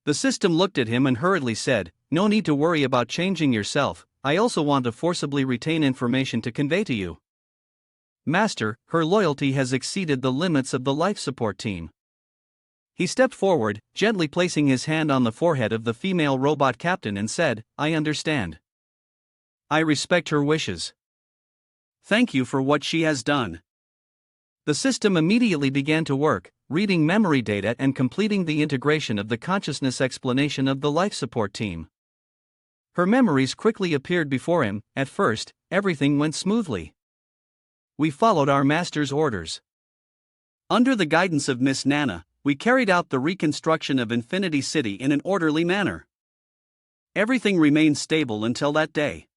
The system looked at him and hurriedly said, "No need to worry about changing yourself, I also want to forcibly retain information to convey to you. Master, her loyalty has exceeded the limits of the life support team." He stepped forward, gently placing his hand on the forehead of the female robot captain and said, "I understand. I respect her wishes. Thank you for what she has done." The system immediately began to work, reading memory data and completing the integration of the consciousness explanation of the life support team. Her memories quickly appeared before him. At first, everything went smoothly. We followed our master's orders. Under the guidance of Miss Nana, we carried out the reconstruction of Infinity City in an orderly manner. Everything remained stable until that day.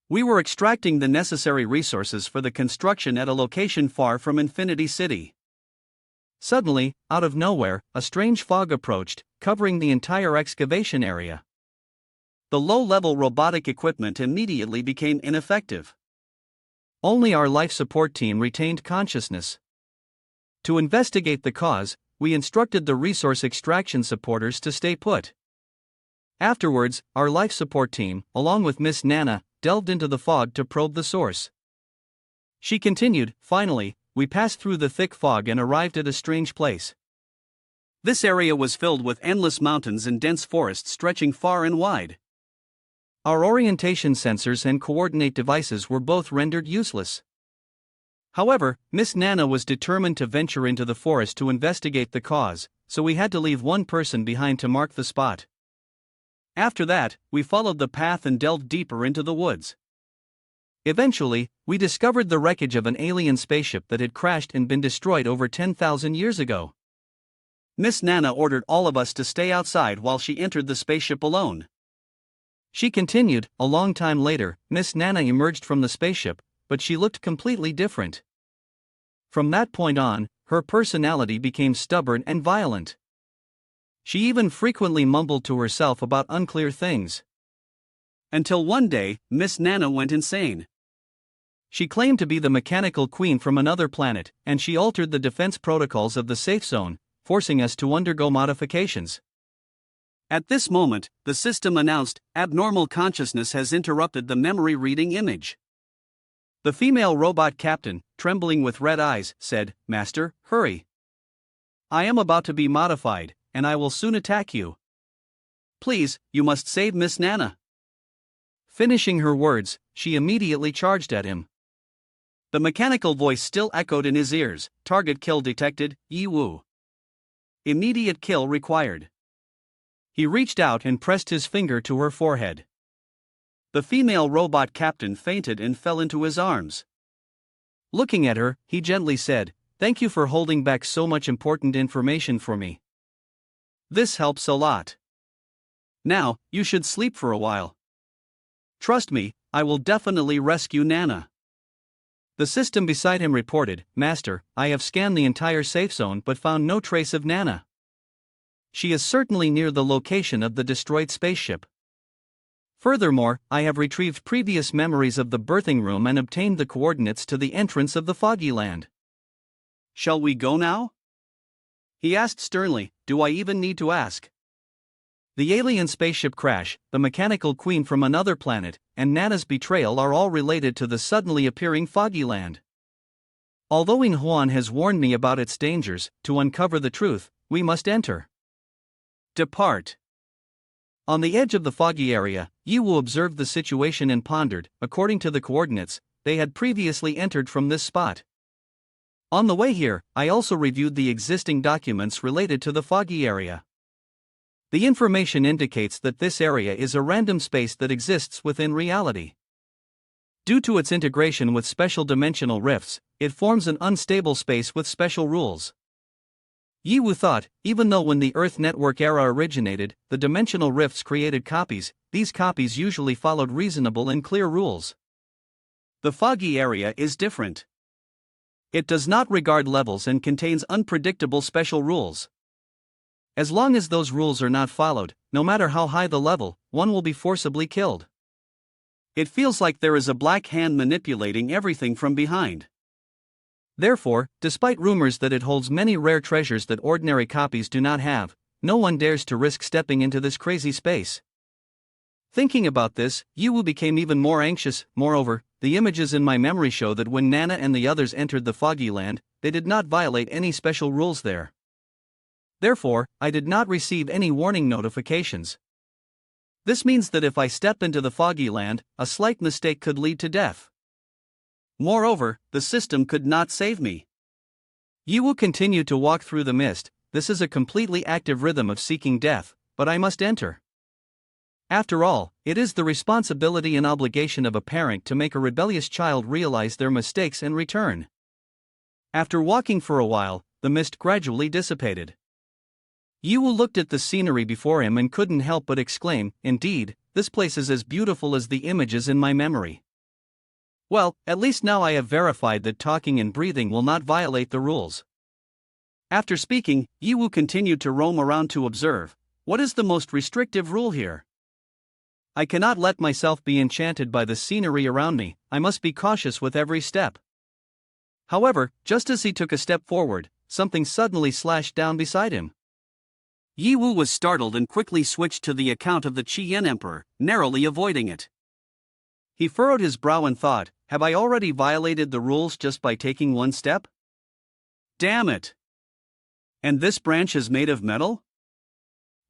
We were extracting the necessary resources for the construction at a location far from Infinity City. Suddenly, out of nowhere, a strange fog approached, covering the entire excavation area. The low-level robotic equipment immediately became ineffective. Only our life support team retained consciousness. To investigate the cause, we instructed the resource extraction supporters to stay put. Afterwards, our life support team, along with Miss Nana, delved into the fog to probe the source. She continued, "Finally, we passed through the thick fog and arrived at a strange place. This area was filled with endless mountains and dense forests stretching far and wide. Our orientation sensors and coordinate devices were both rendered useless. However, Miss Nana was determined to venture into the forest to investigate the cause, so we had to leave one person behind to mark the spot. After that, we followed the path and delved deeper into the woods. Eventually, we discovered the wreckage of an alien spaceship that had crashed and been destroyed over 10,000 years ago. Miss Nana ordered all of us to stay outside while she entered the spaceship alone." She continued, "A long time later, Miss Nana emerged from the spaceship, but she looked completely different. From that point on, her personality became stubborn and violent. She even frequently mumbled to herself about unclear things. Until one day, Miss Nana went insane. She claimed to be the mechanical queen from another planet, and she altered the defense protocols of the safe zone, forcing us to undergo modifications. At this moment, the system announced, "Abnormal consciousness has interrupted the memory reading image." The female robot captain, trembling with red eyes, said, "Master, hurry. I am about to be modified, and I will soon attack you. Please, you must save Miss Nana." Finishing her words, she immediately charged at him. The mechanical voice still echoed in his ears, "Target kill detected, Yi Wu. Immediate kill required." He reached out and pressed his finger to her forehead. The female robot captain fainted and fell into his arms. Looking at her, he gently said, "Thank you for holding back so much important information for me. This helps a lot. Now, you should sleep for a while. Trust me, I will definitely rescue Nana." The system beside him reported, "Master, I have scanned the entire safe zone but found no trace of Nana. She is certainly near the location of the destroyed spaceship. Furthermore, I have retrieved previous memories of the birthing room and obtained the coordinates to the entrance of the Foggy Land." "Shall we go now?" he asked sternly. "Do I even need to ask?" The alien spaceship crash, the mechanical queen from another planet, and Nana's betrayal are all related to the suddenly appearing Foggy Land. Although In Huan has warned me about its dangers, to uncover the truth, we must enter. Depart. On the edge of the foggy area, Yi Wu observed the situation and pondered. According to the coordinates, they had previously entered from this spot. On the way here, I also reviewed the existing documents related to the foggy area. The information indicates that this area is a random space that exists within reality. Due to its integration with special dimensional rifts, it forms an unstable space with special rules. Yi Wu thought, even though when the Earth network era originated, the dimensional rifts created copies, these copies usually followed reasonable and clear rules. The foggy area is different. It does not regard levels and contains unpredictable special rules. As long as those rules are not followed, no matter how high the level, one will be forcibly killed. It feels like there is a black hand manipulating everything from behind. Therefore, despite rumors that it holds many rare treasures that ordinary copies do not have, no one dares to risk stepping into this crazy space. Thinking about this, Yiwu became even more anxious. Moreover, the images in my memory show that when Nana and the others entered the foggy land, they did not violate any special rules there. Therefore, I did not receive any warning notifications. This means that if I step into the foggy land, a slight mistake could lead to death. Moreover, the system could not save me. Yiwu continued to walk through the mist. This is a completely active rhythm of seeking death, but I must enter. After all, it is the responsibility and obligation of a parent to make a rebellious child realize their mistakes and return. After walking for a while, the mist gradually dissipated. Yiwu looked at the scenery before him and couldn't help but exclaim, "Indeed, this place is as beautiful as the images in my memory." Well, at least now I have verified that talking and breathing will not violate the rules. After speaking, Yiwu continued to roam around to observe. What is the most restrictive rule here? I cannot let myself be enchanted by the scenery around me. I must be cautious with every step. However, just as he took a step forward, something suddenly slashed down beside him. Yiwu was startled and quickly switched to the account of the Qian Emperor, narrowly avoiding it. He furrowed his brow and thought, have I already violated the rules just by taking one step? Damn it! And this branch is made of metal?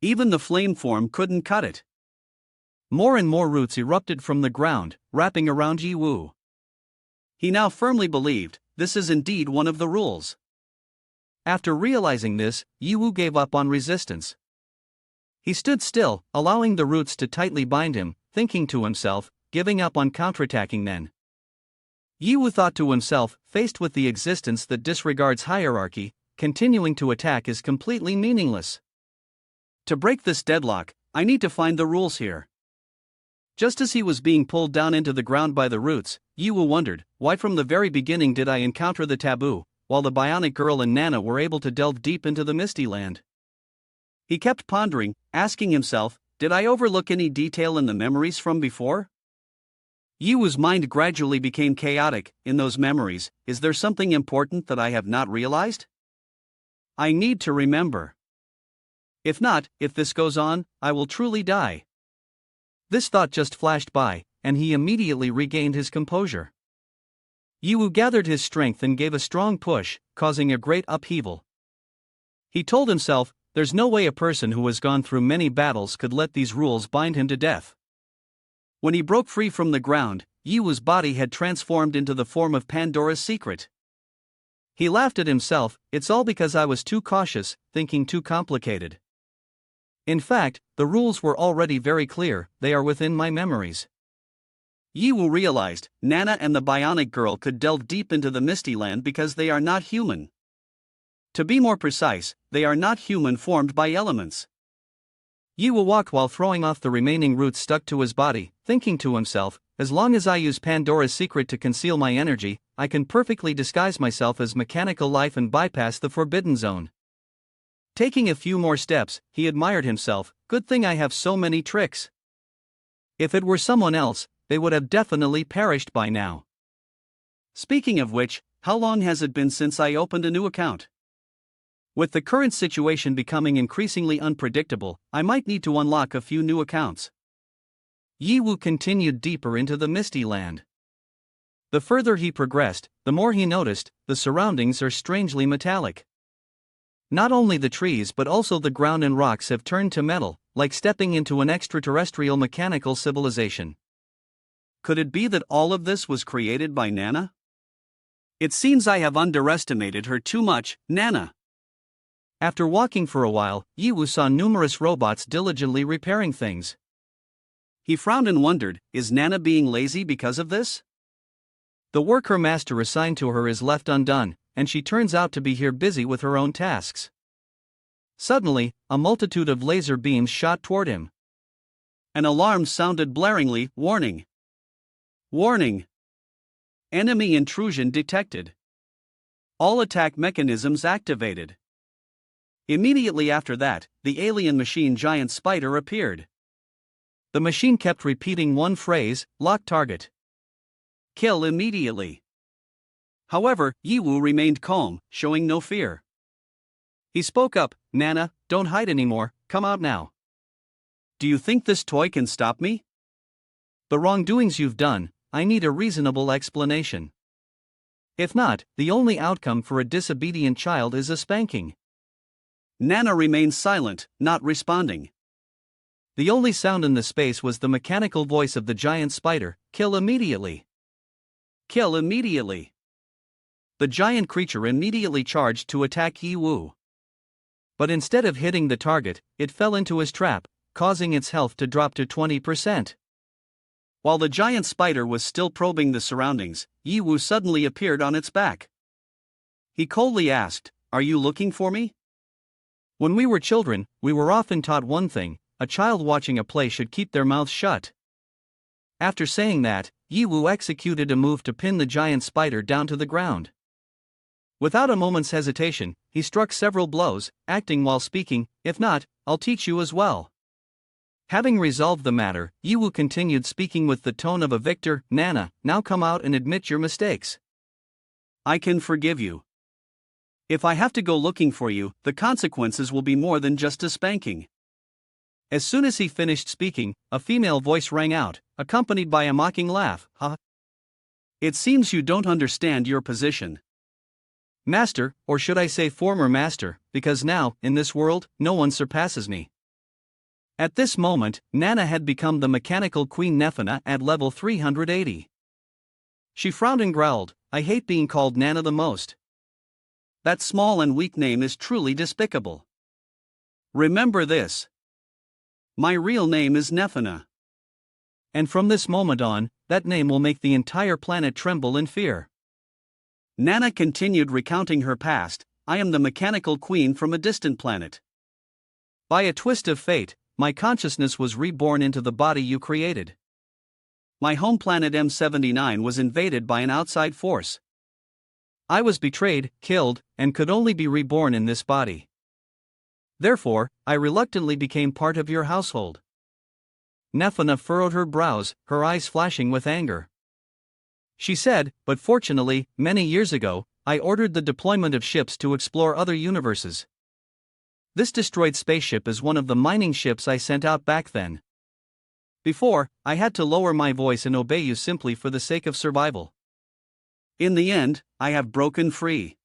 Even the flame form couldn't cut it. More and more roots erupted from the ground, wrapping around Yiwu. He now firmly believed, this is indeed one of the rules. After realizing this, Yiwu gave up on resistance. He stood still, allowing the roots to tightly bind him, thinking to himself, giving up on counterattacking then. Yiwu thought to himself, faced with the existence that disregards hierarchy, continuing to attack is completely meaningless. To break this deadlock, I need to find the rules here. Just as he was being pulled down into the ground by the roots, Yiwu wondered, why from the very beginning did I encounter the taboo, while the bionic girl and Nana were able to delve deep into the misty land? He kept pondering, asking himself, did I overlook any detail in the memories from before? Yiwu's mind gradually became chaotic. In those memories, is there something important that I have not realized? I need to remember. If not, if this goes on, I will truly die. This thought just flashed by, and he immediately regained his composure. Yiwu gathered his strength and gave a strong push, causing a great upheaval. He told himself, there's no way a person who has gone through many battles could let these rules bind him to death. When he broke free from the ground, Yiwu's body had transformed into the form of Pandora's secret. He laughed at himself, it's all because I was too cautious, thinking too complicated. In fact, the rules were already very clear, they are within my memories. Yiwu realized, Nana and the bionic girl could delve deep into the misty land because they are not human. To be more precise, they are not human formed by elements. Yiwu walked while throwing off the remaining roots stuck to his body, thinking to himself, as long as I use Pandora's secret to conceal my energy, I can perfectly disguise myself as mechanical life and bypass the forbidden zone. Taking a few more steps, he admired himself, good thing I have so many tricks. If it were someone else, they would have definitely perished by now. Speaking of which, how long has it been since I opened a new account? With the current situation becoming increasingly unpredictable, I might need to unlock a few new accounts. Yiwu continued deeper into the misty land. The further he progressed, the more he noticed, the surroundings are strangely metallic. Not only the trees but also the ground and rocks have turned to metal, like stepping into an extraterrestrial mechanical civilization. Could it be that all of this was created by Nana? It seems I have underestimated her too much, Nana. After walking for a while, Yiwu saw numerous robots diligently repairing things. He frowned and wondered, is Nana being lazy because of this? The work her master assigned to her is left undone, and she turns out to be here busy with her own tasks. Suddenly, a multitude of laser beams shot toward him. An alarm sounded blaringly, warning. Warning! Enemy intrusion detected. All attack mechanisms activated. Immediately after that, the alien machine giant spider appeared. The machine kept repeating one phrase, lock target. Kill immediately. However, Yiwu remained calm, showing no fear. He spoke up, Nana, don't hide anymore, come out now. Do you think this toy can stop me? The wrongdoings you've done, I need a reasonable explanation. If not, the only outcome for a disobedient child is a spanking. Nana remained silent, not responding. The only sound in the space was the mechanical voice of the giant spider, kill immediately. Kill immediately. The giant creature immediately charged to attack Yi Wu. But instead of hitting the target, it fell into his trap, causing its health to drop to 20%. While the giant spider was still probing the surroundings, Yi Wu suddenly appeared on its back. He coldly asked, "Are you looking for me?" When we were children, we were often taught one thing: a child watching a play should keep their mouth shut. After saying that, Yi Wu executed a move to pin the giant spider down to the ground. Without a moment's hesitation, he struck several blows, acting while speaking, "If not, I'll teach you as well." Having resolved the matter, Yi Wu continued speaking with the tone of a victor, "Nana, now come out and admit your mistakes. I can forgive you. If I have to go looking for you, the consequences will be more than just a spanking." As soon as he finished speaking, a female voice rang out, accompanied by a mocking laugh, "Ha! It seems you don't understand your position. Master, or should I say former master, because now, in this world, no one surpasses me." At this moment, Nana had become the mechanical Queen Nefana at level 380. She frowned and growled, "I hate being called Nana the most. That small and weak name is truly despicable. Remember this. My real name is Nefana. And from this moment on, that name will make the entire planet tremble in fear." Nana continued recounting her past. "I am the mechanical queen from a distant planet. By a twist of fate, my consciousness was reborn into the body you created. My home planet M79 was invaded by an outside force. I was betrayed, killed, and could only be reborn in this body. Therefore, I reluctantly became part of your household." Nefana furrowed her brows, her eyes flashing with anger. She said, "But fortunately, many years ago, I ordered the deployment of ships to explore other universes. This destroyed spaceship is one of the mining ships I sent out back then. Before, I had to lower my voice and obey you simply for the sake of survival. In the end, I have broken free."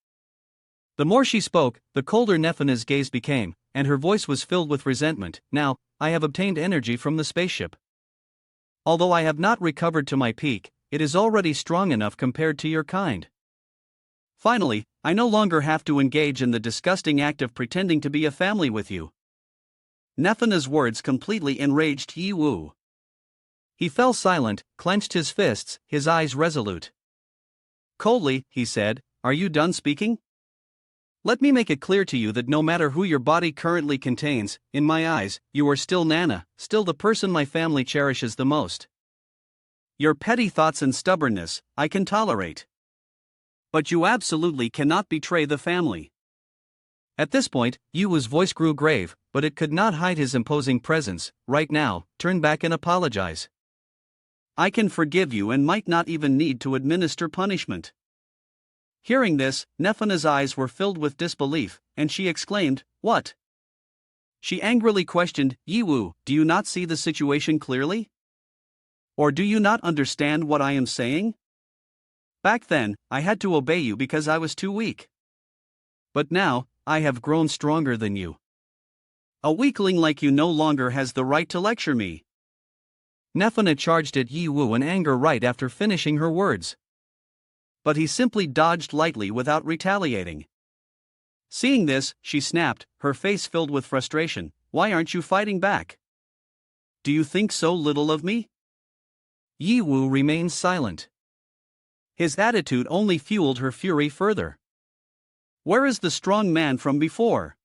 The more she spoke, the colder Nefana's gaze became, and her voice was filled with resentment. "Now, I have obtained energy from the spaceship. Although I have not recovered to my peak, it is already strong enough compared to your kind. Finally, I no longer have to engage in the disgusting act of pretending to be a family with you." Nefana's words completely enraged Yi Wu. He fell silent, clenched his fists, his eyes resolute. Coldly, he said, "Are you done speaking? Let me make it clear to you that no matter who your body currently contains, in my eyes, you are still Nana, still the person my family cherishes the most. Your petty thoughts and stubbornness, I can tolerate. But you absolutely cannot betray the family." At this point, Yi Wu's voice grew grave, but it could not hide his imposing presence. "Right now, turn back and apologize. I can forgive you and might not even need to administer punishment." Hearing this, Nefana's eyes were filled with disbelief, and she exclaimed, "What?" She angrily questioned, "Yi Wu, do you not see the situation clearly? Or do you not understand what I am saying? Back then, I had to obey you because I was too weak. But now, I have grown stronger than you. A weakling like you no longer has the right to lecture me." Nefana charged at Yi Wu in anger right after finishing her words. But he simply dodged lightly without retaliating. Seeing this, she snapped, her face filled with frustration, "Why aren't you fighting back? Do you think so little of me?" Yi Wu remained silent. His attitude only fueled her fury further. "Where is the strong man from before?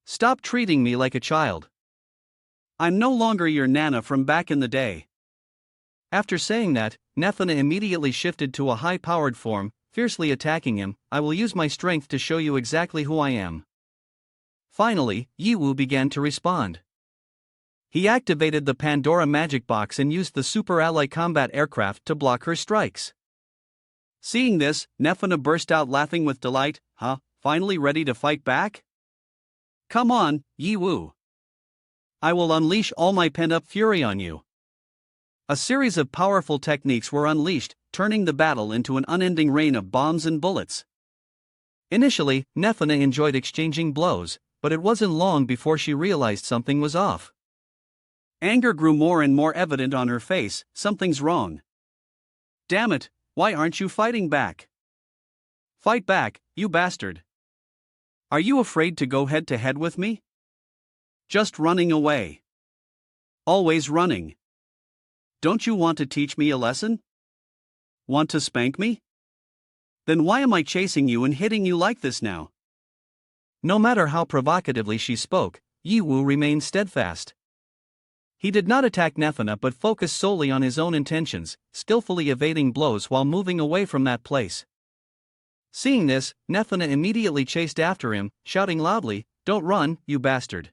Stop treating me like a child. I'm no longer your Nana from back in the day." After saying that, Nefana immediately shifted to a high-powered form, fiercely attacking him. "I will use my strength to show you exactly who I am." Finally, Yi Wu began to respond. He activated the Pandora magic box and used the Super Ally combat aircraft to block her strikes. Seeing this, Nefana burst out laughing with delight. "Huh, finally ready to fight back? Come on, Yi Wu. I will unleash all my pent-up fury on you. A series of powerful techniques were unleashed, turning the battle into an unending rain of bombs and bullets. Initially, Nefana enjoyed exchanging blows, but it wasn't long before she realized something was off. Anger grew more and more evident on her face. Something's wrong. Damn it, why aren't you fighting back? Fight back, you bastard. Are you afraid to go head to head with me? Just running away. Always running. Don't you want to teach me a lesson? Want to spank me? Then why am I chasing you and hitting you like this now? No matter how provocatively she spoke, Yi Wu remained steadfast. He did not attack Nefana but focused solely on his own intentions, skillfully evading blows while moving away from that place. Seeing this, Nefana immediately chased after him, shouting loudly, "Don't run, you bastard.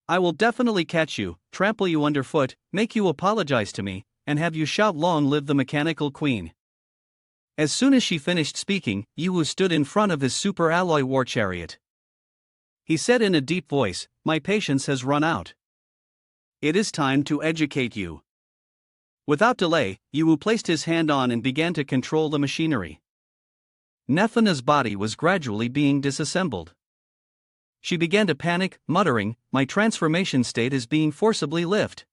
I will definitely catch you, trample you underfoot, make you apologize to me, and have you shout 'Long live the mechanical queen.'" As soon as she finished speaking, Yi Wu stood in front of his super alloy war chariot. He said in a deep voice, "My patience has run out. It is time to educate you." Without delay, Yi Wu placed his hand on and began to control the machinery. Nefana's body was gradually being disassembled. She began to panic, muttering, "My transformation state is being forcibly lifted.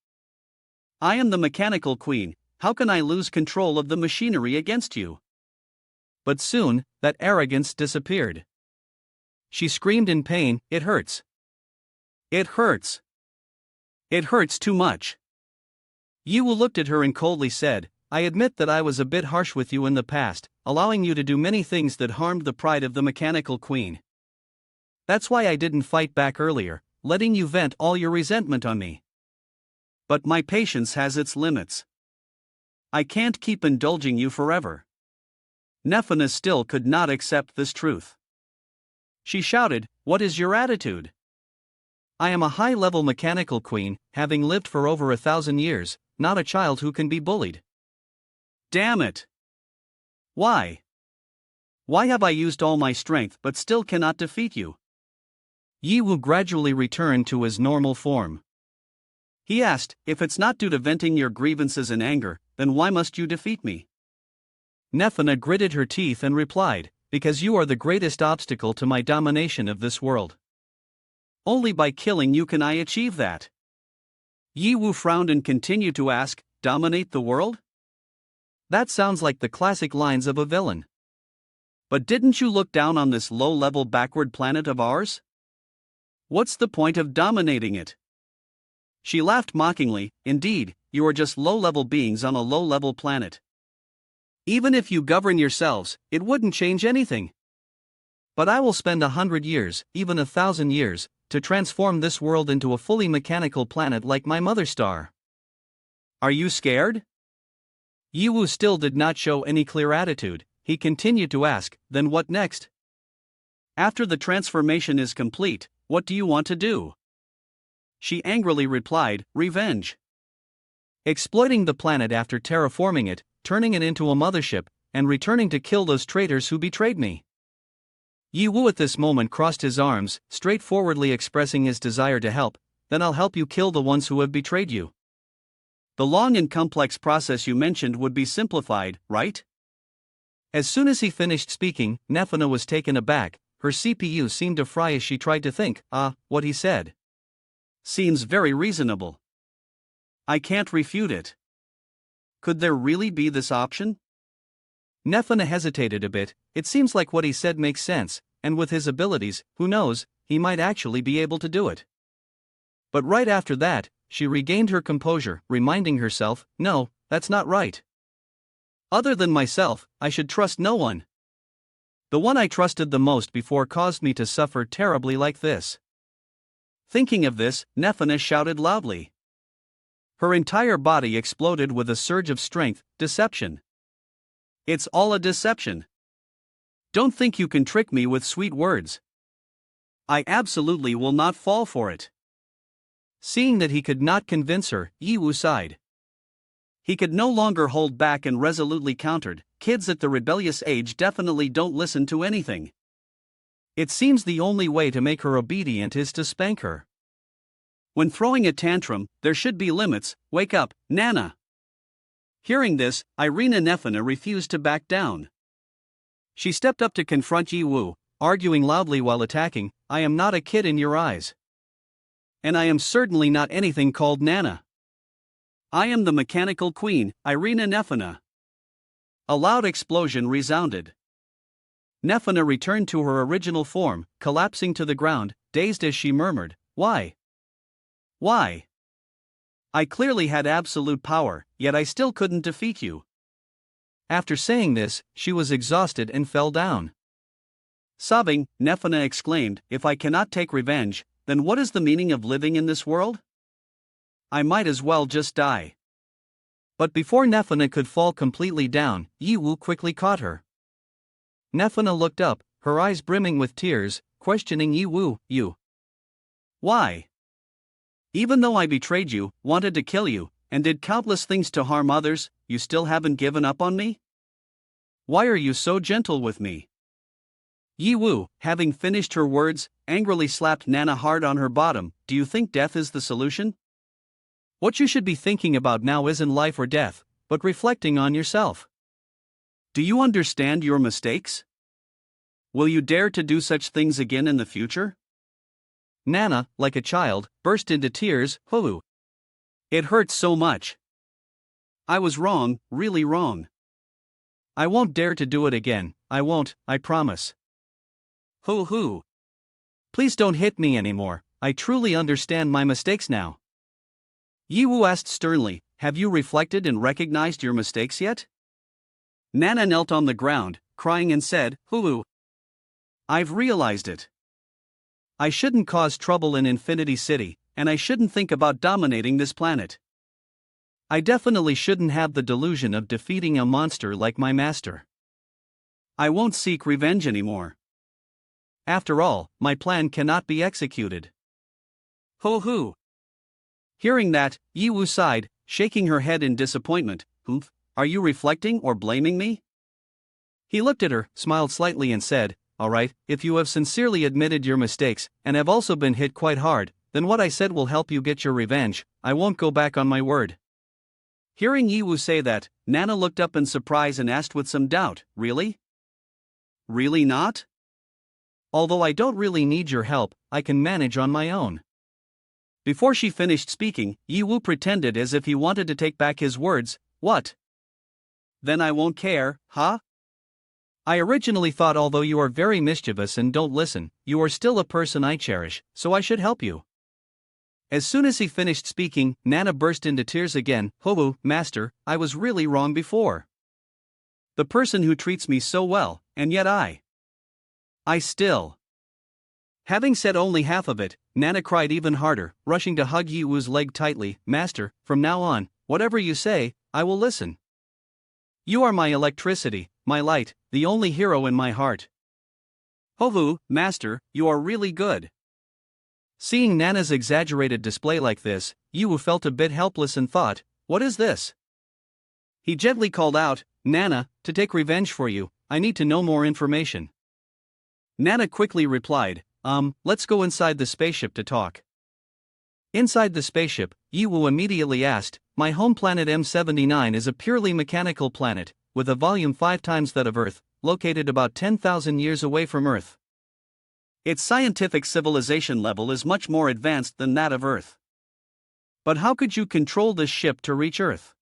I am the mechanical queen, how can I lose control of the machinery against you?" But soon, that arrogance disappeared. She screamed in pain, "It hurts. It hurts. It hurts too much." Yi Wu looked at her and coldly said, "I admit that I was a bit harsh with you in the past, allowing you to do many things that harmed the pride of the mechanical queen. That's why I didn't fight back earlier, letting you vent all your resentment on me. But my patience has its limits. I can't keep indulging you forever." Nefana still could not accept this truth. She shouted, "What is your attitude? I am a high-level mechanical queen, having lived for over 1,000 years, not a child who can be bullied. Damn it! Why? Why have I used all my strength but still cannot defeat you?" Yi Wu gradually returned to his normal form. He asked, "If it's not due to venting your grievances and anger, then why must you defeat me?" Nefana gritted her teeth and replied, "Because you are the greatest obstacle to my domination of this world. Only by killing you can I achieve that." Yi Wu frowned and continued to ask, "Dominate the world? That sounds like the classic lines of a villain. But didn't you look down on this low-level backward planet of ours? What's the point of dominating it?" She laughed mockingly, "Indeed, you are just low-level beings on a low-level planet. Even if you govern yourselves, it wouldn't change anything. But I will spend 100 years, even 1,000 years, to transform this world into a fully mechanical planet like my mother star. Are you scared?" Yi Wu still did not show any clear attitude. He continued to ask, "Then what next? After the transformation is complete, what do you want to do?" She angrily replied, "Revenge. Exploiting the planet after terraforming it, turning it into a mothership, and returning to kill those traitors who betrayed me." Yi Wu at this moment crossed his arms, straightforwardly expressing his desire to help. "Then I'll help you kill the ones who have betrayed you. The long and complex process you mentioned would be simplified, right?" As soon as he finished speaking, Nefana was taken aback. Her CPU seemed to fry as she tried to think, what he said seems very reasonable. I can't refute it. Could there really be this option? Nefana hesitated a bit. It seems like what he said makes sense, and with his abilities, who knows, he might actually be able to do it. But right after that, she regained her composure, reminding herself, "No, that's not right. Other than myself, I should trust no one. The one I trusted the most before caused me to suffer terribly like this." Thinking of this, Nefana shouted loudly. Her entire body exploded with a surge of strength. "Deception. It's all a deception. Don't think you can trick me with sweet words. I absolutely will not fall for it." Seeing that he could not convince her, Yi Wu sighed. He could no longer hold back and resolutely countered, "Kids at the rebellious age definitely don't listen to anything. It seems the only way to make her obedient is to spank her. When throwing a tantrum, there should be limits. Wake up, Nana. Hearing this, Irina Nefina refused to back down. She stepped up to confront Yi Wu, arguing loudly while attacking, I am not a kid in your eyes. And I am certainly not anything called Nana. I am the mechanical queen, Irina Nefina. A loud explosion resounded. Nefina returned to her original form, collapsing to the ground, dazed as she murmured, Why? Why? I clearly had absolute power, yet I still couldn't defeat you. After saying this, she was exhausted and fell down. Sobbing, Nefina exclaimed, If I cannot take revenge, then what is the meaning of living in this world? I might as well just die. But before Nefina could fall completely down, Yi Wu quickly caught her. Nefina looked up, her eyes brimming with tears, questioning Yi Wu, You. Why? Even though I betrayed you, wanted to kill you, and did countless things to harm others, you still haven't given up on me? Why are you so gentle with me? Yi Wu, having finished her words, angrily slapped Nana hard on her bottom. Do you think death is the solution? What you should be thinking about now isn't life or death, but reflecting on yourself. Do you understand your mistakes? Will you dare to do such things again in the future? Nana, like a child, burst into tears. Hoo! It hurts so much. I was wrong, really wrong. I won't dare to do it again, I won't, I promise. Hoo! Please don't hit me anymore, I truly understand my mistakes now. Yi Wu asked sternly, Have you reflected and recognized your mistakes yet? Nana knelt on the ground, crying and said, Hoo! I've realized it. I shouldn't cause trouble in Infinity City, and I shouldn't think about dominating this planet. I definitely shouldn't have the delusion of defeating a monster like my master. I won't seek revenge anymore. After all, my plan cannot be executed. Hoo! Hearing that, Yi Wu sighed, shaking her head in disappointment. Humph, are you reflecting or blaming me? He looked at her, smiled slightly and said, All right, if you have sincerely admitted your mistakes, and have also been hit quite hard, then what I said will help you get your revenge. I won't go back on my word. Hearing Yi Wu say that, Nana looked up in surprise and asked with some doubt, Really? Really not? Although I don't really need your help, I can manage on my own. Before she finished speaking, Yi Wu pretended as if he wanted to take back his words. What? Then I won't care, huh? I originally thought although you are very mischievous and don't listen, you are still a person I cherish, so I should help you. As soon as he finished speaking, Nana burst into tears again. Hoo, master, I was really wrong before. The person who treats me so well, and yet I still. Having said only half of it, Nana cried even harder, rushing to hug Yi Wu's leg tightly. Master, from now on, whatever you say, I will listen. You are my electricity, my light, the only hero in my heart. Hoo, master, you are really good. Seeing Nana's exaggerated display like this, Yi Wu felt a bit helpless and thought, What is this? He gently called out, Nana, to take revenge for you, I need to know more information. Nana quickly replied, let's go inside the spaceship to talk. Inside the spaceship, Yi Wu immediately asked, My home planet M79 is a purely mechanical planet, with a volume 5 times that of Earth, located about 10,000 years away from Earth. Its scientific civilization level is much more advanced than that of Earth. But how could you control this ship to reach Earth?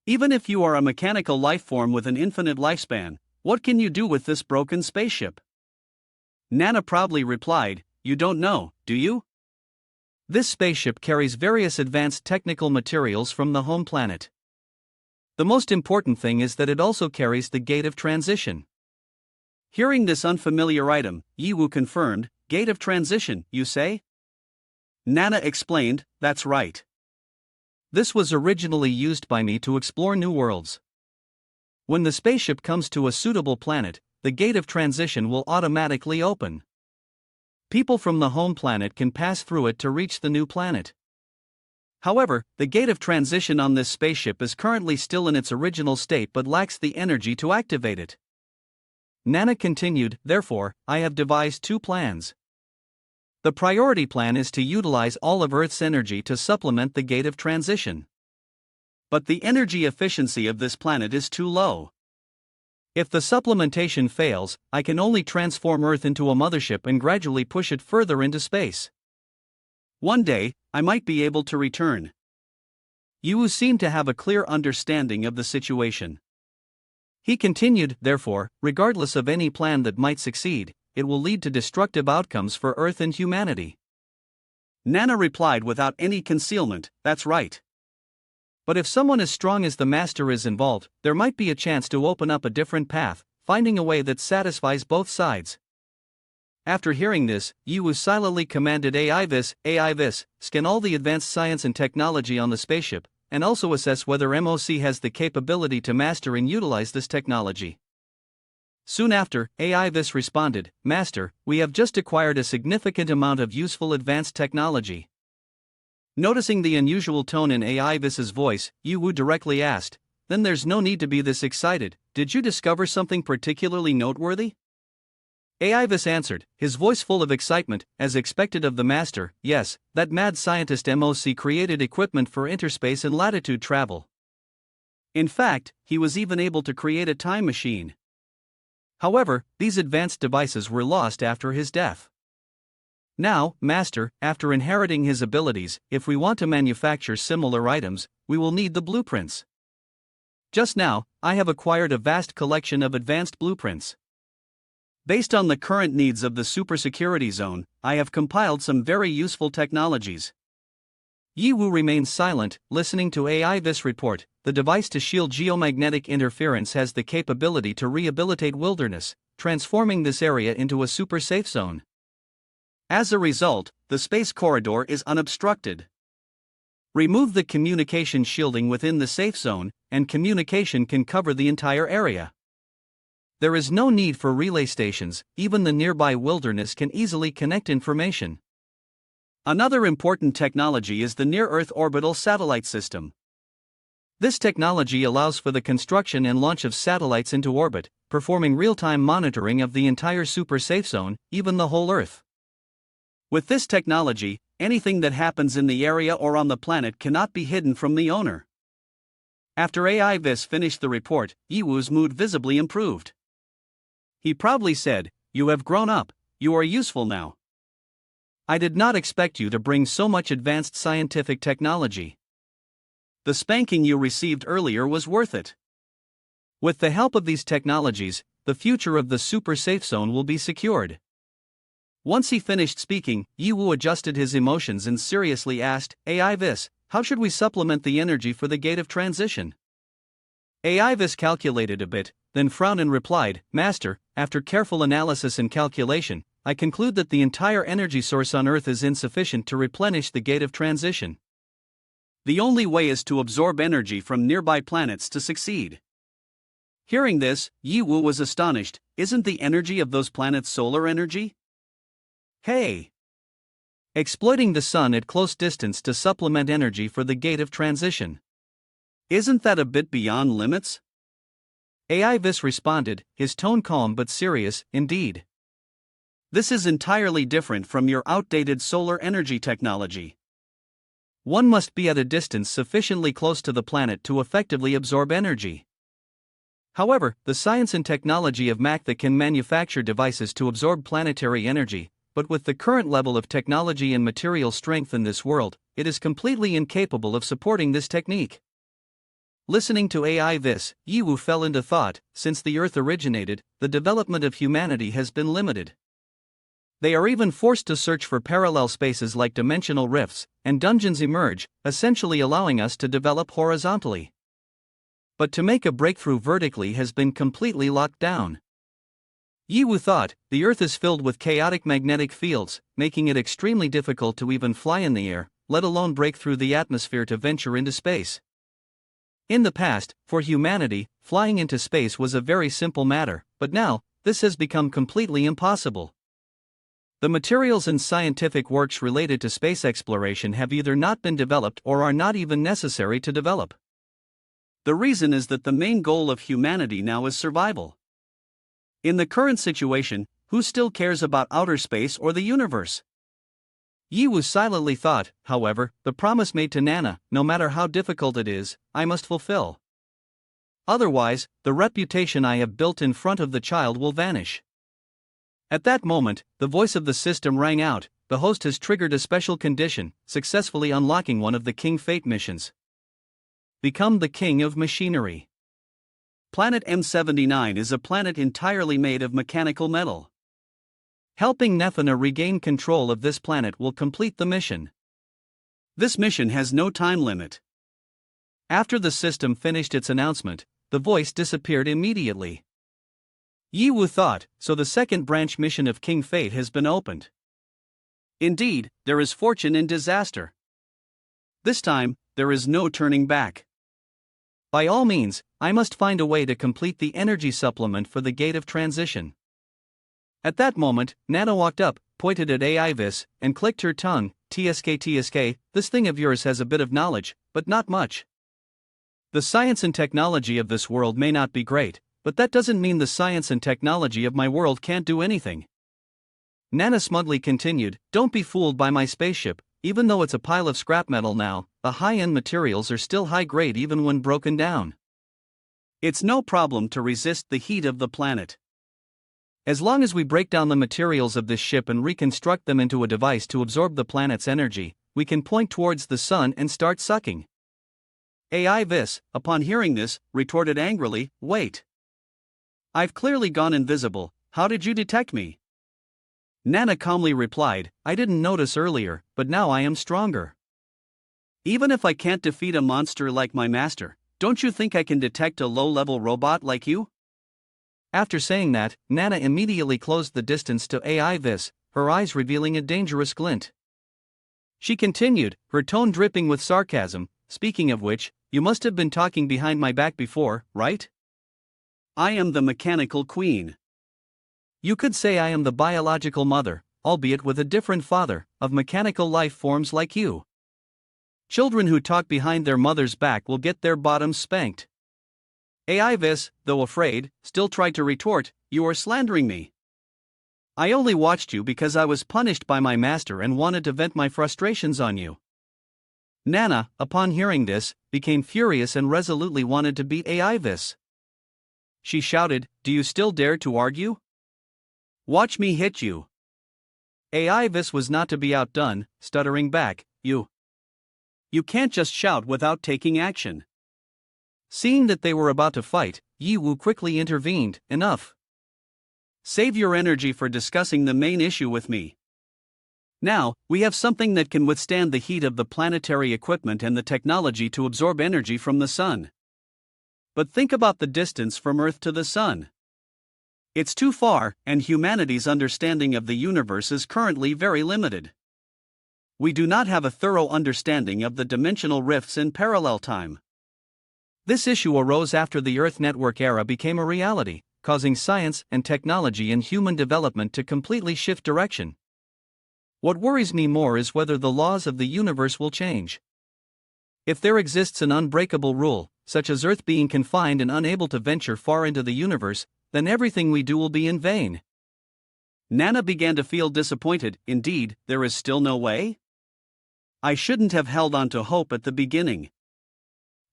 Even if you are a mechanical life form with an infinite lifespan, what can you do with this broken spaceship? Nana proudly replied, You don't know, do you? This spaceship carries various advanced technical materials from the home planet. The most important thing is that it also carries the gate of transition. Hearing this unfamiliar item, Yi Wu confirmed, Gate of transition, you say? Nana explained, That's right. This was originally used by me to explore new worlds. When the spaceship comes to a suitable planet, the gate of transition will automatically open. People from the home planet can pass through it to reach the new planet. However, the gate of transition on this spaceship is currently still in its original state but lacks the energy to activate it. Nana continued, therefore, I have devised two plans. The priority plan is to utilize all of Earth's energy to supplement the gate of transition. But the energy efficiency of this planet is too low. If the supplementation fails, I can only transform Earth into a mothership and gradually push it further into space. One day, I might be able to return. Yu seemed to have a clear understanding of the situation. He continued, therefore, regardless of any plan that might succeed, it will lead to destructive outcomes for Earth and humanity. Nana replied without any concealment, that's right. But if someone as strong as the master is involved, there might be a chance to open up a different path, finding a way that satisfies both sides. After hearing this, Yu silently commanded AI this, scan all the advanced science and technology on the spaceship, and also assess whether MOC has the capability to master and utilize this technology. Soon after, AI this responded, Master, we have just acquired a significant amount of useful advanced technology. Noticing the unusual tone in AI Vis's voice, Yu directly asked, then there's no need to be this excited, did you discover something particularly noteworthy? AI Vis answered, his voice full of excitement, as expected of the master, yes, that mad scientist MOC created equipment for interspace and latitude travel. In fact, he was even able to create a time machine. However, these advanced devices were lost after his death. Now, Master, after inheriting his abilities, if we want to manufacture similar items, we will need the blueprints. Just now, I have acquired a vast collection of advanced blueprints. Based on the current needs of the supersecurity zone, I have compiled some very useful technologies. Yi Wu remains silent, listening to AI Vis report. The device to shield geomagnetic interference has the capability to rehabilitate wilderness, transforming this area into a super safe zone. As a result, the space corridor is unobstructed. Remove the communication shielding within the safe zone, and communication can cover the entire area. There is no need for relay stations, even the nearby wilderness can easily connect information. Another important technology is the near-Earth orbital satellite system. This technology allows for the construction and launch of satellites into orbit, performing real-time monitoring of the entire super safe zone, even the whole Earth. With this technology, anything that happens in the area or on the planet cannot be hidden from the owner. After AI Vis finished the report, Yiwu's mood visibly improved. He proudly said, "You have grown up, you are useful now. I did not expect you to bring so much advanced scientific technology. The spanking you received earlier was worth it. With the help of these technologies, the future of the super safe zone will be secured." Once he finished speaking, Yiwu adjusted his emotions and seriously asked, AI Vis, how should we supplement the energy for the gate of transition? AI Vis calculated a bit, then frowned and replied, Master, after careful analysis and calculation, I conclude that the entire energy source on Earth is insufficient to replenish the gate of transition. The only way is to absorb energy from nearby planets to succeed. Hearing this, Yiwu was astonished. Isn't the energy of those planets solar energy? Hey! Exploiting the sun at close distance to supplement energy for the gate of transition. Isn't that a bit beyond limits? AI Vis responded, his tone calm but serious, indeed. This is entirely different from your outdated solar energy technology. One must be at a distance sufficiently close to the planet to effectively absorb energy. However, the science and technology of Mac that can manufacture devices to absorb planetary energy, but with the current level of technology and material strength in this world, it is completely incapable of supporting this technique. Listening to AI Vis, Yiwu fell into thought. Since the Earth originated, the development of humanity has been limited. They are even forced to search for parallel spaces like dimensional rifts, and dungeons emerge, essentially allowing us to develop horizontally. But to make a breakthrough vertically has been completely locked down. Yiwu thought, the Earth is filled with chaotic magnetic fields, making it extremely difficult to even fly in the air, let alone break through the atmosphere to venture into space. In the past, for humanity, flying into space was a very simple matter, but now, this has become completely impossible. The materials and scientific works related to space exploration have either not been developed or are not even necessary to develop. The reason is that the main goal of humanity now is survival. In the current situation, who still cares about outer space or the universe? Yiwu silently thought, however, the promise made to Nana, no matter how difficult it is, I must fulfill. Otherwise, the reputation I have built in front of the child will vanish. At that moment, the voice of the system rang out. The host has triggered a special condition, successfully unlocking one of the King Fate missions. Become the king of machinery. Planet M79 is a planet entirely made of mechanical metal. Helping Nefana regain control of this planet will complete the mission. This mission has no time limit. After the system finished its announcement, the voice disappeared immediately. Yiwu thought, so the second branch mission of King Fate has been opened. Indeed, there is fortune in disaster. This time, there is no turning back. By all means, I must find a way to complete the energy supplement for the gate of transition. At that moment, Nana walked up, pointed at Aivis, and clicked her tongue. TSK, this thing of yours has a bit of knowledge, but not much. The science and technology of this world may not be great, but that doesn't mean the science and technology of my world can't do anything. Nana smugly continued, don't be fooled by my spaceship, even though it's a pile of scrap metal now, the high-end materials are still high-grade even when broken down. It's no problem to resist the heat of the planet. As long as we break down the materials of this ship and reconstruct them into a device to absorb the planet's energy, we can point towards the sun and start sucking. Aivis, upon hearing this, retorted angrily, wait. I've clearly gone invisible, how did you detect me? Nana calmly replied, I didn't notice earlier, but now I am stronger. Even if I can't defeat a monster like my master, don't you think I can detect a low-level robot like you? After saying that, Nana immediately closed the distance to Aivis, her eyes revealing a dangerous glint. She continued, her tone dripping with sarcasm, speaking of which, you must have been talking behind my back before, right? I am the mechanical queen. You could say I am the biological mother, albeit with a different father, of mechanical life forms like you. Children who talk behind their mother's back will get their bottoms spanked. Aivis, though afraid, still tried to retort, you are slandering me. I only watched you because I was punished by my master and wanted to vent my frustrations on you. Nana, upon hearing this, became furious and resolutely wanted to beat Aivis. She shouted, do you still dare to argue? Watch me hit you. Aivis was not to be outdone, stuttering back, You can't just shout without taking action. Seeing that they were about to fight, Yiwu quickly intervened, enough. Save your energy for discussing the main issue with me. Now, we have something that can withstand the heat of the planetary equipment and the technology to absorb energy from the sun. But think about the distance from Earth to the sun. It's too far, and humanity's understanding of the universe is currently very limited. We do not have a thorough understanding of the dimensional rifts in parallel time. This issue arose after the Earth network era became a reality, causing science and technology and human development to completely shift direction. What worries me more is whether the laws of the universe will change. If there exists an unbreakable rule, such as Earth being confined and unable to venture far into the universe, then everything we do will be in vain. Nana began to feel disappointed. Indeed, there is still no way? I shouldn't have held on to hope at the beginning.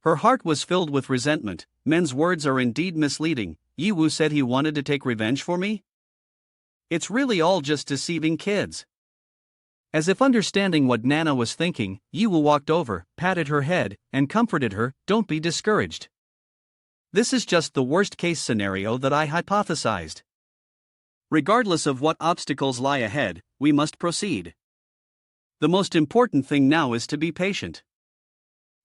Her heart was filled with resentment. Men's words are indeed misleading. Yiwu said he wanted to take revenge for me? It's really all just deceiving kids. As if understanding what Nana was thinking, Yiwu walked over, patted her head, and comforted her, don't be discouraged. This is just the worst-case scenario that I hypothesized. Regardless of what obstacles lie ahead, we must proceed. The most important thing now is to be patient.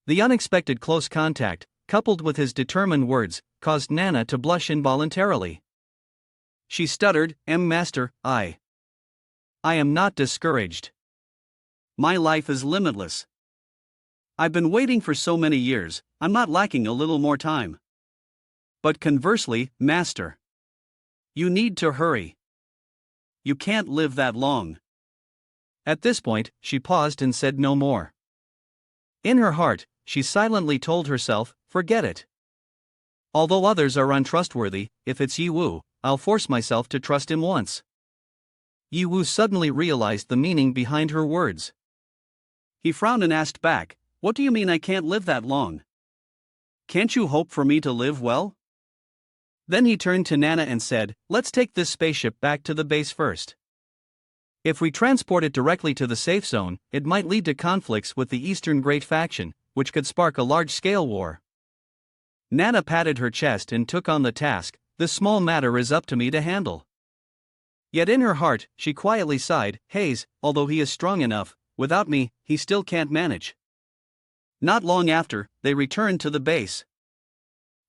The unexpected close contact, coupled with his determined words, caused Nana to blush involuntarily. She stuttered, Master, I am not discouraged. My life is limitless. I've been waiting for so many years, I'm not lacking a little more time. But conversely, Master, you need to hurry. You can't live that long. At this point, she paused and said no more. In her heart, she silently told herself, forget it. Although others are untrustworthy, if it's Yiwu, I'll force myself to trust him once. Yiwu suddenly realized the meaning behind her words. He frowned and asked back, "What do you mean I can't live that long? Can't you hope for me to live well?" Then he turned to Nana and said, "Let's take this spaceship back to the base first. If we transport it directly to the safe zone, it might lead to conflicts with the Eastern Great Faction, which could spark a large-scale war." Nana patted her chest and took on the task. "This small matter is up to me to handle." Yet in her heart, she quietly sighed, "Hayes, although he is strong enough, without me, he still can't manage." Not long after, they returned to the base.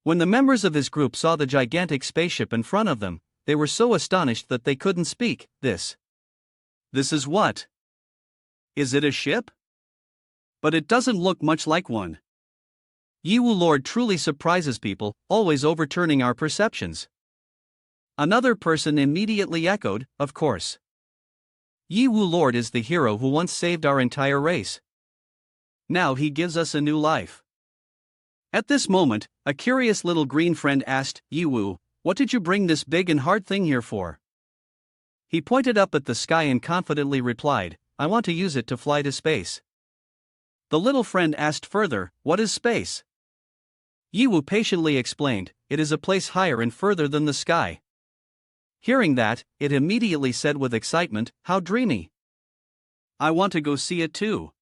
When the members of his group saw the gigantic spaceship in front of them, they were so astonished that they couldn't speak. This is what? Is it a ship? But it doesn't look much like one. Yiwu Lord truly surprises people, always overturning our perceptions. Another person immediately echoed, "Of course. Yiwu Lord is the hero who once saved our entire race. Now he gives us a new life." At this moment, a curious little green friend asked, "Yiwu, what did you bring this big and hard thing here for?" He pointed up at the sky and confidently replied, "I want to use it to fly to space." The little friend asked further, "What is space?" Yiwu patiently explained, "It is a place higher and further than the sky." Hearing that, it immediately said with excitement, "How dreamy. I want to go see it too."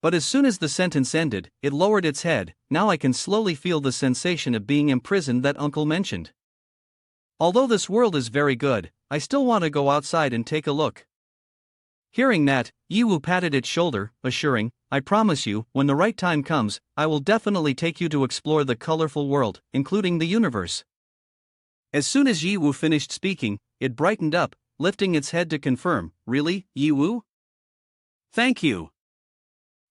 But as soon as the sentence ended, it lowered its head. "Now I can slowly feel the sensation of being imprisoned that Uncle mentioned. Although this world is very good, I still want to go outside and take a look." Hearing that, Yiwu patted its shoulder, assuring, "I promise you, when the right time comes, I will definitely take you to explore the colorful world, including the universe." As soon as Yiwu finished speaking, it brightened up, lifting its head to confirm, "Really, Yiwu? Thank you."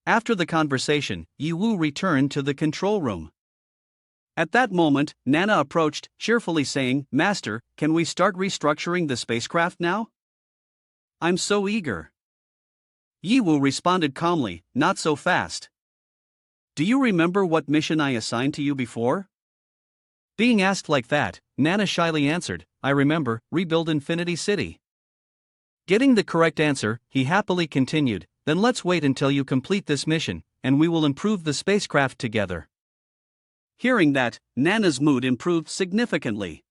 After the conversation, Yiwu returned to the control room. At that moment, Nana approached, cheerfully saying, "Master, can we start restructuring the spacecraft now? I'm so eager." Yiwu responded calmly, "Not so fast. Do you remember what mission I assigned to you before?" Being asked like that, Nana shyly answered, "I remember, rebuild Infinity City." Getting the correct answer, he happily continued, "Then let's wait until you complete this mission, and we will improve the spacecraft together." Hearing that, Nana's mood improved significantly.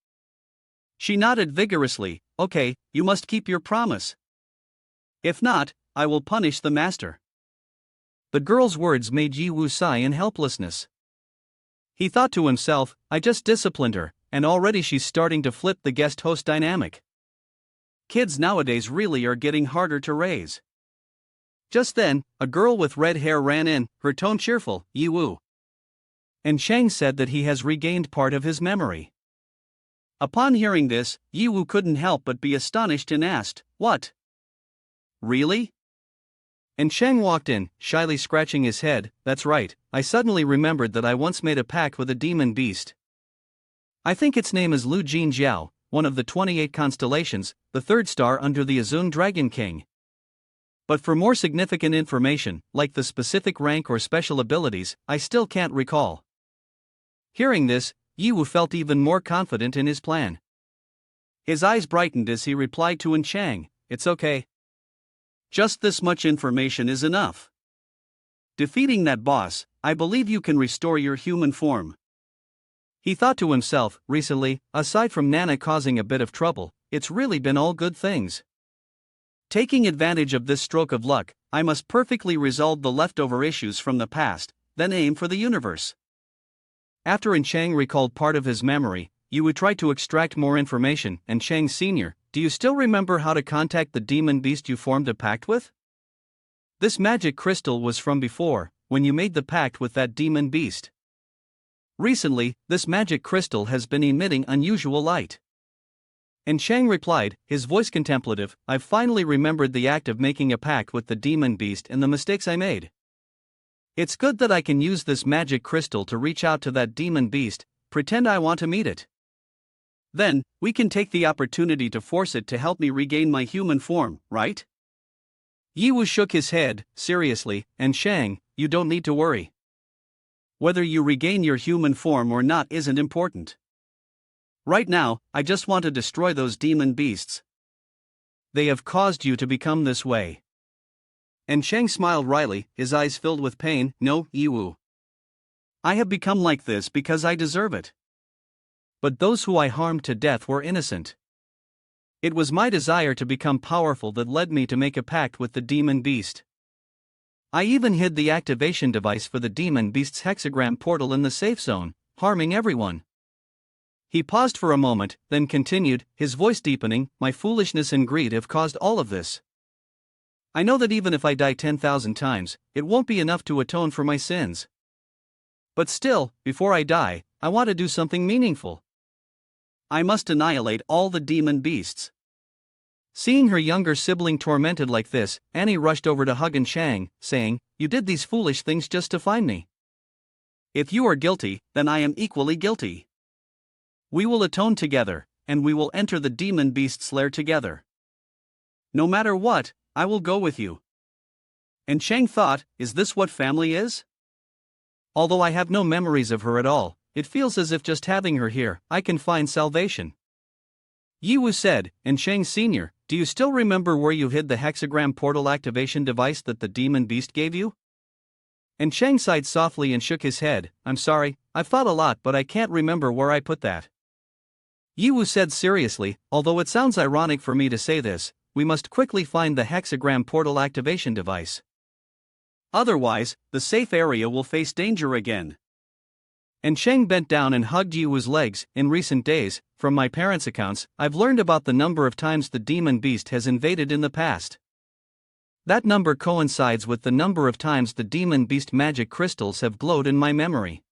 She nodded vigorously, "Okay, you must keep your promise. If not, I will punish the master." The girl's words made Yiwu sigh in helplessness. He thought to himself, "I just disciplined her, and already she's starting to flip the guest-host dynamic. Kids nowadays really are getting harder to raise." Just then, a girl with red hair ran in, her tone cheerful, "Yiwu." And Chang said that he has regained part of his memory. Upon hearing this, Yiwu couldn't help but be astonished and asked, "What? Really?" And Chang walked in, shyly scratching his head, "That's right, I suddenly remembered that I once made a pact with a demon beast. I think its name is Lu Jin Jiao, one of the 28 constellations, the third star under the Azun Dragon King. But for more significant information, like the specific rank or special abilities, I still can't recall." Hearing this, Yiwu felt even more confident in his plan. His eyes brightened as he replied to Yin Chang, "It's okay. Just this much information is enough. Defeating that boss, I believe you can restore your human form." He thought to himself, recently, aside from Nana causing a bit of trouble, it's really been all good things. Taking advantage of this stroke of luck, I must perfectly resolve the leftover issues from the past, then aim for the universe. After Yin Chang recalled part of his memory, Yiwu tried to extract more information, and Chang Sr., "Do you still remember how to contact the demon beast you formed a pact with? This magic crystal was from before, when you made the pact with that demon beast. Recently, this magic crystal has been emitting unusual light." And Chang replied, his voice contemplative, "I've finally remembered the act of making a pact with the demon beast and the mistakes I made. It's good that I can use this magic crystal to reach out to that demon beast, pretend I want to meet it. Then, we can take the opportunity to force it to help me regain my human form, right?" Yiwu shook his head, seriously, and Chang, "You don't need to worry. Whether you regain your human form or not isn't important. Right now, I just want to destroy those demon beasts. They have caused you to become this way. And Shang smiled wryly, his eyes filled with pain. No, Yiwu. I have become like this because I deserve it. But those who I harmed to death were innocent. It was my desire to become powerful that led me to make a pact with the demon beast. I even hid the activation device for the demon beast's hexagram portal in the safe zone, harming everyone. He paused for a moment, then continued, his voice deepening. My foolishness and greed have caused all of this. I know that even if I die 10,000 times, it won't be enough to atone for my sins. But still, before I die, I want to do something meaningful. I must annihilate all the demon beasts. Seeing her younger sibling tormented like this, Annie rushed over to hug Shang, saying, You did these foolish things just to find me. If you are guilty, then I am equally guilty. We will atone together, and we will enter the demon beast's lair together. No matter what, I will go with you. And Shang thought, is this what family is? Although I have no memories of her at all, it feels as if just having her here, I can find salvation. Yiwu said, and Shang Sr., do you still remember where you hid the hexagram portal activation device that the demon beast gave you? And Shang sighed softly and shook his head. I'm sorry, I've thought a lot but I can't remember where I put that. Yiwu said seriously, although it sounds ironic for me to say this, we must quickly find the hexagram portal activation device. Otherwise, the safe area will face danger again. And Shang bent down and hugged Yiwu's legs. In recent days, from my parents' accounts, I've learned about the number of times the demon beast has invaded in the past. That number coincides with the number of times the demon beast magic crystals have glowed in my memory.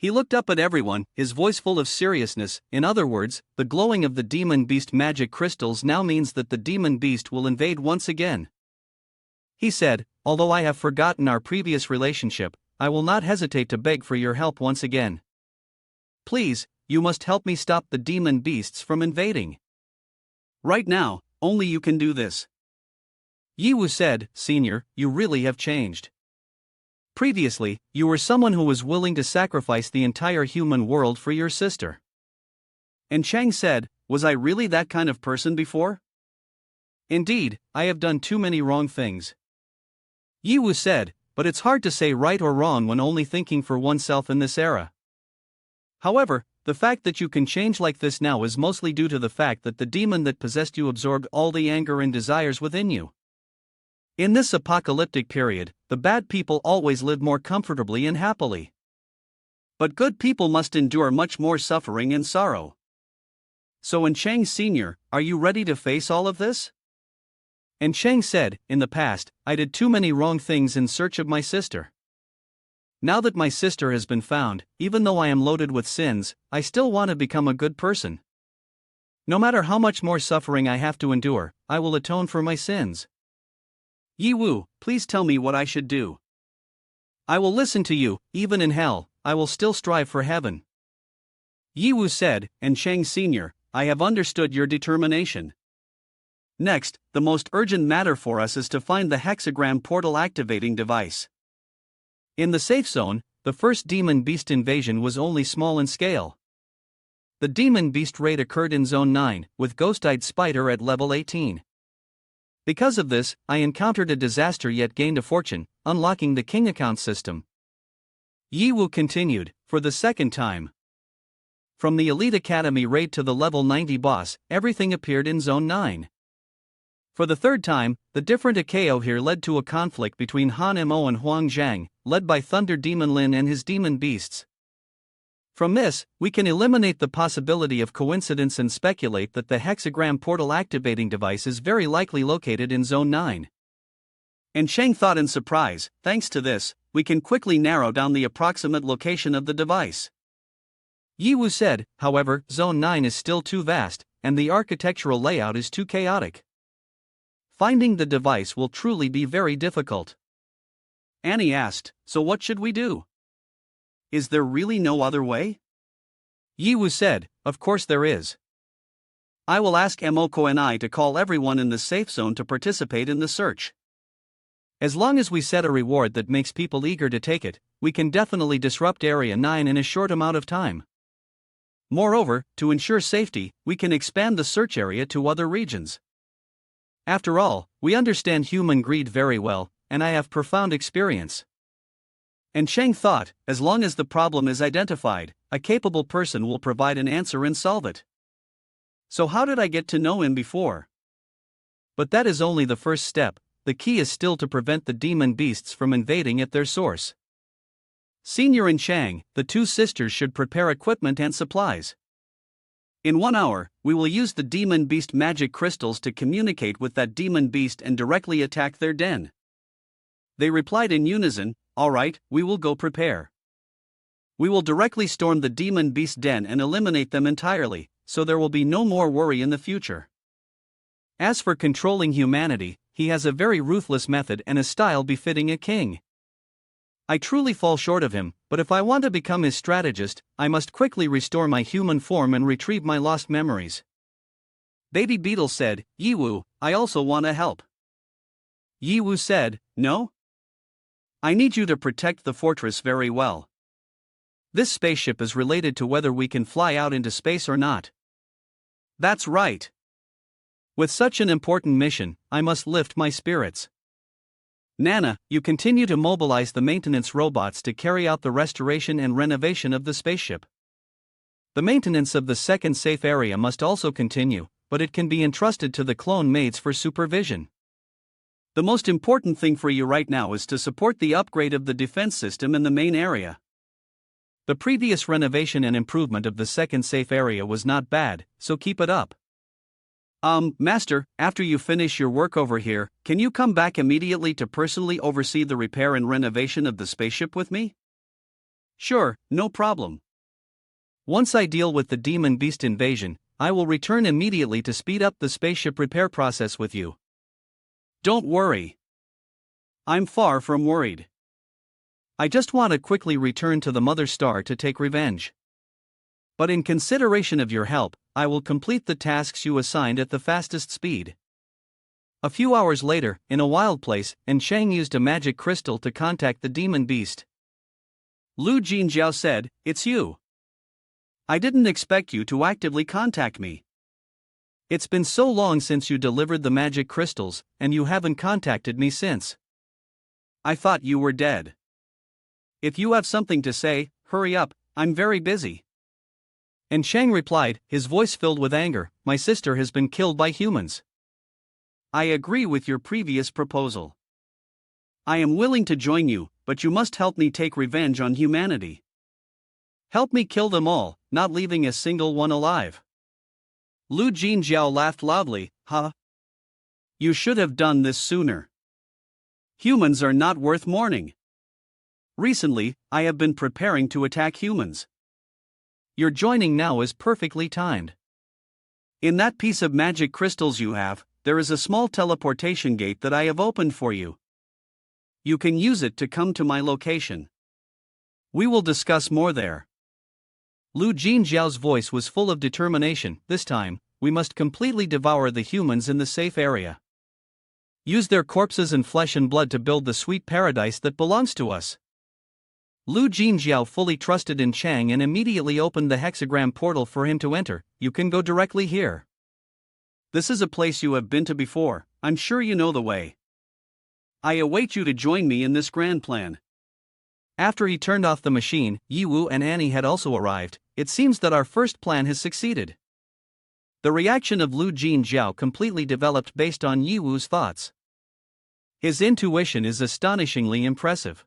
He looked up at everyone, his voice full of seriousness. In other words, the glowing of the demon beast magic crystals now means that the demon beast will invade once again. He said, although I have forgotten our previous relationship, I will not hesitate to beg for your help once again. Please, you must help me stop the demon beasts from invading. Right now, only you can do this. Yiwu said, Senior, you really have changed. Previously, you were someone who was willing to sacrifice the entire human world for your sister. And Shang said, was I really that kind of person before? Indeed, I have done too many wrong things. Yiwu said, but it's hard to say right or wrong when only thinking for oneself in this era. However, the fact that you can change like this now is mostly due to the fact that the demon that possessed you absorbed all the anger and desires within you. In this apocalyptic period, the bad people always live more comfortably and happily. But good people must endure much more suffering and sorrow. So in Shang Sr., are you ready to face all of this? And Shang said, in the past, I did too many wrong things in search of my sister. Now that my sister has been found, even though I am loaded with sins, I still want to become a good person. No matter how much more suffering I have to endure, I will atone for my sins. Yiwu, please tell me what I should do. I will listen to you. Even in hell, I will still strive for heaven. Yiwu said, and Shang Sr., I have understood your determination. Next, the most urgent matter for us is to find the hexagram portal activating device. In the safe zone, the first demon beast invasion was only small in scale. The demon beast raid occurred in Zone 9, with Ghost-Eyed Spider at level 18. Because of this, I encountered a disaster yet gained a fortune, unlocking the King account system. Yiwu continued, for the second time. From the Elite Academy raid to the level 90 boss, everything appeared in Zone 9. For the third time, the different Akeo here led to a conflict between Han Mo and Huang Zhang, led by Thunder Demon Lin and his demon beasts. From this, we can eliminate the possibility of coincidence and speculate that the hexagram portal activating device is very likely located in Zone 9. And Shang thought in surprise, thanks to this, we can quickly narrow down the approximate location of the device. Yiwu said, however, Zone 9 is still too vast, and the architectural layout is too chaotic. Finding the device will truly be very difficult. Annie asked, so what should we do? Is there really no other way? Yiwu said, of course there is. I will ask Emoko and I to call everyone in the safe zone to participate in the search. As long as we set a reward that makes people eager to take it, we can definitely disrupt Area 9 in a short amount of time. Moreover, to ensure safety, we can expand the search area to other regions. After all, we understand human greed very well, and I have profound experience. And Cheng thought, as long as the problem is identified, a capable person will provide an answer and solve it. So how did I get to know him before? But that is only the first step. The key is still to prevent the demon beasts from invading at their source. Senior and Chang, the two sisters, should prepare equipment and supplies. In 1 hour, we will use the demon beast magic crystals to communicate with that demon beast and directly attack their den. They replied in unison, "All right, we will go prepare." We will directly storm the demon beast den and eliminate them entirely, so there will be no more worry in the future. As for controlling humanity, he has a very ruthless method and a style befitting a king. I truly fall short of him, but if I want to become his strategist, I must quickly restore my human form and retrieve my lost memories. Baby Beetle said, "Yiwu, I also want to help." Yiwu said, "No? I need you to protect the fortress very well. This spaceship is related to whether we can fly out into space or not." "That's right. With such an important mission, I must lift my spirits. Nana, you continue to mobilize the maintenance robots to carry out the restoration and renovation of the spaceship. The maintenance of the second safe area must also continue, but it can be entrusted to the clone maids for supervision. The most important thing for you right now is to support the upgrade of the defense system in the main area. The previous renovation and improvement of the second safe area was not bad, so keep it up. Master, after you finish your work over here, can you come back immediately to personally oversee the repair and renovation of the spaceship with me?" "Sure, no problem. Once I deal with the demon beast invasion, I will return immediately to speed up the spaceship repair process with you." "Don't worry. I'm far from worried. I just want to quickly return to the Mother Star to take revenge. But in consideration of your help, I will complete the tasks you assigned at the fastest speed." A few hours later, in a wild place, and Chang used a magic crystal to contact the demon beast. Lu Jinjiao said, "It's you. I didn't expect you to actively contact me. It's been so long since you delivered the magic crystals, and you haven't contacted me since. I thought you were dead. If you have something to say, hurry up, I'm very busy." And Chang replied, his voice filled with anger, "My sister has been killed by humans. I agree with your previous proposal. I am willing to join you, but you must help me take revenge on humanity. Help me kill them all, not leaving a single one alive." Lu Jinjiao laughed loudly, "Huh? You should have done this sooner. Humans are not worth mourning. Recently, I have been preparing to attack humans. Your joining now is perfectly timed. In that piece of magic crystals you have, there is a small teleportation gate that I have opened for you. You can use it to come to my location. We will discuss more there." Lu Jinjiao's voice was full of determination. "This time, we must completely devour the humans in the safe area. Use their corpses and flesh and blood to build the sweet paradise that belongs to us." Lu Jinjiao fully trusted in Chang and immediately opened the hexagram portal for him to enter. "You can go directly here. This is a place you have been to before, I'm sure you know the way. I await you to join me in this grand plan." After he turned off the machine, Yiwu and Annie had also arrived. "It seems that our first plan has succeeded." The reaction of Lu Jinjiao completely developed based on Yiwu's thoughts. His intuition is astonishingly impressive.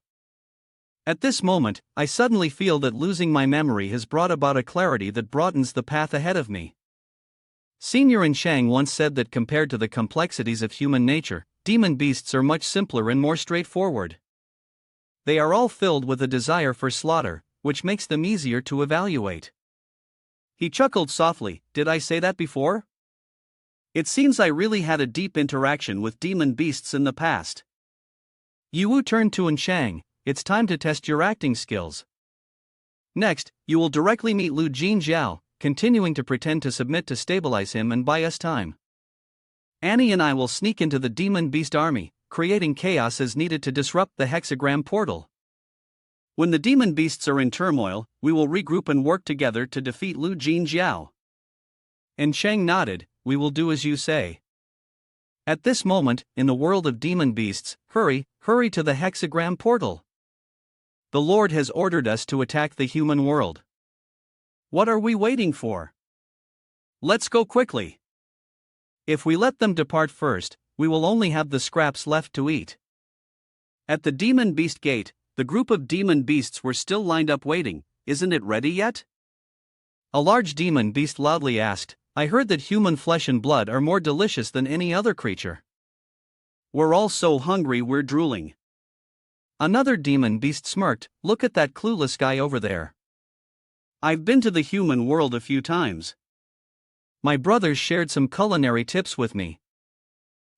At this moment, I suddenly feel that losing my memory has brought about a clarity that broadens the path ahead of me. Senior and Chang once said that compared to the complexities of human nature, demon beasts are much simpler and more straightforward. They are all filled with a desire for slaughter, which makes them easier to evaluate. He chuckled softly. "Did I say that before? It seems I really had a deep interaction with demon beasts in the past." Yiwu turned to Chang. "It's time to test your acting skills. Next, you will directly meet Lu Jinjiao, continuing to pretend to submit to stabilize him and buy us time. Annie and I will sneak into the demon beast army, creating chaos as needed to disrupt the hexagram portal." When the demon beasts are in turmoil, we will regroup and work together to defeat Lu Jinjiao. And Shang nodded, we will do as you say. At this moment, in the world of demon beasts, hurry to the hexagram portal. The Lord has ordered us to attack the human world. What are we waiting for? Let's go quickly. If we let them depart first, we will only have the scraps left to eat. At the demon beast gate, the group of demon beasts were still lined up waiting. Isn't it ready yet? A large demon beast loudly asked, I heard that human flesh and blood are more delicious than any other creature. We're all so hungry we're drooling. Another demon beast smirked, look at that clueless guy over there. I've been to the human world a few times. My brothers shared some culinary tips with me.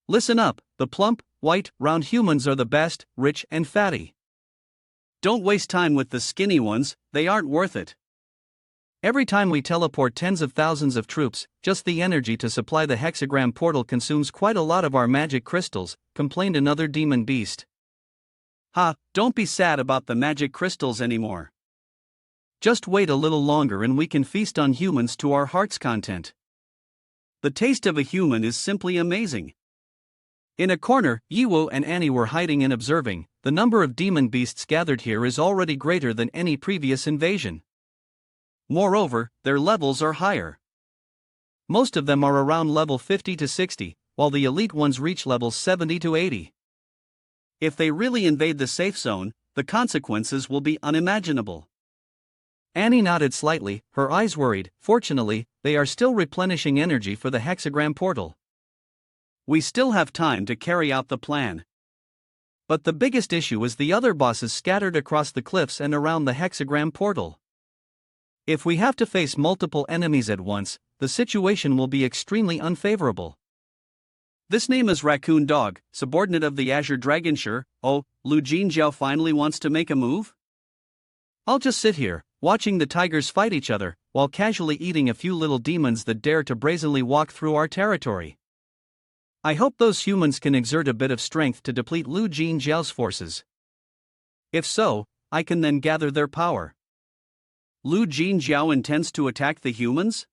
Listen up, the plump, white, round humans are the best, rich and fatty. Don't waste time with the skinny ones, they aren't worth it. Every time we teleport tens of thousands of troops, just the energy to supply the hexagram portal consumes quite a lot of our magic crystals, complained another demon beast. Ha, don't be sad about the magic crystals anymore. Just wait a little longer and we can feast on humans to our heart's content. The taste of a human is simply amazing. In a corner, Yiwu and Annie were hiding and observing. The number of demon beasts gathered here is already greater than any previous invasion. Moreover, their levels are higher. Most of them are around level 50 to 60, while the elite ones reach levels 70 to 80. If they really invade the safe zone, the consequences will be unimaginable. Annie nodded slightly, her eyes worried. Fortunately, they are still replenishing energy for the hexagram portal. We still have time to carry out the plan. But the biggest issue is the other bosses scattered across the cliffs and around the hexagram portal. If we have to face multiple enemies at once, the situation will be extremely unfavorable. This name is Raccoon Dog, subordinate of the Azure Dragon. Sure, oh, Lu Jinjiao finally wants to make a move? I'll just sit here, watching the tigers fight each other, while casually eating a few little demons that dare to brazenly walk through our territory. I hope those humans can exert a bit of strength to deplete Lu Jinjiao's forces. If so, I can then gather their power. Lu Jinjiao intends to attack the humans?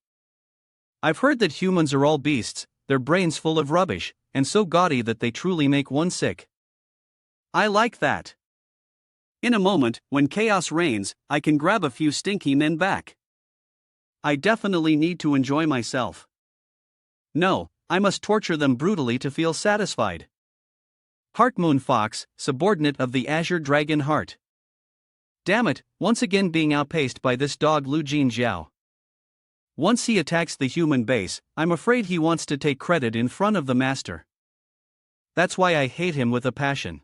I've heard that humans are all beasts, their brains full of rubbish, and so gaudy that they truly make one sick. I like that. In a moment, when chaos reigns, I can grab a few stinky men back. I definitely need to enjoy myself. No, I must torture them brutally to feel satisfied. Heartmoon Fox, subordinate of the Azure Dragon Heart. Damn it, once again being outpaced by this dog Lu Jinjiao. Once he attacks the human base, I'm afraid he wants to take credit in front of the master. That's why I hate him with a passion.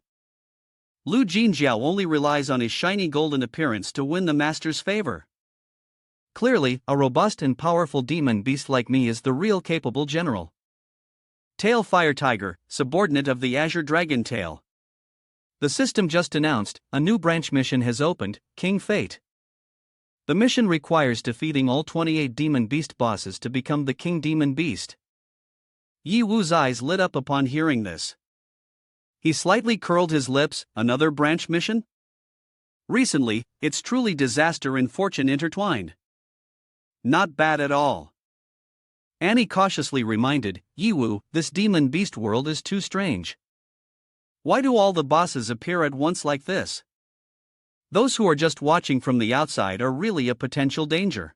Lu Jinjiao only relies on his shiny golden appearance to win the master's favor. Clearly, a robust and powerful demon beast like me is the real capable general. Tail Fire Tiger, subordinate of the Azure Dragon Tail. The system just announced, a new branch mission has opened, King Fate. The mission requires defeating all 28 demon beast bosses to become the King Demon Beast. Yi Wu's eyes lit up upon hearing this. He slightly curled his lips, another branch mission? Recently, it's truly disaster and fortune intertwined. Not bad at all. Annie cautiously reminded, Yiwu, this demon beast world is too strange. Why do all the bosses appear at once like this? Those who are just watching from the outside are really a potential danger.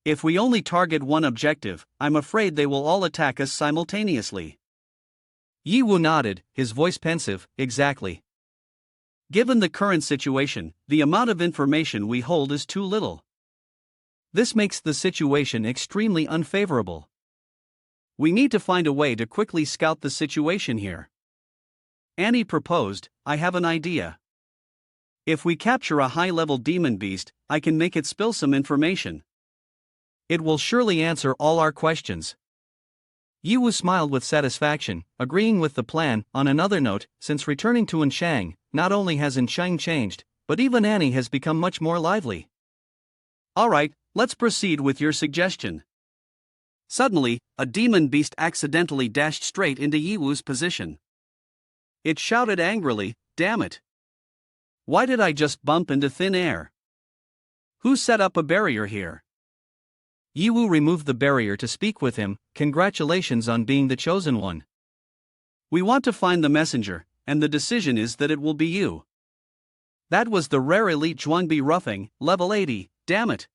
If we only target one objective, I'm afraid they will all attack us simultaneously. Yiwu nodded, his voice pensive, exactly. Given the current situation, the amount of information we hold is too little. This makes the situation extremely unfavorable. We need to find a way to quickly scout the situation here. Annie proposed, I have an idea. If we capture a high-level demon beast, I can make it spill some information. It will surely answer all our questions. Yiwu smiled with satisfaction, agreeing with the plan. On another note, since returning to Anshang, not only has Anshang changed, but even Annie has become much more lively. Alright, let's proceed with your suggestion. Suddenly, a demon beast accidentally dashed straight into Yiwu's position. It shouted angrily, damn it. Why did I just bump into thin air? Who set up a barrier here? Yiwu removed the barrier to speak with him. Congratulations on being the chosen one. We want to find the messenger, and the decision is that it will be you. That was the rare elite Zhuangbi roughing, level 80, damn it.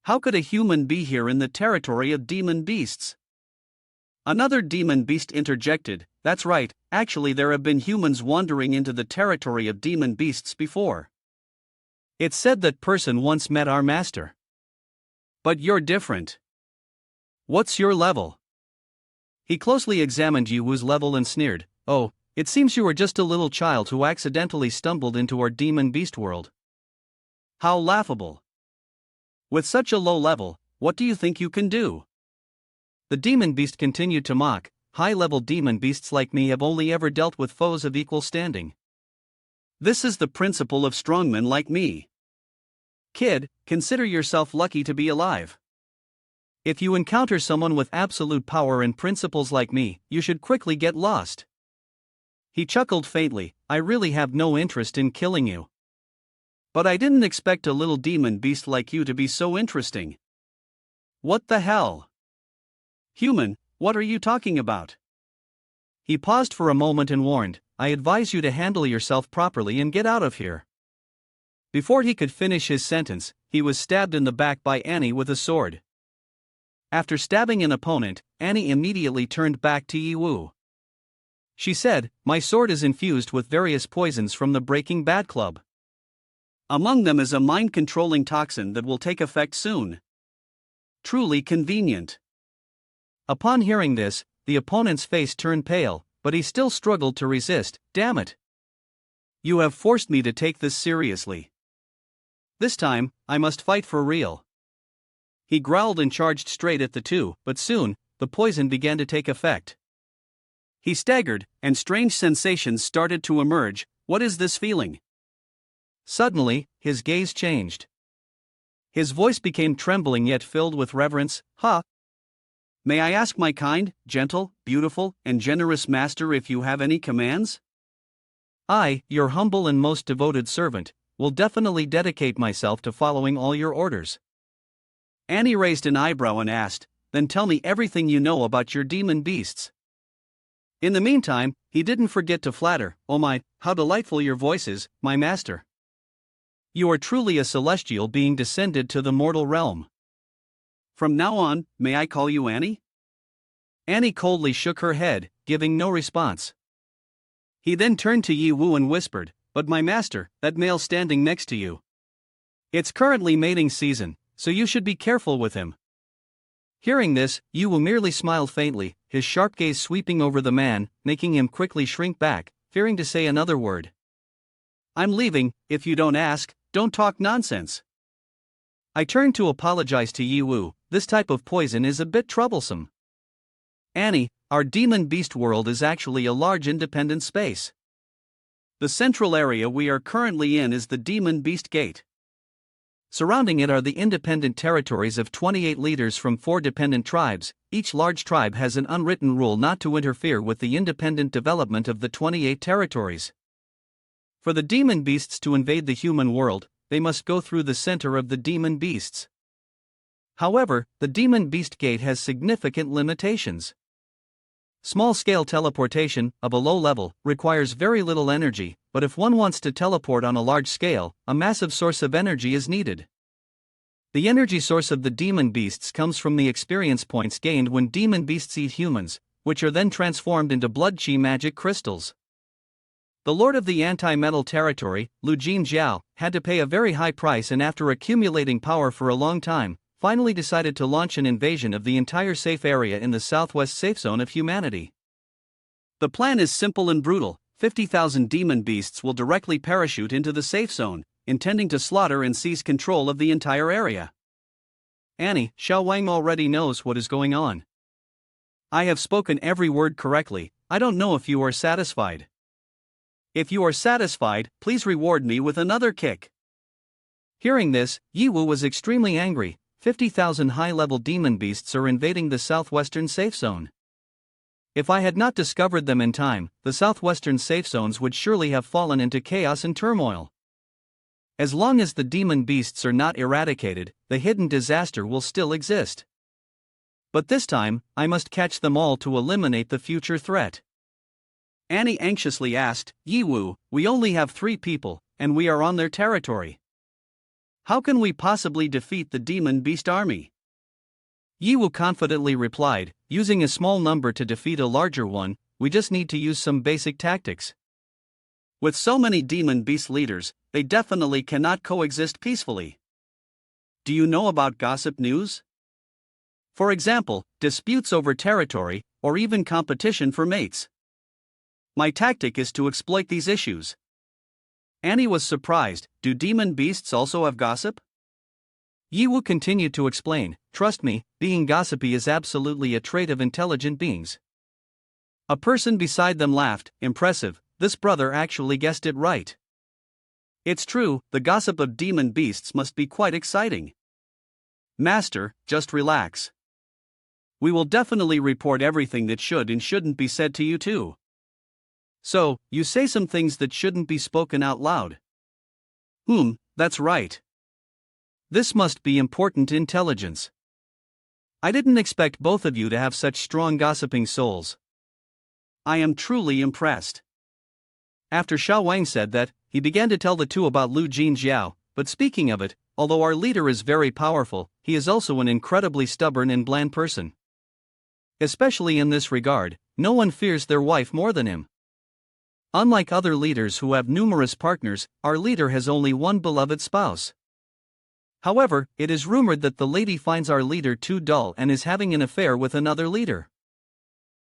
How could a human be here in the territory of demon beasts? Another demon beast interjected, that's right, actually there have been humans wandering into the territory of demon beasts before. It's said that person once met our master. But you're different. What's your level? He closely examined Yiwu's level and sneered, oh, it seems you are just a little child who accidentally stumbled into our demon beast world. How laughable. With such a low level, what do you think you can do? The demon beast continued to mock, high-level demon beasts like me have only ever dealt with foes of equal standing. This is the principle of strongmen like me. Kid, consider yourself lucky to be alive. If you encounter someone with absolute power and principles like me, you should quickly get lost. He chuckled faintly, I really have no interest in killing you. But I didn't expect a little demon beast like you to be so interesting. What the hell? Human, what are you talking about? He paused for a moment and warned, I advise you to handle yourself properly and get out of here. Before he could finish his sentence, he was stabbed in the back by Annie with a sword. After stabbing an opponent, Annie immediately turned back to Yiwu. She said, my sword is infused with various poisons from the Breaking Bad Club. Among them is a mind-controlling toxin that will take effect soon. Truly convenient. Upon hearing this, the opponent's face turned pale, but he still struggled to resist. Damn it. You have forced me to take this seriously. This time, I must fight for real. He growled and charged straight at the two, but soon, the poison began to take effect. He staggered, and strange sensations started to emerge. What is this feeling? Suddenly, his gaze changed. His voice became trembling yet filled with reverence. May I ask my kind, gentle, beautiful, and generous master if you have any commands? I, your humble and most devoted servant, will definitely dedicate myself to following all your orders. Annie raised an eyebrow and asked, then tell me everything you know about your demon beasts. In the meantime, he didn't forget to flatter, oh my, how delightful your voice is, my master. You are truly a celestial being descended to the mortal realm. From now on, may I call you Annie? Annie coldly shook her head, giving no response. He then turned to Yiwu and whispered, but my master, that male standing next to you. It's currently mating season, so you should be careful with him. Hearing this, Yiwu merely smiled faintly, his sharp gaze sweeping over the man, making him quickly shrink back, fearing to say another word. I'm leaving, if you don't ask, don't talk nonsense. I turned to apologize to Yiwu, this type of poison is a bit troublesome. Annie, our demon beast world is actually a large independent space. The central area we are currently in is the demon beast gate. Surrounding it are the independent territories of 28 leaders from 4 dependent tribes. Each large tribe has an unwritten rule not to interfere with the independent development of the 28 territories. For the demon beasts to invade the human world, they must go through the center of the demon beasts. However, the demon beast gate has significant limitations. Small-scale teleportation, of a low level, requires very little energy, but if one wants to teleport on a large scale, a massive source of energy is needed. The energy source of the demon beasts comes from the experience points gained when demon beasts eat humans, which are then transformed into blood chi magic crystals. The lord of the anti-metal territory, Lu Jinjiao, had to pay a very high price and after accumulating power for a long time, finally decided to launch an invasion of the entire safe area in the southwest safe zone of humanity. The plan is simple and brutal. 50,000 demon beasts will directly parachute into the safe zone, intending to slaughter and seize control of the entire area. Annie, Xiao Wang already knows what is going on. I have spoken every word correctly. I don't know if you are satisfied. If you are satisfied, please reward me with another kick. Hearing this, Yiwu was extremely angry. 50,000 high-level demon beasts are invading the southwestern safe zone. If I had not discovered them in time, the southwestern safe zones would surely have fallen into chaos and turmoil. As long as the demon beasts are not eradicated, the hidden disaster will still exist. But this time, I must catch them all to eliminate the future threat. Annie anxiously asked, Yiwu, we only have 3 people, and we are on their territory. How can we possibly defeat the demon beast army? Yiwu confidently replied, using a small number to defeat a larger one, we just need to use some basic tactics. With so many demon beast leaders, they definitely cannot coexist peacefully. Do you know about gossip news? For example, disputes over territory, or even competition for mates. My tactic is to exploit these issues. Annie was surprised. Do demon beasts also have gossip? Yiwu continued to explain, trust me, being gossipy is absolutely a trait of intelligent beings. A person beside them laughed, impressive, this brother actually guessed it right. It's true, the gossip of demon beasts must be quite exciting. Master, just relax. We will definitely report everything that should and shouldn't be said to you too. So, you say some things that shouldn't be spoken out loud. That's right. This must be important intelligence. I didn't expect both of you to have such strong gossiping souls. I am truly impressed. After Xiao Wang said that, he began to tell the two about Lu Jinjiao, but speaking of it, although our leader is very powerful, he is also an incredibly stubborn and bland person. Especially in this regard, no one fears their wife more than him. Unlike other leaders who have numerous partners, our leader has only one beloved spouse. However, it is rumored that the lady finds our leader too dull and is having an affair with another leader.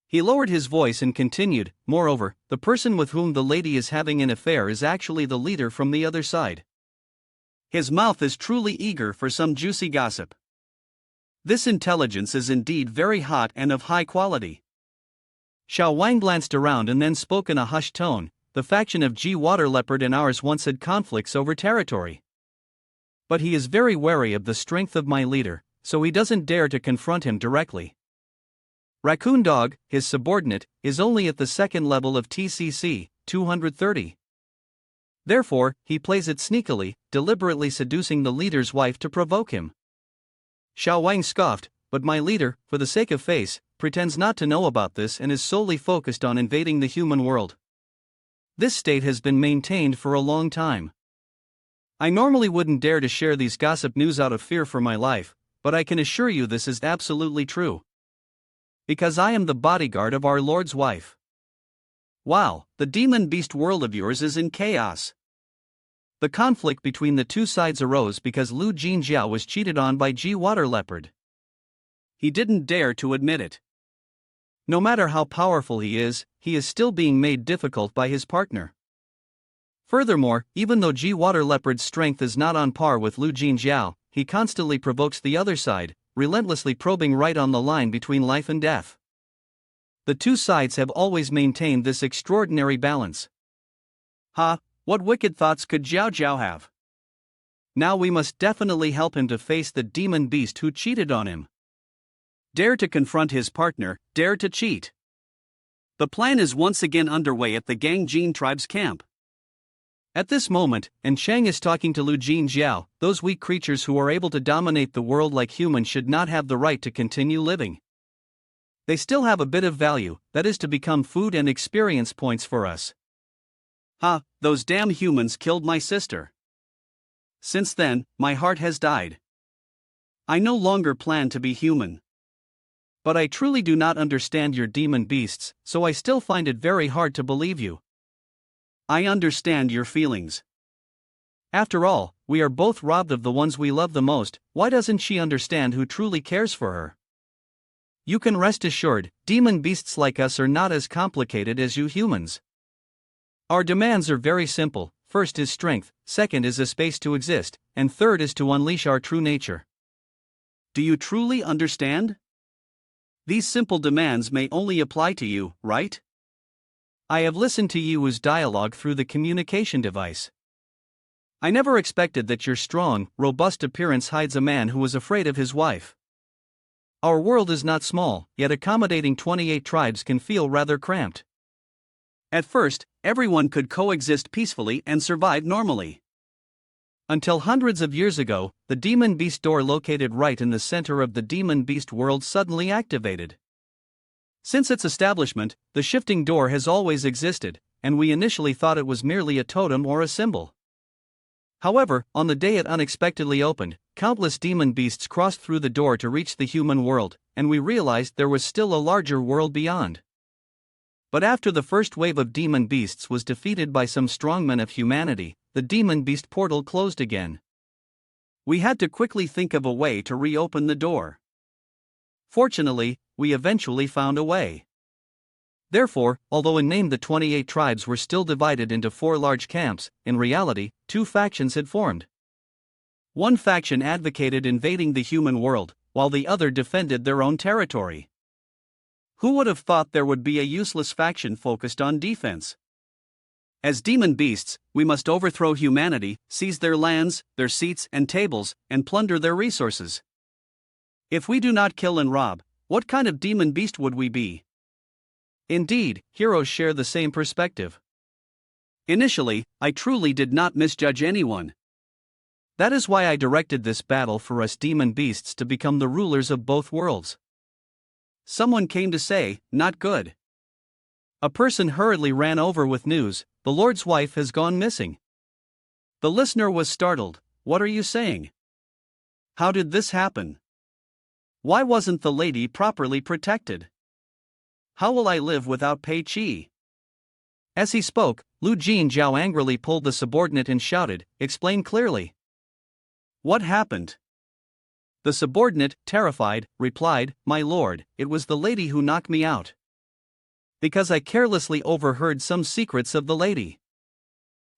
He lowered his voice and continued, moreover, the person with whom the lady is having an affair is actually the leader from the other side. His mouth is truly eager for some juicy gossip. This intelligence is indeed very hot and of high quality. Xiao Wang glanced around and then spoke in a hushed tone, the faction of G Water Leopard and ours once had conflicts over territory. But he is very wary of the strength of my leader, so he doesn't dare to confront him directly. Raccoon Dog, his subordinate, is only at the second level of TCC, 230. Therefore, he plays it sneakily, deliberately seducing the leader's wife to provoke him. Xiao Wang scoffed, but my leader, for the sake of face, pretends not to know about this and is solely focused on invading the human world. This state has been maintained for a long time. I normally wouldn't dare to share these gossip news out of fear for my life, but I can assure you this is absolutely true. Because I am the bodyguard of our Lord's wife. Wow, the demon beast world of yours is in chaos. The conflict between the two sides arose because Lu Jinjiao was cheated on by G Water Leopard. He didn't dare to admit it. No matter how powerful he is still being made difficult by his partner. Furthermore, even though G Water Leopard's strength is not on par with Lu Jinjiao, he constantly provokes the other side, relentlessly probing right on the line between life and death. The two sides have always maintained this extraordinary balance. What wicked thoughts could Jiao Jiao have? Now we must definitely help him to face the demon beast who cheated on him. Dare to confront his partner, dare to cheat. The plan is once again underway at the Gangjin tribe's camp. At this moment, and Chang is talking to Lu Jinjiao, those weak creatures who are able to dominate the world like humans should not have the right to continue living. They still have a bit of value, that is to become food and experience points for us. Those damn humans killed my sister. Since then, my heart has died. I no longer plan to be human. But I truly do not understand your demon beasts, so I still find it very hard to believe you. I understand your feelings. After all, we are both robbed of the ones we love the most. Why doesn't she understand who truly cares for her? You can rest assured, demon beasts like us are not as complicated as you humans. Our demands are very simple. First is strength, second is a space to exist, and third is to unleash our true nature. Do you truly understand? These simple demands may only apply to you, right? I have listened to Yiwu's dialogue through the communication device. I never expected that your strong, robust appearance hides a man who is afraid of his wife. Our world is not small, yet accommodating 28 tribes can feel rather cramped. At first, everyone could coexist peacefully and survive normally. Until hundreds of years ago, the demon beast door located right in the center of the demon beast world suddenly activated. Since its establishment, the shifting door has always existed, and we initially thought it was merely a totem or a symbol. However, on the day it unexpectedly opened, countless demon beasts crossed through the door to reach the human world, and we realized there was still a larger world beyond. But after the first wave of demon beasts was defeated by some strongmen of humanity, the demon beast portal closed again. We had to quickly think of a way to reopen the door. Fortunately, we eventually found a way. Therefore, although in name the 28 tribes were still divided into 4 large camps, in reality, 2 factions had formed. One faction advocated invading the human world, while the other defended their own territory. Who would have thought there would be a useless faction focused on defense? As demon beasts, we must overthrow humanity, seize their lands, their seats and tables, and plunder their resources. If we do not kill and rob, what kind of demon beast would we be? Indeed, heroes share the same perspective. Initially, I truly did not misjudge anyone. That is why I directed this battle for us demon beasts to become the rulers of both worlds. Someone came to say, "Not good." A person hurriedly ran over with news, "The Lord's wife has gone missing." The listener was startled. "What are you saying? How did this happen? Why wasn't the lady properly protected? How will I live without Pei Qi?" As he spoke, Lu Jinjiao angrily pulled the subordinate and shouted, "Explain clearly. What happened?" The subordinate, terrified, replied, "My lord, it was the lady who knocked me out. Because I carelessly overheard some secrets of the lady.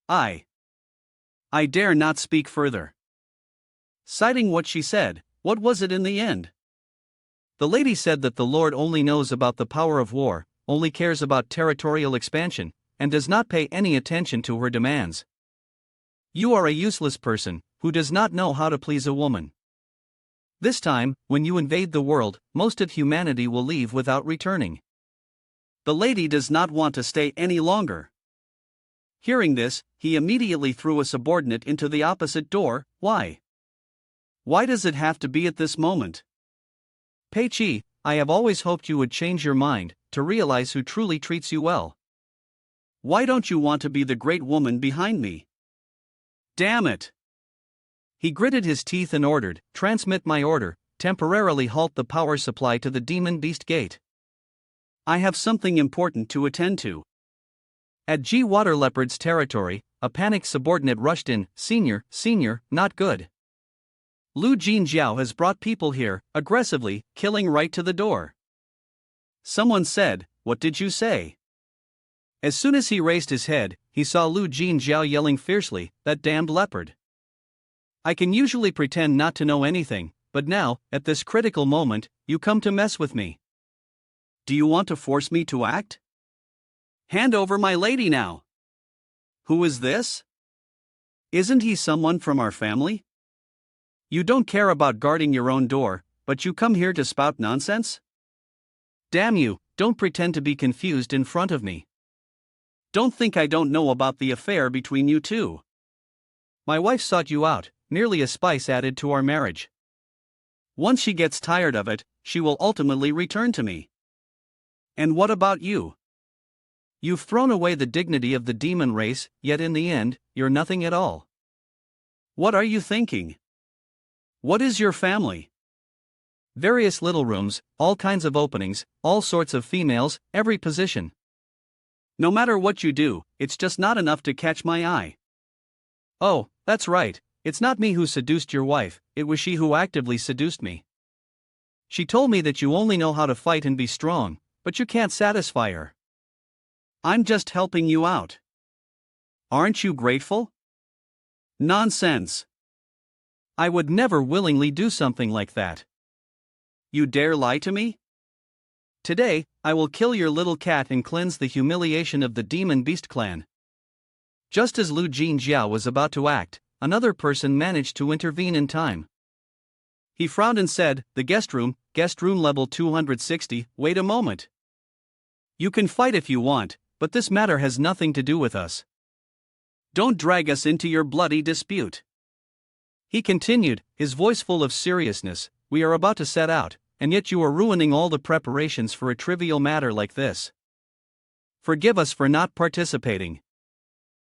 I dare not speak further." Citing what she said, what was it in the end? The lady said that the Lord only knows about the power of war, only cares about territorial expansion, and does not pay any attention to her demands. You are a useless person, who does not know how to please a woman. This time, when you invade the world, most of humanity will leave without returning. The lady does not want to stay any longer. Hearing this, he immediately threw a subordinate into the opposite door. Why? Why does it have to be at this moment? Pei Qi, I have always hoped you would change your mind, to realize who truly treats you well. Why don't you want to be the great woman behind me? Damn it! He gritted his teeth and ordered, "Transmit my order, temporarily halt the power supply to the demon beast gate. I have something important to attend to." At G Water Leopard's territory, a panicked subordinate rushed in, Senior, not good. Lu Jinjiao has brought people here, aggressively, killing right to the door." Someone said, "What did you say?" As soon as he raised his head, he saw Lu Jinjiao yelling fiercely, "That damned leopard. I can usually pretend not to know anything, but now, at this critical moment, you come to mess with me. Do you want to force me to act? Hand over my lady now." "Who is this? Isn't he someone from our family? You don't care about guarding your own door, but you come here to spout nonsense? Damn you, don't pretend to be confused in front of me. Don't think I don't know about the affair between you two. My wife sought you out, merely a spice added to our marriage. Once she gets tired of it, she will ultimately return to me. And what about you? You've thrown away the dignity of the demon race, yet in the end, you're nothing at all. What are you thinking? What is your family? Various little rooms, all kinds of openings, all sorts of females, every position. No matter what you do, it's just not enough to catch my eye. Oh, that's right, it's not me who seduced your wife, it was she who actively seduced me. She told me that you only know how to fight and be strong, but you can't satisfy her. I'm just helping you out. Aren't you grateful? Nonsense. I would never willingly do something like that. You dare lie to me? Today, I will kill your little cat and cleanse the humiliation of the demon beast clan." Just as Lu Jinjiao was about to act, another person managed to intervene in time. He frowned and said, the guest room level 260, wait a moment. You can fight if you want, but this matter has nothing to do with us. Don't drag us into your bloody dispute. He continued, his voice full of seriousness, we are about to set out, and yet you are ruining all the preparations for a trivial matter like this. Forgive us for not participating.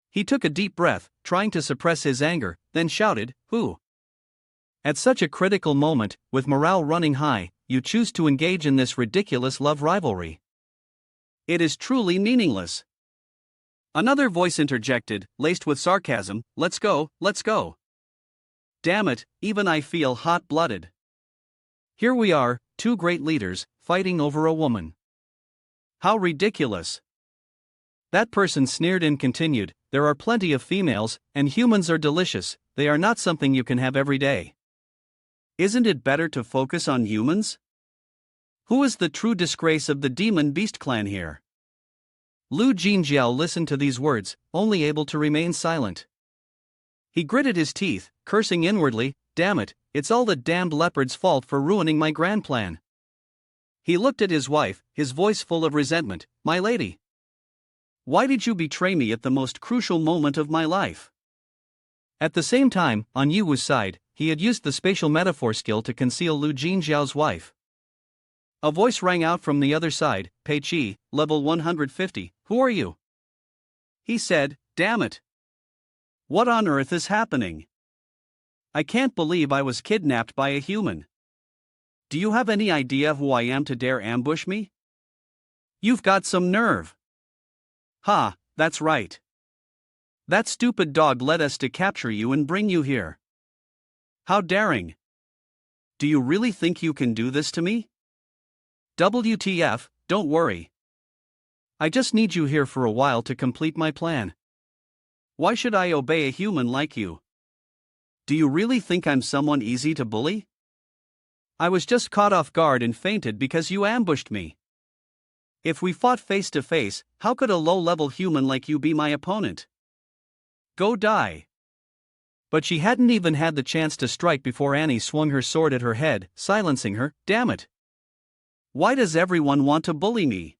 He took a deep breath, trying to suppress his anger, then shouted, who? At such a critical moment, with morale running high, you choose to engage in this ridiculous love rivalry. It is truly meaningless. Another voice interjected, laced with sarcasm, let's go, let's go. Damn it, even I feel hot-blooded. Here we are, two great leaders, fighting over a woman. How ridiculous. That person sneered and continued, there are plenty of females, and humans are delicious, they are not something you can have every day. Isn't it better to focus on humans? Who is the true disgrace of the demon beast clan here? Lu Jinjiao listened to these words, only able to remain silent. He gritted his teeth, cursing inwardly, damn it, it's all the damned leopard's fault for ruining my grand plan. He looked at his wife, his voice full of resentment, my lady. Why did you betray me at the most crucial moment of my life? At the same time, on Yuwu's side, he had used the spatial metaphor skill to conceal Lu Jinjiao's wife. A voice rang out from the other side, Pei Qi, level 150, who are you? He said, damn it. What on earth is happening? I can't believe I was kidnapped by a human. Do you have any idea who I am to dare ambush me? You've got some nerve. Ha, that's right. That stupid dog led us to capture you and bring you here. How daring. Do you really think you can do this to me? WTF, don't worry. I just need you here for a while to complete my plan. Why should I obey a human like you? Do you really think I'm someone easy to bully? I was just caught off guard and fainted because you ambushed me. If we fought face to face, how could a low-level human like you be my opponent? Go die. But she hadn't even had the chance to strike before Annie swung her sword at her head, silencing her, damn it. Why does everyone want to bully me?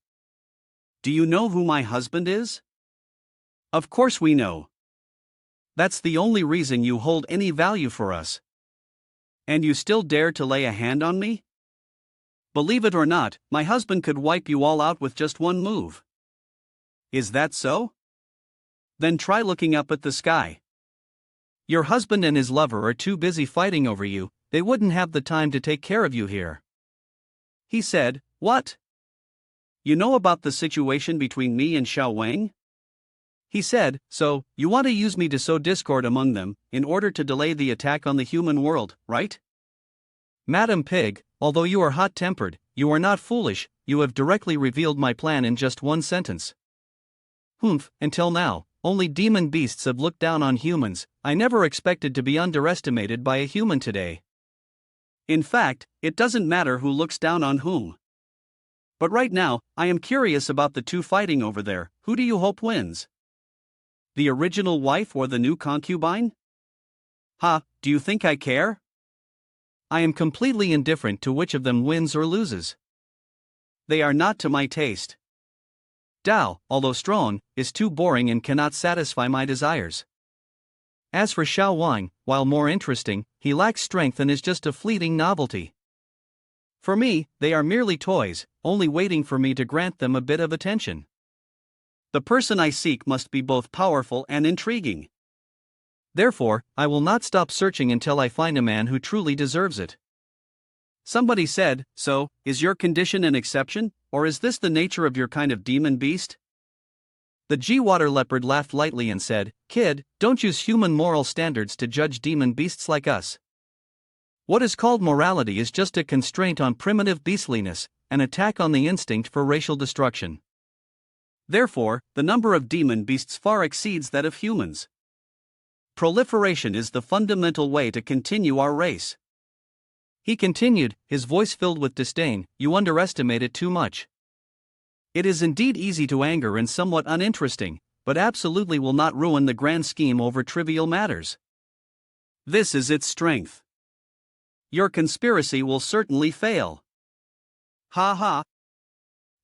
Do you know who my husband is? Of course we know. That's the only reason you hold any value for us. And you still dare to lay a hand on me? Believe it or not, my husband could wipe you all out with just one move. Is that so? Then try looking up at the sky. Your husband and his lover are too busy fighting over you, they wouldn't have the time to take care of you here. He said, what? You know about the situation between me and Xiao Wang? He said, so, you want to use me to sow discord among them, in order to delay the attack on the human world, right? Madam Pig, although you are hot-tempered, you are not foolish, you have directly revealed my plan in just one sentence. Humph, until now, only demon beasts have looked down on humans, I never expected to be underestimated by a human today. In fact, it doesn't matter who looks down on whom. But right now, I am curious about the two fighting over there, who do you hope wins? The original wife or the new concubine? Ha, do you think I care? I am completely indifferent to which of them wins or loses. They are not to my taste. Dao, although strong, is too boring and cannot satisfy my desires. As for Xiao Wang, while more interesting, he lacks strength and is just a fleeting novelty. For me, they are merely toys, only waiting for me to grant them a bit of attention. The person I seek must be both powerful and intriguing. Therefore, I will not stop searching until I find a man who truly deserves it. Somebody said, so, is your condition an exception, or is this the nature of your kind of demon beast? The G-Water leopard laughed lightly and said, kid, don't use human moral standards to judge demon beasts like us. What is called morality is just a constraint on primitive beastliness, an attack on the instinct for racial destruction. Therefore, the number of demon beasts far exceeds that of humans. Proliferation is the fundamental way to continue our race. He continued, his voice filled with disdain, you underestimate it too much. It is indeed easy to anger and somewhat uninteresting, but absolutely will not ruin the grand scheme over trivial matters. This is its strength. Your conspiracy will certainly fail. Ha ha.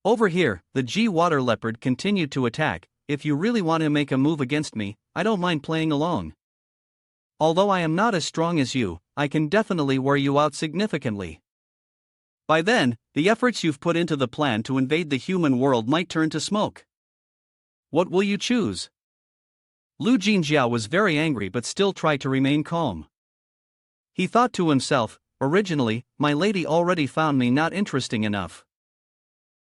Over here, the G water leopard continued to attack. If you really want to make a move against me, I don't mind playing along. Although I am not as strong as you, I can definitely wear you out significantly. By then, the efforts you've put into the plan to invade the human world might turn to smoke. What will you choose? Lu Jinjiao was very angry but still tried to remain calm. He thought to himself, originally, my lady already found me not interesting enough.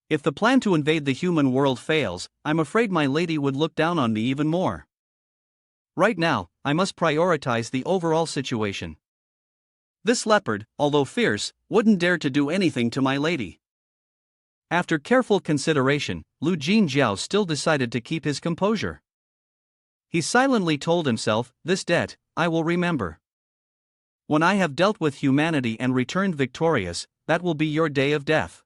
If the plan to invade the human world fails, I'm afraid my lady would look down on me even more. Right now, I must prioritize the overall situation. This leopard, although fierce, wouldn't dare to do anything to my lady. After careful consideration, Lu Jinjiao still decided to keep his composure. He silently told himself, this debt, I will remember. When I have dealt with humanity and returned victorious, that will be your day of death.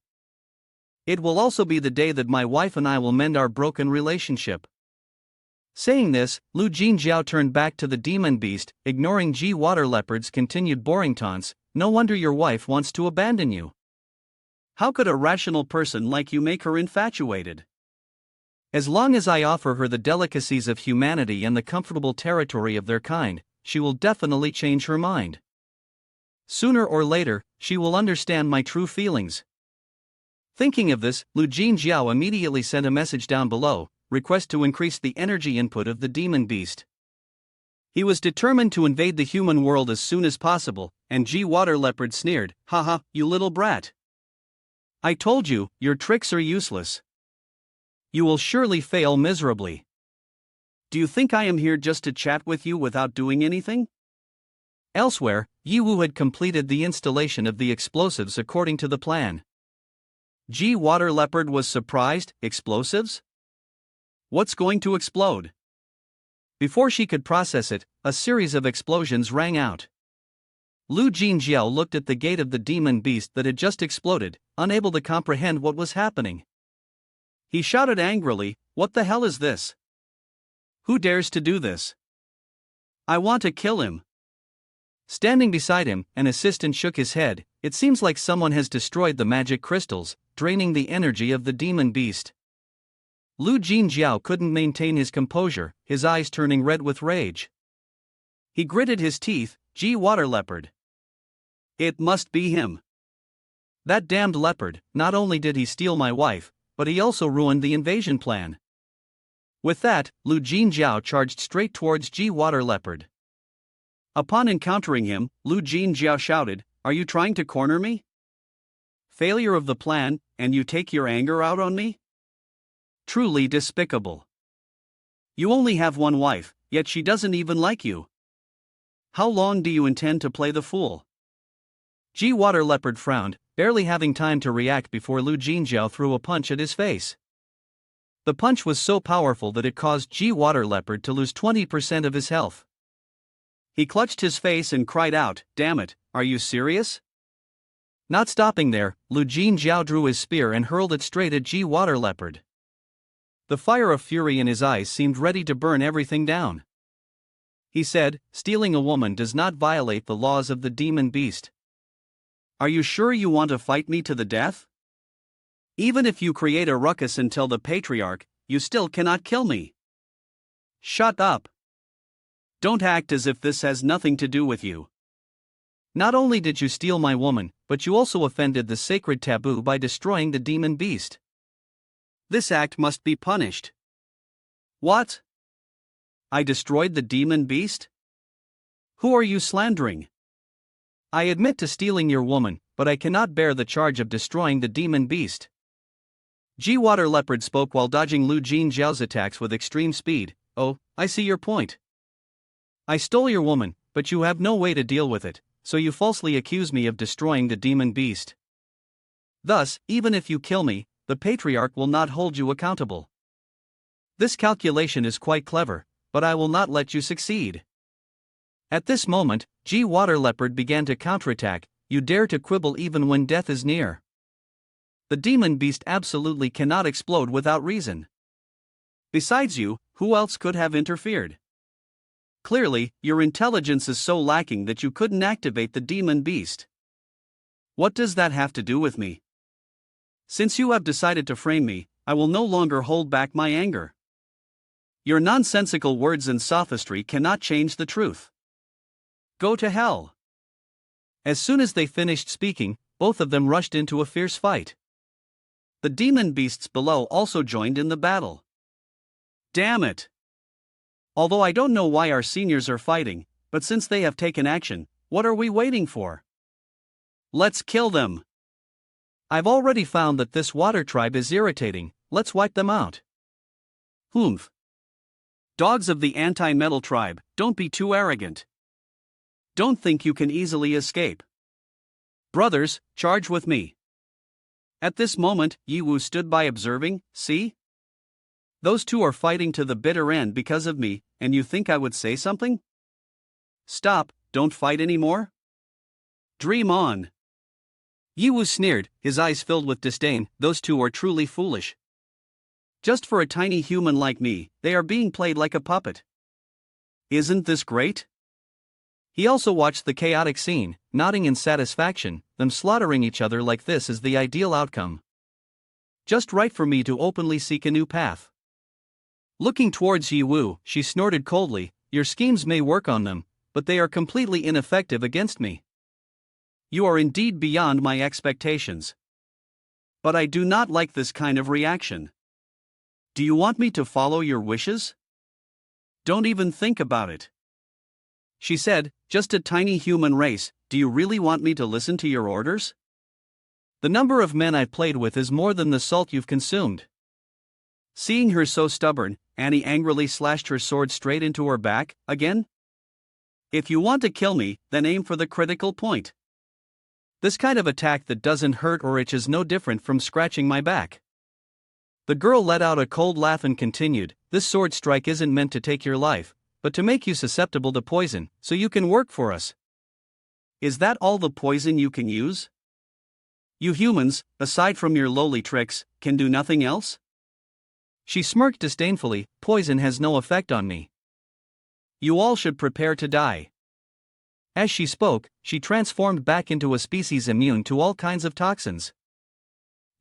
It will also be the day that my wife and I will mend our broken relationship. Saying this, Lu Jinjiao turned back to the demon beast, ignoring G water leopard's continued boring taunts. No wonder your wife wants to abandon you. How could a rational person like you make her infatuated? As long as I offer her the delicacies of humanity and the comfortable territory of their kind, she will definitely change her mind. Sooner or later, she will understand my true feelings. Thinking of this, Lu Jinjiao immediately sent a message down below, request to increase the energy input of the demon beast. He was determined to invade the human world as soon as possible, and G water leopard sneered, haha, you little brat. I told you, your tricks are useless. You will surely fail miserably. Do you think I am here just to chat with you without doing anything? Elsewhere, Yi Wu had completed the installation of the explosives according to the plan. G water leopard was surprised. Explosives? What's going to explode? Before she could process it, a series of explosions rang out. Lu Jinjiao looked at the gate of the demon beast that had just exploded, unable to comprehend what was happening. He shouted angrily, what the hell is this? Who dares to do this? I want to kill him. Standing beside him, an assistant shook his head. It seems like someone has destroyed the magic crystals, draining the energy of the demon beast. Lu Jinjiao couldn't maintain his composure, his eyes turning red with rage. He gritted his teeth. G water leopard. It must be him. That damned leopard, not only did he steal my wife, but he also ruined the invasion plan. With that, Lu Jinjiao charged straight towards G water leopard. Upon encountering him, Lu Jinjiao shouted, are you trying to corner me? Failure of the plan, and you take your anger out on me? Truly despicable. You only have one wife, yet she doesn't even like you. How long do you intend to play the fool? G water leopard frowned, barely having time to react before Lu Jinjiao threw a punch at his face. The punch was so powerful that it caused G water leopard to lose 20% of his health. He clutched his face and cried out, damn it, are you serious? Not stopping there, Lu Jinjiao drew his spear and hurled it straight at G water leopard. The fire of fury in his eyes seemed ready to burn everything down. He said, stealing a woman does not violate the laws of the demon beast. Are you sure you want to fight me to the death? Even if you create a ruckus and tell the patriarch, you still cannot kill me. Shut up. Don't act as if this has nothing to do with you. Not only did you steal my woman, but you also offended the sacred taboo by destroying the demon beast. This act must be punished. What? I destroyed the demon beast? Who are you slandering? I admit to stealing your woman, but I cannot bear the charge of destroying the demon beast. G water leopard spoke while dodging Lu Jinjiao's attacks with extreme speed. Oh, I see your point. I stole your woman, but you have no way to deal with it, so you falsely accuse me of destroying the demon beast. Thus, even if you kill me, the patriarch will not hold you accountable. This calculation is quite clever, but I will not let you succeed. At this moment, G water leopard began to counterattack. You dare to quibble even when death is near. The demon beast absolutely cannot explode without reason. Besides you, who else could have interfered? Clearly, your intelligence is so lacking that you couldn't activate the demon beast. What does that have to do with me? Since you have decided to frame me, I will no longer hold back my anger. Your nonsensical words and sophistry cannot change the truth. Go to hell. As soon as they finished speaking, both of them rushed into a fierce fight. The demon beasts below also joined in the battle. Damn it! Although I don't know why our seniors are fighting, but since they have taken action, what are we waiting for? Let's kill them! I've already found that this water tribe is irritating, let's wipe them out. Humph. Dogs of the anti-metal tribe, don't be too arrogant. Don't think you can easily escape. Brothers, charge with me. At this moment, Yiwu stood by observing. See? Those two are fighting to the bitter end because of me, and you think I would say something? Stop, don't fight anymore? Dream on. Yiwu sneered, his eyes filled with disdain. Those two are truly foolish. Just for a tiny human like me, they are being played like a puppet. Isn't this great? He also watched the chaotic scene, nodding in satisfaction. Them slaughtering each other like this is the ideal outcome. Just right for me to openly seek a new path. Looking towards Yiwu, she snorted coldly. Your schemes may work on them, but they are completely ineffective against me. You are indeed beyond my expectations. But I do not like this kind of reaction. Do you want me to follow your wishes? Don't even think about it. She said, just a tiny human race, do you really want me to listen to your orders? The number of men I've played with is more than the salt you've consumed. Seeing her so stubborn, Annie angrily slashed her sword straight into her back. Again? If you want to kill me, then aim for the critical point. This kind of attack that doesn't hurt or itch is no different from scratching my back. The girl let out a cold laugh and continued, this sword strike isn't meant to take your life, but to make you susceptible to poison, so you can work for us. Is that all the poison you can use? You humans, aside from your lowly tricks, can do nothing else? She smirked disdainfully, poison has no effect on me. You all should prepare to die. As she spoke, she transformed back into a species immune to all kinds of toxins.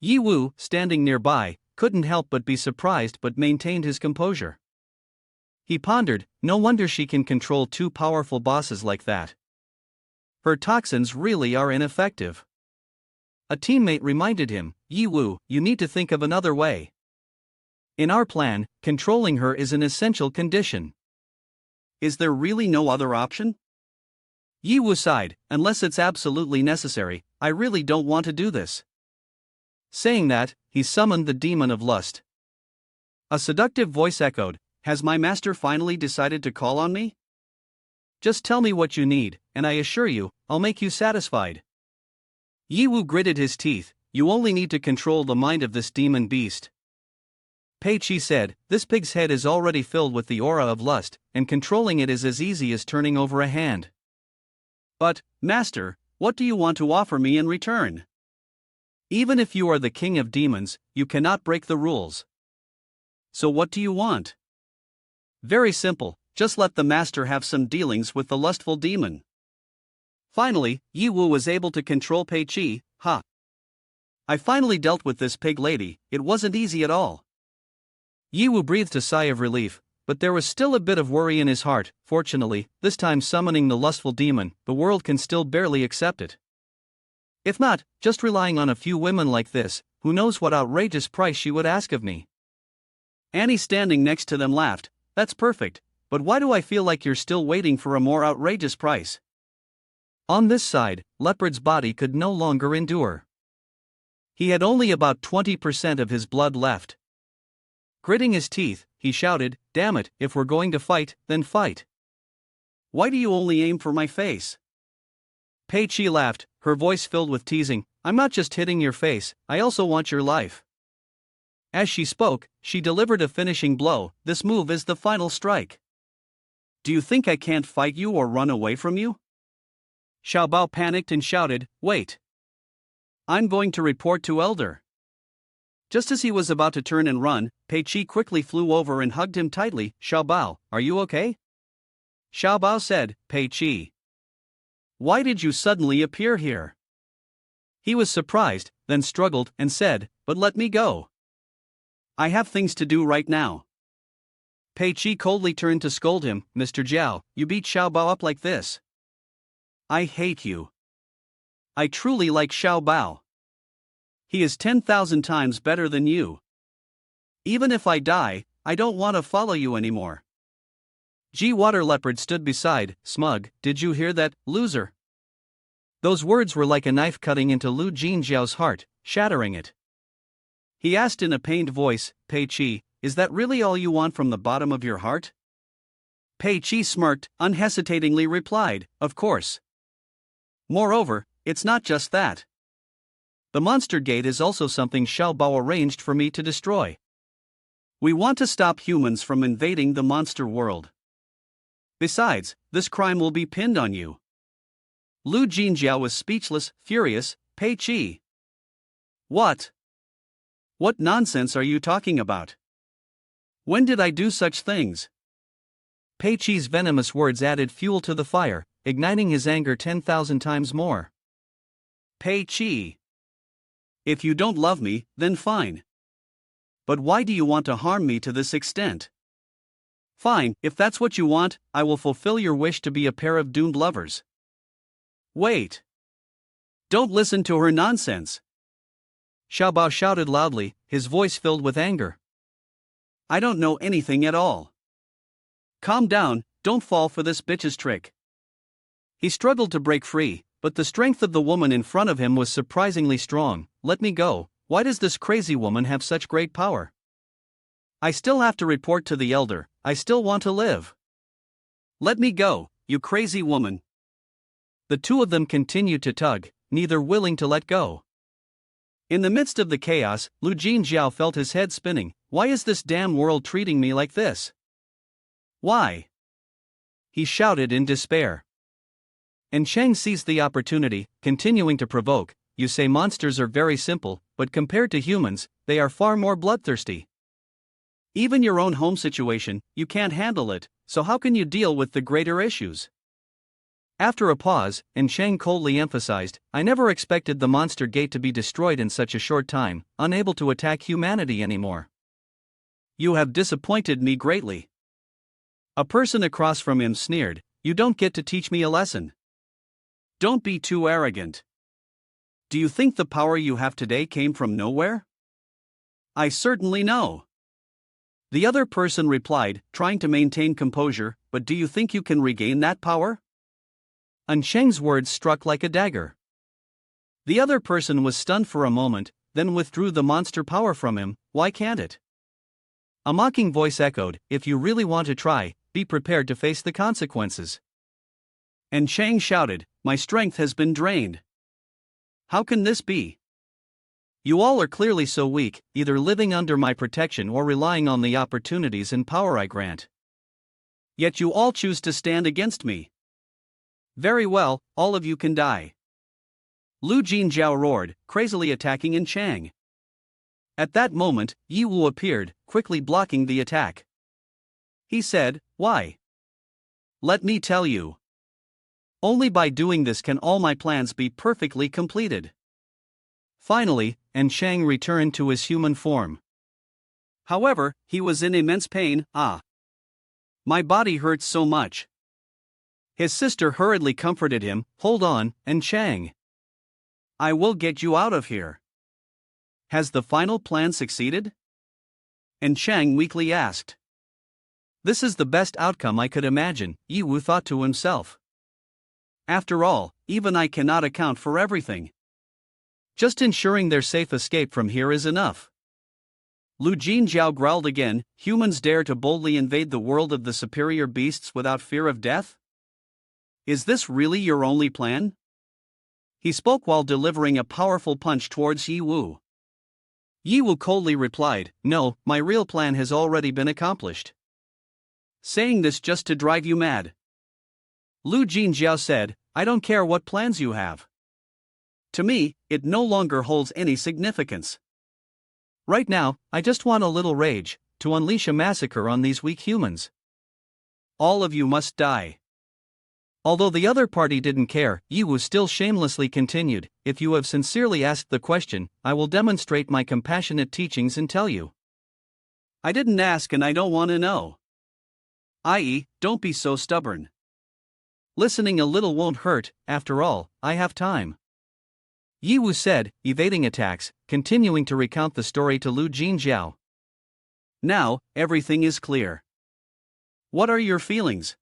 Yiwu, standing nearby, couldn't help but be surprised but maintained his composure. He pondered, no wonder she can control two powerful bosses like that. Her toxins really are ineffective. A teammate reminded him, Yiwu, you need to think of another way. In our plan, controlling her is an essential condition. Is there really no other option? Yiwu sighed, unless it's absolutely necessary, I really don't want to do this. Saying that, he summoned the demon of lust. A seductive voice echoed, has my master finally decided to call on me? Just tell me what you need, and I assure you, I'll make you satisfied. Yiwu gritted his teeth, you only need to control the mind of this demon beast. Pei Qi said, this pig's head is already filled with the aura of lust, and controlling it is as easy as turning over a hand. But, master, what do you want to offer me in return? Even if you are the king of demons, you cannot break the rules. So what do you want? Very simple, just let the master have some dealings with the lustful demon. Finally, Yiwu was able to control Pei Qi. Ha! I finally dealt with this pig lady, it wasn't easy at all. Yiwu breathed a sigh of relief, but there was still a bit of worry in his heart. Fortunately, this time summoning the lustful demon, the world can still barely accept it. If not, just relying on a few women like this, who knows what outrageous price she would ask of me. Annie standing next to them laughed, that's perfect, but why do I feel like you're still waiting for a more outrageous price? On this side, Leopard's body could no longer endure. He had only about 20% of his blood left. Gritting his teeth, he shouted, damn it, if we're going to fight, then fight. Why do you only aim for my face? Pei Qi laughed, her voice filled with teasing, I'm not just hitting your face, I also want your life. As she spoke, she delivered a finishing blow, this move is the final strike. Do you think I can't fight you or run away from you? Xiaobao panicked and shouted, wait. I'm going to report to Elder. Just as he was about to turn and run, Pei Qi quickly flew over and hugged him tightly. Xiaobao, are you okay? Xiaobao said, Pei Qi. Why did you suddenly appear here? He was surprised, then struggled and said, "But let me go. I have things to do right now." Pei Qi coldly turned to scold him, "Mr. Jiao, you beat Xiao Bao up like this. I hate you. I truly like Xiao Bao. He is 10,000 times better than you. Even if I die, I don't want to follow you anymore." Ji Water Leopard stood beside, smug. "Did you hear that, loser?" Those words were like a knife cutting into Lu Jinjiao's heart, shattering it. He asked in a pained voice, "Pei Qi, is that really all you want from the bottom of your heart?" Pei Qi smirked, unhesitatingly replied, "Of course. Moreover, it's not just that. The monster gate is also something Xiao Bao arranged for me to destroy. We want to stop humans from invading the monster world. Besides, this crime will be pinned on you." Lu Jinjiao was speechless, furious. "Pei Qi. What? What nonsense are you talking about? When did I do such things?" Pei Qi's venomous words added fuel to the fire, igniting his anger 10,000 times more. "Pei Qi. If you don't love me, then fine. But why do you want to harm me to this extent? Fine, if that's what you want, I will fulfill your wish to be a pair of doomed lovers." "Wait. Don't listen to her nonsense." Xiao Bao shouted loudly, his voice filled with anger. "I don't know anything at all. Calm down, don't fall for this bitch's trick." He struggled to break free, but the strength of the woman in front of him was surprisingly strong. "Let me go. Why does this crazy woman have such great power? I still have to report to the elder, I still want to live. Let me go, you crazy woman." The two of them continued to tug, neither willing to let go. In the midst of the chaos, Lu Jinjiao felt his head spinning. Why is this damn world treating me like this? Why? He shouted in despair. And Cheng seized the opportunity, continuing to provoke. "You say monsters are very simple, but compared to humans, they are far more bloodthirsty. Even your own home situation, you can't handle it, so how can you deal with the greater issues?" After a pause, and Cheng coldly emphasized, "I never expected the monster gate to be destroyed in such a short time, unable to attack humanity anymore. You have disappointed me greatly." A person across from him sneered, "You don't get to teach me a lesson. Don't be too arrogant. Do you think the power you have today came from nowhere? I certainly know." The other person replied, trying to maintain composure, "But do you think you can regain that power?" And Cheng's words struck like a dagger. The other person was stunned for a moment, then withdrew the monster power from him. "Why can't it?" A mocking voice echoed, "If you really want to try, be prepared to face the consequences." And Cheng shouted, "My strength has been drained. How can this be? You all are clearly so weak, either living under my protection or relying on the opportunities and power I grant. Yet you all choose to stand against me. Very well, all of you can die." Lu Jinjiao roared, crazily attacking in Chang. At that moment, Yi Wu appeared, quickly blocking the attack. He said, "Why? Let me tell you. Only by doing this can all my plans be perfectly completed." Finally, and Chang returned to his human form. However, he was in immense pain. "Ah! My body hurts so much." His sister hurriedly comforted him, "Hold on, and Chang. I will get you out of here." "Has the final plan succeeded?" And Chang weakly asked. "This is the best outcome I could imagine," Yi Wu thought to himself. "After all, even I cannot account for everything. Just ensuring their safe escape from here is enough." Lu Jinjiao growled again, "Humans dare to boldly invade the world of the superior beasts without fear of death? Is this really your only plan?" He spoke while delivering a powerful punch towards Yi Wu. Yi Wu coldly replied, "No, my real plan has already been accomplished." "Saying this just to drive you mad?" Lu Jinjiao said, "I don't care what plans you have. To me, it no longer holds any significance. Right now, I just want a little rage, to unleash a massacre on these weak humans. All of you must die." Although the other party didn't care, Yiwu still shamelessly continued, "If you have sincerely asked the question, I will demonstrate my compassionate teachings and tell you. I didn't ask and I don't want to know. I.e., don't be so stubborn. Listening a little won't hurt, after all, I have time." Yiwu said, evading attacks, continuing to recount the story to Lu Jinjiao. "Now, everything is clear. What are your feelings?"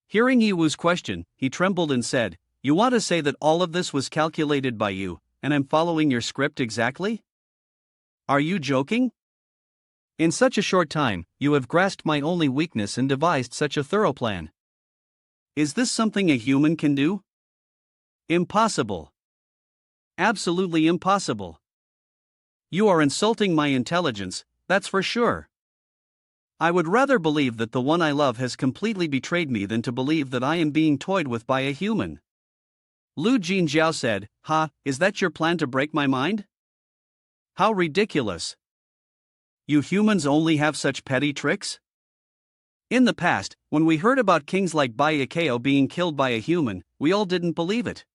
Hearing Yiwu's question, he trembled and said, "You want to say that all of this was calculated by you, and I'm following your script exactly? Are you joking? In such a short time, you have grasped my only weakness and devised such a thorough plan. Is this something a human can do? Impossible. Absolutely impossible. You are insulting my intelligence, that's for sure. I would rather believe that the one I love has completely betrayed me than to believe that I am being toyed with by a human." Lu Jinjiao said, "Ha, is that your plan to break my mind? How ridiculous. You humans only have such petty tricks? In the past, when we heard about kings like Bayakeo being killed by a human, we all didn't believe it.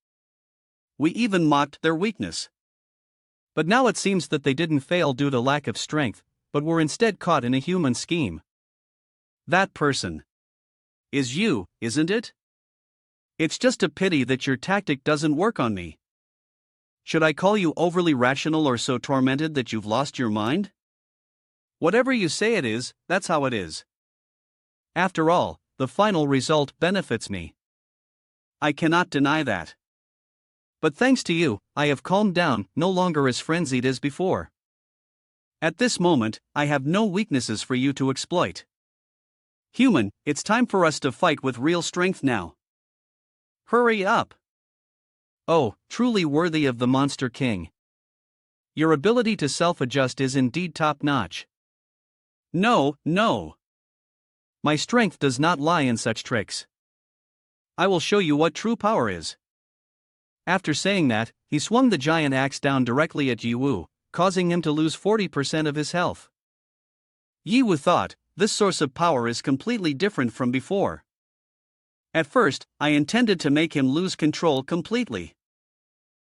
We even mocked their weakness. But now it seems that they didn't fail due to lack of strength, but were instead caught in a human scheme. That person is you, isn't it? It's just a pity that your tactic doesn't work on me. Should I call you overly rational or so tormented that you've lost your mind? Whatever you say it is, that's how it is. After all, the final result benefits me. I cannot deny that. But thanks to you, I have calmed down, no longer as frenzied as before. At this moment, I have no weaknesses for you to exploit. Human, it's time for us to fight with real strength now. Hurry up. Oh, truly worthy of the Monster King. Your ability to self-adjust is indeed top-notch. No, no. My strength does not lie in such tricks. I will show you what true power is." After saying that, he swung the giant axe down directly at Yiwu, causing him to lose 40% of his health. Yiwu thought, this source of power is completely different from before. At first, I intended to make him lose control completely.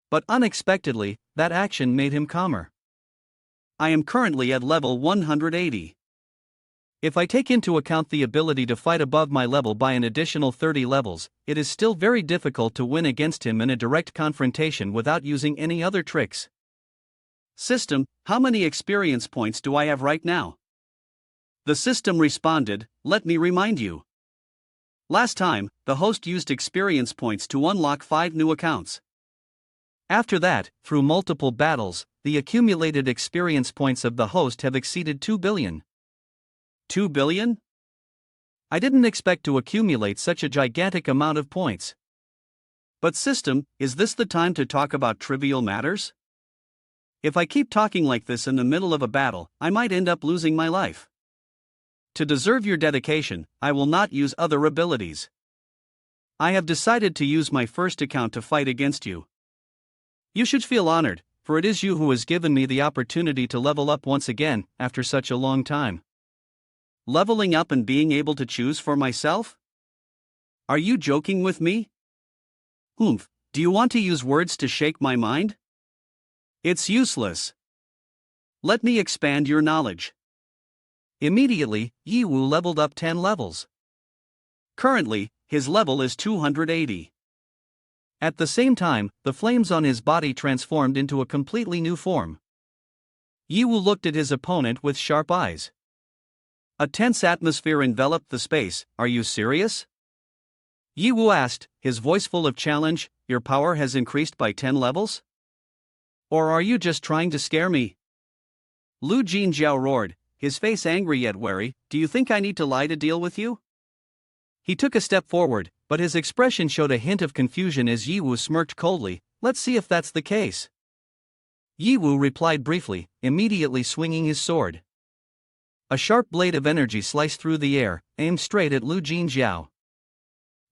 But unexpectedly, that action made him calmer. I am currently at level 180. If I take into account the ability to fight above my level by an additional 30 levels, it is still very difficult to win against him in a direct confrontation without using any other tricks. System, how many experience points do I have right now? The system responded, let me remind you. Last time, the host used experience points to unlock 5 new accounts. After that, through multiple battles, the accumulated experience points of the host have exceeded 2 billion. 2 billion? I didn't expect to accumulate such a gigantic amount of points. But system, is this the time to talk about trivial matters? If I keep talking like this in the middle of a battle, I might end up losing my life. To deserve your dedication, I will not use other abilities. I have decided to use my first account to fight against you. You should feel honored, for it is you who has given me the opportunity to level up once again, after such a long time. Leveling up and being able to choose for myself? Are you joking with me? Humph, do you want to use words to shake my mind? It's useless. Let me expand your knowledge. Immediately, Yiwu leveled up 10 levels. Currently, his level is 280. At the same time, the flames on his body transformed into a completely new form. Yiwu looked at his opponent with sharp eyes. A tense atmosphere enveloped the space. Are you serious? Yiwu asked, his voice full of challenge. Your power has increased by 10 levels? Or are you just trying to scare me? Lu Jinjiao roared, his face angry yet wary. Do you think I need to lie to deal with you? He took a step forward, but his expression showed a hint of confusion as Yiwu smirked coldly. Let's see if that's the case. Yiwu replied briefly, immediately swinging his sword. A sharp blade of energy sliced through the air, aimed straight at Lu Jinjiao.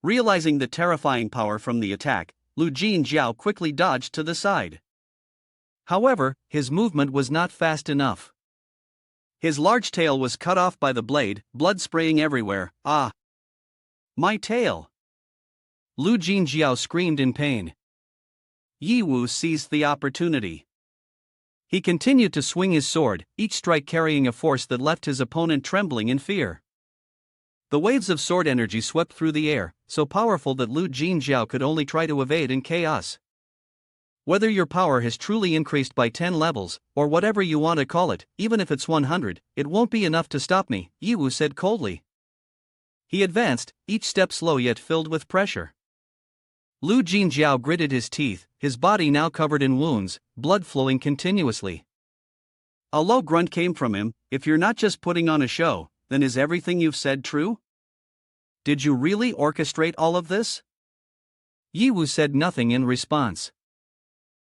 Realizing the terrifying power from the attack, Lu Jinjiao quickly dodged to the side. However, his movement was not fast enough. His large tail was cut off by the blade, blood spraying everywhere. Ah! My tail! Lu Jinjiao screamed in pain. Yi Wu seized the opportunity. He continued to swing his sword, each strike carrying a force that left his opponent trembling in fear. The waves of sword energy swept through the air, so powerful that Lu Jinjiao could only try to evade in chaos. Whether your power has truly increased by 10 levels, or whatever you want to call it, even if it's 100, it won't be enough to stop me, Yi Wu said coldly. He advanced, each step slow yet filled with pressure. Lu Jinjiao gritted his teeth, his body now covered in wounds, blood flowing continuously. A low grunt came from him. If you're not just putting on a show, then is everything you've said true? Did you really orchestrate all of this? Yi Wu said nothing in response.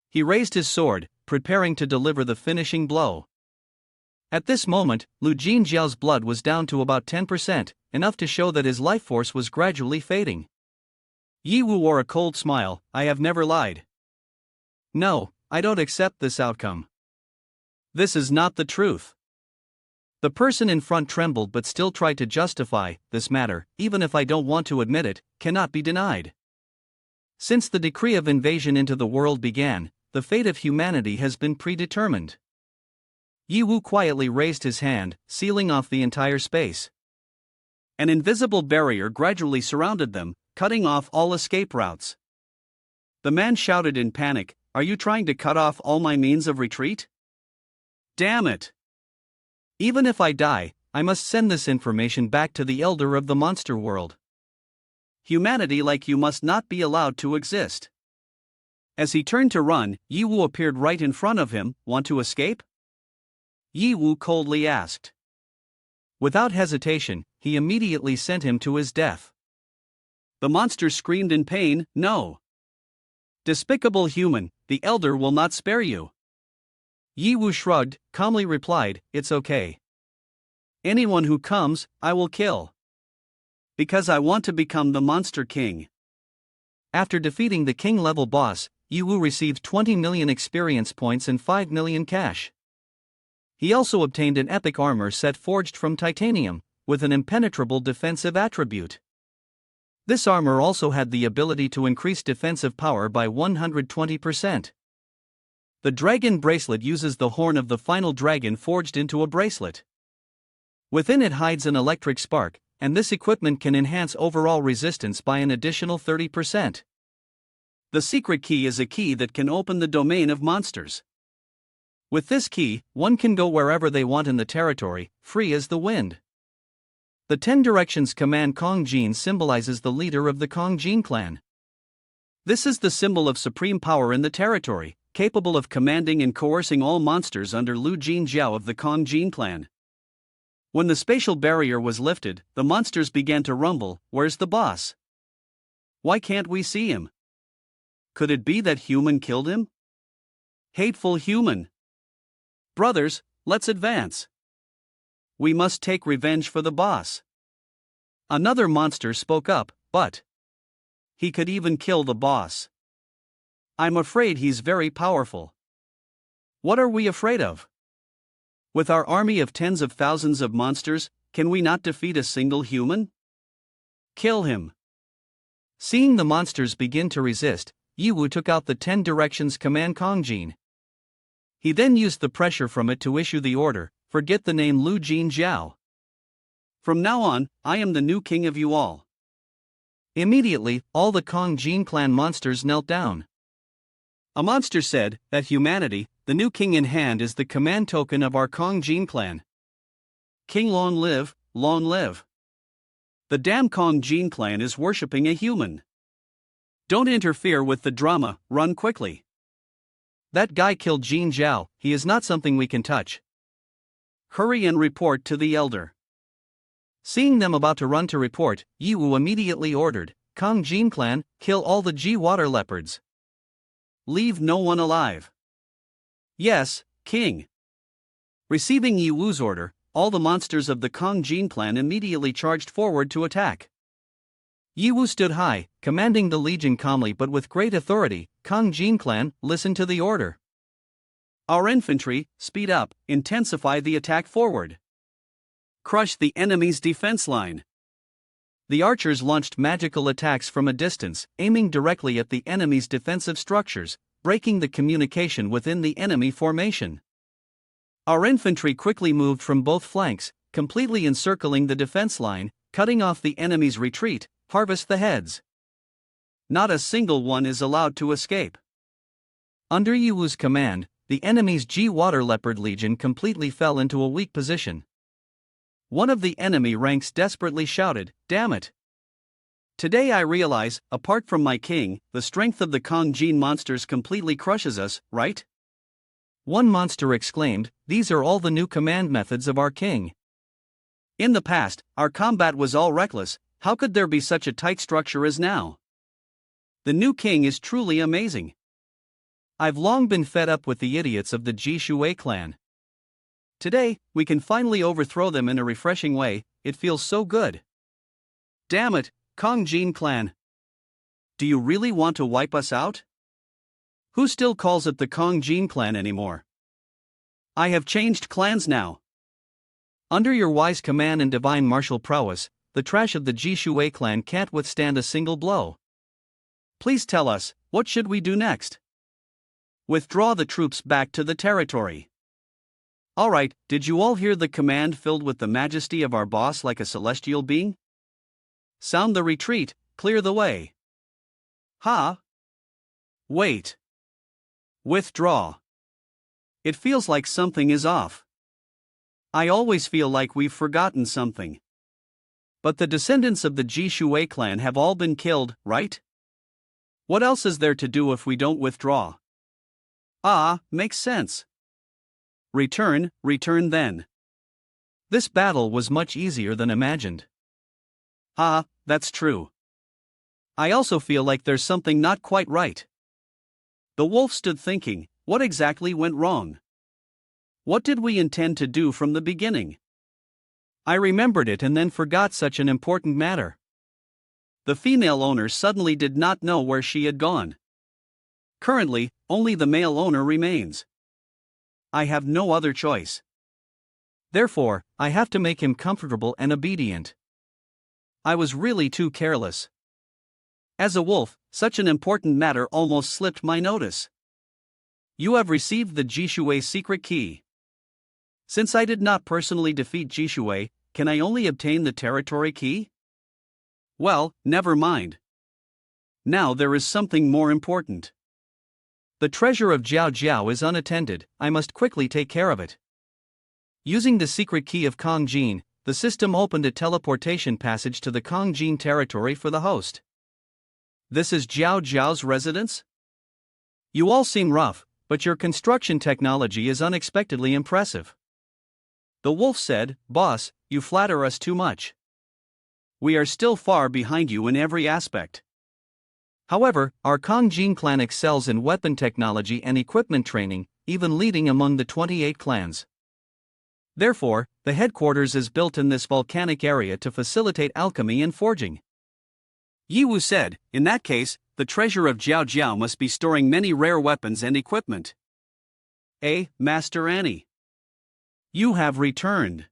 He raised his sword, preparing to deliver the finishing blow. At this moment, Lu Jinjiao's blood was down to about 10%, enough to show that his life force was gradually fading. Yi Wu wore a cold smile. I have never lied. No, I don't accept this outcome. This is not the truth. The person in front trembled but still tried to justify, this matter, even if I don't want to admit it, cannot be denied. Since the decree of invasion into the world began, the fate of humanity has been predetermined. Yi Wu quietly raised his hand, sealing off the entire space. An invisible barrier gradually surrounded them, cutting off all escape routes. The man shouted in panic, "Are you trying to cut off all my means of retreat? Damn it! Even if I die, I must send this information back to the elder of the monster world. Humanity like you must not be allowed to exist." As he turned to run, Yi Wu appeared right in front of him. Want to escape? Yi Wu coldly asked. Without hesitation, he immediately sent him to his death. The monster screamed in pain, "No! Despicable human, the elder will not spare you." Yi Wu shrugged, calmly replied, "It's okay. Anyone who comes, I will kill. Because I want to become the Monster King." After defeating the king-level boss, Yi Wu received 20 million experience points and 5 million cash. He also obtained an epic armor set forged from titanium, with an impenetrable defensive attribute. This armor also had the ability to increase defensive power by 120%. The dragon bracelet uses the horn of the final dragon forged into a bracelet. Within it hides an electric spark, and this equipment can enhance overall resistance by an additional 30%. The secret key is a key that can open the domain of monsters. With this key, one can go wherever they want in the territory, free as the wind. The 10 Directions command Kong Jin symbolizes the leader of the Kong Jin clan. This is the symbol of supreme power in the territory, capable of commanding and coercing all monsters under Lu Jinjiao of the Kong Jin clan. When the spatial barrier was lifted, the monsters began to rumble. Where's the boss? Why can't we see him? Could it be that human killed him? Hateful human! Brothers, let's advance. We must take revenge for the boss. Another monster spoke up, but he could even kill the boss. I'm afraid he's very powerful. What are we afraid of? With our army of tens of thousands of monsters, can we not defeat a single human? Kill him. Seeing the monsters begin to resist, Yi Wu took out the 10 Directions command Kong Jin. He then used the pressure from it to issue the order, forget the name Lu Jinjiao. From now on, I am the new king of you all. Immediately, all the Kong Jin clan monsters knelt down. A monster said that humanity, the new king in hand, is the command token of our Kong Jin clan. King long live, long live. The damn Kong Jin clan is worshipping a human. Don't interfere with the drama, run quickly. That guy killed Jin Zhao, he is not something we can touch. Hurry and report to the elder. Seeing them about to run to report, Yi Wu immediately ordered, Kong Jin clan, kill all the G water leopards. Leave no one alive. Yes, king. Receiving Yi Wu's order, all the monsters of the Kong Jin clan immediately charged forward to attack. Yi Wu stood high, commanding the legion calmly but with great authority. Kong Jin clan, listen to the order. Our infantry, speed up, intensify the attack forward. Crush the enemy's defense line. The archers launched magical attacks from a distance, aiming directly at the enemy's defensive structures, breaking the communication within the enemy formation. Our infantry quickly moved from both flanks, completely encircling the defense line, cutting off the enemy's retreat. Harvest the heads. Not a single one is allowed to escape. Under Yiwu's command, the enemy's G-Water Leopard Legion completely fell into a weak position. One of the enemy ranks desperately shouted, "Damn it! Today I realize, apart from my king, the strength of the Kongjin monsters completely crushes us, right?" One monster exclaimed, "These are all the new command methods of our king. In the past, our combat was all reckless, how could there be such a tight structure as now? The new king is truly amazing. I've long been fed up with the idiots of the Jishui clan. Today, we can finally overthrow them in a refreshing way, it feels so good. Damn it, Kongjin clan. Do you really want to wipe us out? Who still calls it the Kongjin clan anymore? I have changed clans now. Under your wise command and divine martial prowess, the trash of the Jishui clan can't withstand a single blow. Please tell us, what should we do next? Withdraw the troops back to the territory. Alright, did you all hear the command filled with the majesty of our boss like a celestial being? Sound the retreat, clear the way. Ha! Wait. Withdraw. It feels like something is off. I always feel like we've forgotten something. But the descendants of the Jishui clan have all been killed, right? What else is there to do if we don't withdraw? Ah, makes sense. Return then. This battle was much easier than imagined. Ah, that's true. I also feel like there's something not quite right. The wolf stood thinking, what exactly went wrong? What did we intend to do from the beginning? I remembered it and then forgot such an important matter. The female owner suddenly did not know where she had gone. Currently, only the male owner remains. I have no other choice. Therefore, I have to make him comfortable and obedient. I was really too careless. As a wolf, such an important matter almost slipped my notice. You have received the Jishui secret key. Since I did not personally defeat Jishui, can I only obtain the territory key? Well, never mind. Now there is something more important. The treasure of Jiao Jiao is unattended, I must quickly take care of it. Using the secret key of Kongjin, the system opened a teleportation passage to the Kongjin territory for the host. This is Jiao Jiao's residence? You all seem rough, but your construction technology is unexpectedly impressive. The wolf said, "Boss, you flatter us too much. We are still far behind you in every aspect. However, our Kongjin clan excels in weapon technology and equipment training, even leading among the 28 clans. Therefore, the headquarters is built in this volcanic area to facilitate alchemy and forging." Yiwu said, "In that case, the treasure of Jiao Jiao must be storing many rare weapons and equipment." Master Annie. You have returned.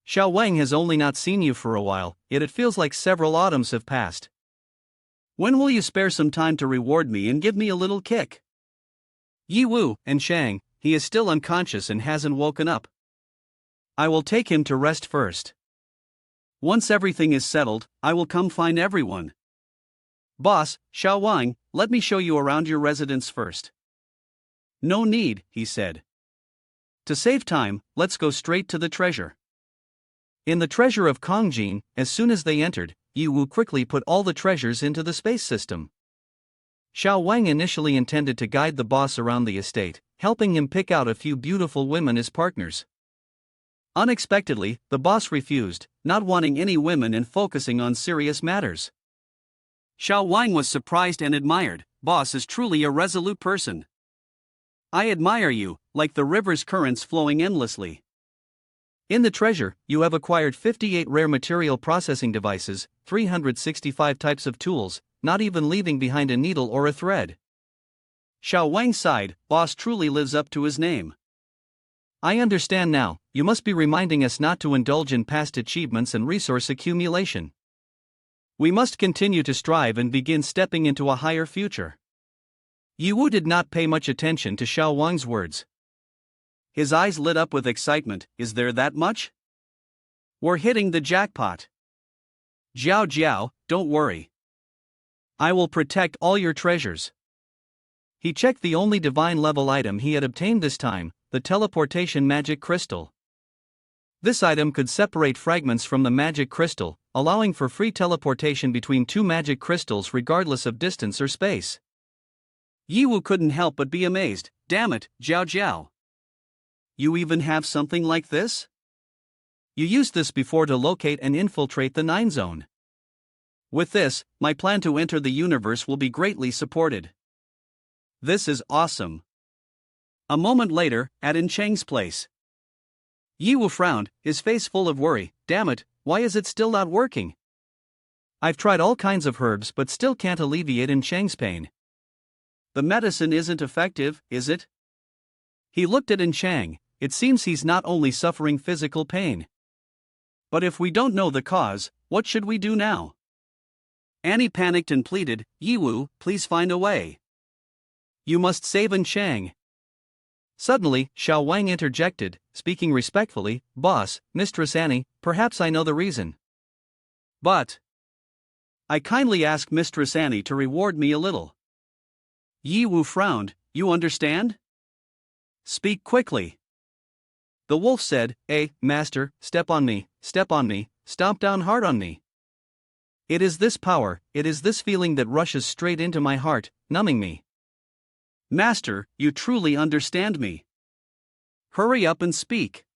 Xiao Wang has only not seen you for a while, yet it feels like several autumns have passed. When will you spare some time to reward me and give me a little kick? Yi Wu and Shang, he is still unconscious and hasn't woken up. I will take him to rest first. Once everything is settled, I will come find everyone. Boss, Xiao Wang, let me show you around your residence first. No need, he said. To save time, let's go straight to the treasure. In the treasure of Kongjin, as soon as they entered, Yi Wu quickly put all the treasures into the space system. Xiao Wang initially intended to guide the boss around the estate, helping him pick out a few beautiful women as partners. Unexpectedly, the boss refused, not wanting any women and focusing on serious matters. Xiao Wang was surprised and admired. Boss is truly a resolute person. I admire you, like the river's currents flowing endlessly. In the treasure, you have acquired 58 rare material processing devices, 365 types of tools, not even leaving behind a needle or a thread. Xiao Wang sighed, boss truly lives up to his name. I understand now, you must be reminding us not to indulge in past achievements and resource accumulation. We must continue to strive and begin stepping into a higher future. Yi Wu did not pay much attention to Xiao Wang's words. His eyes lit up with excitement. Is there that much? We're hitting the jackpot. Jiao Jiao, don't worry. I will protect all your treasures. He checked the only divine level item he had obtained this time, the teleportation magic crystal. This item could separate fragments from the magic crystal, allowing for free teleportation between two magic crystals regardless of distance or space. Yi Wu couldn't help but be amazed. Damn it, Jiao Jiao. You even have something like this? You used this before to locate and infiltrate the 9 zone. With this, my plan to enter the universe will be greatly supported. This is awesome. A moment later, at In Cheng's place. Yi Wu frowned, his face full of worry. Damn it, why is it still not working? I've tried all kinds of herbs but still can't alleviate In Cheng's pain. The medicine isn't effective, is it? He looked at In Cheng. It seems he's not only suffering physical pain. But if we don't know the cause, what should we do now? Annie panicked and pleaded, Yi Wu, please find a way. You must save In Cheng. Suddenly, Xiao Wang interjected, speaking respectfully, Boss, Mistress Annie, perhaps I know the reason. But I kindly ask Mistress Annie to reward me a little. Yi Wu frowned, you understand? Speak quickly. The wolf said, Master, step on me, stomp down hard on me. It is this power, it is this feeling that rushes straight into my heart, numbing me. Master, you truly understand me. Hurry up and speak.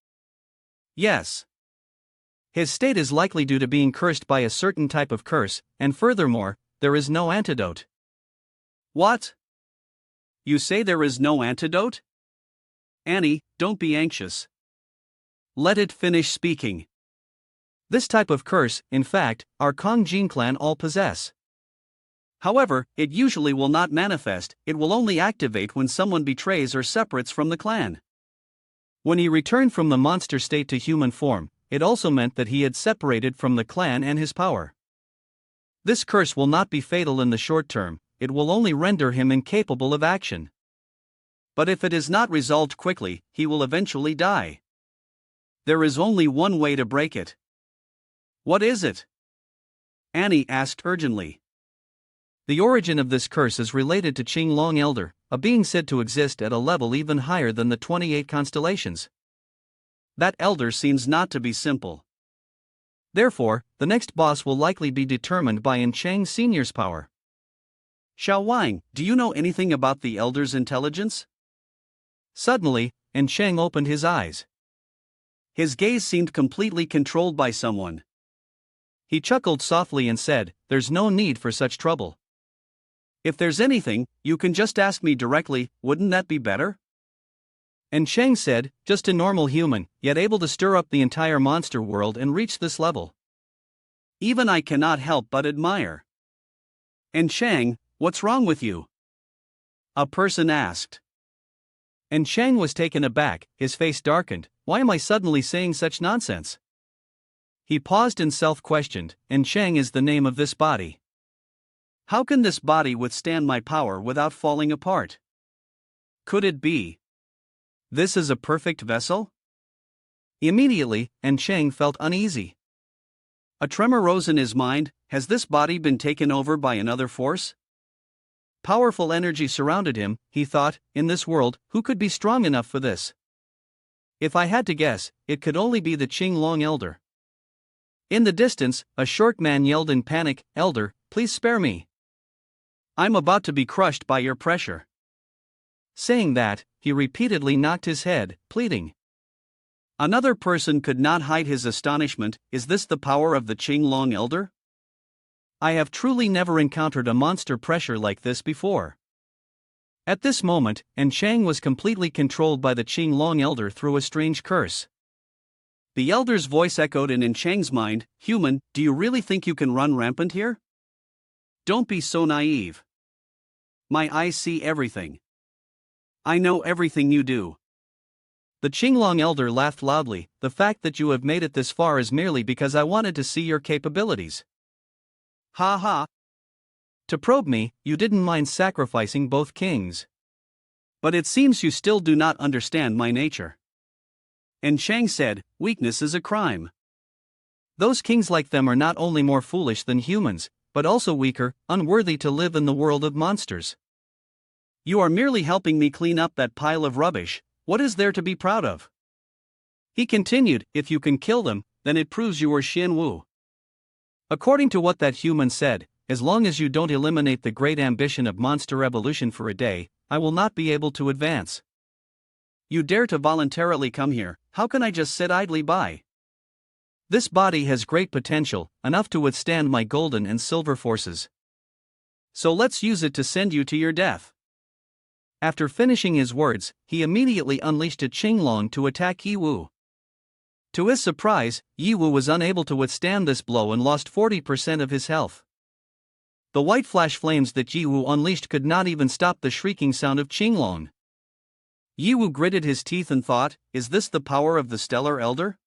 Yes. His state is likely due to being cursed by a certain type of curse, and furthermore, there is no antidote. What? You say there is no antidote? Annie, don't be anxious. Let it finish speaking. This type of curse, in fact, our Kong Jin clan all possess. However, it usually will not manifest, it will only activate when someone betrays or separates from the clan. When he returned from the monster state to human form, it also meant that he had separated from the clan and his power. This curse will not be fatal in the short term, it will only render him incapable of action. But if it is not resolved quickly, he will eventually die. There is only one way to break it. What is it? Annie asked urgently. The origin of this curse is related to Qing Long Elder, a being said to exist at a level even higher than the 28 constellations. That elder seems not to be simple. Therefore, the next boss will likely be determined by In Cheng Sr.'s power. Xiao Wang, do you know anything about the elder's intelligence? Suddenly, In Cheng opened his eyes. His gaze seemed completely controlled by someone. He chuckled softly and said, There's no need for such trouble. If there's anything, you can just ask me directly, wouldn't that be better? And Cheng said, just a normal human, yet able to stir up the entire monster world and reach this level. Even I cannot help but admire. And Cheng, what's wrong with you? A person asked. And Cheng was taken aback, his face darkened, why am I suddenly saying such nonsense? He paused and self-questioned, and Cheng is the name of this body. How can this body withstand my power without falling apart? Could it be? This is a perfect vessel? Immediately, and Cheng felt uneasy. A tremor rose in his mind, has this body been taken over by another force? Powerful energy surrounded him, he thought, in this world, who could be strong enough for this? If I had to guess, it could only be the Qing Long Elder. In the distance, a short man yelled in panic, Elder, please spare me. I'm about to be crushed by your pressure. Saying that, he repeatedly knocked his head, pleading. Another person could not hide his astonishment, is this the power of the Qing Long Elder? I have truly never encountered a monster pressure like this before. At this moment, En Cheng was completely controlled by the Qing Long Elder through a strange curse. The elder's voice echoed in En Cheng's mind, Human, do you really think you can run rampant here? Don't be so naive. My eyes see everything. I know everything you do. The Qinglong elder laughed loudly, the fact that you have made it this far is merely because I wanted to see your capabilities. Ha ha. To probe me, you didn't mind sacrificing both kings. But it seems you still do not understand my nature. And Chang said, weakness is a crime. Those kings like them are not only more foolish than humans, but also weaker, unworthy to live in the world of monsters. You are merely helping me clean up that pile of rubbish. What is there to be proud of? He continued, if you can kill them, then it proves you are Xian Wu. According to what that human said, as long as you don't eliminate the great ambition of monster evolution for a day, I will not be able to advance. You dare to voluntarily come here, how can I just sit idly by? This body has great potential, enough to withstand my golden and silver forces. So let's use it to send you to your death. After finishing his words, he immediately unleashed a Qinglong to attack Yi Wu. To his surprise, Yi Wu was unable to withstand this blow and lost 40% of his health. The white flash flames that Yi Wu unleashed could not even stop the shrieking sound of Qinglong. Yi Wu gritted his teeth and thought, is this the power of the Stellar Elder?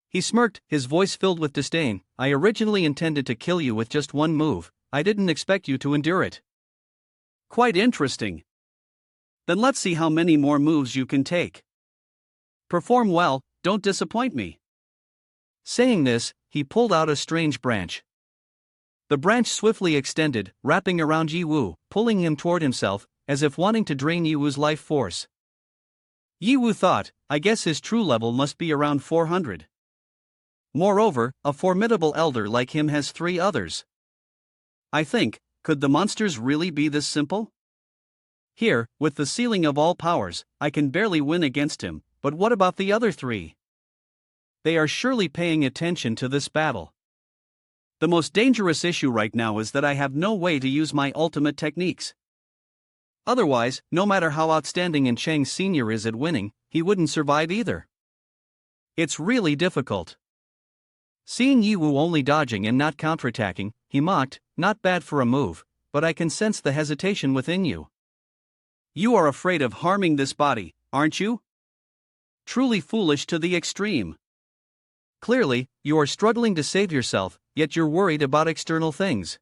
He smirked, his voice filled with disdain. I originally intended to kill you with just one move, I didn't expect you to endure it. Quite interesting. Then let's see how many more moves you can take. Perform well, don't disappoint me. Saying this, he pulled out a strange branch. The branch swiftly extended, wrapping around Yi Wu, pulling him toward himself, as if wanting to drain Yi Wu's life force. Yi Wu thought, I guess his true level must be around 400. Moreover, a formidable elder like him has 3 others. I think, could the monsters really be this simple? Here, with the ceiling of all powers, I can barely win against him, but what about the other 3? They are surely paying attention to this battle. The most dangerous issue right now is that I have no way to use my ultimate techniques. Otherwise, no matter how outstanding and Chang Sr. is at winning, he wouldn't survive either. It's really difficult. Seeing Yi Wu only dodging and not counterattacking, he mocked, not bad for a move, but I can sense the hesitation within you. You are afraid of harming this body, aren't you? Truly foolish to the extreme. Clearly, you are struggling to save yourself, yet you're worried about external things.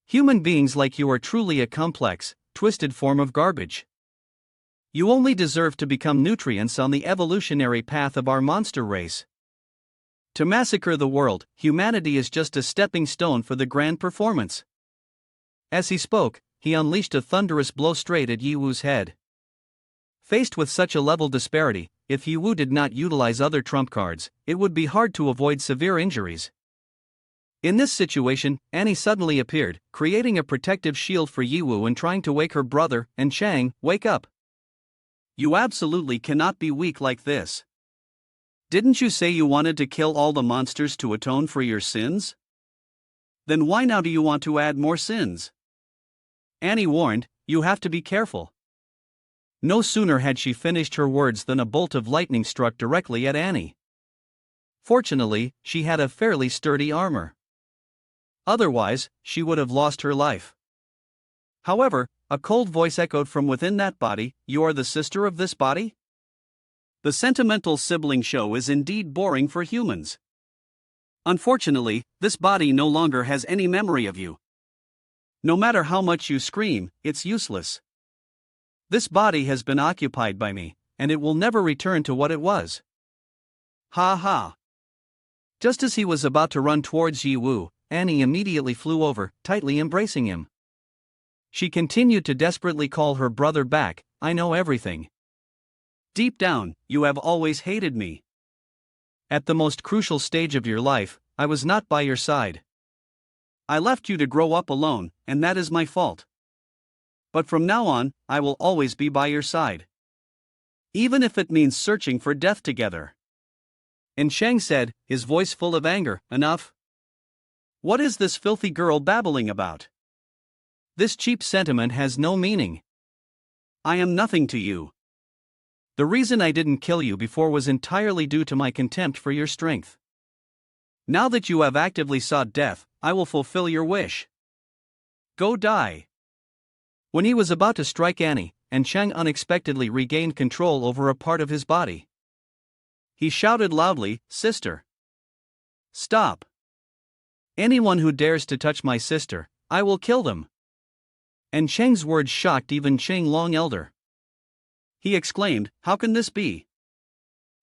Human beings like you are truly a complex, twisted form of garbage. You only deserve to become nutrients on the evolutionary path of our monster race. To massacre the world, humanity is just a stepping stone for the grand performance. As he spoke, he unleashed a thunderous blow straight at Yi Wu's head. Faced with such a level disparity, if Yi Wu did not utilize other trump cards, it would be hard to avoid severe injuries. In this situation, Annie suddenly appeared, creating a protective shield for Yi Wu and trying to wake her brother, and Chang, wake up. You absolutely cannot be weak like this. Didn't you say you wanted to kill all the monsters to atone for your sins? Then why now do you want to add more sins? Annie warned, you have to be careful. No sooner had she finished her words than a bolt of lightning struck directly at Annie. Fortunately, she had a fairly sturdy armor. Otherwise, she would have lost her life. However, a cold voice echoed from within that body, you are the sister of this body? The sentimental sibling show is indeed boring for humans. Unfortunately, this body no longer has any memory of you. No matter how much you scream, it's useless. This body has been occupied by me, and it will never return to what it was. Ha ha. Just as he was about to run towards Yi Wu, Annie immediately flew over, tightly embracing him. She continued to desperately call her brother back, I know everything. Deep down, you have always hated me. At the most crucial stage of your life, I was not by your side. I left you to grow up alone, and that is my fault. But from now on, I will always be by your side. Even if it means searching for death together. And Chang said, his voice full of anger, enough. What is this filthy girl babbling about? This cheap sentiment has no meaning. I am nothing to you. The reason I didn't kill you before was entirely due to my contempt for your strength. Now that you have actively sought death, I will fulfill your wish. Go die. When he was about to strike Annie, and Chang unexpectedly regained control over a part of his body. He shouted loudly, Sister! Stop! Anyone who dares to touch my sister, I will kill them. And Cheng's words shocked even Cheng Long Elder. He exclaimed, how can this be?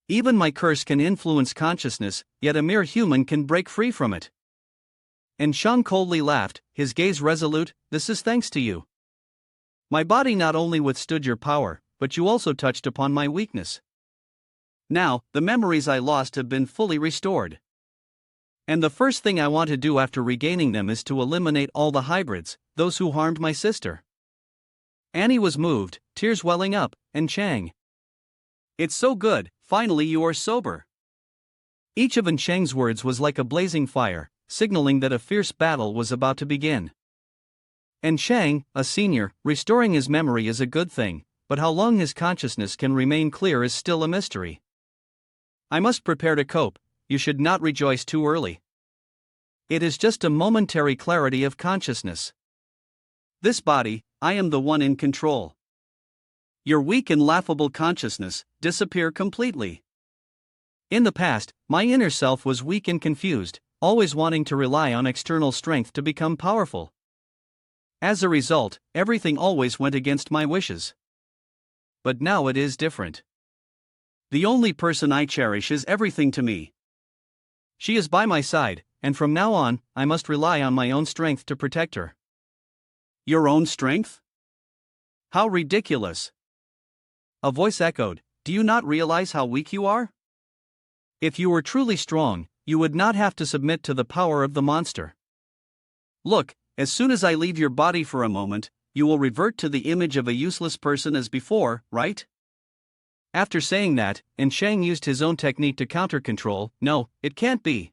Even my curse can influence consciousness, yet a mere human can break free from it. And Shang coldly laughed, his gaze resolute, this is thanks to you. My body not only withstood your power, but you also touched upon my weakness. Now, the memories I lost have been fully restored. And the first thing I want to do after regaining them is to eliminate all the hybrids, those who harmed my sister. Annie was moved, tears welling up, and Chang. It's so good, finally you are sober. Each of Chang's words was like a blazing fire, signaling that a fierce battle was about to begin. And Chang, a senior, restoring his memory is a good thing, but how long his consciousness can remain clear is still a mystery. I must prepare to cope, you should not rejoice too early. It is just a momentary clarity of consciousness. This body, I am the one in control. Your weak and laughable consciousness, disappear completely. In the past, my inner self was weak and confused, always wanting to rely on external strength to become powerful. As a result, everything always went against my wishes. But now it is different. The only person I cherish is everything to me. She is by my side, and from now on, I must rely on my own strength to protect her. Your own strength? How ridiculous! A voice echoed, do you not realize how weak you are? If you were truly strong, you would not have to submit to the power of the monster. Look, as soon as I leave your body for a moment, you will revert to the image of a useless person as before, right? After saying that, and Shang used his own technique to counter-control, no, it can't be.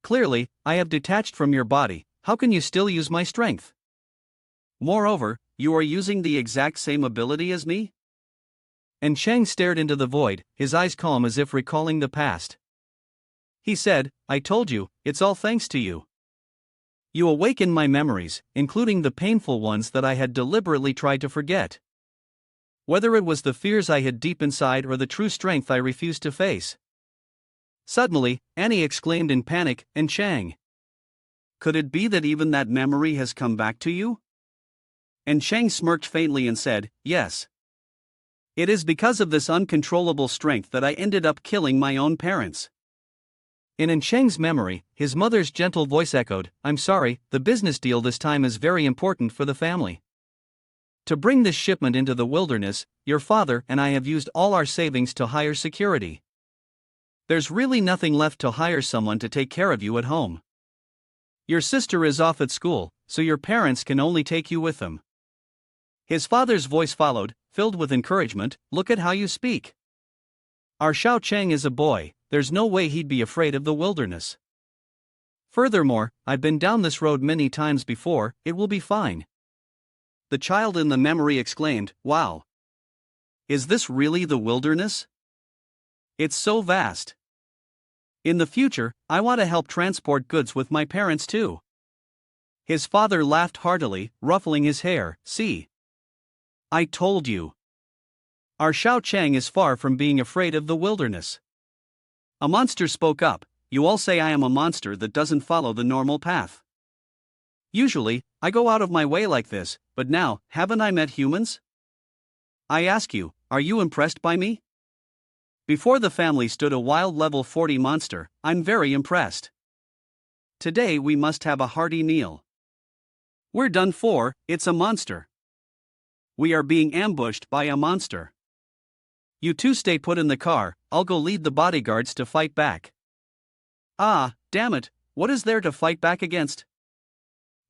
Clearly, I have detached from your body, how can you still use my strength? Moreover, you are using the exact same ability as me? And Shang stared into the void, his eyes calm as if recalling the past. He said, I told you, it's all thanks to you. You awakened my memories, including the painful ones that I had deliberately tried to forget. Whether it was the fears I had deep inside or the true strength I refused to face. Suddenly, Annie exclaimed in panic, and Chang. Could it be that even that memory has come back to you? And Chang smirked faintly and said, yes. It is because of this uncontrollable strength that I ended up killing my own parents. In Chang's memory, his mother's gentle voice echoed, I'm sorry, the business deal this time is very important for the family. To bring this shipment into the wilderness, your father and I have used all our savings to hire security. There's really nothing left to hire someone to take care of you at home. Your sister is off at school, so your parents can only take you with them. His father's voice followed, filled with encouragement, look at how you speak. Our Xiao Cheng is a boy, there's no way he'd be afraid of the wilderness. Furthermore, I've been down this road many times before, it will be fine. The child in the memory exclaimed, wow. Is this really the wilderness? It's so vast. In the future, I want to help transport goods with my parents too. His father laughed heartily, ruffling his hair, see. I told you. Our Xiao Cheng is far from being afraid of the wilderness. A monster spoke up, you all say I am a monster that doesn't follow the normal path. Usually, I go out of my way like this, but now, haven't I met humans? I ask you, are you impressed by me? Before the family stood a wild level 40 monster, I'm very impressed. Today we must have a hearty meal. We're done for, it's a monster. We are being ambushed by a monster. You two stay put in the car, I'll go lead the bodyguards to fight back. Ah, damn it, what is there to fight back against?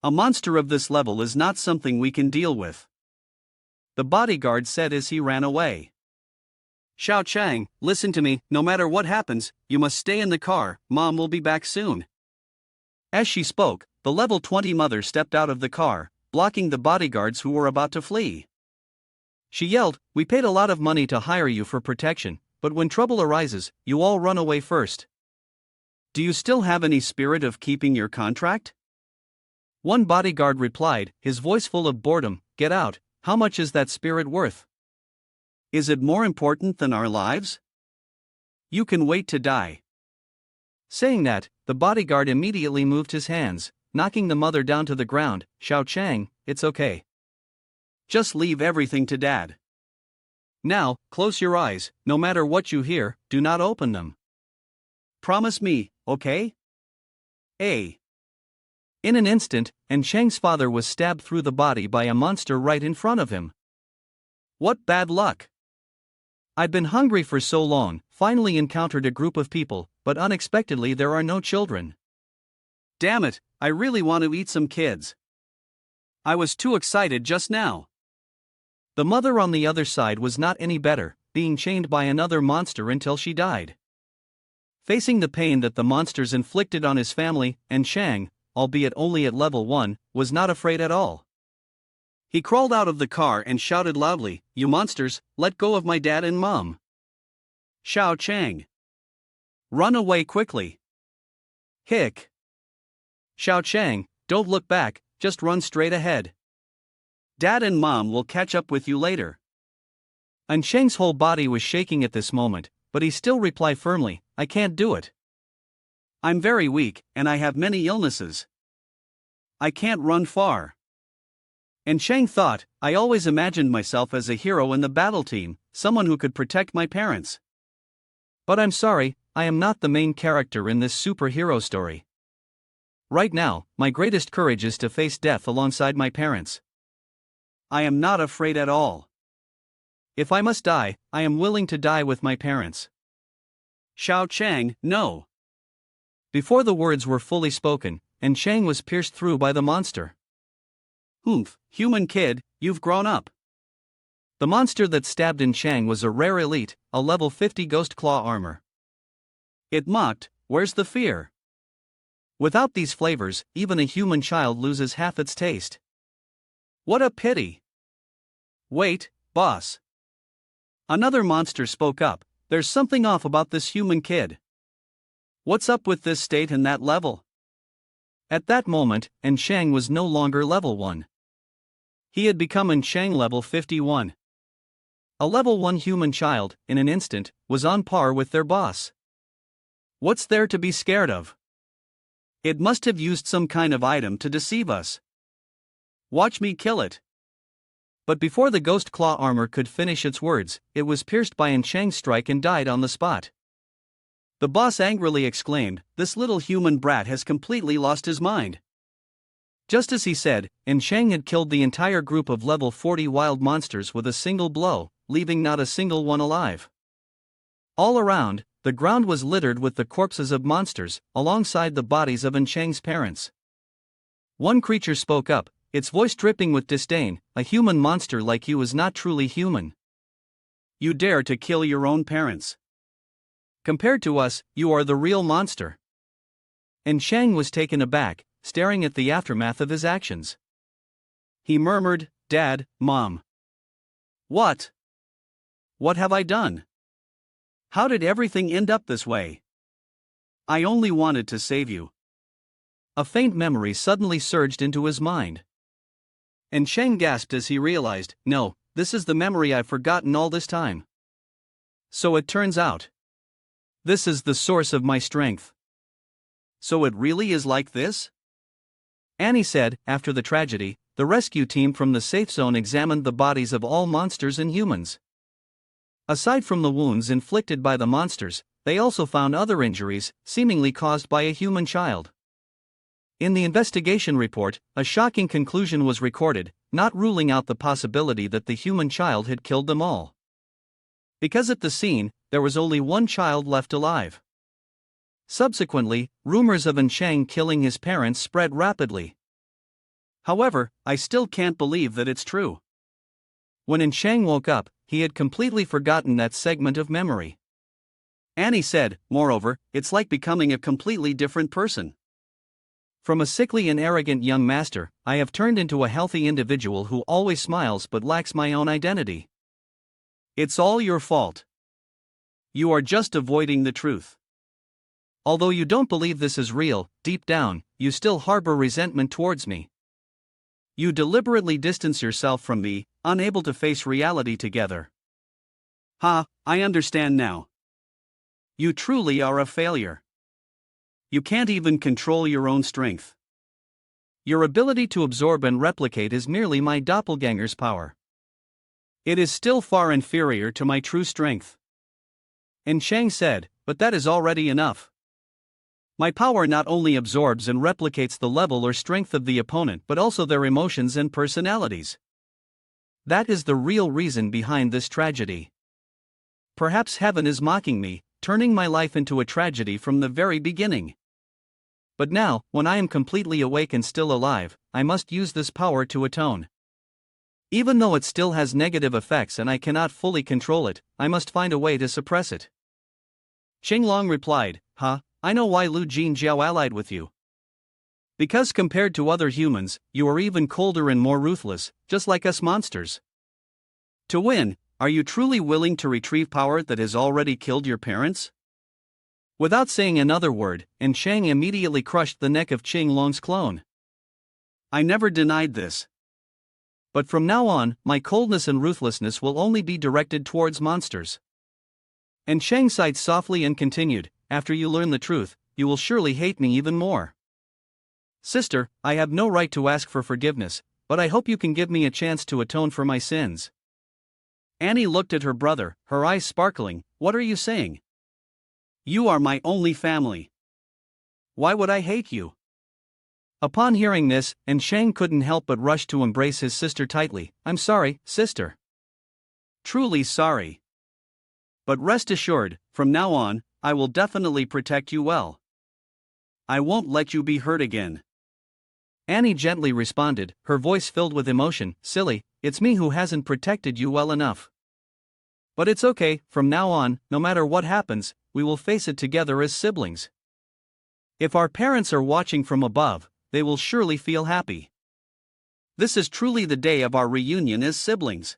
A monster of this level is not something we can deal with. The bodyguard said as he ran away. Xiao Chang, listen to me, no matter what happens, you must stay in the car, Mom will be back soon. As she spoke, the level 20 mother stepped out of the car, blocking the bodyguards who were about to flee. She yelled, we paid a lot of money to hire you for protection, but when trouble arises, you all run away first. Do you still have any spirit of keeping your contract? One bodyguard replied, his voice full of boredom, get out, how much is that spirit worth? Is it more important than our lives? You can wait to die. Saying that, the bodyguard immediately moved his hands, knocking the mother down to the ground. Xiao Chang, it's okay. Just leave everything to Dad. Now, close your eyes, no matter what you hear, do not open them. Promise me, okay? A. In an instant, and Chang's father was stabbed through the body by a monster right in front of him. What bad luck! I'd been hungry for so long, finally encountered a group of people, but unexpectedly there are no children. Damn it, I really want to eat some kids. I was too excited just now. The mother on the other side was not any better, being chained by another monster until she died. Facing the pain that the monsters inflicted on his family, and Chang, albeit only at level 1, was not afraid at all. He crawled out of the car and shouted loudly, "You monsters, let go of my dad and mom. Xiao Chang. Run away quickly." Hick. Xiao Chang, don't look back, just run straight ahead. Dad and mom will catch up with you later. And Chang's whole body was shaking at this moment, but he still replied firmly, I can't do it. I'm very weak, and I have many illnesses. I can't run far. And Chang thought, I always imagined myself as a hero in the battle team, someone who could protect my parents. But I'm sorry, I am not the main character in this superhero story. Right now, my greatest courage is to face death alongside my parents. I am not afraid at all. If I must die, I am willing to die with my parents. Xiao Chang, no. Before the words were fully spoken, and Chang was pierced through by the monster. Humph, human kid, you've grown up. The monster that stabbed in Chang was a rare elite, a level 50 ghost claw armor. It mocked, where's the fear? Without these flavors, even a human child loses half its taste. What a pity. Wait, boss. Another monster spoke up, there's something off about this human kid. What's up with this state and that level? At that moment, and Chang was no longer level 1. He had become an Chang level 51. A level 1 human child, in an instant, was on par with their boss. What's there to be scared of? It must have used some kind of item to deceive us. Watch me kill it. But before the ghost claw armor could finish its words, it was pierced by an Chang's strike and died on the spot. The boss angrily exclaimed, this little human brat has completely lost his mind. Just as he said, and Chang had killed the entire group of level 40 wild monsters with a single blow, leaving not a single one alive. All around, the ground was littered with the corpses of monsters, alongside the bodies of An Chang's parents. One creature spoke up, its voice dripping with disdain, a human monster like you is not truly human. You dare to kill your own parents. Compared to us, you are the real monster. And Chang was taken aback, staring at the aftermath of his actions. He murmured, Dad, Mom. What? What have I done? How did everything end up this way? I only wanted to save you. A faint memory suddenly surged into his mind. And Chang gasped as he realized, no, this is the memory I've forgotten all this time. So it turns out. This is the source of my strength. So it really is like this? Annie said, after the tragedy, the rescue team from the safe zone examined the bodies of all monsters and humans. Aside from the wounds inflicted by the monsters, they also found other injuries, seemingly caused by a human child. In the investigation report, a shocking conclusion was recorded, not ruling out the possibility that the human child had killed them all. Because at the scene, there was only one child left alive. Subsequently, rumors of An Chang killing his parents spread rapidly. However, I still can't believe that it's true. When An Chang woke up, he had completely forgotten that segment of memory. Annie said, moreover, it's like becoming a completely different person. From a sickly and arrogant young master, I have turned into a healthy individual who always smiles but lacks my own identity. It's all your fault. You are just avoiding the truth. Although you don't believe this is real, deep down, you still harbor resentment towards me. You deliberately distance yourself from me, unable to face reality together. Ha, I understand now. You truly are a failure. You can't even control your own strength. Your ability to absorb and replicate is merely my doppelganger's power. It is still far inferior to my true strength. And Shang said, but that is already enough. My power not only absorbs and replicates the level or strength of the opponent but also their emotions and personalities. That is the real reason behind this tragedy. Perhaps heaven is mocking me, turning my life into a tragedy from the very beginning. But now, when I am completely awake and still alive, I must use this power to atone. Even though it still has negative effects and I cannot fully control it, I must find a way to suppress it. Qinglong replied, I know why Lu Jinjiao allied with you. Because compared to other humans, you are even colder and more ruthless, just like us monsters. To win, are you truly willing to retrieve power that has already killed your parents? Without saying another word, and Shang immediately crushed the neck of Qinglong's clone. I never denied this. But from now on, my coldness and ruthlessness will only be directed towards monsters. And Shang sighed softly and continued, after you learn the truth, you will surely hate me even more. Sister, I have no right to ask for forgiveness, but I hope you can give me a chance to atone for my sins. Annie looked at her brother, her eyes sparkling. What are you saying? You are my only family. Why would I hate you? Upon hearing this, and Shang couldn't help but rush to embrace his sister tightly. I'm sorry, sister. Truly sorry. But rest assured, from now on, I will definitely protect you well. I won't let you be hurt again. Annie gently responded, her voice filled with emotion. Silly, it's me who hasn't protected you well enough. But it's okay, from now on, no matter what happens, we will face it together as siblings. If our parents are watching from above, they will surely feel happy. This is truly the day of our reunion as siblings.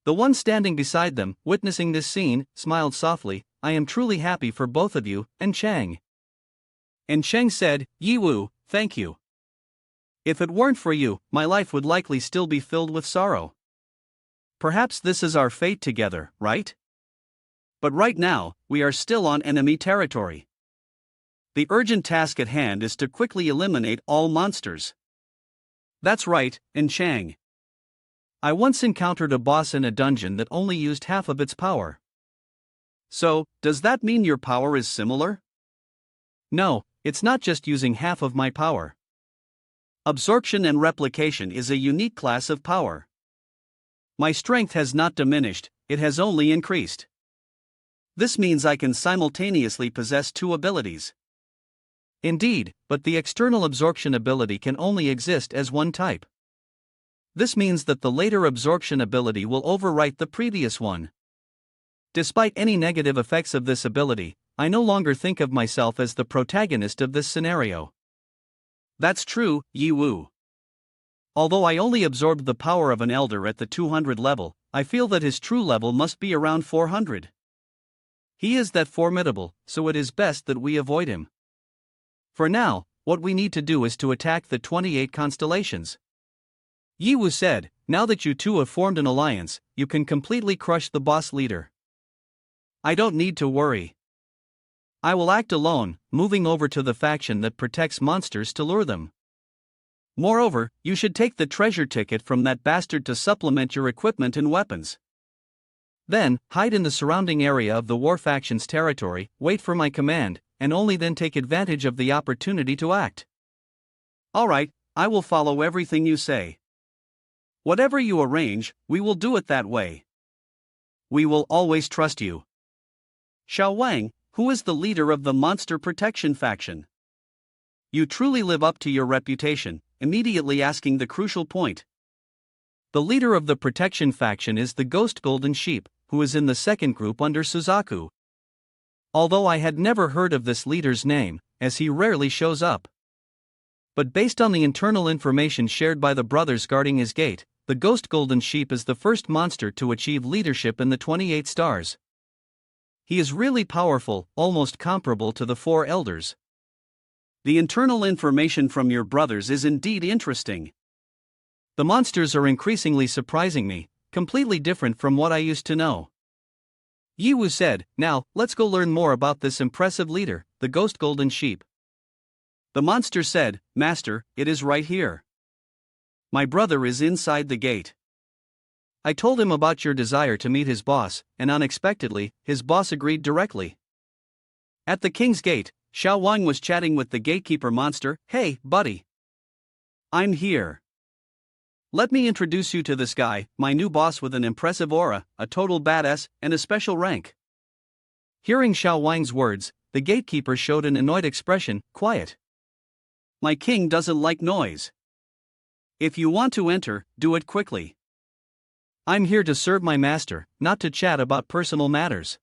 The one standing beside them, witnessing this scene, smiled softly. I am truly happy for both of you, and Chang. And Chang said, Yiwu, thank you. If it weren't for you, my life would likely still be filled with sorrow. Perhaps this is our fate together, right? But right now, we are still on enemy territory. The urgent task at hand is to quickly eliminate all monsters. That's right, and Chang. I once encountered a boss in a dungeon that only used half of its power. So, does that mean your power is similar? No, it's not just using half of my power. Absorption and replication is a unique class of power. My strength has not diminished, it has only increased. This means I can simultaneously possess two abilities. Indeed, but the external absorption ability can only exist as one type. This means that the later absorption ability will overwrite the previous one. Despite any negative effects of this ability, I no longer think of myself as the protagonist of this scenario. That's true, Yiwu. Although I only absorbed the power of an elder at the 200 level, I feel that his true level must be around 400. He is that formidable, so it is best that we avoid him. For now, what we need to do is to attack the 28 constellations. Yiwu said, now that you two have formed an alliance, you can completely crush the boss leader. I don't need to worry. I will act alone, moving over to the faction that protects monsters to lure them. Moreover, you should take the treasure ticket from that bastard to supplement your equipment and weapons. Then, hide in the surrounding area of the war faction's territory, wait for my command, and only then take advantage of the opportunity to act. Alright, I will follow everything you say. Whatever you arrange, we will do it that way. We will always trust you. Xiao Wang, who is the leader of the Monster Protection faction? You truly live up to your reputation, immediately asking the crucial point. The leader of the Protection faction is the Ghost Golden Sheep, who is in the second group under Suzaku. Although I had never heard of this leader's name, as he rarely shows up. But based on the internal information shared by the brothers guarding his gate, the Ghost Golden Sheep is the first monster to achieve leadership in the 28 stars. He is really powerful, almost comparable to the four elders. The internal information from your brothers is indeed interesting. The monsters are increasingly surprising me, completely different from what I used to know. Yi Wu said, "Now, let's go learn more about this impressive leader, the ghost golden sheep." The monster said, "Master, it is right here. My brother is inside the gate." I told him about your desire to meet his boss, and unexpectedly, his boss agreed directly. At the king's gate, Xiao Wang was chatting with the gatekeeper monster. "Hey, buddy. I'm here. Let me introduce you to this guy, my new boss with an impressive aura, a total badass, and a special rank." Hearing Xiao Wang's words, the gatekeeper showed an annoyed expression. "Quiet. My king doesn't like noise. If you want to enter, do it quickly. I'm here to serve my master, not to chat about personal matters."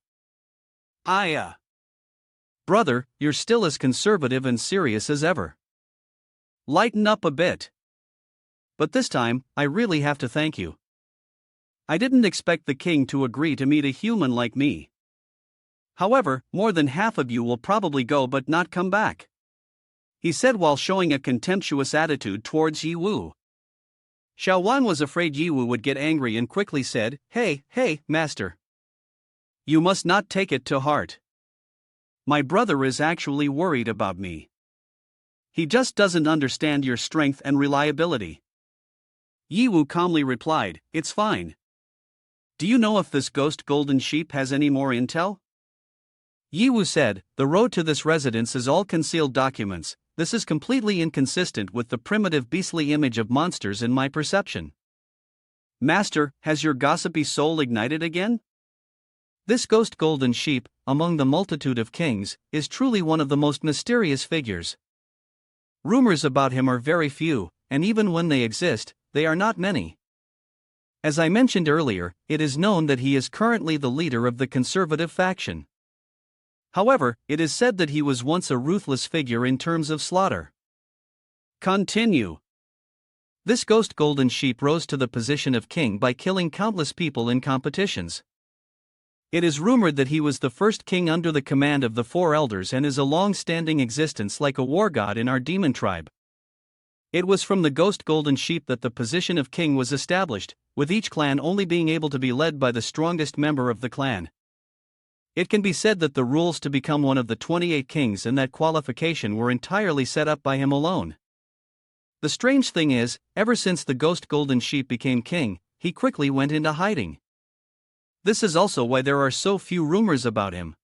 Brother, you're still as conservative and serious as ever. Lighten up a bit. But this time, I really have to thank you. I didn't expect the king to agree to meet a human like me. However, more than half of you will probably go but not come back," he said while showing a contemptuous attitude towards Yi Wu. Xiao Wan was afraid Yi Wu would get angry and quickly said, Hey, master. You must not take it to heart. My brother is actually worried about me. He just doesn't understand your strength and reliability." Yi Wu calmly replied, "It's fine. Do you know if this ghost golden sheep has any more intel?" Yi Wu said, "The road to this residence is all concealed documents. This is completely inconsistent with the primitive beastly image of monsters in my perception." "Master, has your gossipy soul ignited again? This ghost golden sheep, among the multitude of kings, is truly one of the most mysterious figures. Rumors about him are very few, and even when they exist, they are not many. As I mentioned earlier, it is known that he is currently the leader of the conservative faction. However, it is said that he was once a ruthless figure in terms of slaughter." Continue. This ghost golden sheep rose to the position of king by killing countless people in competitions. It is rumored that he was the first king under the command of the four elders and is a long-standing existence like a war god in our demon tribe. It was from the ghost golden sheep that the position of king was established, with each clan only being able to be led by the strongest member of the clan. It can be said that the rules to become one of the 28 kings and that qualification were entirely set up by him alone. The strange thing is, ever since the ghost golden sheep became king, he quickly went into hiding. This is also why there are so few rumors about him.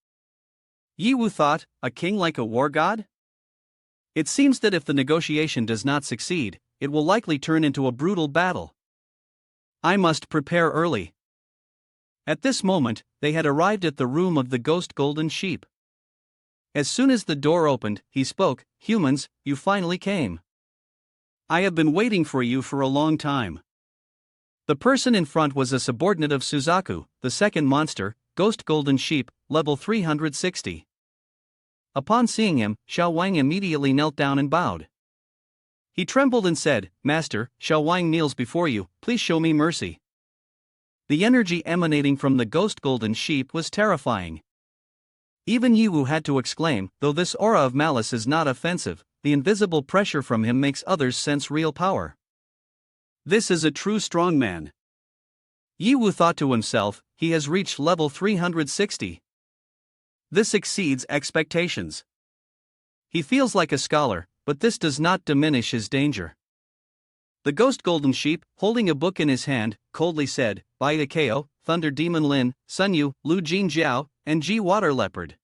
Yi Wu thought, a king like a war god? It seems that if the negotiation does not succeed, it will likely turn into a brutal battle. I must prepare early. At this moment, they had arrived at the room of the ghost golden sheep. As soon as the door opened, he spoke, "Humans, you finally came. I have been waiting for you for a long time." The person in front was a subordinate of Suzaku, the second monster, ghost golden sheep, level 360. Upon seeing him, Xiao Wang immediately knelt down and bowed. He trembled and said, "Master, Xiao Wang kneels before you, please show me mercy." The energy emanating from the ghost golden sheep was terrifying. Even Yi Wu had to exclaim, though this aura of malice is not offensive, the invisible pressure from him makes others sense real power. This is a true strongman. Yi Wu thought to himself, he has reached level 360. This exceeds expectations. He feels like a scholar, but this does not diminish his danger. The ghost golden sheep, holding a book in his hand, coldly said, "Bai Ikeo, Thunder Demon Lin, Sun Yu, Lu Jin Jiao, and Ji Water Leopard.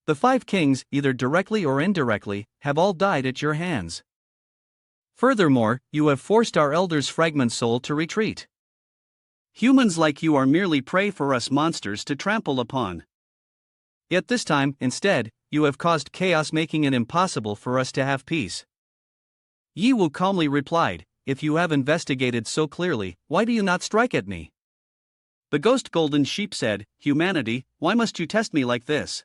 The 5 kings, either directly or indirectly, have all died at your hands. Furthermore, you have forced our elders' fragment soul to retreat. Humans like you are merely prey for us monsters to trample upon. Yet this time, instead, you have caused chaos, making it impossible for us to have peace." Yi Wu calmly replied, "If you have investigated so clearly, why do you not strike at me?" The ghost golden sheep said, "Humanity, why must you test me like this?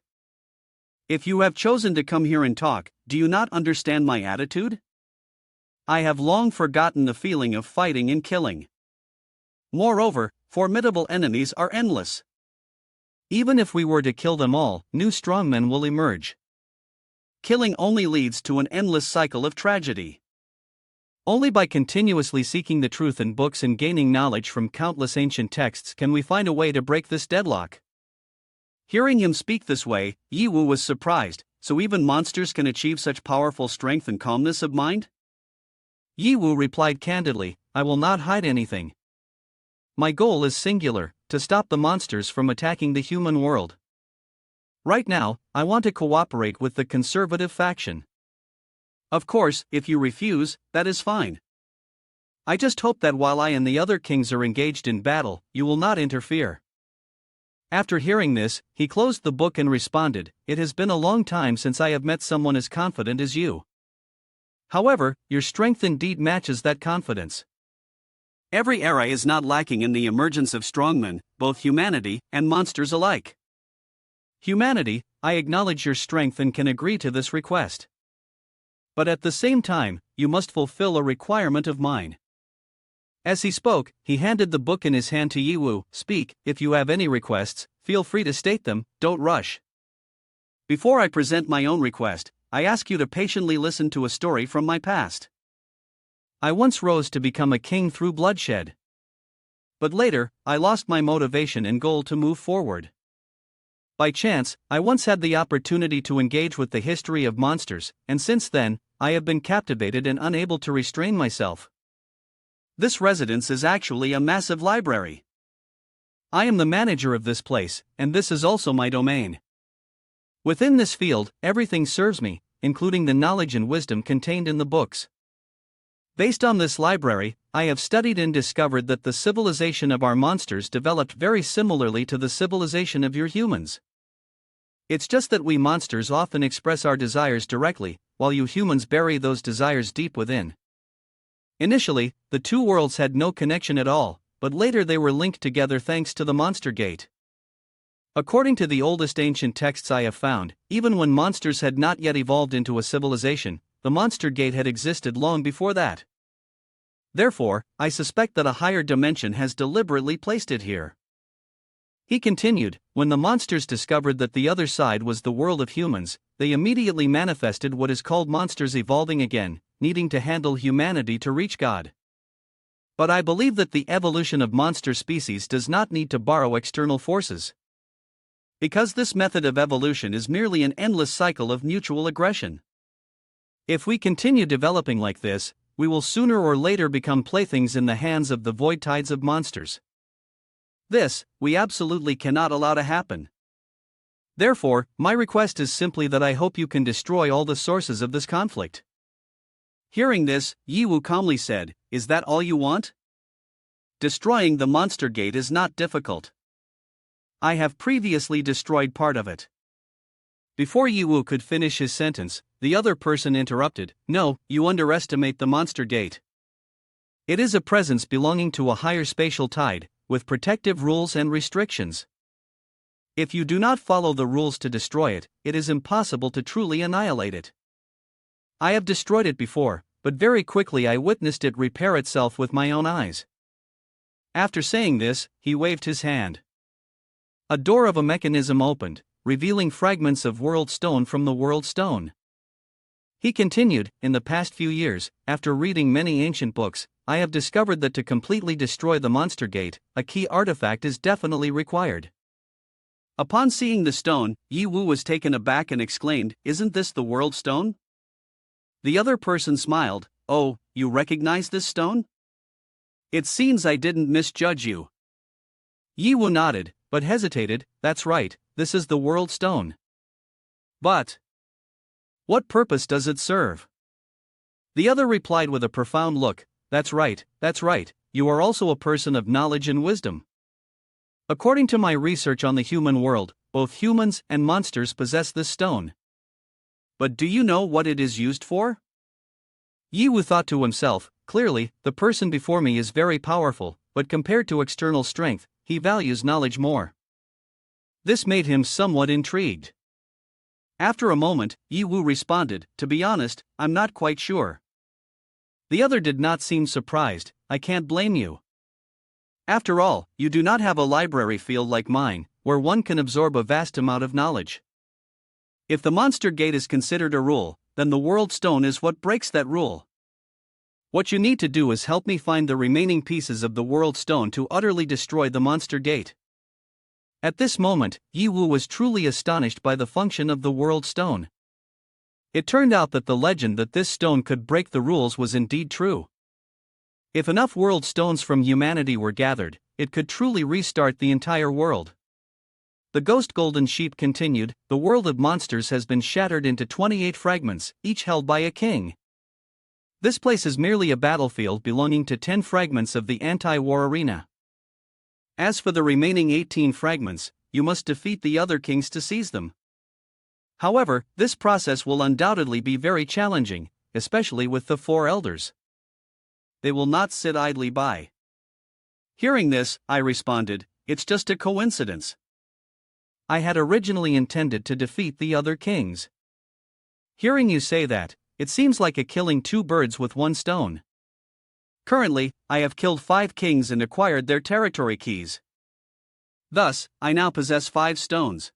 If you have chosen to come here and talk, do you not understand my attitude? I have long forgotten the feeling of fighting and killing. Moreover, formidable enemies are endless. Even if we were to kill them all, new strongmen will emerge. Killing only leads to an endless cycle of tragedy. Only by continuously seeking the truth in books and gaining knowledge from countless ancient texts can we find a way to break this deadlock. Hearing him speak this way, Yi Wu was surprised. So even monsters can achieve such powerful strength and calmness of mind? Yi Wu replied candidly, I will not hide anything. My goal is singular, to stop the monsters from attacking the human world. Right now, I want to cooperate with the conservative faction. Of course, if you refuse, that is fine. I just hope that while I and the other kings are engaged in battle, you will not interfere. After hearing this, he closed the book and responded, It has been a long time since I have met someone as confident as you. However, your strength indeed matches that confidence. Every era is not lacking in the emergence of strongmen, both humanity and monsters alike. Humanity, I acknowledge your strength and can agree to this request. But at the same time, you must fulfill a requirement of mine. As he spoke, he handed the book in his hand to Yi Wu. Speak, if you have any requests, feel free to state them, don't rush. Before I present my own request, I ask you to patiently listen to a story from my past. I once rose to become a king through bloodshed. But later, I lost my motivation and goal to move forward. By chance, I once had the opportunity to engage with the history of monsters, and since then, I have been captivated and unable to restrain myself. This residence is actually a massive library. I am the manager of this place, and this is also my domain. Within this field, everything serves me, including the knowledge and wisdom contained in the books. Based on this library, I have studied and discovered that the civilization of our monsters developed very similarly to the civilization of your humans. It's just that we monsters often express our desires directly, while you humans bury those desires deep within. Initially, the two worlds had no connection at all, but later they were linked together thanks to the Monster Gate. According to the oldest ancient texts I have found, even when monsters had not yet evolved into a civilization, the Monster Gate had existed long before that. Therefore, I suspect that a higher dimension has deliberately placed it here. He continued, when the monsters discovered that the other side was the world of humans, they immediately manifested what is called monsters evolving again, needing to handle humanity to reach God. But I believe that the evolution of monster species does not need to borrow external forces. Because this method of evolution is merely an endless cycle of mutual aggression. If we continue developing like this, we will sooner or later become playthings in the hands of the void tides of monsters. This, we absolutely cannot allow to happen. Therefore, my request is simply that I hope you can destroy all the sources of this conflict. Hearing this, Yi Wu calmly said, Is that all you want? Destroying the Monster Gate is not difficult. I have previously destroyed part of it. Before Yi Wu could finish his sentence, the other person interrupted, No, you underestimate the Monster Gate. It is a presence belonging to a higher spatial tide, with protective rules and restrictions. If you do not follow the rules to destroy it, it is impossible to truly annihilate it. I have destroyed it before, but very quickly I witnessed it repair itself with my own eyes. After saying this, he waved his hand. A door of a mechanism opened, revealing fragments of world stone from the world stone. He continued, In the past few years, after reading many ancient books, I have discovered that to completely destroy the Monster Gate, a key artifact is definitely required. Upon seeing the stone, Yi Wu was taken aback and exclaimed, Isn't this the world stone? The other person smiled, Oh, you recognize this stone? It seems I didn't misjudge you. Yi Wu nodded, but hesitated, That's right, this is the world stone. But what purpose does it serve? The other replied with a profound look, That's right, you are also a person of knowledge and wisdom. According to my research on the human world, both humans and monsters possess this stone. But do you know what it is used for? Yi Wu thought to himself, Clearly, the person before me is very powerful, but compared to external strength, he values knowledge more. This made him somewhat intrigued. After a moment, Yi Wu responded, To be honest, I'm not quite sure. The other did not seem surprised, I can't blame you. After all, you do not have a library field like mine, where one can absorb a vast amount of knowledge. If the Monster Gate is considered a rule, then the World Stone is what breaks that rule. What you need to do is help me find the remaining pieces of the World Stone to utterly destroy the Monster Gate. At this moment, Yi Wu was truly astonished by the function of the world stone. It turned out that the legend that this stone could break the rules was indeed true. If enough world stones from humanity were gathered, it could truly restart the entire world. The ghost golden sheep continued, the world of monsters has been shattered into 28 fragments, each held by a king. This place is merely a battlefield belonging to 10 fragments of the anti-war arena. As for the remaining 18 fragments, you must defeat the other kings to seize them. However, this process will undoubtedly be very challenging, especially with the 4 elders. They will not sit idly by. Hearing this, I responded, it's just a coincidence. I had originally intended to defeat the other kings. Hearing you say that, it seems like killing 2 birds with 1 stone. Currently, I have killed 5 kings and acquired their territory keys. Thus, I now possess 5 stones.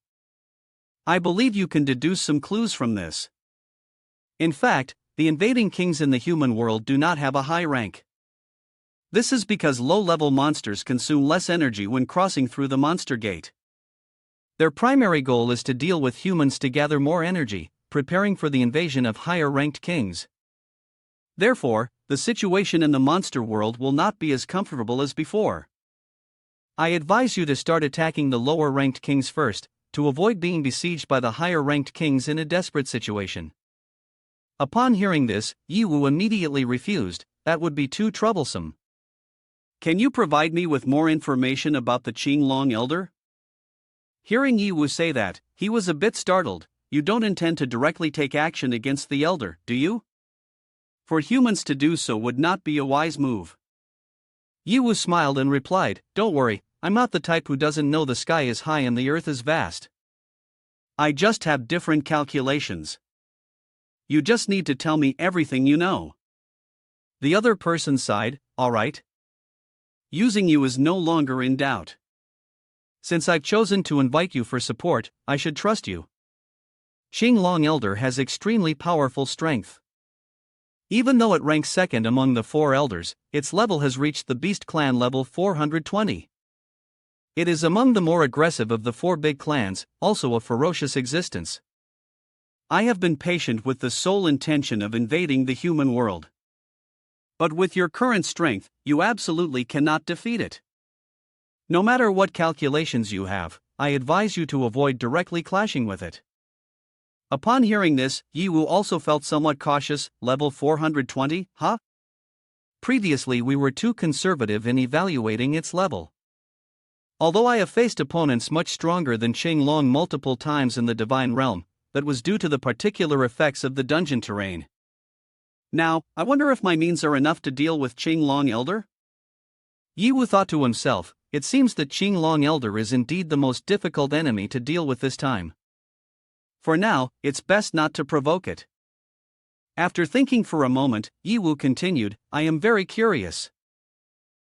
I believe you can deduce some clues from this. In fact, the invading kings in the human world do not have a high rank. This is because low-level monsters consume less energy when crossing through the monster gate. Their primary goal is to deal with humans to gather more energy, preparing for the invasion of higher-ranked kings. Therefore, the situation in the monster world will not be as comfortable as before. I advise you to start attacking the lower-ranked kings first, to avoid being besieged by the higher-ranked kings in a desperate situation. Upon hearing this, Yi Wu immediately refused, that would be too troublesome. Can you provide me with more information about the Qinglong Elder? Hearing Yi Wu say that, he was a bit startled. You don't intend to directly take action against the Elder, do you? For humans to do so would not be a wise move. Yi Wu smiled and replied, don't worry, I'm not the type who doesn't know the sky is high and the earth is vast. I just have different calculations. You just need to tell me everything you know. The other person sighed, alright. Using you is no longer in doubt. Since I've chosen to invite you for support, I should trust you. Qinglong Elder has extremely powerful strength. Even though it ranks second among the 4 elders, its level has reached the Beast Clan level 420. It is among the more aggressive of the 4 big clans, also a ferocious existence. I have been patient with the sole intention of invading the human world. But with your current strength, you absolutely cannot defeat it. No matter what calculations you have, I advise you to avoid directly clashing with it. Upon hearing this, Yi Wu also felt somewhat cautious, level 420, huh? Previously we were too conservative in evaluating its level. Although I have faced opponents much stronger than Qinglong multiple times in the Divine Realm, that was due to the particular effects of the dungeon terrain. Now, I wonder if my means are enough to deal with Qinglong Elder? Yi Wu thought to himself, it seems that Qinglong Elder is indeed the most difficult enemy to deal with this time. For now, it's best not to provoke it. After thinking for a moment, Yi Wu continued, I am very curious.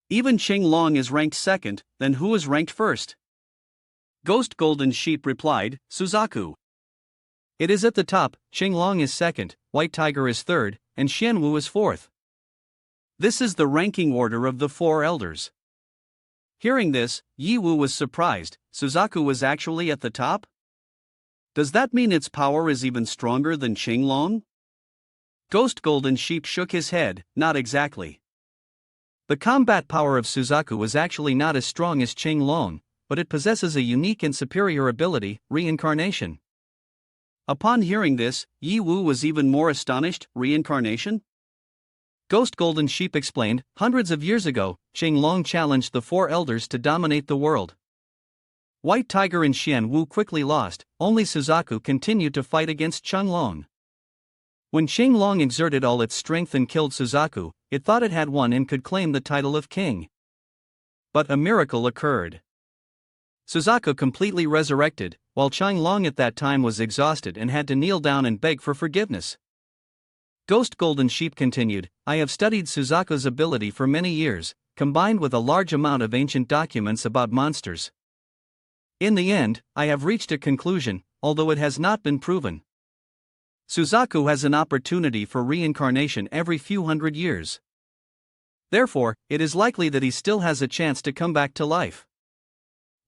Even Qinglong is ranked second, then who is ranked first? Ghost Golden Sheep replied, Suzaku. It is at the top, Qinglong is second, White Tiger is third, and Xianwu is fourth. This is the ranking order of the 4 elders. Hearing this, Yi Wu was surprised. Suzaku was actually at the top? Does that mean its power is even stronger than Qinglong? Ghost Golden Sheep shook his head, not exactly. The combat power of Suzaku is actually not as strong as Qinglong, but it possesses a unique and superior ability, reincarnation. Upon hearing this, Yi Wu was even more astonished. Reincarnation? Ghost Golden Sheep explained, hundreds of years ago, Qinglong challenged the 4 elders to dominate the world. White Tiger and Xianwu quickly lost, only Suzaku continued to fight against Qinglong. When Qinglong exerted all its strength and killed Suzaku, it thought it had won and could claim the title of king. But a miracle occurred. Suzaku completely resurrected, while Qinglong at that time was exhausted and had to kneel down and beg for forgiveness. Ghost Golden Sheep continued, I have studied Suzaku's ability for many years, combined with a large amount of ancient documents about monsters. In the end, I have reached a conclusion, although it has not been proven. Suzaku has an opportunity for reincarnation every few hundred years. Therefore, it is likely that he still has a chance to come back to life.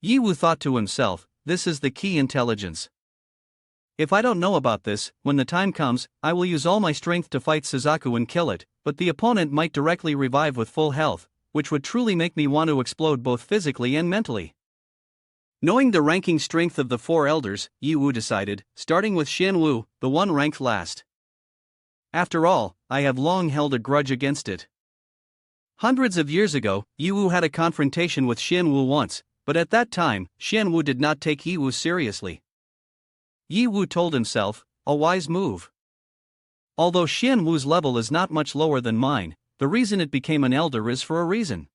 Yi Wu thought to himself, this is the key intelligence. If I don't know about this, when the time comes, I will use all my strength to fight Suzaku and kill it, but the opponent might directly revive with full health, which would truly make me want to explode both physically and mentally. Knowing the ranking strength of the four elders, Yi Wu decided, starting with Xian Wu, the one ranked last. After all, I have long held a grudge against it. Hundreds of years ago, Yi Wu had a confrontation with Xian Wu once, but at that time, Xian Wu did not take Yi Wu seriously. Yi Wu told himself, a wise move. Although Xian Wu's level is not much lower than mine, the reason it became an elder is for a reason.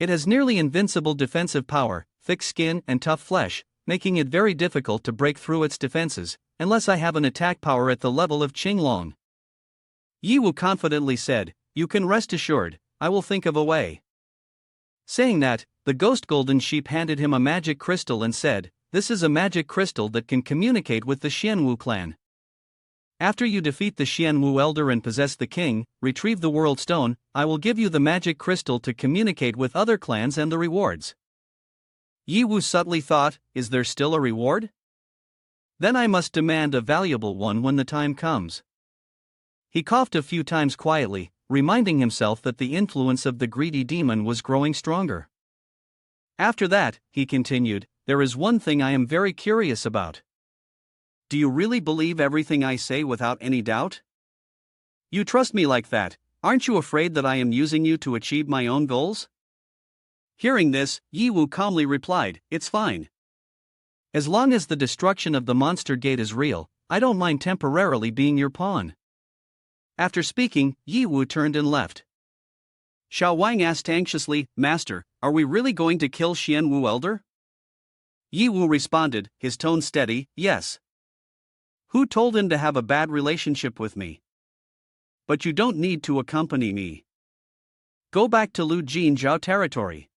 It has nearly invincible defensive power, thick skin and tough flesh, making it very difficult to break through its defenses, unless I have an attack power at the level of Qinglong. Yi Wu confidently said, you can rest assured, I will think of a way. Saying that, the ghost golden sheep handed him a magic crystal and said, this is a magic crystal that can communicate with the Xianwu clan. After you defeat the Xianwu elder and possess the king, retrieve the world stone, I will give you the magic crystal to communicate with other clans and the rewards. Yi Wu subtly thought, is there still a reward? Then I must demand a valuable one when the time comes. He coughed a few times quietly, reminding himself that the influence of the greedy demon was growing stronger. After that, he continued, there is one thing I am very curious about. Do you really believe everything I say without any doubt? You trust me like that, aren't you afraid that I am using you to achieve my own goals? Hearing this, Yi Wu calmly replied, it's fine. As long as the destruction of the monster gate is real, I don't mind temporarily being your pawn. After speaking, Yi Wu turned and left. Xiao Wang asked anxiously, Master, are we really going to kill Xian Wu elder? Yi Wu responded, his tone steady, yes. Who told him to have a bad relationship with me? But you don't need to accompany me. Go back to Lu Jinzhao territory.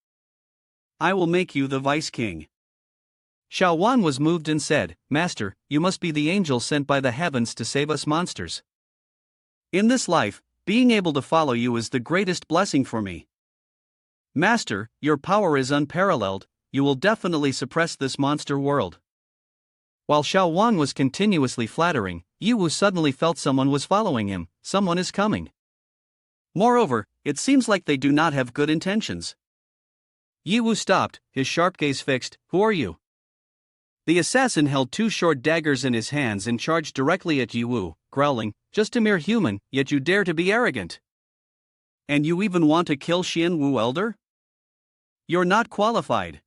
I will make you the vice king. Xiao Wan was moved and said, Master, you must be the angel sent by the heavens to save us monsters. In this life, being able to follow you is the greatest blessing for me. Master, your power is unparalleled, you will definitely suppress this monster world. While Xiao Wan was continuously flattering, Yi Wu suddenly felt someone was following him, someone is coming. Moreover, it seems like they do not have good intentions. Yi Wu stopped, his sharp gaze fixed, who are you? The assassin held two short daggers in his hands and charged directly at Yi Wu, growling, just a mere human, yet you dare to be arrogant. And you even want to kill Xian Wu elder? You're not qualified.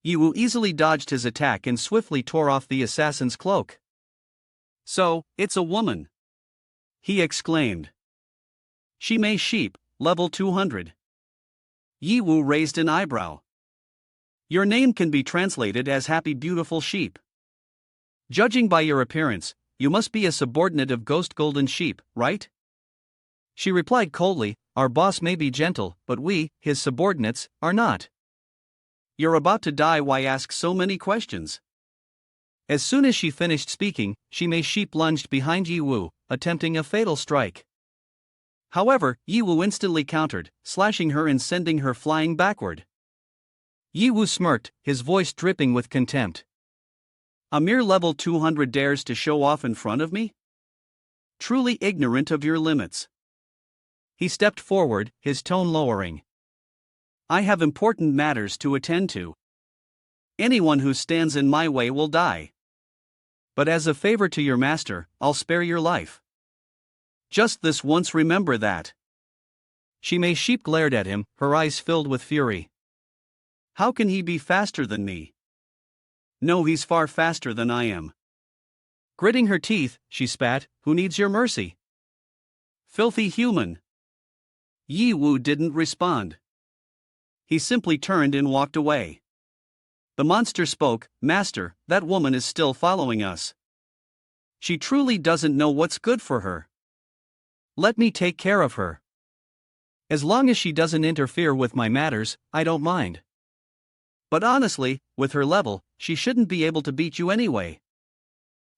Yi Wu easily dodged his attack and swiftly tore off the assassin's cloak. So, it's a woman, he exclaimed. She may sheep, level 200. Yi Wu raised an eyebrow. Your name can be translated as Happy Beautiful Sheep. Judging by your appearance, you must be a subordinate of Ghost Golden Sheep, right? She replied coldly, our boss may be gentle, but we, his subordinates, are not. You're about to die, why ask so many questions? As soon as she finished speaking, Shi Mei Sheep lunged behind Yi Wu, attempting a fatal strike. However, Yi Wu instantly countered, slashing her and sending her flying backward. Yi Wu smirked, his voice dripping with contempt. A mere level 200 dares to show off in front of me? Truly ignorant of your limits. He stepped forward, his tone lowering. I have important matters to attend to. Anyone who stands in my way will die. But as a favor to your master, I'll spare your life. Just this once, remember that. Shi Mei Sheep glared at him, her eyes filled with fury. How can he be faster than me? No, he's far faster than I am. Gritting her teeth, she spat, who needs your mercy? Filthy human. Yi Wu didn't respond. He simply turned and walked away. The monster spoke, Master, that woman is still following us. She truly doesn't know what's good for her. Let me take care of her. As long as she doesn't interfere with my matters, I don't mind. But honestly, with her level, she shouldn't be able to beat you anyway.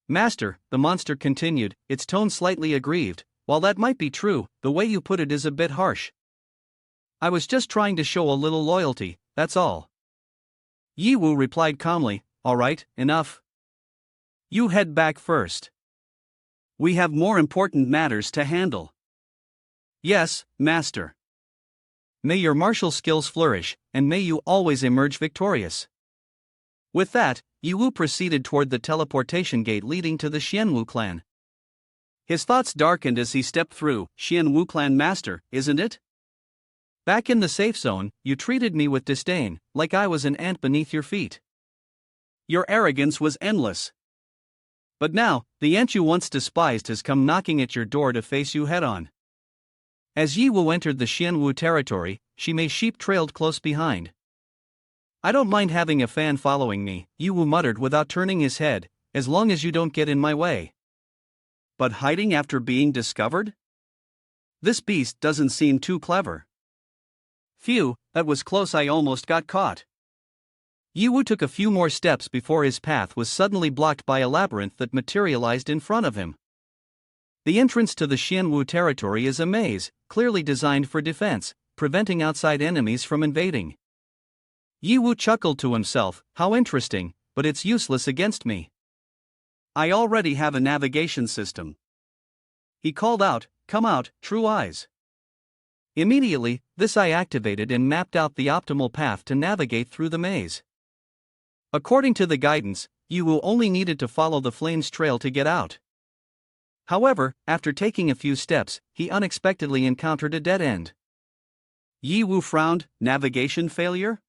Master, the monster continued, its tone slightly aggrieved, while that might be true, the way you put it is a bit harsh. I was just trying to show a little loyalty, that's all. Yi Wu replied calmly, "All right, enough. You head back first. We have more important matters to handle." "Yes, master." "May your martial skills flourish, and may you always emerge victorious." With that, Yi Wu proceeded toward the teleportation gate leading to the Xianwu clan. His thoughts darkened as he stepped through. "Xianwu clan master, isn't it? Back in the safe zone, you treated me with disdain, like I was an ant beneath your feet. Your arrogance was endless. But now, the ant you once despised has come knocking at your door to face you head on." As Yi Wu entered the Xianwu territory, Shimei Sheep trailed close behind. "I don't mind having a fan following me," Yi Wu muttered without turning his head, "as long as you don't get in my way." But hiding after being discovered? This beast doesn't seem too clever. Phew, that was close, I almost got caught. Yi Wu took a few more steps before his path was suddenly blocked by a labyrinth that materialized in front of him. The entrance to the Xianwu territory is a maze, clearly designed for defense, preventing outside enemies from invading. Yi Wu chuckled to himself, "How interesting, but it's useless against me. I already have a navigation system." He called out, "Come out, True Eyes." Immediately, this eye activated and mapped out the optimal path to navigate through the maze. According to the guidance, Yi Wu only needed to follow the flames trail to get out. However, after taking a few steps, he unexpectedly encountered a dead end. Yi Wu frowned. Navigation failure?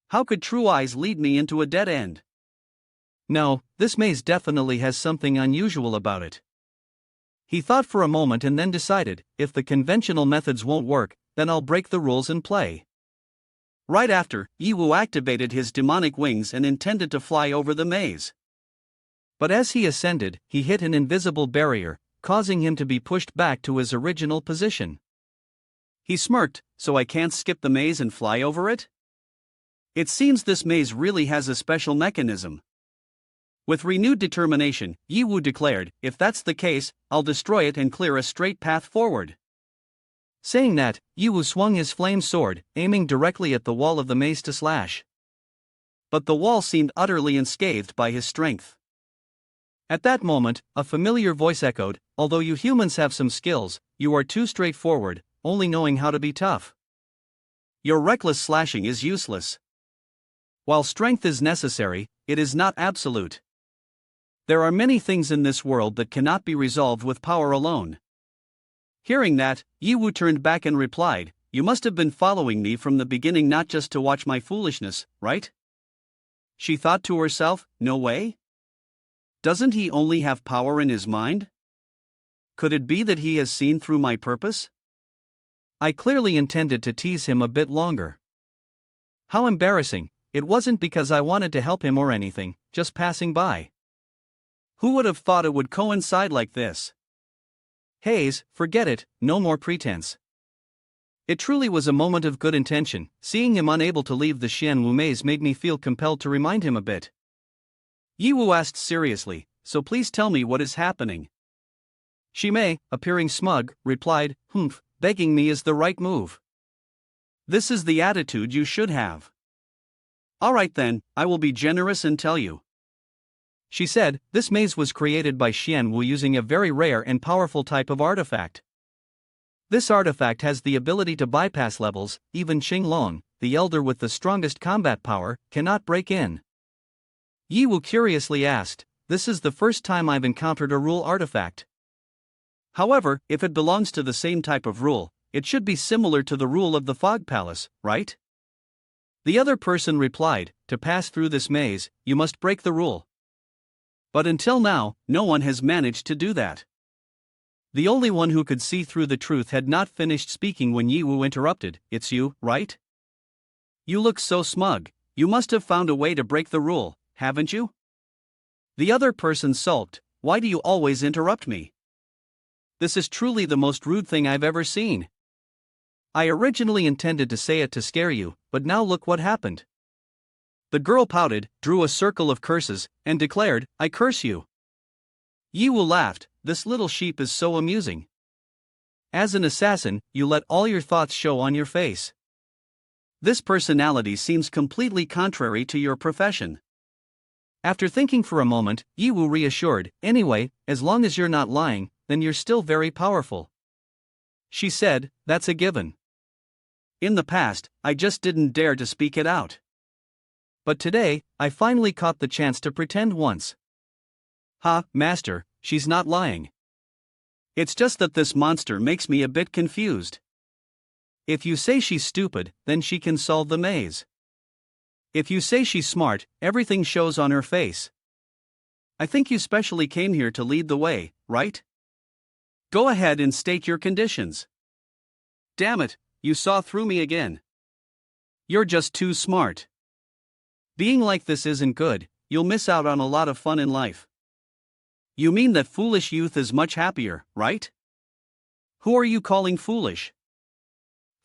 How could True Eyes lead me into a dead end? No, this maze definitely has something unusual about it. He thought for a moment and then decided, if the conventional methods won't work, then I'll break the rules and play. Right after, Yi Wu activated his demonic wings and intended to fly over the maze. But as he ascended, he hit an invisible barrier, causing him to be pushed back to his original position. He smirked, "So I can't skip the maze and fly over it? It seems this maze really has a special mechanism." With renewed determination, Yi Wu declared, "If that's the case, I'll destroy it and clear a straight path forward." Saying that, Yi Wu swung his flame sword, aiming directly at the wall of the maze to slash. But the wall seemed utterly unscathed by his strength. At that moment, a familiar voice echoed, "Although you humans have some skills, you are too straightforward, only knowing how to be tough. Your reckless slashing is useless. While strength is necessary, it is not absolute. There are many things in this world that cannot be resolved with power alone." Hearing that, Yi Wu turned back and replied, "You must have been following me from the beginning, not just to watch my foolishness, right?" She thought to herself, "No way. Doesn't he only have power in his mind? Could it be that he has seen through my purpose? I clearly intended to tease him a bit longer. How embarrassing. It wasn't because I wanted to help him or anything, just passing by. Who would have thought it would coincide like this? Hayes, forget it, no more pretense." It truly was a moment of good intention. Seeing him unable to leave the Xianwu maze made me feel compelled to remind him a bit. Yi Wu asked seriously, "So please tell me what is happening." Shimei, appearing smug, replied, "Humph, begging me is the right move. This is the attitude you should have." "Alright then, I will be generous and tell you." She said, "This maze was created by Xianwu using a very rare and powerful type of artifact. This artifact has the ability to bypass levels. Even Qinglong, the elder with the strongest combat power, cannot break in." Yi Wu curiously asked, "This is the first time I've encountered a rule artifact. However, if it belongs to the same type of rule, it should be similar to the rule of the Fog Palace, right?" The other person replied, "To pass through this maze, you must break the rule. But until now, no one has managed to do that." The only one who could see through the truth had not finished speaking when Yi Wu interrupted, "It's you, right? You look so smug. You must have found a way to break the rule, haven't you?" The other person sulked, "Why do you always interrupt me? This is truly the most rude thing I've ever seen. I originally intended to say it to scare you, but now look what happened." The girl pouted, drew a circle of curses, and declared, "I curse you." Yi Wu laughed, "This little sheep is so amusing. As an assassin, you let all your thoughts show on your face. This personality seems completely contrary to your profession. After thinking for a moment, Yiwu reassured, anyway, as long as you're not lying, then you're still very powerful. She said, that's a given. In the past, I just didn't dare to speak it out. But today, I finally caught the chance to pretend once. Ha, master, she's not lying. It's just that this monster makes me a bit confused. If you say she's stupid, then she can solve the maze. If you say she's smart, everything shows on her face. I think you specially came here to lead the way, right? Go ahead and state your conditions. Damn it, you saw through me again. You're just too smart. Being like this isn't good, you'll miss out on a lot of fun in life. You mean that foolish youth is much happier, right? Who are you calling foolish?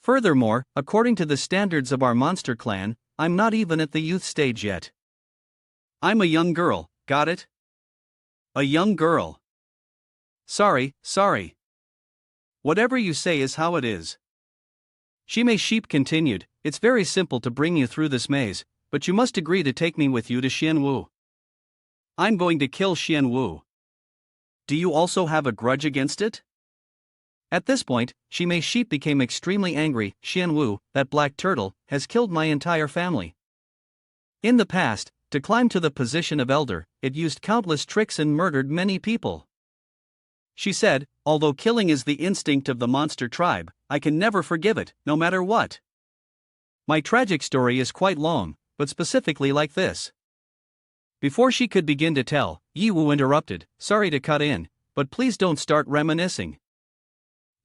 Furthermore, according to the standards of our monster clan, I'm not even at the youth stage yet. I'm a young girl, got it? A young girl. Sorry. Whatever you say is how it is. Shimei Sheep continued, it's very simple to bring you through this maze, but you must agree to take me with you to Xianwu. I'm going to kill Xianwu. Do you also have a grudge against it? At this point, Shimei Sheep became extremely angry. Xianwu, that black turtle, has killed my entire family. In the past, to climb to the position of elder, it used countless tricks and murdered many people. She said, although killing is the instinct of the monster tribe, I can never forgive it, no matter what. My tragic story is quite long, but specifically like this. Before she could begin to tell, Yiwu interrupted, sorry to cut in, but please don't start reminiscing.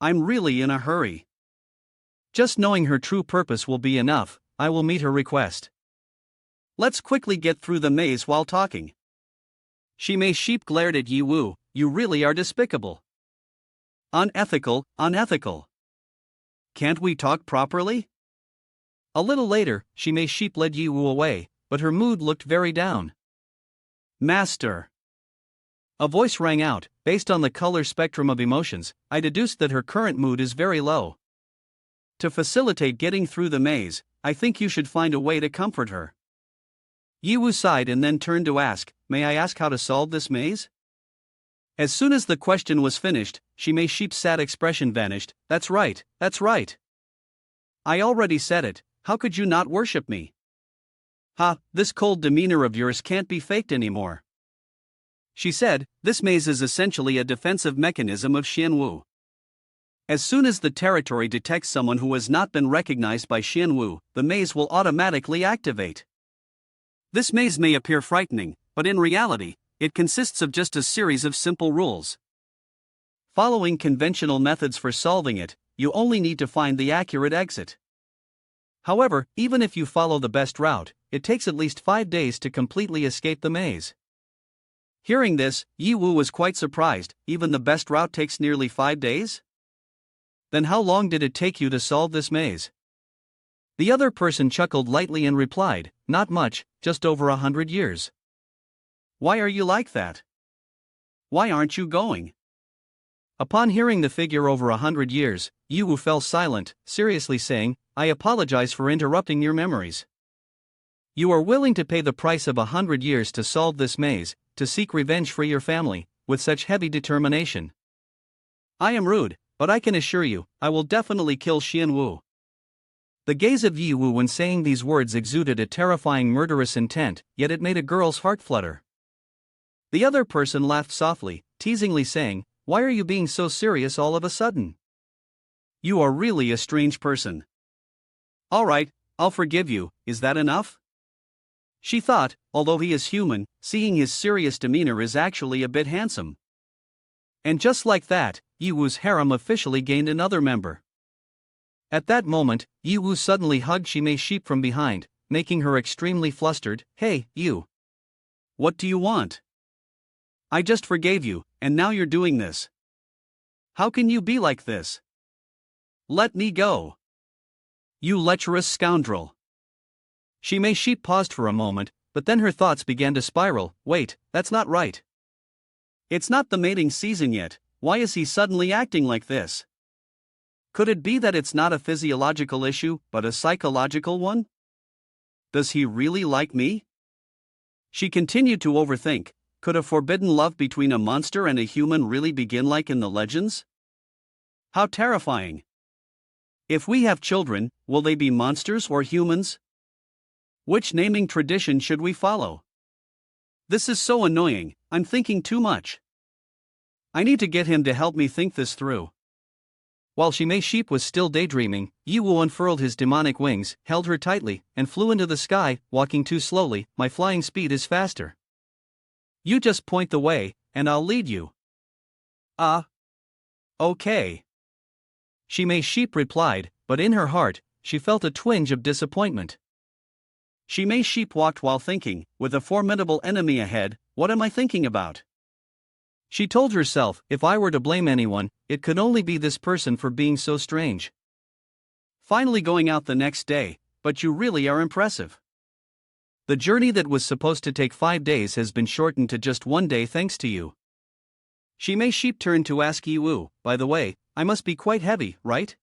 I'm really in a hurry. Just knowing her true purpose will be enough, I will meet her request. Let's quickly get through the maze while talking. Shimei Sheep glared at Yiwu, you really are despicable. Unethical. Can't we talk properly? A little later, Shimei Sheep led Yiwu away, but her mood looked very down. Master. A voice rang out, based on the color spectrum of emotions, I deduced that her current mood is very low. To facilitate getting through the maze, I think you should find a way to comfort her. Yiwu sighed and then turned to ask, may I ask how to solve this maze? As soon as the question was finished, Shimei Sheep's sad expression vanished, that's right. I already said it, how could you not worship me? Ha, this cold demeanor of yours can't be faked anymore. She said, this maze is essentially a defensive mechanism of Xianwu. As soon as the territory detects someone who has not been recognized by Xianwu, the maze will automatically activate. This maze may appear frightening, but in reality, it consists of just a series of simple rules. Following conventional methods for solving it, you only need to find the accurate exit. However, even if you follow the best route, it takes at least 5 days to completely escape the maze. Hearing this, Yiwu was quite surprised, even the best route takes nearly 5 days? Then how long did it take you to solve this maze? The other person chuckled lightly and replied, not much, just over 100 years. Why are you like that? Why aren't you going? Upon hearing the figure over 100 years, Yiwu fell silent, seriously saying, I apologize for interrupting your memories. You are willing to pay the price of 100 years to solve this maze, to seek revenge for your family, with such heavy determination. I am rude, but I can assure you, I will definitely kill Xianwu. The gaze of Yiwu when saying these words exuded a terrifying murderous intent, yet it made a girl's heart flutter. The other person laughed softly, teasingly saying, why are you being so serious all of a sudden? You are really a strange person. Alright, I'll forgive you, is that enough? She thought, although he is human, seeing his serious demeanor is actually a bit handsome. And just like that, Yiwu's harem officially gained another member. At that moment, Yiwu suddenly hugged Shimei Sheep from behind, making her extremely flustered. Hey, you. What do you want? I just forgave you, and now you're doing this. How can you be like this? Let me go. You lecherous scoundrel. Shimei Sheep paused for a moment, but then her thoughts began to spiral. Wait, that's not right. It's not the mating season yet, why is he suddenly acting like this? Could it be that it's not a physiological issue, but a psychological one? Does he really like me? She continued to overthink. Could a forbidden love between a monster and a human really begin like in the legends? How terrifying. If we have children, will they be monsters or humans? Which naming tradition should we follow? This is so annoying, I'm thinking too much. I need to get him to help me think this through. While Shimei Sheep was still daydreaming, Yiwu unfurled his demonic wings, held her tightly, and flew into the sky, walking too slowly. My flying speed is faster. You just point the way, and I'll lead you. Okay. Shimei Sheep replied, but in her heart, she felt a twinge of disappointment. Shimei Sheep walked while thinking, with a formidable enemy ahead, what am I thinking about? She told herself, if I were to blame anyone, it could only be this person for being so strange. Finally going out the next day, but you really are impressive. The journey that was supposed to take 5 days has been shortened to just 1 day thanks to you. Shimei Sheep turned to ask Yiwu, by the way, I must be quite heavy, right?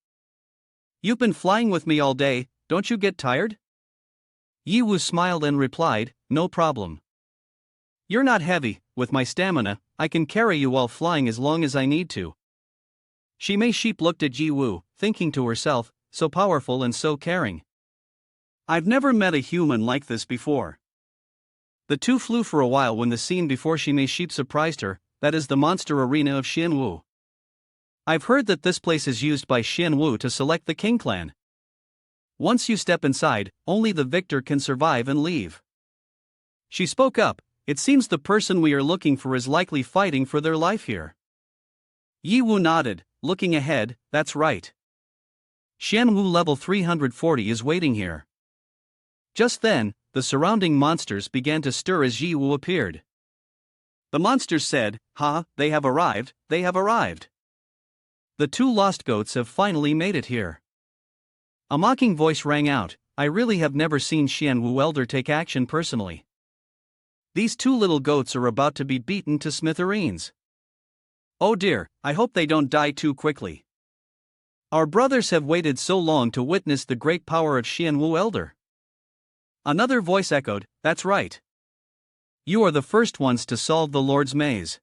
You've been flying with me all day, don't you get tired? Yiwu smiled and replied, no problem. You're not heavy, with my stamina, I can carry you while flying as long as I need to. Shimei Sheep looked at Yiwu, thinking to herself, so powerful and so caring. I've never met a human like this before. The two flew for a while when the scene before Shimei Sheep surprised her, that is the monster arena of Xianwu. I've heard that this place is used by Xianwu to select the king clan. Once you step inside, only the victor can survive and leave. She spoke up, it seems the person we are looking for is likely fighting for their life here. Yiwu nodded, looking ahead, that's right. Xianwu level 340 is waiting here. Just then, the surrounding monsters began to stir as Yiwu appeared. The monsters said, ha, they have arrived, they have arrived. The two lost goats have finally made it here. A mocking voice rang out, I really have never seen Xianwu Elder take action personally. These two little goats are about to be beaten to smithereens. Oh dear, I hope they don't die too quickly. Our brothers have waited so long to witness the great power of Xianwu Elder. Another voice echoed, that's right. You are the first ones to solve the Lord's maze.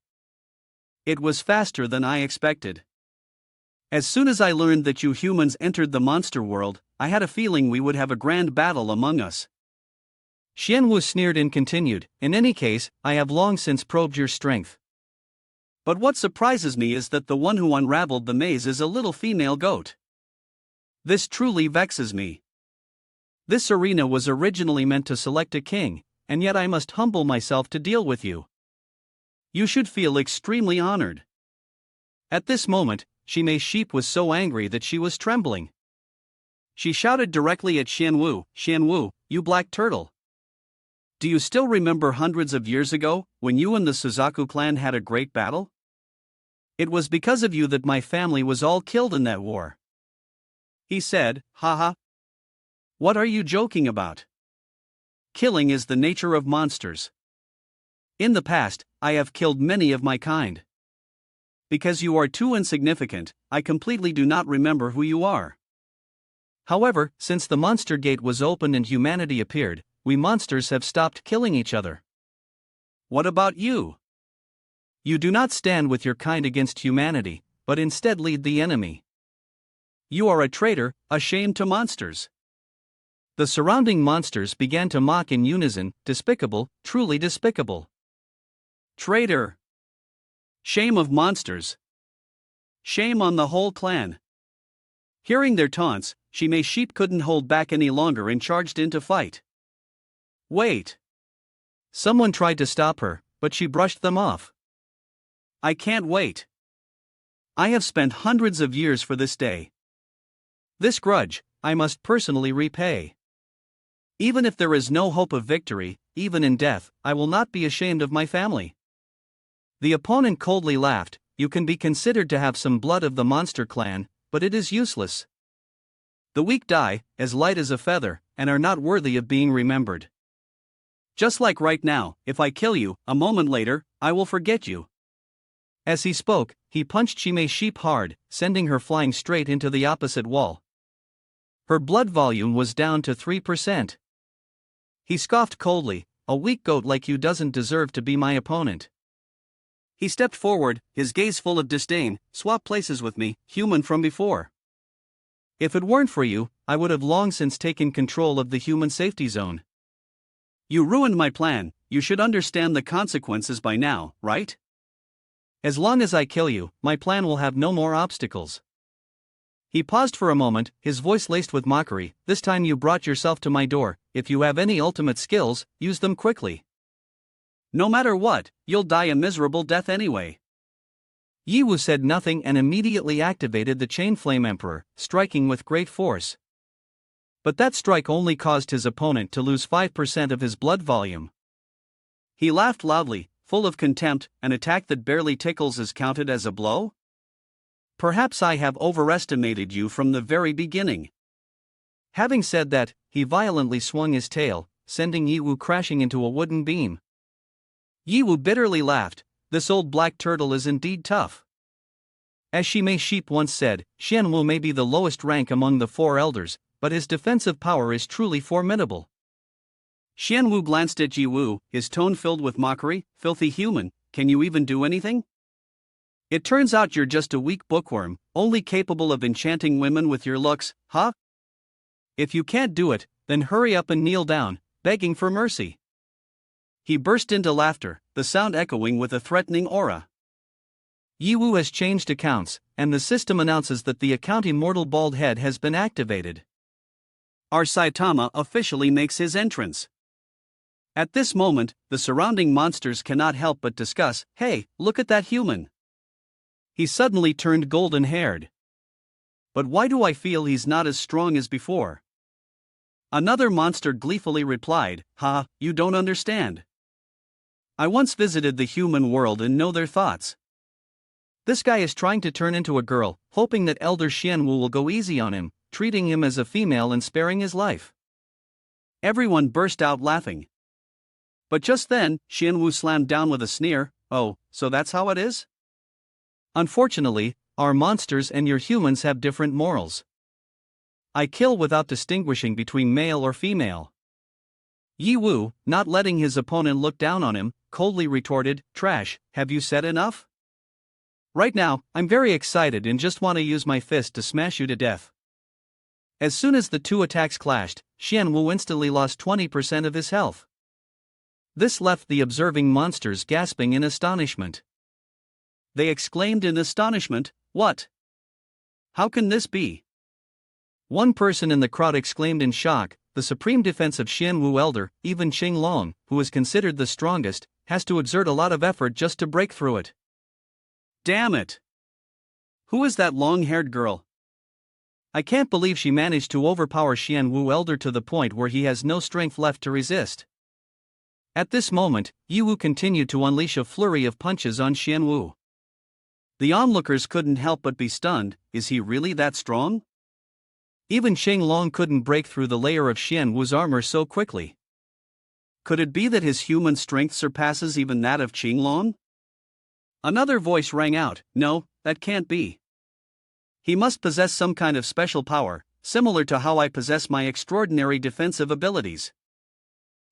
It was faster than I expected. As soon as I learned that you humans entered the monster world, I had a feeling we would have a grand battle among us. Xianwu sneered and continued, in any case, I have long since probed your strength. But what surprises me is that the one who unraveled the maze is a little female goat. This truly vexes me. This arena was originally meant to select a king, and yet I must humble myself to deal with you. You should feel extremely honored. At this moment, Shimei Sheep was so angry that she was trembling. She shouted directly at Xianwu, Xianwu, you black turtle. Do you still remember hundreds of years ago, when you and the Suzaku clan had a great battle? It was because of you that my family was all killed in that war. He said, haha. What are you joking about? Killing is the nature of monsters. In the past, I have killed many of my kind. Because you are too insignificant, I completely do not remember who you are. However, since the monster gate was opened and humanity appeared, we monsters have stopped killing each other. What about you? You do not stand with your kind against humanity, but instead lead the enemy. You are a traitor, a shame to monsters. The surrounding monsters began to mock in unison, despicable, truly despicable. Traitor. Shame of monsters. Shame on the whole clan. Hearing their taunts, Shimei Sheep couldn't hold back any longer and charged in to fight. Wait. Someone tried to stop her, but she brushed them off. I can't wait. I have spent hundreds of years for this day. This grudge, I must personally repay. Even if there is no hope of victory, even in death, I will not be ashamed of my family. The opponent coldly laughed, you can be considered to have some blood of the monster clan, but it is useless. The weak die, as light as a feather, and are not worthy of being remembered. Just like right now, if I kill you, a moment later, I will forget you. As he spoke, he punched Shime's sheep hard, sending her flying straight into the opposite wall. Her blood volume was down to 3%. He scoffed coldly, "A weak goat like you doesn't deserve to be my opponent." He stepped forward, his gaze full of disdain. "Swap places with me, human from before. If it weren't for you, I would have long since taken control of the human safety zone. You ruined my plan. You should understand the consequences by now, right? As long as I kill you, my plan will have no more obstacles." He paused for a moment, his voice laced with mockery. "This time you brought yourself to my door. If you have any ultimate skills, use them quickly. No matter what, you'll die a miserable death anyway." Yiwu said nothing and immediately activated the Chain Flame Emperor, striking with great force. But that strike only caused his opponent to lose 5% of his blood volume. He laughed loudly, full of contempt. "An attack that barely tickles is counted as a blow? Perhaps I have overestimated you from the very beginning." Having said that, he violently swung his tail, sending Yiwu crashing into a wooden beam. Yiwu bitterly laughed. "This old black turtle is indeed tough." As Shime's sheep once said, Xianwu may be the lowest rank among the four elders, but his defensive power is truly formidable. Xianwu glanced at Yiwu, his tone filled with mockery. "Filthy human, can you even do anything? It turns out you're just a weak bookworm, only capable of enchanting women with your looks, huh? If you can't do it, then hurry up and kneel down, begging for mercy." He burst into laughter, the sound echoing with a threatening aura. Yiwu has changed accounts, and the system announces that the account Immortal Bald Head has been activated. Our Saitama officially makes his entrance. At this moment, the surrounding monsters cannot help but discuss, "Hey, look at that human. He suddenly turned golden-haired. But why do I feel he's not as strong as before?" Another monster gleefully replied, "Ha, you don't understand. I once visited the human world and know their thoughts. This guy is trying to turn into a girl, hoping that Elder Xianwu will go easy on him, treating him as a female and sparing his life." Everyone burst out laughing. But just then, Xianwu slammed down with a sneer, "Oh, so that's how it is? Unfortunately, our monsters and your humans have different morals. I kill without distinguishing between male or female." Yiwu, not letting his opponent look down on him, coldly retorted, "Trash, have you said enough? Right now, I'm very excited and just want to use my fist to smash you to death." As soon as the two attacks clashed, Xianwu instantly lost 20% of his health. This left the observing monsters gasping in astonishment. They exclaimed in astonishment, "What? How can this be?" One person in the crowd exclaimed in shock, "The supreme defense of Xianwu Elder, even Qinglong, who is considered the strongest, has to exert a lot of effort just to break through it. Damn it! Who is that long-haired girl? I can't believe she managed to overpower Xianwu Elder to the point where he has no strength left to resist." At this moment, Yiwu continued to unleash a flurry of punches on Xianwu. The onlookers couldn't help but be stunned. Is he really that strong? Even Qinglong couldn't break through the layer of Xianwu's armor so quickly. Could it be that his human strength surpasses even that of Qinglong? Another voice rang out, "No, that can't be. He must possess some kind of special power, similar to how I possess my extraordinary defensive abilities."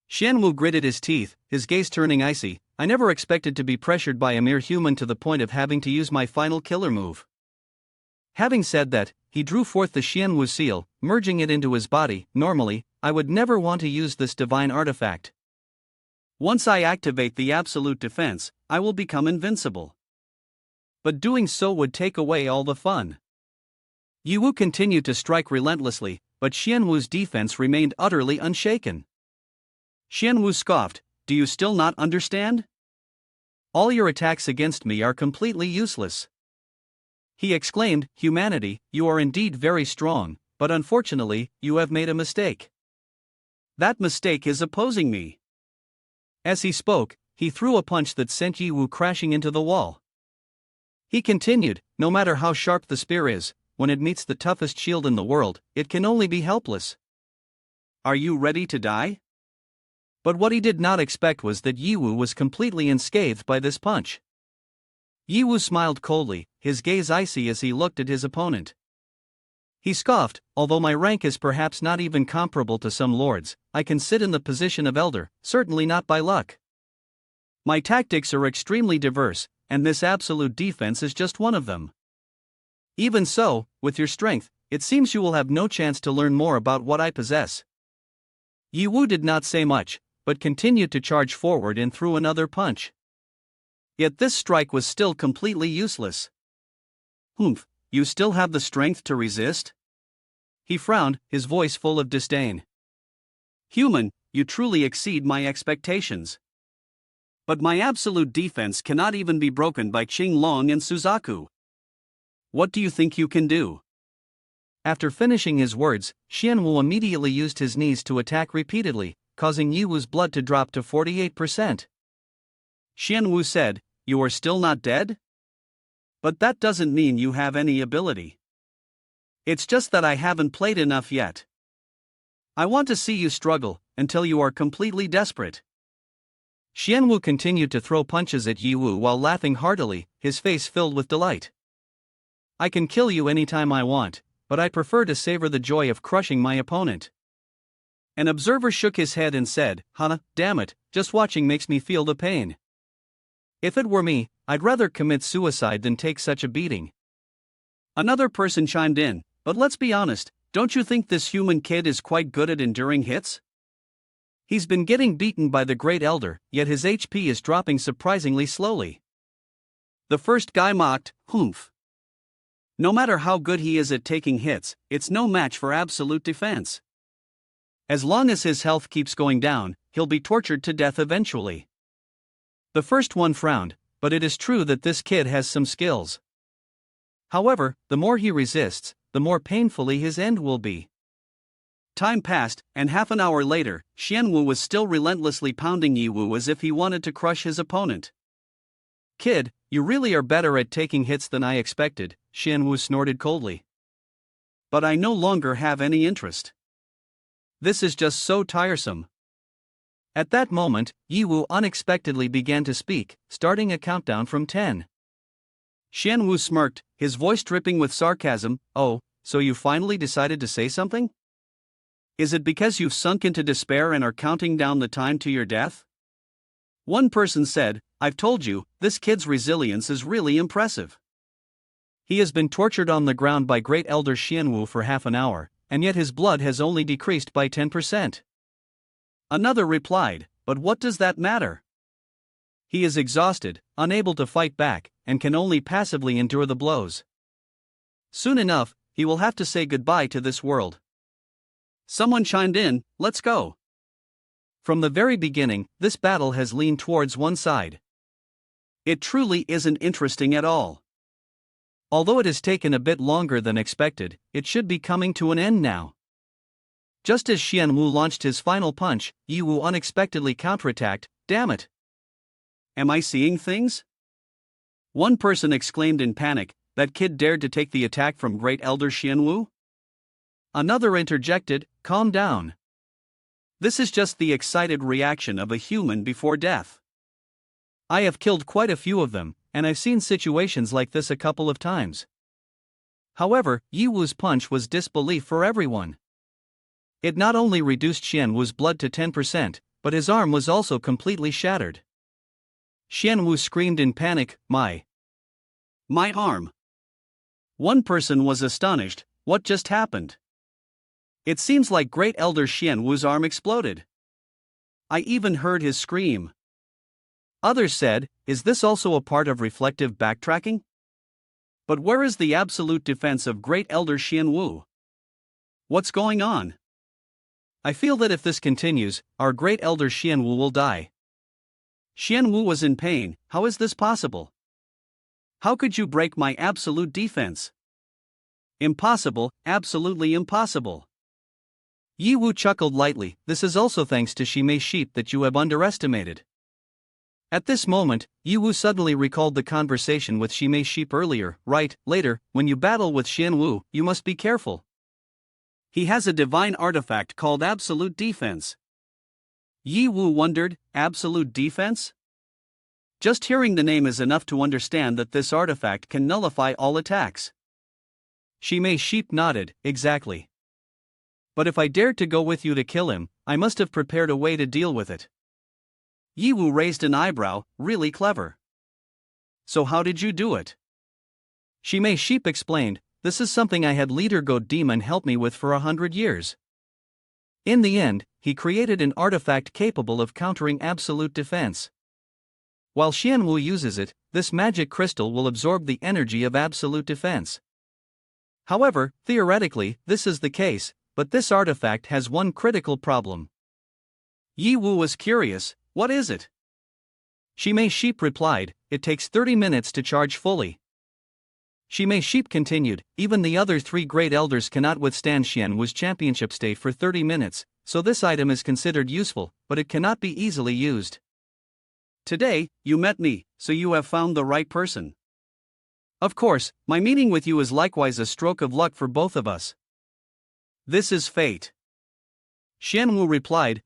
Xianwu gritted his teeth, his gaze turning icy. "I never expected to be pressured by a mere human to the point of having to use my final killer move." Having said that, he drew forth the Xianwu seal, merging it into his body. "Normally, I would never want to use this divine artifact. Once I activate the absolute defense, I will become invincible. But doing so would take away all the fun." Yiwu continued to strike relentlessly, but Xianwu's defense remained utterly unshaken. Xianwu scoffed, "Do you still not understand? All your attacks against me are completely useless." He exclaimed, "Humanity, you are indeed very strong, but unfortunately, you have made a mistake. That mistake is opposing me." As he spoke, he threw a punch that sent Yiwu crashing into the wall. He continued, "No matter how sharp the spear is, when it meets the toughest shield in the world, it can only be helpless. Are you ready to die?" But what he did not expect was that Yiwu was completely unscathed by this punch. Yi Wu smiled coldly, his gaze icy as he looked at his opponent. He scoffed, although my rank is perhaps not even comparable to some lords, I can sit in the position of elder, certainly not by luck. My tactics are extremely diverse, and this absolute defense is just one of them. Even so, with your strength, it seems you will have no chance to learn more about what I possess. Yi Wu did not say much, but continued to charge forward and threw another punch. Yet this strike was still completely useless. Humph, you still have the strength to resist? He frowned, his voice full of disdain. Human, you truly exceed my expectations. But my absolute defense cannot even be broken by Qinglong and Suzaku. What do you think you can do? After finishing his words, Xianwu immediately used his knees to attack repeatedly, causing Yi Wu's blood to drop to 48%. Xianwu said, "You are still not dead? But that doesn't mean you have any ability. It's just that I haven't played enough yet. I want to see you struggle, until you are completely desperate." Xianwu continued to throw punches at Yi Wu while laughing heartily, his face filled with delight. I can kill you anytime I want, but I prefer to savor the joy of crushing my opponent. An observer shook his head and said, damn it, just watching makes me feel the pain. If it were me, I'd rather commit suicide than take such a beating. Another person chimed in, but let's be honest, don't you think this human kid is quite good at enduring hits? He's been getting beaten by the Great Elder, yet his HP is dropping surprisingly slowly. The first guy mocked, humph. No matter how good he is at taking hits, it's no match for absolute defense. As long as his health keeps going down, he'll be tortured to death eventually. The first one frowned, but it is true that this kid has some skills. However, the more he resists, the more painfully his end will be. Time passed, and half an hour later, Xianwu was still relentlessly pounding Yi Wu as if he wanted to crush his opponent. Kid, you really are better at taking hits than I expected, Xianwu snorted coldly. But I no longer have any interest. This is just so tiresome. At that moment, Yi Wu unexpectedly began to speak, starting a countdown from 10. Xianwu smirked, his voice dripping with sarcasm. Oh, so you finally decided to say something? Is it because you've sunk into despair and are counting down the time to your death? One person said, I've told you, this kid's resilience is really impressive. He has been tortured on the ground by Great Elder Xianwu for half an hour, and yet his blood has only decreased by 10%. Another replied, but what does that matter? He is exhausted, unable to fight back, and can only passively endure the blows. Soon enough, he will have to say goodbye to this world. Someone chimed in, let's go. From the very beginning, this battle has leaned towards one side. It truly isn't interesting at all. Although it has taken a bit longer than expected, it should be coming to an end now. Just as Xianwu launched his final punch, Yi Wu unexpectedly counterattacked, damn it. Am I seeing things? One person exclaimed in panic, that kid dared to take the attack from Great Elder Xianwu? Another interjected, calm down. This is just the excited reaction of a human before death. I have killed quite a few of them, and I've seen situations like this a couple of times. However, Yi Wu's punch was disbelief for everyone. It not only reduced Xianwu's blood to 10%, but his arm was also completely shattered. Xianwu screamed in panic, my arm. One person was astonished, what just happened? It seems like Great Elder Xianwu's arm exploded. I even heard his scream. Others said, is this also a part of reflective backtracking? But where is the absolute defense of Great Elder Xianwu? What's going on? I feel that if this continues, our Great Elder Xianwu will die. Xianwu was in pain, how is this possible? How could you break my absolute defense? Impossible, absolutely impossible. Yi Wu chuckled lightly, this is also thanks to Shimei sheep that you have underestimated. At this moment, Yi Wu suddenly recalled the conversation with Shimei sheep earlier, right, later, when you battle with Xianwu, you must be careful. He has a divine artifact called absolute defense. Yi Wu wondered, absolute defense? Just hearing the name is enough to understand that this artifact can nullify all attacks. Shimei Sheep nodded, exactly. But if I dared to go with you to kill him, I must have prepared a way to deal with it. Yi Wu raised an eyebrow, really clever. So how did you do it? Shimei Sheep explained, this is something I had Leader Goat Demon help me with for 100 years. In the end, he created an artifact capable of countering absolute defense. While Xianwu uses it, this magic crystal will absorb the energy of absolute defense. However, theoretically, this is the case, but this artifact has one critical problem. Yi Wu was curious, what is it? Shimei Sheep replied, it takes 30 minutes to charge fully. Shimei Sheep continued, even the other 3 great elders cannot withstand Xianwu's championship state for 30 minutes, so this item is considered useful, but it cannot be easily used. Today, you met me, so you have found the right person. Of course, my meeting with you is likewise a stroke of luck for both of us. This is fate. Xianwu replied,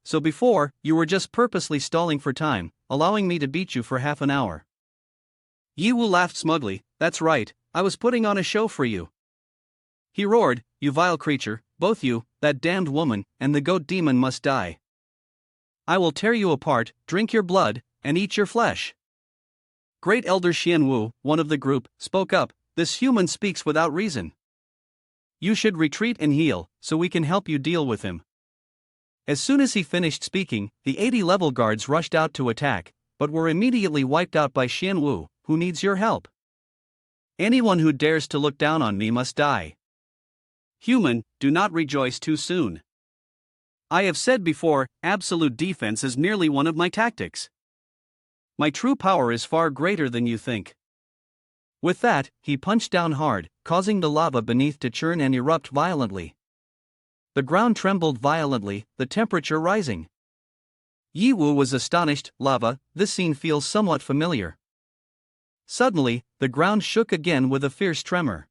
so before, you were just purposely stalling for time, allowing me to beat you for half an hour. Yi Wu laughed smugly, that's right, I was putting on a show for you. He roared, you vile creature, both you, that damned woman, and the goat demon must die. I will tear you apart, drink your blood, and eat your flesh. Great Elder Xianwu, one of the group, spoke up, this human speaks without reason. You should retreat and heal, so we can help you deal with him. As soon as he finished speaking, the 80-level guards rushed out to attack, but were immediately wiped out by Xianwu, who needs your help. Anyone who dares to look down on me must die. Human, do not rejoice too soon. I have said before, absolute defense is merely one of my tactics. My true power is far greater than you think. With that, he punched down hard, causing the lava beneath to churn and erupt violently. The ground trembled violently, the temperature rising. Yi Wu was astonished, lava, this scene feels somewhat familiar. Suddenly, the ground shook again with a fierce tremor.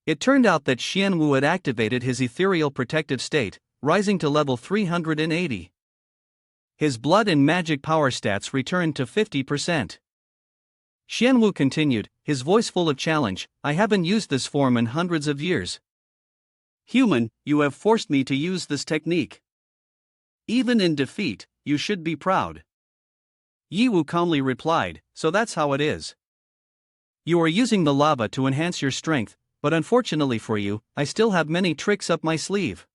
It turned out that Xianwu had activated his ethereal protective state, rising to level 380. His blood and magic power stats returned to 50%. Xianwu continued, his voice full of challenge, I haven't used this form in hundreds of years. Human, you have forced me to use this technique. Even in defeat, you should be proud. Yi Wu calmly replied, so that's how it is. You are using the lava to enhance your strength, but unfortunately for you, I still have many tricks up my sleeve.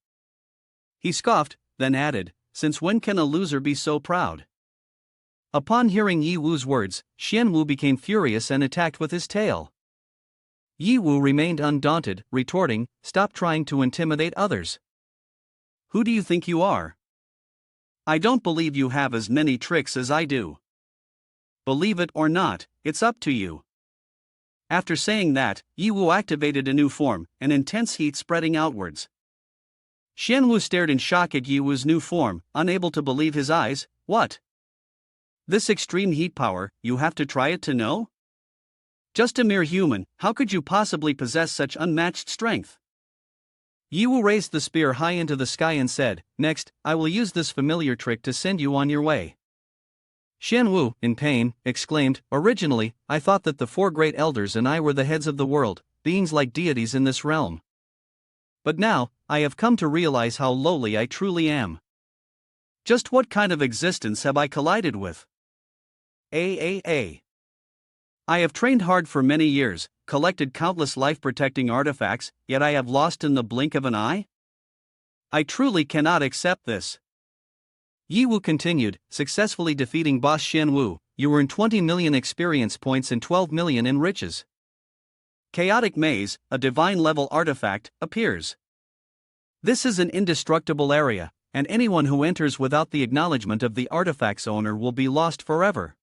He scoffed, then added, since when can a loser be so proud? Upon hearing Yi Wu's words, Xianwu became furious and attacked with his tail. Yi Wu remained undaunted, retorting, stop trying to intimidate others. Who do you think you are? I don't believe you have as many tricks as I do. Believe it or not, it's up to you. After saying that, Yi Wu activated a new form, an intense heat spreading outwards. Xianwu stared in shock at Yi Wu's new form, unable to believe his eyes. What? This extreme heat power, you have to try it to know? Just a mere human, how could you possibly possess such unmatched strength? Yi Wu raised the spear high into the sky and said, next, I will use this familiar trick to send you on your way. Xianwu, in pain, exclaimed, originally, I thought that the 4 great elders and I were the heads of the world, beings like deities in this realm. But now, I have come to realize how lowly I truly am. Just what kind of existence have I collided with? I have trained hard for many years, collected countless life-protecting artifacts, yet I have lost in the blink of an eye? I truly cannot accept this. Yi Wu continued, successfully defeating boss Xianwu, you earn 20 million experience points and 12 million in riches. Chaotic Maze, a divine-level artifact, appears. This is an indestructible area, and anyone who enters without the acknowledgement of the artifact's owner will be lost forever.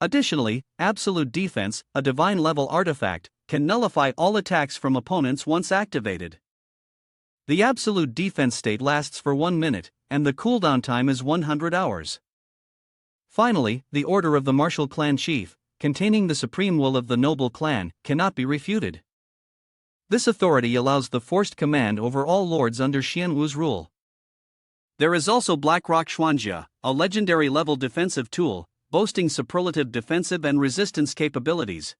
Additionally, Absolute Defense, a divine-level artifact, can nullify all attacks from opponents once activated. The Absolute Defense state lasts for 1 minute, and the cooldown time is 100 hours. Finally, the Order of the Martial Clan Chief, containing the supreme will of the noble clan, cannot be refuted. This authority allows the forced command over all lords under Xianwu's rule. There is also Blackrock Xuanjia, a legendary level defensive tool, boasting superlative defensive and resistance capabilities.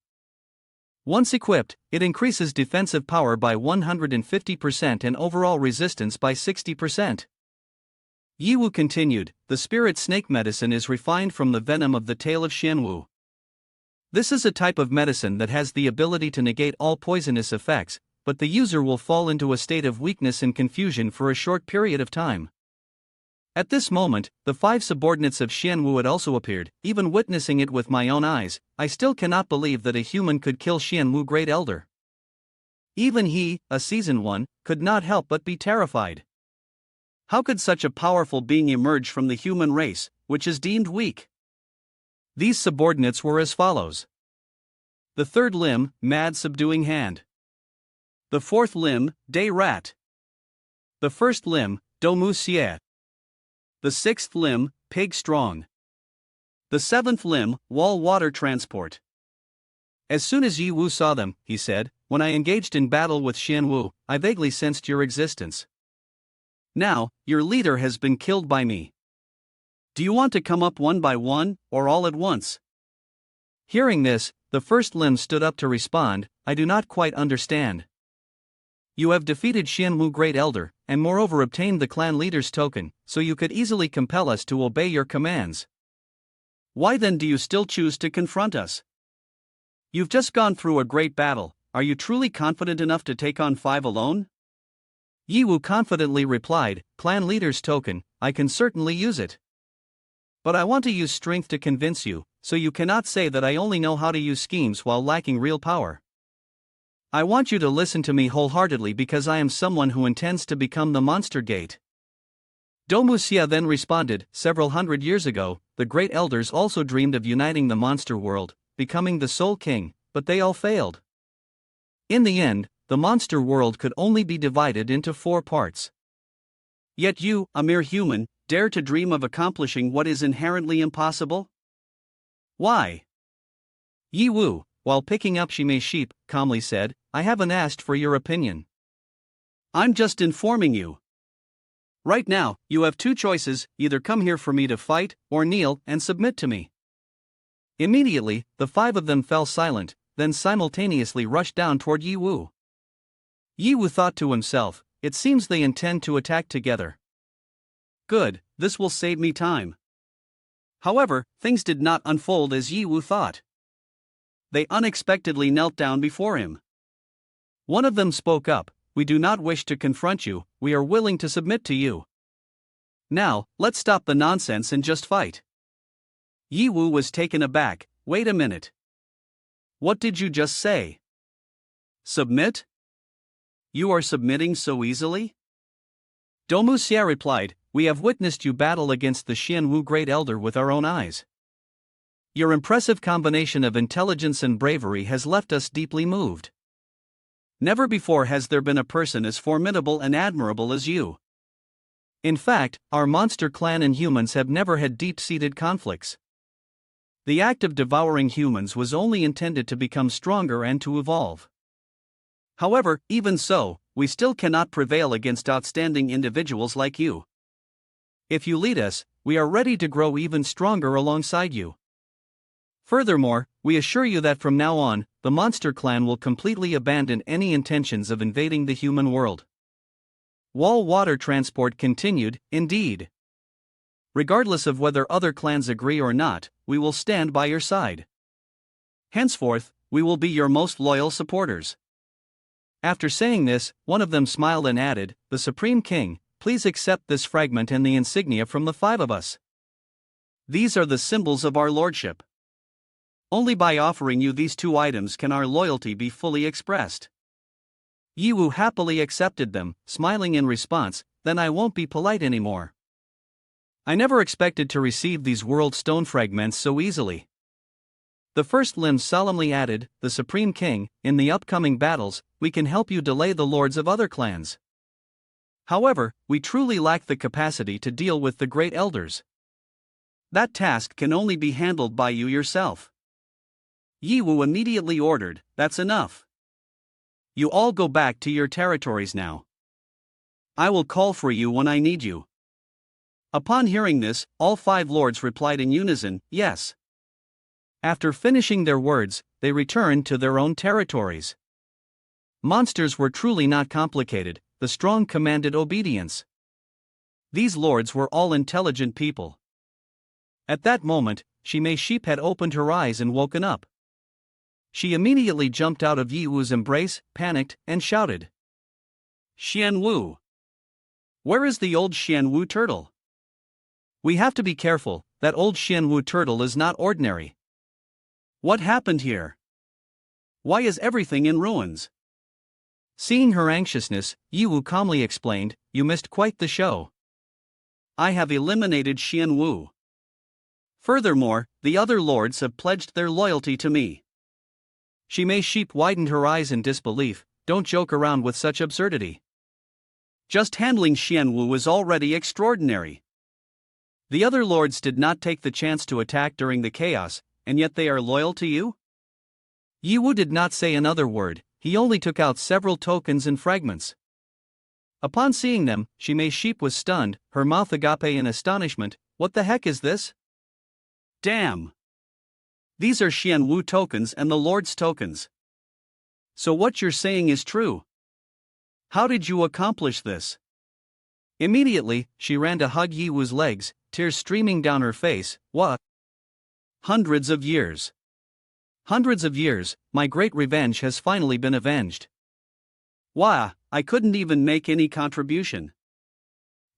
Once equipped, it increases defensive power by 150% and overall resistance by 60%. Yiwu continued, the spirit snake medicine is refined from the venom of the tail of Xianwu. This is a type of medicine that has the ability to negate all poisonous effects, but the user will fall into a state of weakness and confusion for a short period of time. At this moment, the 5 subordinates of Xianwu had also appeared. Even witnessing it with my own eyes, I still cannot believe that a human could kill Xianwu Great Elder. Even he, a seasoned one, could not help but be terrified. How could such a powerful being emerge from the human race, which is deemed weak? These subordinates were as follows. The third limb, Mad Subduing Hand. The fourth limb, Day Rat. The first limb, Domu Xie. The sixth limb, Pig Strong. The seventh limb, Wall Water Transport. As soon as Yiwu saw them, he said, when I engaged in battle with Xianwu, I vaguely sensed your existence. Now, your leader has been killed by me. Do you want to come up one by one, or all at once? Hearing this, the first limb stood up to respond, I do not quite understand. You have defeated Xianwu Great Elder, and moreover obtained the clan leader's token, so you could easily compel us to obey your commands. Why then do you still choose to confront us? You've just gone through a great battle, are you truly confident enough to take on 5 alone? Yiwu confidently replied, clan leader's token, I can certainly use it. But I want to use strength to convince you, so you cannot say that I only know how to use schemes while lacking real power. I want you to listen to me wholeheartedly because I am someone who intends to become the monster gate. Domu Xia then responded, several hundred years ago, the great elders also dreamed of uniting the monster world, becoming the sole king, but they all failed. In the end, the monster world could only be divided into 4 parts. Yet you, a mere human, dare to dream of accomplishing what is inherently impossible? Why? Yiwu, while picking up Shime's sheep, calmly said, I haven't asked for your opinion. I'm just informing you. Right now, you have 2 choices, either come here for me to fight, or kneel and submit to me. Immediately, the 5 of them fell silent, then simultaneously rushed down toward Yiwu. Yiwu thought to himself, it seems they intend to attack together. Good, this will save me time. However, things did not unfold as Yiwu thought. They unexpectedly knelt down before him. One of them spoke up, we do not wish to confront you, we are willing to submit to you. Now, let's stop the nonsense and just fight. Yiwu was taken aback, wait a minute. What did you just say? Submit? You are submitting so easily? Domu Xia replied, we have witnessed you battle against the Xianwu Great Elder with our own eyes. Your impressive combination of intelligence and bravery has left us deeply moved. Never before has there been a person as formidable and admirable as you. In fact, our monster clan and humans have never had deep-seated conflicts. The act of devouring humans was only intended to become stronger and to evolve. However, even so, we still cannot prevail against outstanding individuals like you. If you lead us, we are ready to grow even stronger alongside you. Furthermore, we assure you that from now on, the Monster Clan will completely abandon any intentions of invading the human world. Wall Water Transport continued, indeed. Regardless of whether other clans agree or not, we will stand by your side. Henceforth, we will be your most loyal supporters. After saying this, one of them smiled and added, the Supreme King, please accept this fragment and the insignia from the 5 of us. These are the symbols of our lordship. Only by offering you these 2 items can our loyalty be fully expressed. Yiwu happily accepted them, smiling in response, then I won't be polite anymore. I never expected to receive these world stone fragments so easily. The first limb solemnly added, the Supreme King, in the upcoming battles, we can help you delay the lords of other clans. However, we truly lack the capacity to deal with the great elders. That task can only be handled by you yourself. Yiwu immediately ordered, that's enough. You all go back to your territories now. I will call for you when I need you. Upon hearing this, all 5 lords replied in unison, yes. After finishing their words, they returned to their own territories. Monsters were truly not complicated, the strong commanded obedience. These lords were all intelligent people. At that moment, Shimei Sheep had opened her eyes and woken up. She immediately jumped out of Yi Wu's embrace, panicked, and shouted, Xian Wu! Where is the old Xian Wu turtle? We have to be careful, that old Xian Wu turtle is not ordinary. What happened here? Why is everything in ruins? Seeing her anxiousness, Yi Wu calmly explained, You missed quite the show. I have eliminated Xian Wu. Furthermore, the other lords have pledged their loyalty to me. Shimei Sheep widened her eyes in disbelief. Don't joke around with such absurdity. Just handling Xian Wu is already extraordinary. The other lords did not take the chance to attack during the chaos, and yet they are loyal to you? Yi Wu did not say another word, he only took out several tokens and fragments. Upon seeing them, Shimei Sheep was stunned, her mouth agape in astonishment. What the heck is this? Damn! These are Xian Wu tokens and the Lord's tokens. So what you're saying is true. How did you accomplish this? Immediately, she ran to hug Yi Wu's legs, tears streaming down her face. What? Hundreds of years. Hundreds of years, my great revenge has finally been avenged. Wah, I couldn't even make any contribution.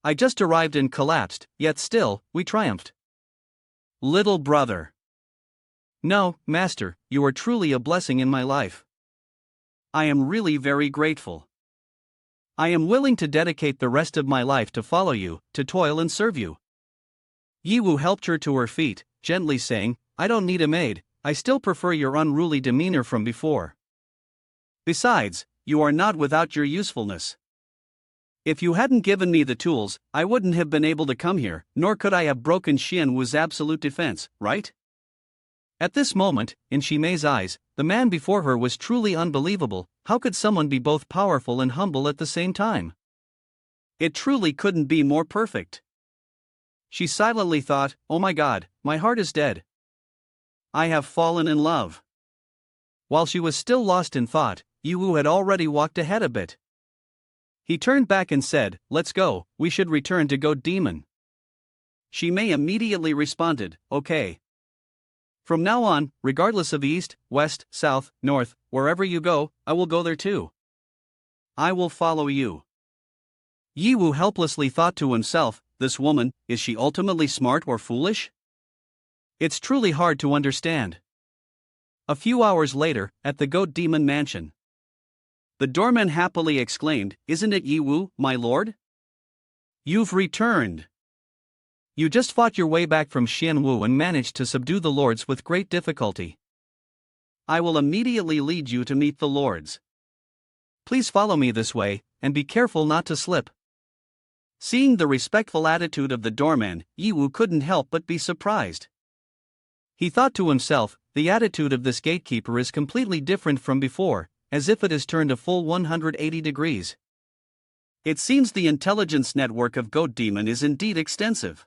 I just arrived and collapsed, yet still, we triumphed. Little brother. No, master, you are truly a blessing in my life. I am really very grateful. I am willing to dedicate the rest of my life to follow you, to toil and serve you. Yi Wu helped her to her feet, gently saying, I don't need a maid, I still prefer your unruly demeanor from before. Besides, you are not without your usefulness. If you hadn't given me the tools, I wouldn't have been able to come here, nor could I have broken Xian Wu's absolute defense, right? At this moment, in Shimei's eyes, the man before her was truly unbelievable. How could someone be both powerful and humble at the same time? It truly couldn't be more perfect. She silently thought, oh my God, my heart is dead. I have fallen in love. While she was still lost in thought, Yi Wu had already walked ahead a bit. He turned back and said, let's go, we should return to Goat Demon. Shimei immediately responded, okay. From now on, regardless of east, west, south, north, wherever you go, I will go there too. I will follow you. Yi Wu helplessly thought to himself, this woman, is she ultimately smart or foolish? It's truly hard to understand. A few hours later, at the Goat Demon Mansion. The doorman happily exclaimed, isn't it Yi Wu, my lord? You've returned. You just fought your way back from Xian Wu and managed to subdue the lords with great difficulty. I will immediately lead you to meet the lords. Please follow me this way, and be careful not to slip. Seeing the respectful attitude of the doorman, Yi Wu couldn't help but be surprised. He thought to himself, the attitude of this gatekeeper is completely different from before, as if it has turned a full 180 degrees. It seems the intelligence network of Goat Demon is indeed extensive.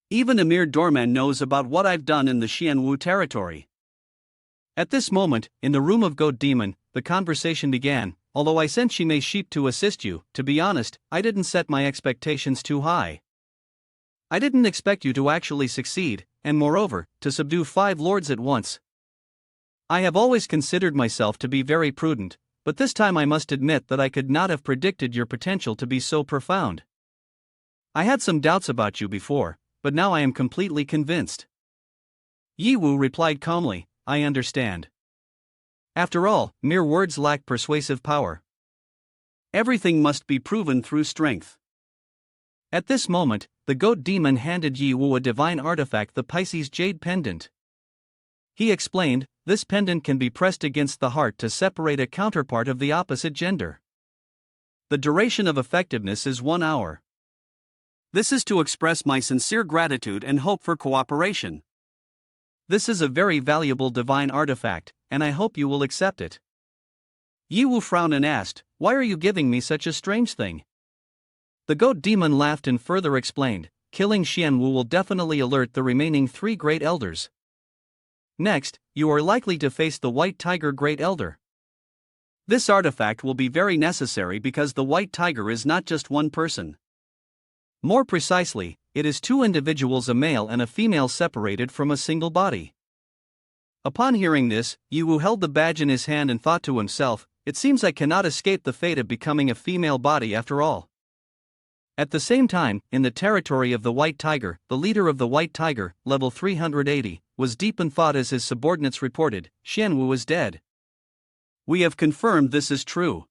Even a mere doorman knows about what I've done in the Xian Wu territory. At this moment, in the room of Goat Demon, the conversation began. Although I sent Shimei Sheep to assist you, to be honest, I didn't set my expectations too high. I didn't expect you to actually succeed, and moreover, to subdue 5 lords at once. I have always considered myself to be very prudent, but this time I must admit that I could not have predicted your potential to be so profound. I had some doubts about you before, but now I am completely convinced. Yi Wu replied calmly, I understand. After all, mere words lack persuasive power. Everything must be proven through strength. At this moment, the Goat Demon handed Yi Wu a divine artifact, the Pisces Jade Pendant. He explained, this pendant can be pressed against the heart to separate a counterpart of the opposite gender. The duration of effectiveness is 1 hour. This is to express my sincere gratitude and hope for cooperation. This is a very valuable divine artifact, and I hope you will accept it. Yi Wu frowned and asked, why are you giving me such a strange thing? The Goat Demon laughed and further explained, killing Xianwu will definitely alert the remaining 3 Great Elders. Next, you are likely to face the White Tiger Great Elder. This artifact will be very necessary because the White Tiger is not just one person. More precisely, it is 2 individuals, a male and a female, separated from a single body. Upon hearing this, Yiwu held the badge in his hand and thought to himself, "It seems I cannot escape the fate of becoming a female body after all." At the same time, in the territory of the White Tiger, the leader of the White Tiger, level 380, was deep in thought as his subordinates reported, "Xianwu is dead." "We have confirmed this is true."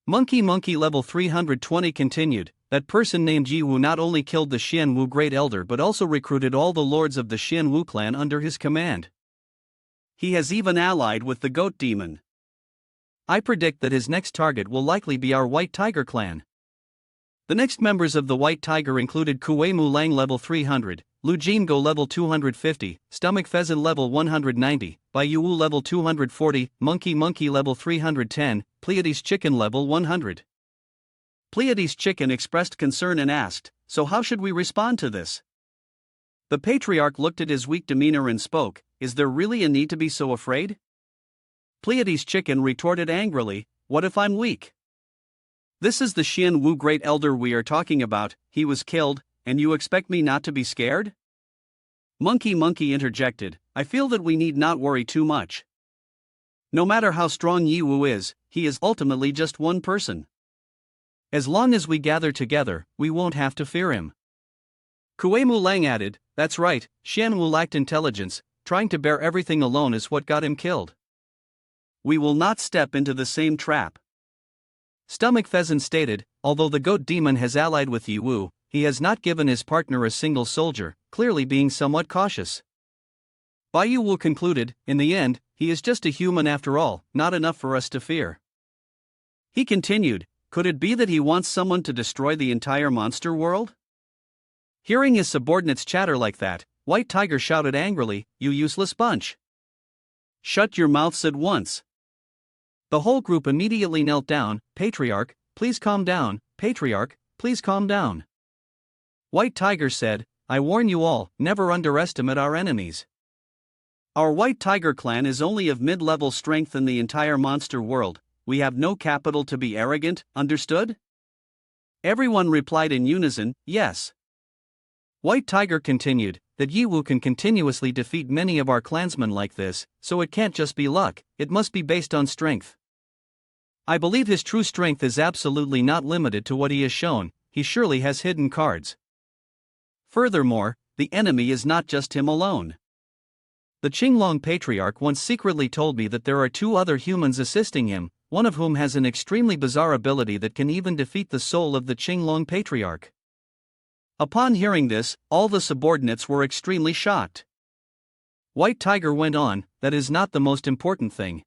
Monkey level 320 continued, "That person named Yiwu not only killed the Xianwu Great Elder but also recruited all the lords of the Xianwu clan under his command. He has even allied with the Goat Demon. I predict that his next target will likely be our White Tiger clan." The next members of the White Tiger included Kuei Mulang level 300, Lu Jingo level 250, Stomach Pheasant level 190, Bai Yuwu level 240, Monkey level 310, Pleiades Chicken level 100. Pleiades Chicken expressed concern and asked, "So how should we respond to this?" The patriarch looked at his weak demeanor and spoke, "Is there really a need to be so afraid?" Pleiades Chicken retorted angrily, "What if I'm weak? This is the Xianwu Great Elder we are talking about. He was killed, and you expect me not to be scared?" Monkey interjected, "I feel that we need not worry too much. No matter how strong Yiwu is, he is ultimately just one person. As long as we gather together, we won't have to fear him." Kuei Mulang added, "That's right, Xianwu lacked intelligence, trying to bear everything alone is what got him killed. We will not step into the same trap." Stomach Pheasant stated, "Although the Goat Demon has allied with Yiwu, he has not given his partner a single soldier, clearly being somewhat cautious." Bai Yuwu concluded, "In the end, he is just a human after all, not enough for us to fear." He continued, "Could it be that he wants someone to destroy the entire monster world?" Hearing his subordinates chatter like that, White Tiger shouted angrily, "You useless bunch! Shut your mouths at once." The whole group immediately knelt down. "Patriarch, please calm down, Patriarch, please calm down." White Tiger said, "I warn you all, never underestimate our enemies. Our White Tiger clan is only of mid-level strength in the entire monster world. We have no capital to be arrogant, understood?" Everyone replied in unison, "Yes." White Tiger continued, "That Yiwu can continuously defeat many of our clansmen like this, so it can't just be luck, it must be based on strength. I believe his true strength is absolutely not limited to what he has shown, he surely has hidden cards. Furthermore, the enemy is not just him alone. The Qinglong Patriarch once secretly told me that there are 2 other humans assisting him, one of whom has an extremely bizarre ability that can even defeat the soul of the Qinglong Patriarch." Upon hearing this, all the subordinates were extremely shocked. White Tiger went on, "That is not the most important thing.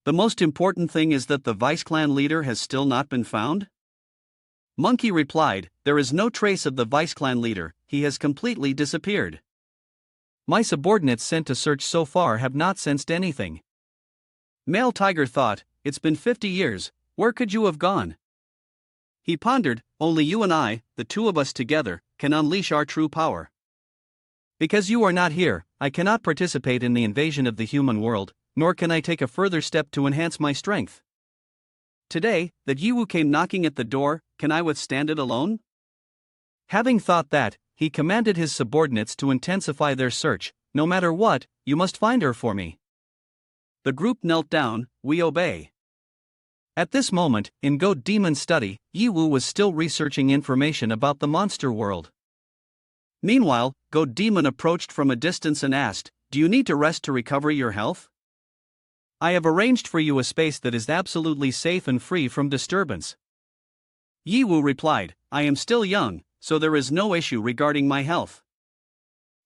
The most important thing is that the vice clan leader has still not been found?" Monkey replied, "There is no trace of the vice clan leader, he has completely disappeared. My subordinates sent to search so far have not sensed anything." Male Tiger thought, "It's been 50 years, where could you have gone?" He pondered, "Only you and I, the 2 of us together, can unleash our true power. Because you are not here, I cannot participate in the invasion of the human world, nor can I take a further step to enhance my strength. Today, that Yiwu came knocking at the door, can I withstand it alone?" Having thought that, he commanded his subordinates to intensify their search. "No matter what, you must find her for me." The group knelt down. "We obey." At this moment, in Goat Demon's study, Yiwu was still researching information about the monster world. Meanwhile, Goat Demon approached from a distance and asked, "Do you need to rest to recover your health? I have arranged for you a space that is absolutely safe and free from disturbance." Yiwu replied, "I am still young, so there is no issue regarding my health.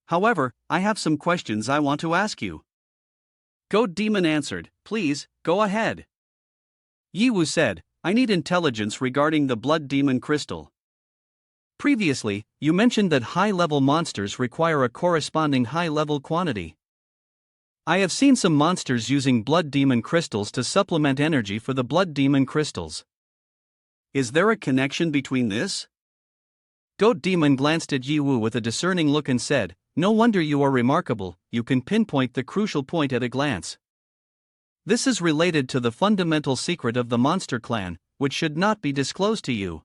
However, I have some questions I want to ask you." Goat Demon answered, "Please, go ahead." Yiwu said, "I need intelligence regarding the Blood Demon Crystal. Previously, you mentioned that high-level monsters require a corresponding high-level quantity. I have seen some monsters using Blood Demon Crystals to supplement energy for the Blood Demon Crystals. Is there a connection between this?" Goat Demon glanced at Yi Wu with a discerning look and said, "No wonder you are remarkable, you can pinpoint the crucial point at a glance. This is related to the fundamental secret of the monster clan, which should not be disclosed to you.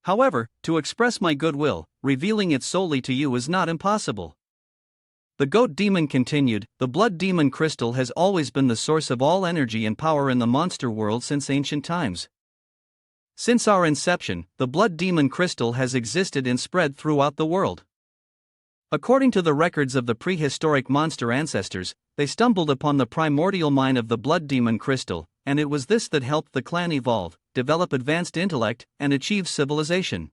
However, to express my goodwill, revealing it solely to you is not impossible." The Goat Demon continued, "The Blood Demon Crystal has always been the source of all energy and power in the monster world since ancient times. Since our inception, the Blood Demon Crystal has existed and spread throughout the world. According to the records of the prehistoric monster ancestors, they stumbled upon the primordial mine of the Blood Demon Crystal, and it was this that helped the clan evolve, develop advanced intellect, and achieve civilization.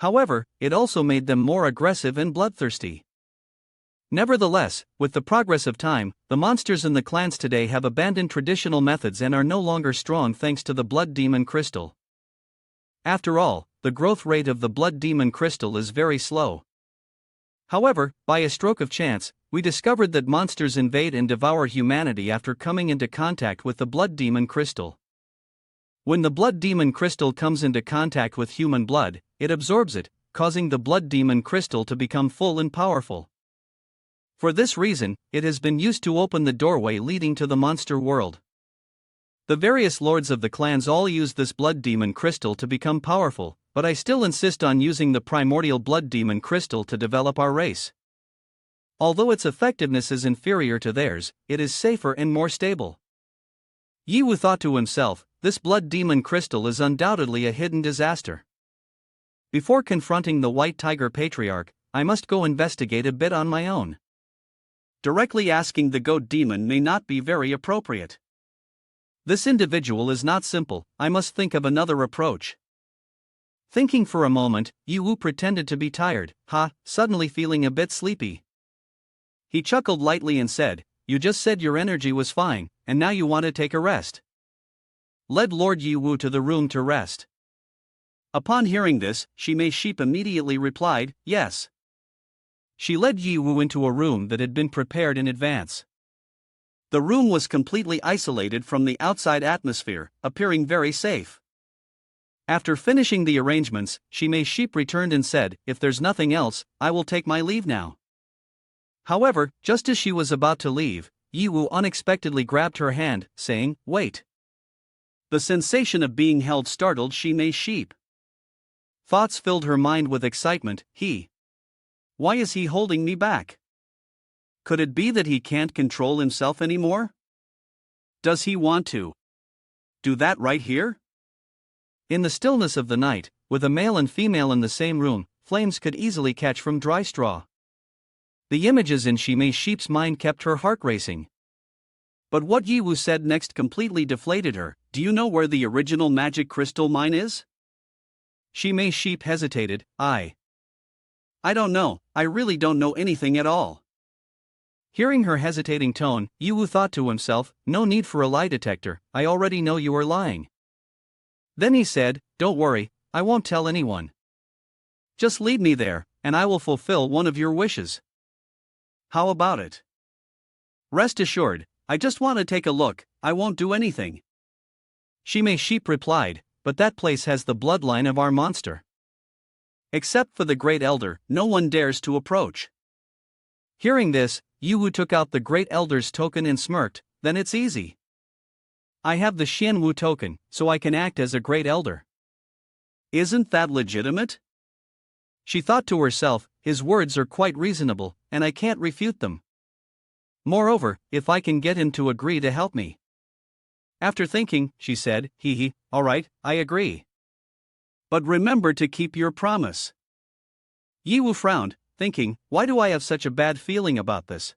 However, it also made them more aggressive and bloodthirsty. Nevertheless, with the progress of time, the monsters in the clans today have abandoned traditional methods and are no longer strong thanks to the Blood Demon Crystal. After all, the growth rate of the Blood Demon Crystal is very slow. However, by a stroke of chance, we discovered that monsters invade and devour humanity after coming into contact with the Blood Demon Crystal. When the Blood Demon Crystal comes into contact with human blood, it absorbs it, causing the Blood Demon Crystal to become full and powerful. For this reason, it has been used to open the doorway leading to the monster world. The various lords of the clans all use this Blood Demon Crystal to become powerful, but I still insist on using the primordial Blood Demon Crystal to develop our race. Although its effectiveness is inferior to theirs, it is safer and more stable." Yi Wu thought to himself, "This Blood Demon Crystal is undoubtedly a hidden disaster. Before confronting the White Tiger Patriarch, I must go investigate a bit on my own. Directly asking the Goat Demon may not be very appropriate. This individual is not simple, I must think of another approach." Thinking for a moment, Yi Wu pretended to be tired, suddenly feeling a bit sleepy. He chuckled lightly and said, "You just said your energy was fine, and now you want to take a rest." Led Lord Yi Wu to the room to rest. Upon hearing this, Shimei Sheep immediately replied, "Yes." She led Yi Wu into a room that had been prepared in advance. The room was completely isolated from the outside atmosphere, appearing very safe. After finishing the arrangements, Shimei Sheep returned and said, "If there's nothing else, I will take my leave now." However, just as she was about to leave, Yi Wu unexpectedly grabbed her hand, saying, "Wait." The sensation of being held startled Shimei Sheep. Thoughts filled her mind with excitement. Why is he holding me back? Could it be that he can't control himself anymore? Does he want to do that right here? In the stillness of the night, with a male and female in the same room, flames could easily catch from dry straw. The images in Shimei Sheep's mind kept her heart racing. But what Yi Wu said next completely deflated her. "Do you know where the original magic crystal mine is?" Shimei Sheep hesitated. I don't know, I really don't know anything at all." Hearing her hesitating tone, Yi Wu thought to himself, "No need for a lie detector, I already know you are lying." Then he said, "Don't worry, I won't tell anyone. Just lead me there, and I will fulfill one of your wishes. How about it? Rest assured, I just want to take a look, I won't do anything." Shimei Sheep replied, "But that place has the bloodline of our monster. Except for the Great Elder, no one dares to approach." Hearing this, Yi Wu took out the Great Elder's token and smirked, "Then it's easy. I have the Xianwu token, so I can act as a Great Elder." Isn't that legitimate? She thought to herself, his words are quite reasonable, and I can't refute them. Moreover, if I can get him to agree to help me. After thinking, she said, all right, I agree. But remember to keep your promise." Yi Wu frowned, thinking, why do I have such a bad feeling about this?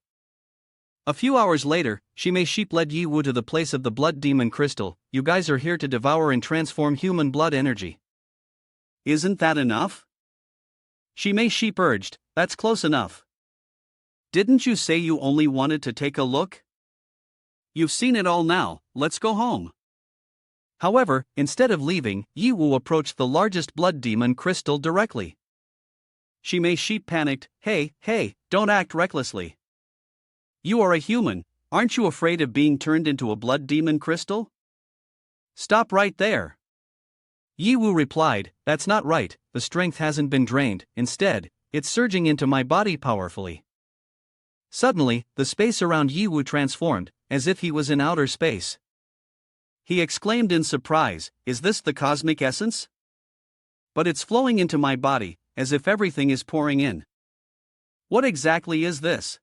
A few hours later, Shimei Sheep led Yi Wu to the place of the Blood Demon Crystal. "You guys are here to devour and transform human blood energy. Isn't that enough?" Shimei Sheep urged, "That's close enough. Didn't you say you only wanted to take a look? You've seen it all now, let's go home." However, instead of leaving, Yi Wu approached the largest Blood Demon Crystal directly. Shimei Sheep panicked, Hey, don't act recklessly. You are a human, aren't you afraid of being turned into a Blood Demon Crystal? Stop right there." Yi Wu replied, "That's not right, the strength hasn't been drained, instead, it's surging into my body powerfully." Suddenly, the space around Yi Wu transformed, as if he was in outer space. He exclaimed in surprise, "Is this the cosmic essence? But it's flowing into my body, as if everything is pouring in. What exactly is this?"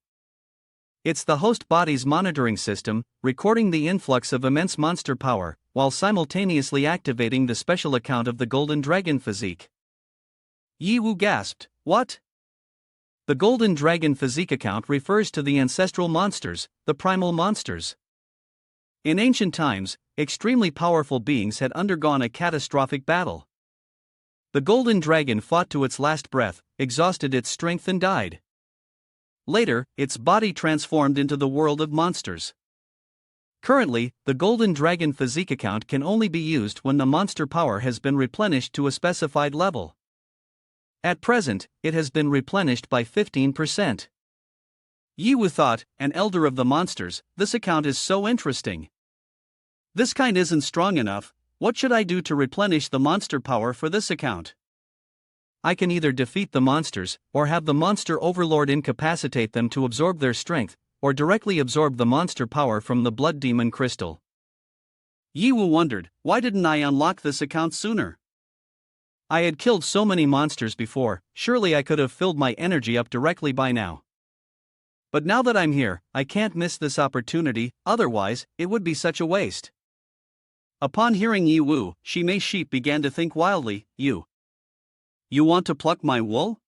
It's the host body's monitoring system, recording the influx of immense monster power, while simultaneously activating the special account of the Golden Dragon physique. Yi Wu gasped, "What?" The Golden Dragon physique account refers to the ancestral monsters, the primal monsters. In ancient times, extremely powerful beings had undergone a catastrophic battle. The Golden Dragon fought to its last breath, exhausted its strength and died. Later, its body transformed into the world of monsters. Currently, the Golden Dragon physique account can only be used when the monster power has been replenished to a specified level. At present, it has been replenished by 15%. Yi Wu thought, "An elder of the monsters, this account is so interesting. This kind isn't strong enough, what should I do to replenish the monster power for this account? I can either defeat the monsters, or have the monster overlord incapacitate them to absorb their strength, or directly absorb the monster power from the blood demon crystal." Yi Wu wondered, "Why didn't I unlock this account sooner? I had killed so many monsters before, surely I could have filled my energy up directly by now. But now that I'm here, I can't miss this opportunity, otherwise, it would be such a waste." Upon hearing Yi Wu, Shimei Sheep began to think wildly, You want to pluck my wool?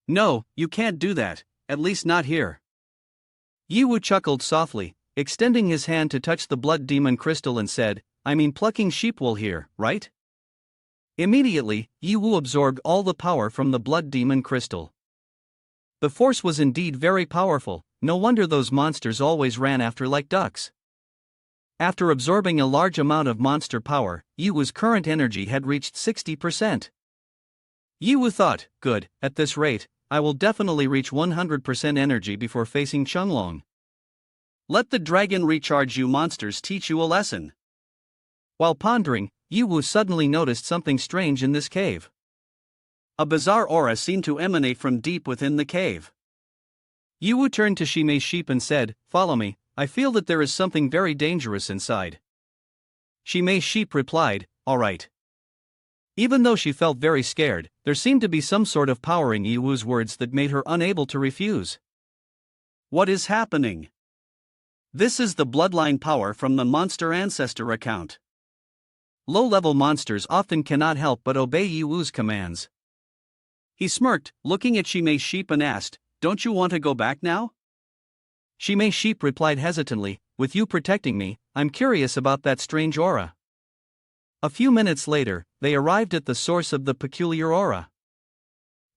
No, you can't do that, at least not here." Yi Wu chuckled softly, extending his hand to touch the blood demon crystal and said, "I mean plucking sheep wool here, right?" Immediately, Yi Wu absorbed all the power from the blood demon crystal. The force was indeed very powerful, no wonder those monsters always ran after like ducks. After absorbing a large amount of monster power, Yi Wu's current energy had reached 60%. Yi Wu thought, "Good, at this rate, I will definitely reach 100% energy before facing Chunglong. Let the dragon recharge you monsters teach you a lesson." While pondering, Yi Wu suddenly noticed something strange in this cave. A bizarre aura seemed to emanate from deep within the cave. Yi Wu turned to Shimei Sheep and said, "Follow me, I feel that there is something very dangerous inside." Shimei Sheep replied, "All right." Even though she felt very scared, there seemed to be some sort of power in Yi Wu's words that made her unable to refuse. "What is happening? This is the bloodline power from the monster ancestor account. Low-level monsters often cannot help but obey Yi Wu's commands." He smirked, looking at Shimei Sheep and asked, "Don't you want to go back now?" Shimei Sheep replied hesitantly, "With you protecting me, I'm curious about that strange aura." A few minutes later, they arrived at the source of the peculiar aura.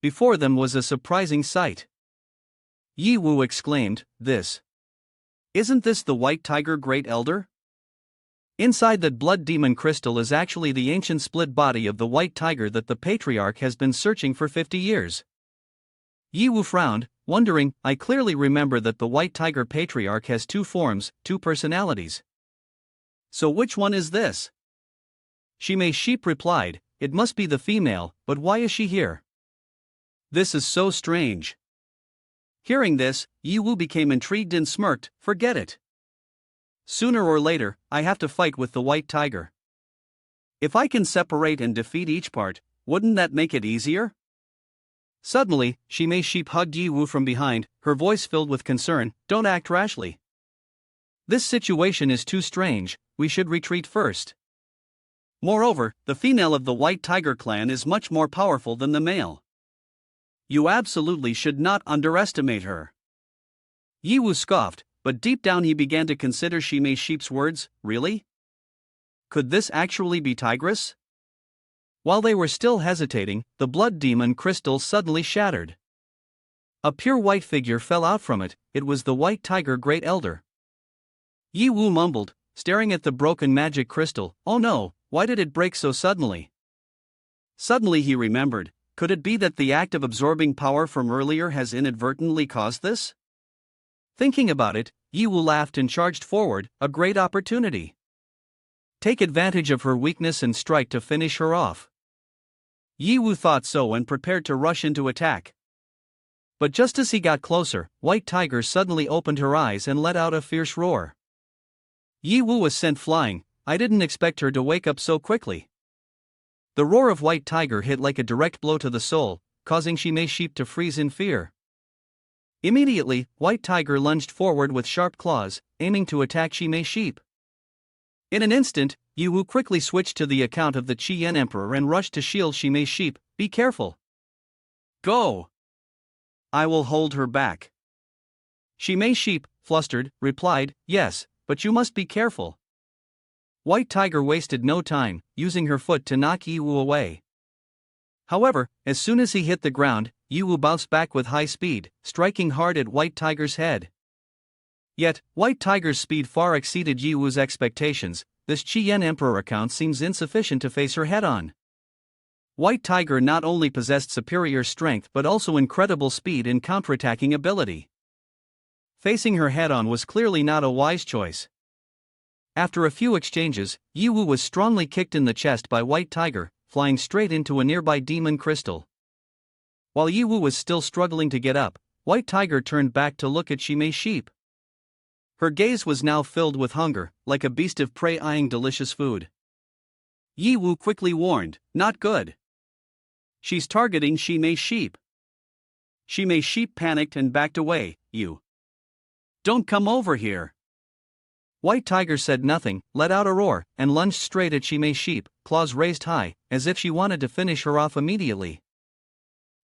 Before them was a surprising sight. Yi Wu exclaimed, Isn't this the White Tiger Great Elder?" Inside that blood demon crystal is actually the ancient split body of the White Tiger that the Patriarch has been searching for 50 years. Yi Wu frowned, wondering, "I clearly remember that the White Tiger Patriarch has two forms, two personalities. So which one is this?" Shimei Sheep replied, "It must be the female, but why is she here? This is so strange." Hearing this, Yi Wu became intrigued and smirked, "Forget it. Sooner or later, I have to fight with the White Tiger. If I can separate and defeat each part, wouldn't that make it easier?" Suddenly, Shimei Sheep hugged Yi Wu from behind, her voice filled with concern, "Don't act rashly. This situation is too strange, we should retreat first. Moreover, the female of the White Tiger clan is much more powerful than the male. You absolutely should not underestimate her." Yi Wu scoffed, but deep down he began to consider Shimei Sheep's words. Really? Could this actually be Tigress? While they were still hesitating, the blood demon crystal suddenly shattered. A pure white figure fell out from it. It was the White Tiger Great Elder. Yi Wu mumbled, staring at the broken magic crystal, "Oh no, why did it break so suddenly?" Suddenly he remembered, could it be that the act of absorbing power from earlier has inadvertently caused this? Thinking about it, Yi Wu laughed and charged forward, a great opportunity. Take advantage of her weakness and strike to finish her off. Yi Wu thought so and prepared to rush into attack. But just as he got closer, White Tiger suddenly opened her eyes and let out a fierce roar. Yi Wu was sent flying. I didn't expect her to wake up so quickly. The roar of White Tiger hit like a direct blow to the soul, causing Shimei Sheep to freeze in fear. Immediately, White Tiger lunged forward with sharp claws, aiming to attack Shimei Sheep. In an instant, Yi Wu quickly switched to the account of the Qian Emperor and rushed to shield Shimei Sheep. Be careful. Go! I will hold her back. Shimei Sheep, flustered, replied, yes, but you must be careful. White Tiger wasted no time, using her foot to knock Yi Wu away. However, as soon as he hit the ground, Yi Wu bounced back with high speed, striking hard at White Tiger's head. Yet, White Tiger's speed far exceeded Yi Wu's expectations. This Qian Emperor account seems insufficient to face her head-on. White Tiger not only possessed superior strength but also incredible speed and counterattacking ability. Facing her head-on was clearly not a wise choice. After a few exchanges, Yi Wu was strongly kicked in the chest by White Tiger, flying straight into a nearby demon crystal. While Yi Wu was still struggling to get up, White Tiger turned back to look at Shimei Sheep. Her gaze was now filled with hunger, like a beast of prey eyeing delicious food. Yi Wu quickly warned, not good. She's targeting Shimei Sheep. Shimei Sheep panicked and backed away. You don't come over here. White Tiger said nothing, let out a roar, and lunged straight at Shimei Sheep, claws raised high, as if she wanted to finish her off immediately.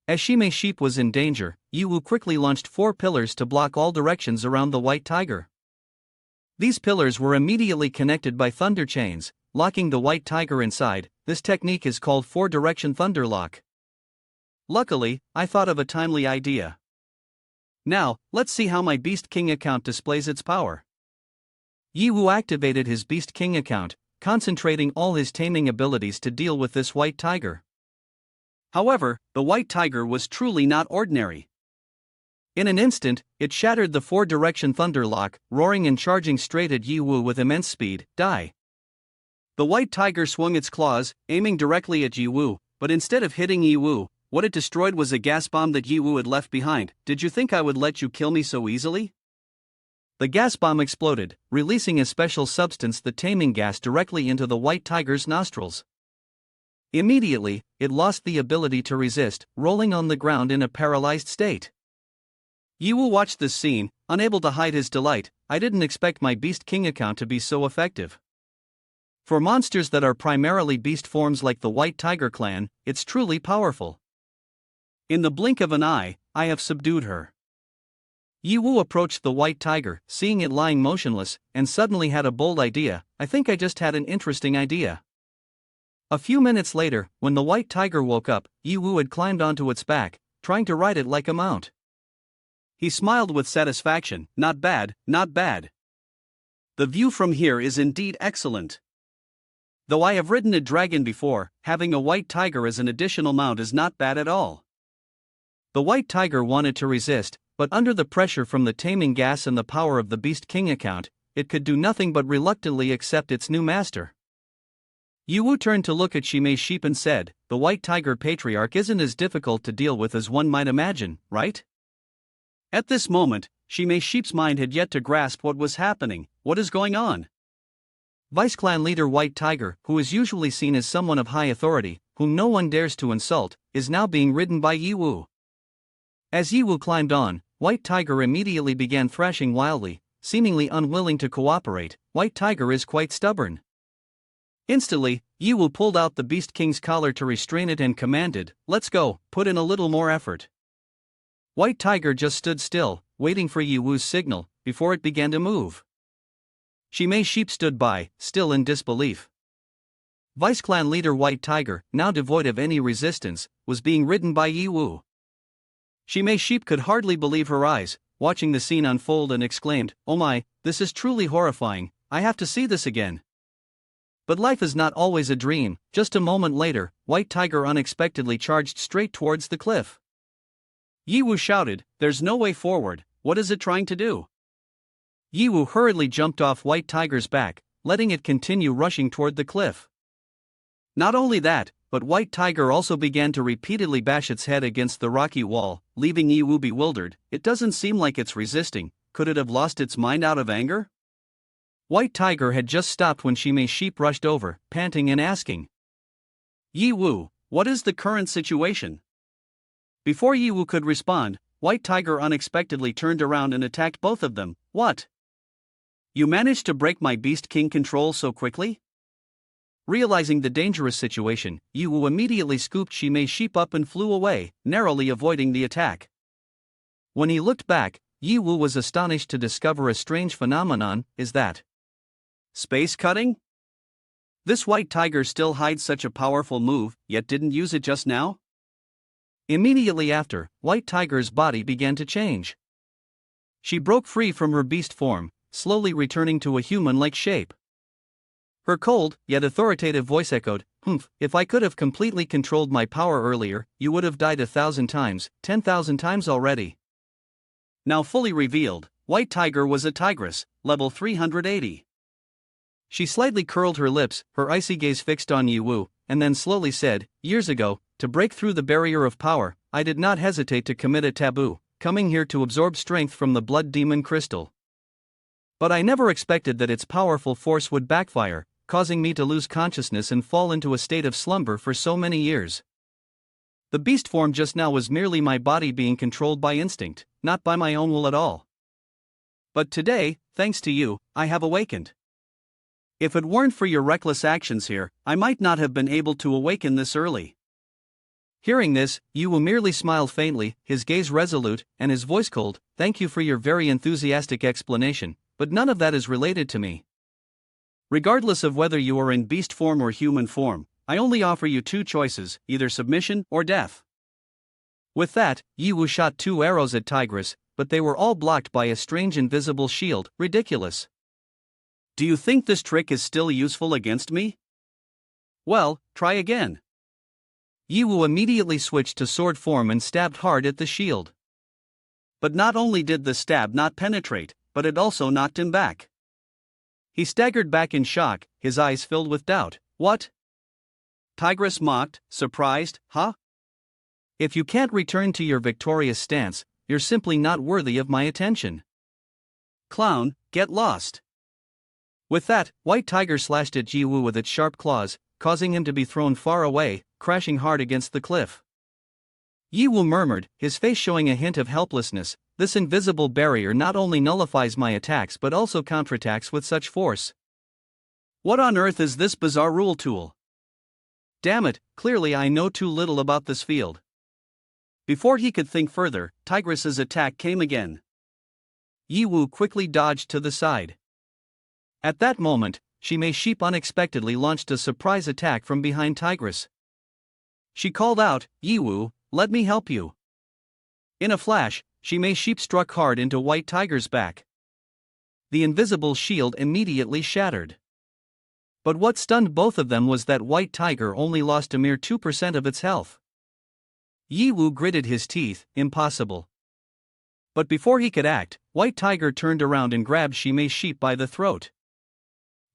As Shimei Sheep was in danger, Yi Wu quickly launched 4 pillars to block all directions around the White Tiger. These pillars were immediately connected by thunder chains, locking the White Tiger inside. This technique is called 4-direction thunder lock. Luckily, I thought of a timely idea. Now, let's see how my Beast King account displays its power. Yi Wu activated his Beast King account, concentrating all his taming abilities to deal with this White Tiger. However, the White Tiger was truly not ordinary. In an instant, it shattered the 4-direction thunder lock, roaring and charging straight at Yi Wu with immense speed. Die! The White Tiger swung its claws, aiming directly at Yi Wu, but instead of hitting Yi Wu, what it destroyed was a gas bomb that Yi Wu had left behind. Did you think I would let you kill me so easily? The gas bomb exploded, releasing a special substance, the taming gas, directly into the White Tiger's nostrils. Immediately, it lost the ability to resist, rolling on the ground in a paralyzed state. Yi Wu watched this scene, unable to hide his delight. I didn't expect my Beast King account to be so effective. For monsters that are primarily beast forms like the White Tiger clan, it's truly powerful. In the blink of an eye, I have subdued her. Yi Wu approached the White Tiger, seeing it lying motionless, and suddenly had a bold idea. I think I just had an interesting idea. A few minutes later, when the White Tiger woke up, Yi Wu had climbed onto its back, trying to ride it like a mount. He smiled with satisfaction. Not bad, not bad. The view from here is indeed excellent. Though I have ridden a dragon before, having a White Tiger as an additional mount is not bad at all. The White Tiger wanted to resist, but under the pressure from the taming gas and the power of the Beast King account, it could do nothing but reluctantly accept its new master. Yi Wu turned to look at Shimei Sheep and said, the White Tiger patriarch isn't as difficult to deal with as one might imagine, right? At this moment, Shimei Sheep's mind had yet to grasp what was happening. What is going on? Vice Clan leader White Tiger, who is usually seen as someone of high authority, whom no one dares to insult, is now being ridden by Yi Wu. As Yi Wu climbed on, White Tiger immediately began thrashing wildly, seemingly unwilling to cooperate. White Tiger is quite stubborn. Instantly, Yi Wu pulled out the Beast King's collar to restrain it and commanded, let's go, put in a little more effort. White Tiger just stood still, waiting for Yi Wu's signal, before it began to move. Shimei Sheep stood by, still in disbelief. Vice Clan leader White Tiger, now devoid of any resistance, was being ridden by Yi Wu. Shimei Sheep could hardly believe her eyes, watching the scene unfold, and exclaimed, oh my, this is truly horrifying, I have to see this again. But life is not always a dream. Just a moment later, White Tiger unexpectedly charged straight towards the cliff. Yi Wu shouted, there's no way forward, what is it trying to do? Yi Wu hurriedly jumped off White Tiger's back, letting it continue rushing toward the cliff. Not only that, but White Tiger also began to repeatedly bash its head against the rocky wall, leaving Yiwu bewildered. It doesn't seem like it's resisting. Could it have lost its mind out of anger? White Tiger had just stopped when Shimei Sheep rushed over, panting and asking, "Yiwu, what is the current situation?" Before Yiwu could respond, White Tiger unexpectedly turned around and attacked both of them. "What? You managed to break my Beast King control so quickly?" Realizing the dangerous situation, Yiwu immediately scooped Shimei Sheep up and flew away, narrowly avoiding the attack. When he looked back, Yiwu was astonished to discover a strange phenomenon. Is that space cutting? This White Tiger still hides such a powerful move, yet didn't use it just now? Immediately after, White Tiger's body began to change. She broke free from her beast form, slowly returning to a human-like shape. Her cold, yet authoritative voice echoed, "Humph, if I could have completely controlled my power earlier, you would have died 1,000 times, 10,000 times already." Now fully revealed, White Tiger was a tigress, level 380. She slightly curled her lips, her icy gaze fixed on Yiwu, and then slowly said, "Years ago, to break through the barrier of power, I did not hesitate to commit a taboo, coming here to absorb strength from the blood demon crystal. But I never expected that its powerful force would backfire, causing me to lose consciousness and fall into a state of slumber for so many years. The beast form just now was merely my body being controlled by instinct, not by my own will at all. But today, thanks to you, I have awakened. If it weren't for your reckless actions here, I might not have been able to awaken this early." Hearing this, Yiwu merely smiled faintly, his gaze resolute, and his voice cold. "Thank you for your very enthusiastic explanation, but none of that is related to me. Regardless of whether you are in beast form or human form, I only offer you two choices, either submission or death." With that, Yiwu shot 2 arrows at Tigress, but they were all blocked by a strange invisible shield. Ridiculous. "Do you think this trick is still useful against me? Well, try again." Yiwu immediately switched to sword form and stabbed hard at the shield. But not only did the stab not penetrate, but it also knocked him back. He staggered back in shock, his eyes filled with doubt. "What?" Tigress mocked, surprised. "Huh? If you can't return to your victorious stance, you're simply not worthy of my attention. Clown, get lost." With that, White Tiger slashed at Yiwu with its sharp claws, causing him to be thrown far away, crashing hard against the cliff. Yiwu murmured, his face showing a hint of helplessness, "This invisible barrier not only nullifies my attacks but also counterattacks with such force. What on earth is this bizarre rule tool? Damn it, clearly I know too little about this field." Before he could think further, Tigress's attack came again. Yiwu quickly dodged to the side. At that moment, Shimei Sheep unexpectedly launched a surprise attack from behind Tigress. She called out, "Yiwu, let me help you." In a flash, Shimei Sheep struck hard into White Tiger's back. The invisible shield immediately shattered. But what stunned both of them was that White Tiger only lost a mere 2% of its health. Yiwu gritted his teeth. Impossible. But before he could act, White Tiger turned around and grabbed Shimei Sheep by the throat.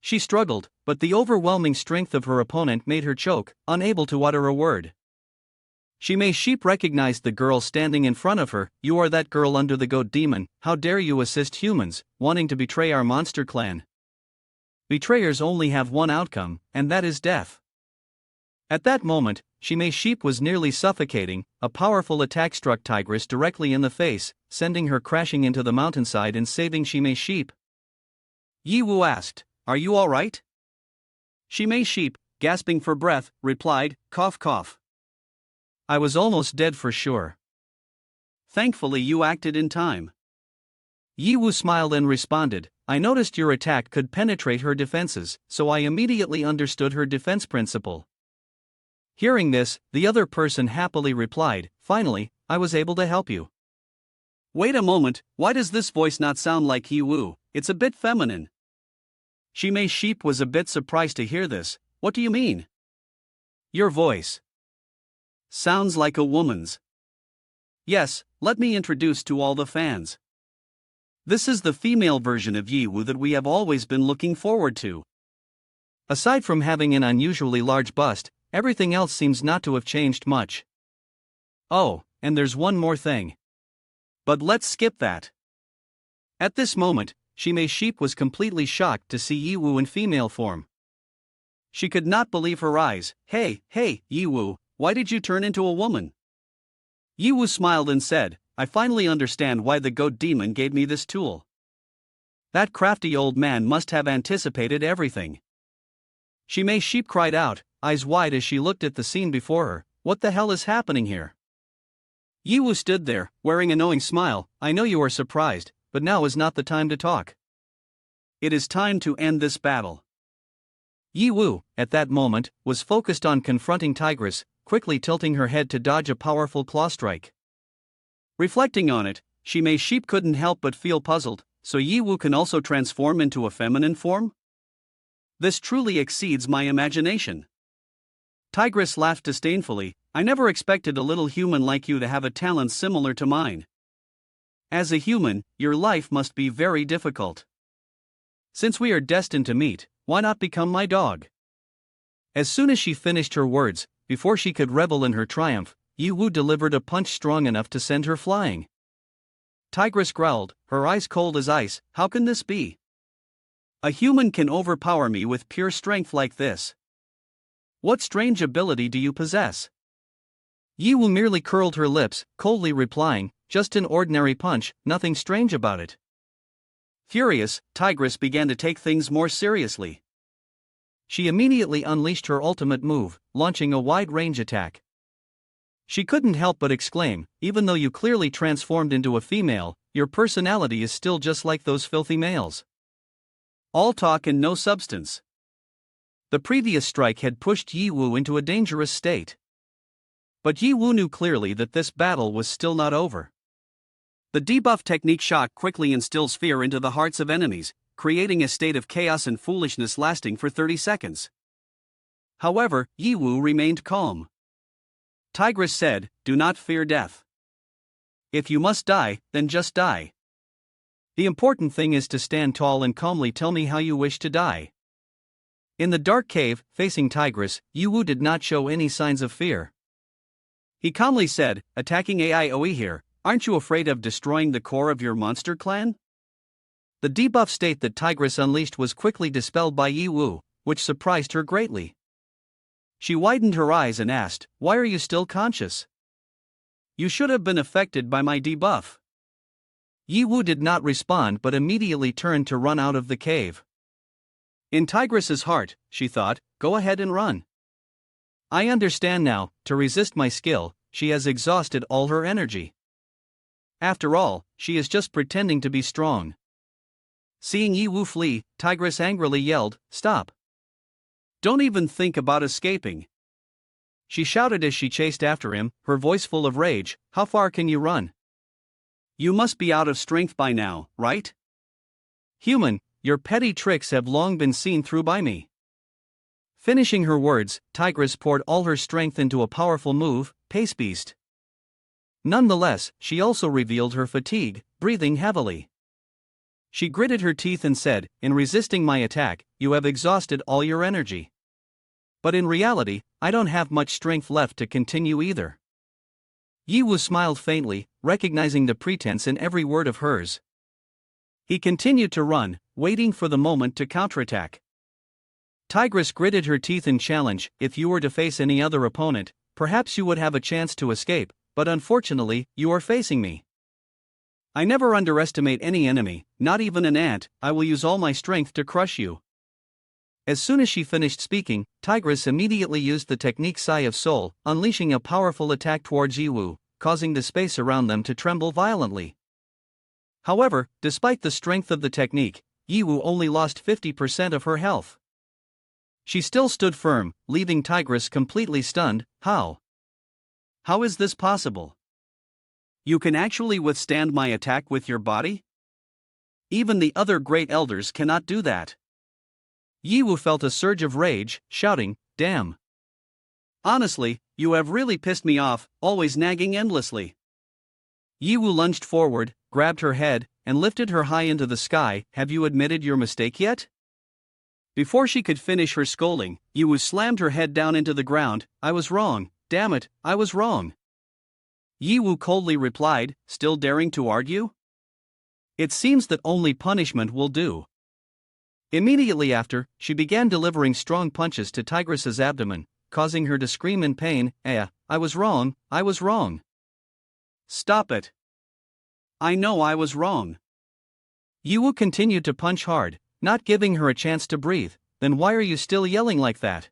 She struggled, but the overwhelming strength of her opponent made her choke, unable to utter a word. Shimei Sheep recognized the girl standing in front of her. "You are that girl under the goat demon. How dare you assist humans, wanting to betray our monster clan? Betrayers only have one outcome, and that is death." At that moment, Shimei Sheep was nearly suffocating. A powerful attack struck Tigress directly in the face, sending her crashing into the mountainside and saving Shimei Sheep. Yiwu asked, "Are you all right?" Shimei Sheep, gasping for breath, replied, "Cough cough. I was almost dead for sure. Thankfully you acted in time." Yiwu smiled and responded, "I noticed your attack could penetrate her defenses, so I immediately understood her defense principle." Hearing this, the other person happily replied, "Finally, I was able to help you." "Wait a moment, why does this voice not sound like Yiwu? It's a bit feminine." Shimei Sheep was a bit surprised to hear this. "What do you mean?" "Your voice sounds like a woman's." "Yes, let me introduce to all the fans. This is the female version of Yiwu that we have always been looking forward to. Aside from having an unusually large bust, everything else seems not to have changed much. Oh, and there's one more thing. But let's skip that. At this moment, Shimei Sheep was completely shocked to see Yiwu in female form. She could not believe her eyes. Hey, Yiwu, why did you turn into a woman? Yiwu smiled and said, I finally understand why the goat demon gave me this tool. That crafty old man must have anticipated everything. Shimei Sheep cried out, eyes wide as she looked at the scene before her. What the hell is happening here? Yiwu stood there, wearing a knowing smile. I know you are surprised, but now is not the time to talk. It is time to end this battle. Yiwu, at that moment, was focused on confronting Tigress, quickly tilting her head to dodge a powerful claw strike. Reflecting on it, Shimei Sheep couldn't help but feel puzzled. So Yiwu can also transform into a feminine form? This truly exceeds my imagination. Tigress laughed disdainfully. I never expected a little human like you to have a talent similar to mine. As a human, your life must be very difficult. Since we are destined to meet, why not become my dog? As soon as she finished her words, before she could revel in her triumph, Yiwu delivered a punch strong enough to send her flying. Tigress growled, her eyes cold as ice. How can this be? A human can overpower me with pure strength like this. What strange ability do you possess? Yiwu merely curled her lips, coldly replying, just an ordinary punch, nothing strange about it. Furious, Tigress began to take things more seriously. She immediately unleashed her ultimate move, launching a wide-range attack. She couldn't help but exclaim, even though you clearly transformed into a female, your personality is still just like those filthy males. All talk and no substance. The previous strike had pushed Yiwu into a dangerous state. But Yiwu knew clearly that this battle was still not over. The debuff technique shock quickly instills fear into the hearts of enemies, creating a state of chaos and foolishness lasting for 30 seconds. However, Yiwu remained calm. Tigress said, do not fear death. If you must die, then just die. The important thing is to stand tall and calmly tell me how you wish to die. In the dark cave, facing Tigress, Yiwu did not show any signs of fear. He calmly said, attacking Aioe here, aren't you afraid of destroying the core of your monster clan? The debuff state that Tigress unleashed was quickly dispelled by Yiwu, which surprised her greatly. She widened her eyes and asked, why are you still conscious? You should have been affected by my debuff. Yiwu did not respond but immediately turned to run out of the cave. In Tigress's heart, she thought, go ahead and run. I understand now, to resist my skill, she has exhausted all her energy. After all, she is just pretending to be strong. Seeing Yiwu flee, Tigress angrily yelled, stop. Don't even think about escaping. She shouted as she chased after him, her voice full of rage, how far can you run? You must be out of strength by now, right? Human, your petty tricks have long been seen through by me. Finishing her words, Tigress poured all her strength into a powerful move, Pace Beast. Nonetheless, she also revealed her fatigue, breathing heavily. She gritted her teeth and said, in resisting my attack, you have exhausted all your energy. But in reality, I don't have much strength left to continue either. Yiwu smiled faintly, recognizing the pretense in every word of hers. He continued to run, waiting for the moment to counterattack. Tigress gritted her teeth in challenge, if you were to face any other opponent, perhaps you would have a chance to escape, but unfortunately, you are facing me. I never underestimate any enemy, not even an ant. I will use all my strength to crush you. As soon as she finished speaking, Tigress immediately used the technique Sigh of Soul, unleashing a powerful attack towards Yiwu, causing the space around them to tremble violently. However, despite the strength of the technique, Yiwu only lost 50% of her health. She still stood firm, leaving Tigress completely stunned. How? How is this possible? You can actually withstand my attack with your body? Even the other great elders cannot do that. Yiwu felt a surge of rage, shouting, damn. Honestly, you have really pissed me off, always nagging endlessly. Yiwu lunged forward, grabbed her head, and lifted her high into the sky. Have you admitted your mistake yet? Before she could finish her scolding, Yiwu slammed her head down into the ground. I was wrong, damn it, I was wrong. Yiwu coldly replied, still daring to argue? It seems that only punishment will do. Immediately after, she began delivering strong punches to Tigress's abdomen, causing her to scream in pain. I was wrong, I was wrong. Stop it. I know I was wrong. Yiwu continued to punch hard, not giving her a chance to breathe. Then why are you still yelling like that?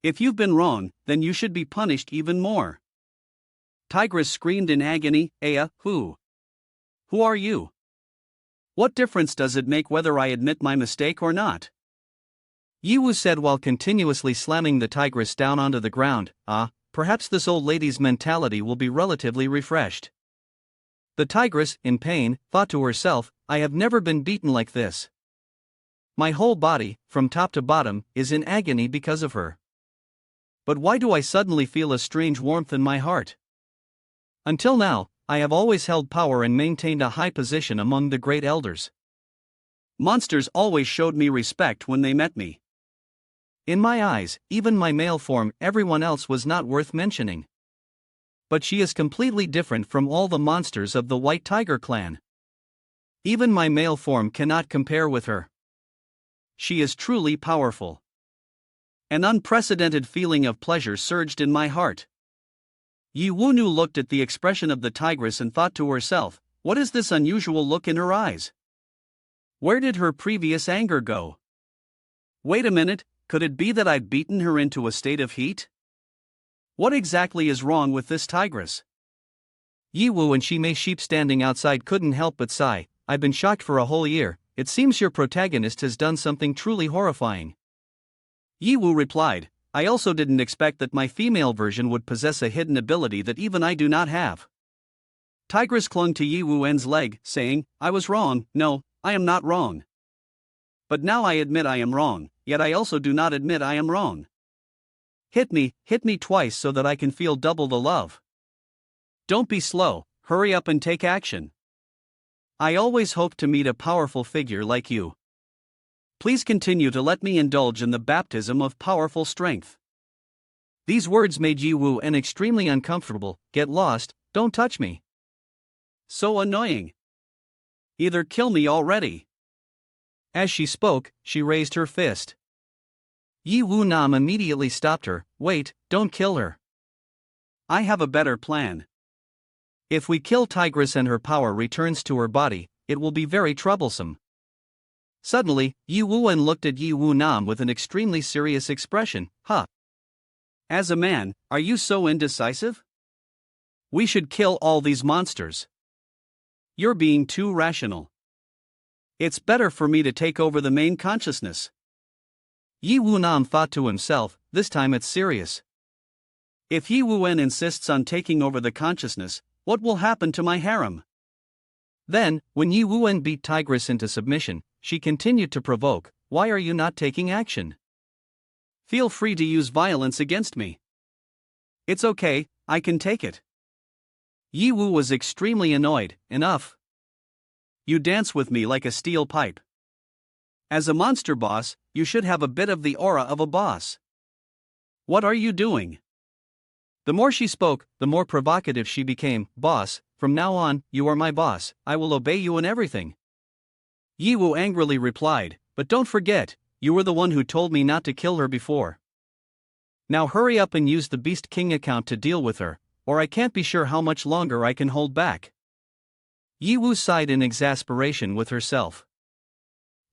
If you've been wrong, then you should be punished even more. Tigress screamed in agony. Who? Who are you? What difference does it make whether I admit my mistake or not? Yiwu said while continuously slamming the tigress down onto the ground. Perhaps this old lady's mentality will be relatively refreshed. The tigress, in pain, thought to herself, I have never been beaten like this. My whole body, from top to bottom, is in agony because of her. But why do I suddenly feel a strange warmth in my heart? Until now, I have always held power and maintained a high position among the great elders. Monsters always showed me respect when they met me. In my eyes, even my male form, everyone else was not worth mentioning. But she is completely different from all the monsters of the White Tiger clan. Even my male form cannot compare with her. She is truly powerful. An unprecedented feeling of pleasure surged in my heart. Yiwu looked at the expression of the tigress and thought to herself, what is this unusual look in her eyes? Where did her previous anger go? Wait a minute, could it be that I'd beaten her into a state of heat? What exactly is wrong with this tigress? Yiwu and Shimei Sheep standing outside couldn't help but sigh. I've been shocked for a whole year. It seems your protagonist has done something truly horrifying. Yiwu replied, I also didn't expect that my female version would possess a hidden ability that even I do not have. Tigress clung to Yiwu's leg, saying, I was wrong. No, I am not wrong. But now I admit I am wrong, yet I also do not admit I am wrong. Hit me twice so that I can feel double the love. Don't be slow, hurry up and take action. I always hoped to meet a powerful figure like you. Please continue to let me indulge in the baptism of powerful strength. These words made Yiwu extremely uncomfortable. Get lost, don't touch me. So annoying. Either kill me already. As she spoke, she raised her fist. Yiwu immediately stopped her. Wait, don't kill her. I have a better plan. If we kill Tigress and her power returns to her body, it will be very troublesome. Suddenly, Yiwu looked at Yiwu with an extremely serious expression. As a man, are you so indecisive? We should kill all these monsters. You're being too rational. It's better for me to take over the main consciousness. Yiwu thought to himself, this time it's serious. If Yiwu insists on taking over the consciousness, what will happen to my harem? Then, when Yiwu beat Tigress into submission, she continued to provoke, why are you not taking action? Feel free to use violence against me. It's okay, I can take it. Yiwu was extremely annoyed. Enough. You dance with me like a steel pipe. As a monster boss, you should have a bit of the aura of a boss. What are you doing? The more she spoke, the more provocative she became. Boss, from now on, you are my boss, I will obey you in everything. Yiwu angrily replied, but don't forget, you were the one who told me not to kill her before. Now hurry up and use the Beast King account to deal with her, or I can't be sure how much longer I can hold back. Yiwu sighed in exasperation with herself.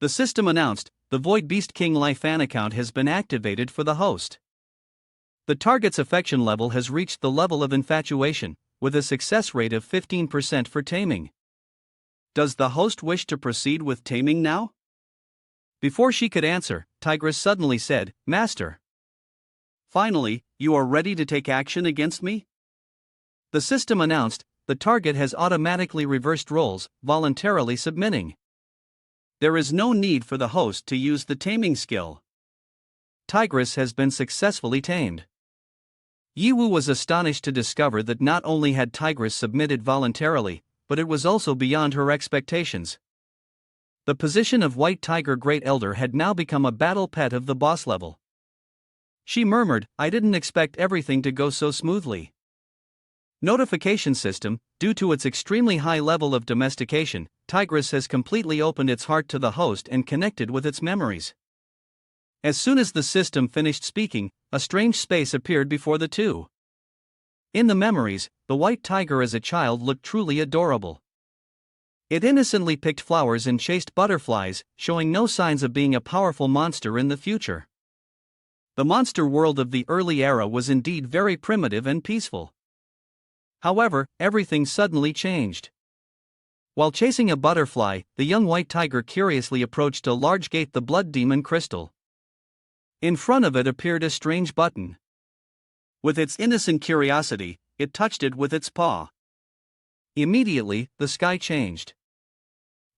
The system announced, the Void Beast King Life fan account has been activated for the host. The target's affection level has reached the level of infatuation, with a success rate of 15% for taming. Does the host wish to proceed with taming now? Before she could answer, Tigress suddenly said, Master. Finally, you are ready to take action against me? The system announced, the target has automatically reversed roles, voluntarily submitting. There is no need for the host to use the taming skill. Tigress has been successfully tamed. Yiwu was astonished to discover that not only had Tigress submitted voluntarily, but it was also beyond her expectations. The position of White Tiger Great Elder had now become a battle pet of the boss level. She murmured, "I didn't expect everything to go so smoothly." Notification system: due to its extremely high level of domestication, Tigress has completely opened its heart to the host and connected with its memories. As soon as the system finished speaking, a strange space appeared before the two. In the memories, the white tiger as a child looked truly adorable. It innocently picked flowers and chased butterflies, showing no signs of being a powerful monster in the future. The monster world of the early era was indeed very primitive and peaceful. However, everything suddenly changed. While chasing a butterfly, the young white tiger curiously approached a large gate, the blood demon crystal. In front of it appeared a strange button. With its innocent curiosity, it touched it with its paw. Immediately, the sky changed.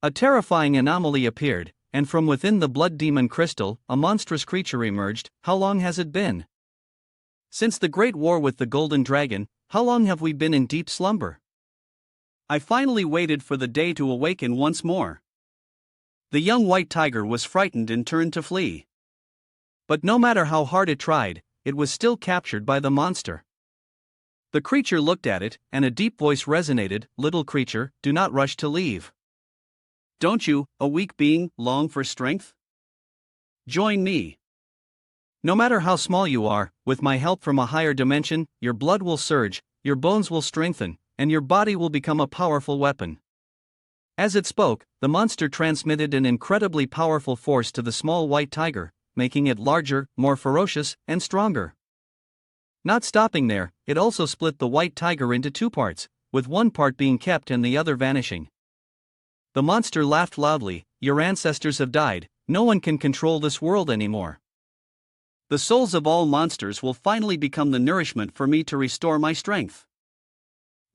A terrifying anomaly appeared, and from within the blood demon crystal, a monstrous creature emerged. How long has it been? Since the great war with the golden dragon, how long have we been in deep slumber? I finally waited for the day to awaken once more. The young white tiger was frightened and turned to flee. But no matter how hard it tried, it was still captured by the monster. The creature looked at it, and a deep voice resonated, "Little creature, do not rush to leave. Don't you, a weak being, long for strength? Join me. No matter how small you are, with my help from a higher dimension, your blood will surge, your bones will strengthen, and your body will become a powerful weapon." As it spoke, the monster transmitted an incredibly powerful force to the small white tiger, making it larger, more ferocious, and stronger. Not stopping there, it also split the white tiger into two parts, with one part being kept and the other vanishing. The monster laughed loudly, "Your ancestors have died, no one can control this world anymore. The souls of all monsters will finally become the nourishment for me to restore my strength.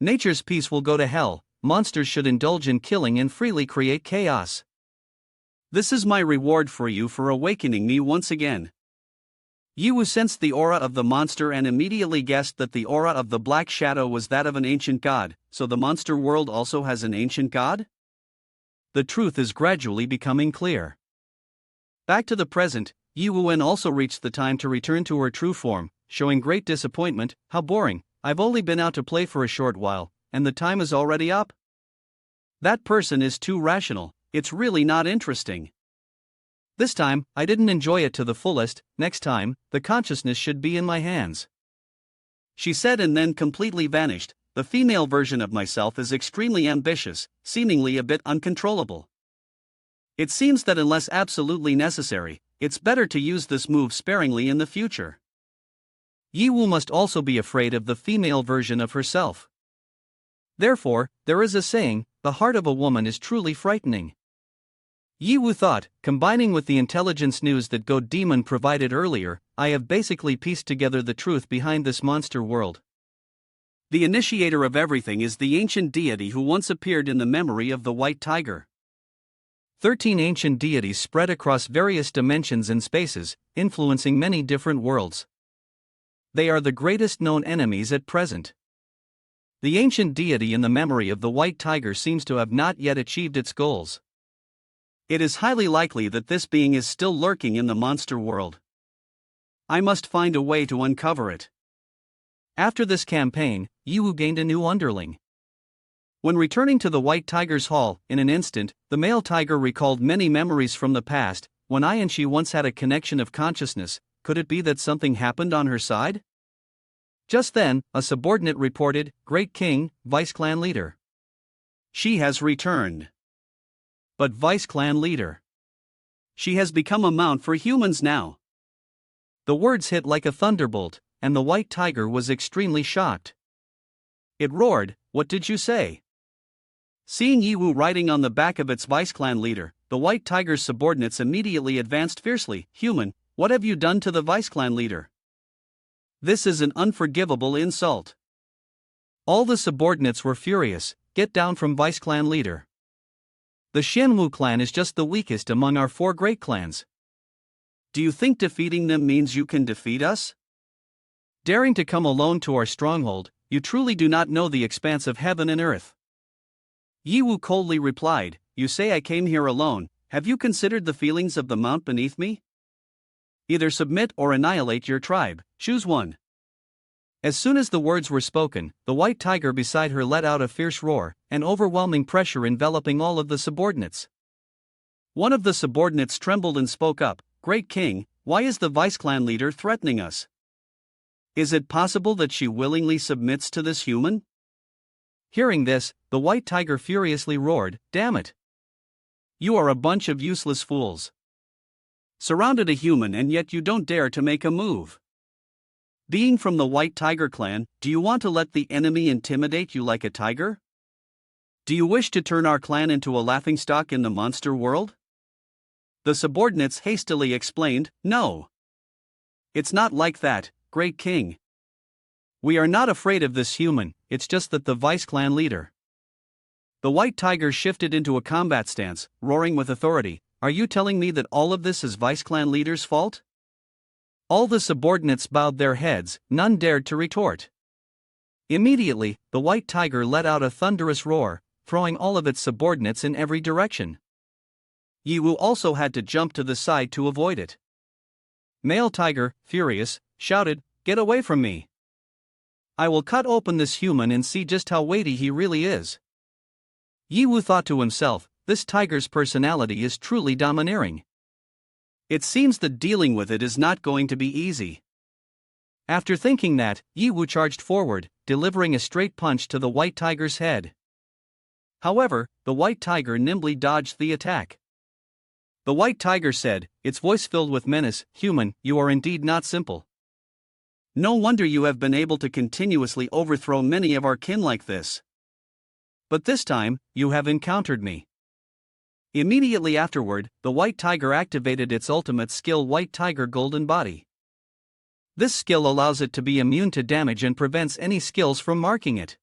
Nature's peace will go to hell, monsters should indulge in killing and freely create chaos. This is my reward for you for awakening me once again." Yiwu sensed the aura of the monster and immediately guessed that the aura of the black shadow was that of an ancient god. So the monster world also has an ancient god? The truth is gradually becoming clear. Back to the present, Yiwu also reached the time to return to her true form, showing great disappointment. "How boring, I've only been out to play for a short while, and the time is already up? That person is too rational, it's really not interesting. This time, I didn't enjoy it to the fullest, next time, the consciousness should be in my hands," she said, and then completely vanished. The female version of myself is extremely ambitious, seemingly a bit uncontrollable. It seems that unless absolutely necessary, it's better to use this move sparingly in the future. Yiwu must also be afraid of the female version of herself. Therefore, there is a saying, "The heart of a woman is truly frightening." Yiwu thought, combining with the intelligence news that God Demon provided earlier, I have basically pieced together the truth behind this monster world. The initiator of everything is the ancient deity who once appeared in the memory of the white tiger. 13 ancient deities spread across various dimensions and spaces, influencing many different worlds. They are the greatest known enemies at present. The ancient deity in the memory of the white tiger seems to have not yet achieved its goals. It is highly likely that this being is still lurking in the monster world. I must find a way to uncover it. After this campaign, Yiwu gained a new underling. When returning to the white tiger's hall, in an instant, the male tiger recalled many memories from the past, when I and she once had a connection of consciousness. Could it be that something happened on her side? Just then, a subordinate reported, "Great King, Vice Clan Leader. She has returned." But Vice Clan Leader? She has become a mount for humans now. The words hit like a thunderbolt, and the white tiger was extremely shocked. It roared, "What did you say?" Seeing Yiwu riding on the back of its Vice Clan Leader, the white tiger's subordinates immediately advanced fiercely. "Human, what have you done to the Vice Clan Leader? This is an unforgivable insult." All the subordinates were furious. "Get down from Vice Clan Leader. The Shenwu clan is just the weakest among our 4 great clans. Do you think defeating them means you can defeat us? Daring to come alone to our stronghold, you truly do not know the expanse of heaven and earth." Yiwu coldly replied, "You say I came here alone, have you considered the feelings of the mount beneath me? Either submit or annihilate your tribe, choose one. As soon as the words were spoken, the white tiger beside her let out a fierce roar, an overwhelming pressure enveloping all of the subordinates. One of the subordinates trembled and spoke up, "Great king, why is the vice clan leader threatening us? Is it possible that she willingly submits to this human?" Hearing this, the white tiger furiously roared, "Damn it! You are a bunch of useless fools. Surrounded a human and yet you don't dare to make a move. Being from the white tiger clan, do you want to let the enemy intimidate you like a tiger? Do you wish to turn our clan into a laughingstock in the monster world?" The subordinates hastily explained, "No. It's not like that, great king. We are not afraid of this human, it's just that the vice clan leader." The white tiger shifted into a combat stance, roaring with authority, "Are you telling me that all of this is vice clan leader's fault?" All the subordinates bowed their heads, none dared to retort. Immediately, the white tiger let out a thunderous roar, throwing all of its subordinates in every direction. Yiwu also had to jump to the side to avoid it. Male tiger, furious, shouted, "Get away from me! I will cut open this human and see just how weighty he really is." Yiwu thought to himself, this tiger's personality is truly domineering. It seems that dealing with it is not going to be easy. After thinking that, Yiwu charged forward, delivering a straight punch to the white tiger's head. However, the white tiger nimbly dodged the attack. The white tiger said, its voice filled with menace, "Human, you are indeed not simple. No wonder you have been able to continuously overthrow many of our kin like this. But this time, you have encountered me." Immediately afterward, the white tiger activated its ultimate skill, White Tiger Golden Body. This skill allows it to be immune to damage and prevents any skills from marking it.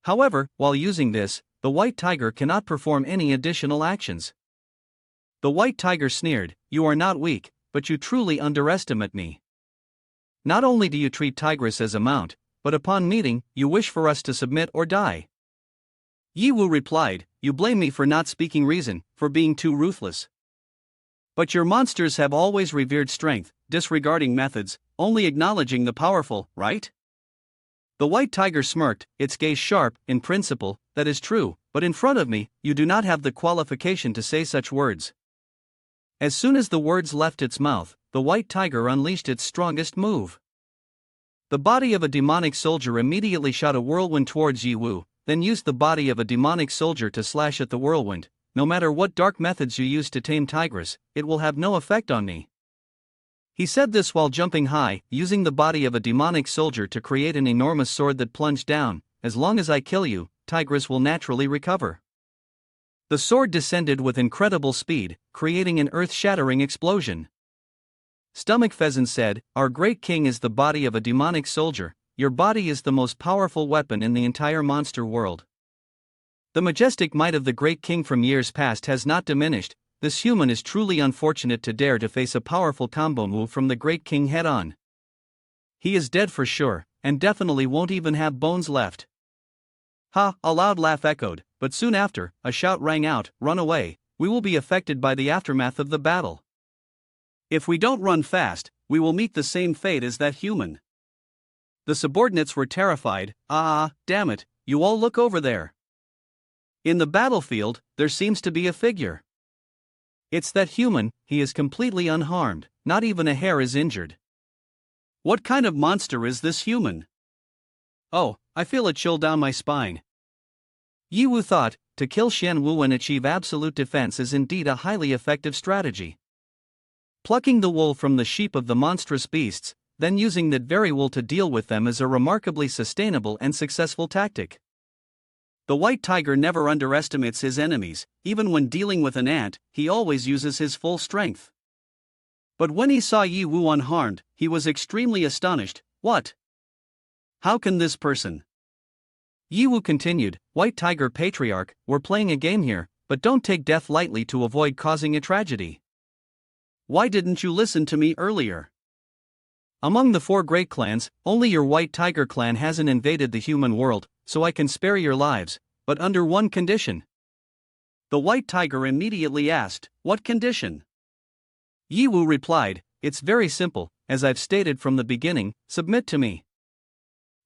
However, while using this, the white tiger cannot perform any additional actions. The white tiger sneered, "You are not weak, but you truly underestimate me. Not only do you treat Tigress as a mount, but upon meeting, you wish for us to submit or die." Yiwu replied, "You blame me for not speaking reason, for being too ruthless. But your monsters have always revered strength, disregarding methods, only acknowledging the powerful, right?" The white tiger smirked, its gaze sharp. "In principle, that is true, but in front of me, you do not have the qualification to say such words." As soon as the words left its mouth, the white tiger unleashed its strongest move. The body of a demonic soldier immediately shot a whirlwind towards Yiwu, then used the body of a demonic soldier to slash at the whirlwind. "No matter what dark methods you use to tame Tigress, it will have no effect on me." He said this while jumping high, using the body of a demonic soldier to create an enormous sword that plunged down. "As long as I kill you, Tigress will naturally recover." The sword descended with incredible speed, creating an earth-shattering explosion. Stomach Pheasant said, "Our great king is the body of a demonic soldier. Your body is the most powerful weapon in the entire monster world. The majestic might of the great king from years past has not diminished. This human is truly unfortunate to dare to face a powerful combo move from the great king head-on. He is dead for sure, and definitely won't even have bones left." Ha! A loud laugh echoed, but soon after, a shout rang out, "Run away, we will be affected by the aftermath of the battle. If we don't run fast, we will meet the same fate as that human." The subordinates were terrified. Damn it, you all look over there. In the battlefield, there seems to be a figure. It's that human, he is completely unharmed, not even a hair is injured. What kind of monster is this human? Oh, I feel a chill down my spine. Yiwu thought, to kill Shen Wu and achieve absolute defense is indeed a highly effective strategy. Plucking the wool from the sheep of the monstrous beasts, then using that very wool to deal with them is a remarkably sustainable and successful tactic. The white tiger never underestimates his enemies. Even when dealing with an ant, he always uses his full strength. But when he saw Yiwu unharmed, he was extremely astonished. "What? How can this person?" Yiwu continued, "White Tiger Patriarch, we're playing a game here, but don't take death lightly to avoid causing a tragedy. Why didn't you listen to me earlier? Among the 4 great clans, only your White Tiger clan hasn't invaded the human world, so I can spare your lives, but under one condition. The white tiger immediately asked, "What condition?" Yi Wu replied, "It's very simple, as I've stated from the beginning, submit to me.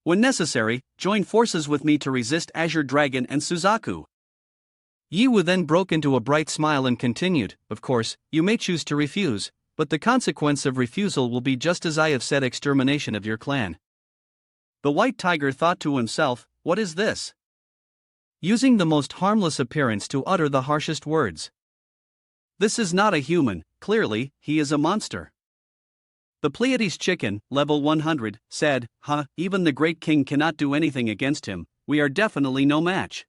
When necessary, join forces with me to resist Azure Dragon and Suzaku." Yi Wu then broke into a bright smile and continued, "Of course, you may choose to refuse, but the consequence of refusal will be just as I have said, extermination of your clan." The white tiger thought to himself, "What is this? Using the most harmless appearance to utter the harshest words. This is not a human, clearly, he is a monster." The Pleiades chicken, level 100, said, "Even the great king cannot do anything against him, we are definitely no match.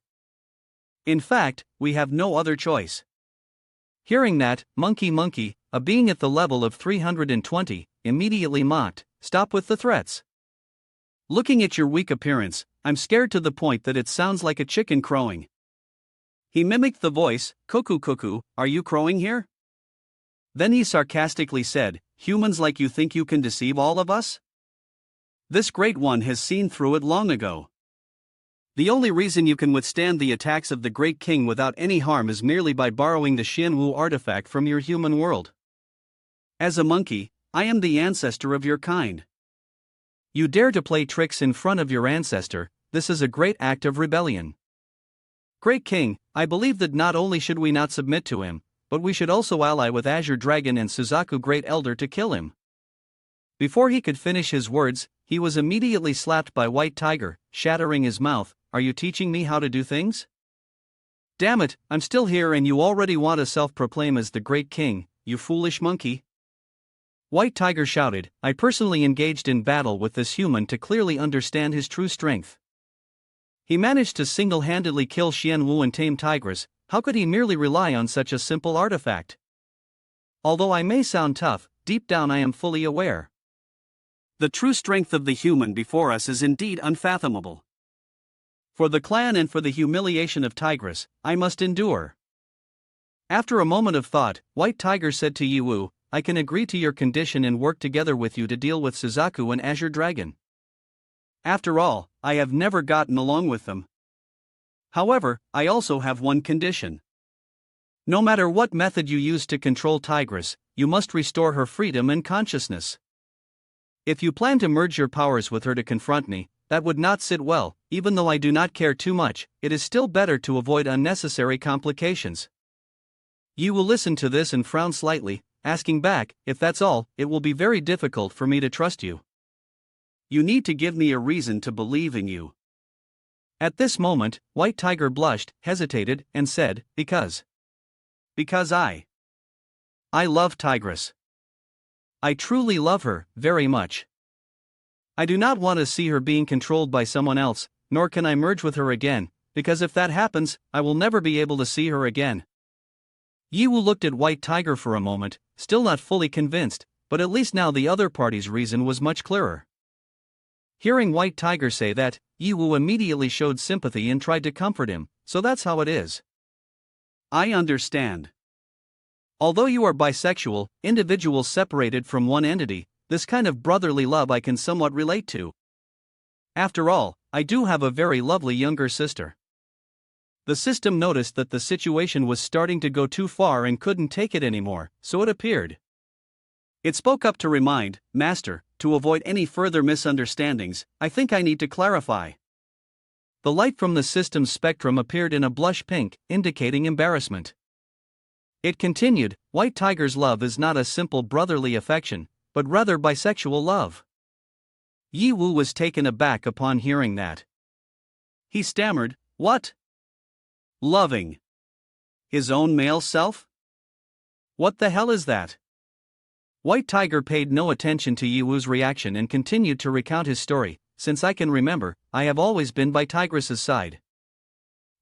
In fact, we have no other choice." Hearing that, Monkey, a being at the level of 320, immediately mocked, "Stop with the threats. Looking at your weak appearance, I'm scared to the point that it sounds like a chicken crowing." He mimicked the voice, "Cuckoo, are you crowing here?" Then he sarcastically said, "Humans like you think you can deceive all of us? This great one has seen through it long ago. The only reason you can withstand the attacks of the great king without any harm is merely by borrowing the Xianwu artifact from your human world. As a monkey, I am the ancestor of your kind. You dare to play tricks in front of your ancestor, this is a great act of rebellion. Great king, I believe that not only should we not submit to him, but we should also ally with Azure Dragon and Suzaku Great Elder to kill him." Before he could finish his words, he was immediately slapped by White Tiger, shattering his mouth. "Are you teaching me how to do things? Damn it, I'm still here and you already want to self-proclaim as the great king, you foolish monkey." White Tiger shouted, "I personally engaged in battle with this human to clearly understand his true strength. He managed to single-handedly kill Xianwu and tame Tigress, how could he merely rely on such a simple artifact? Although I may sound tough, deep down I am fully aware. The true strength of the human before us is indeed unfathomable. For the clan and for the humiliation of Tigress, I must endure." After a moment of thought, White Tiger said to Yi Wu, "I can agree to your condition and work together with you to deal with Suzaku and Azure Dragon. After all, I have never gotten along with them. However, I also have one condition. No matter what method you use to control Tigress, you must restore her freedom and consciousness. If you plan to merge your powers with her to confront me, that would not sit well. Even though I do not care too much, it is still better to avoid unnecessary complications." You will listen to this and frown slightly, asking back, "If that's all, it will be very difficult for me to trust you. You need to give me a reason to believe in you." At this moment, White Tiger blushed, hesitated, and said, Because I love Tigress. I truly love her, very much. I do not want to see her being controlled by someone else, nor can I merge with her again, because if that happens, I will never be able to see her again." Yi Wu looked at White Tiger for a moment, still not fully convinced, but at least now the other party's reason was much clearer. Hearing White Tiger say that, Yi Wu immediately showed sympathy and tried to comfort him, "So that's how it is. I understand. Although you are bisexual, individuals separated from one entity, this kind of brotherly love I can somewhat relate to. After all, I do have a very lovely younger sister." The system noticed that the situation was starting to go too far and couldn't take it anymore, so it appeared. It spoke up to remind, "Master, to avoid any further misunderstandings, I think I need to clarify." The light from the system's spectrum appeared in a blush pink, indicating embarrassment. It continued, "White Tiger's love is not a simple brotherly affection, but rather bisexual love." Yi Wu was taken aback upon hearing that. He stammered, "What? Loving his own male self? What the hell is that?" White Tiger paid no attention to Yi Wu's reaction and continued to recount his story. "Since I can remember, I have always been by Tigress's side.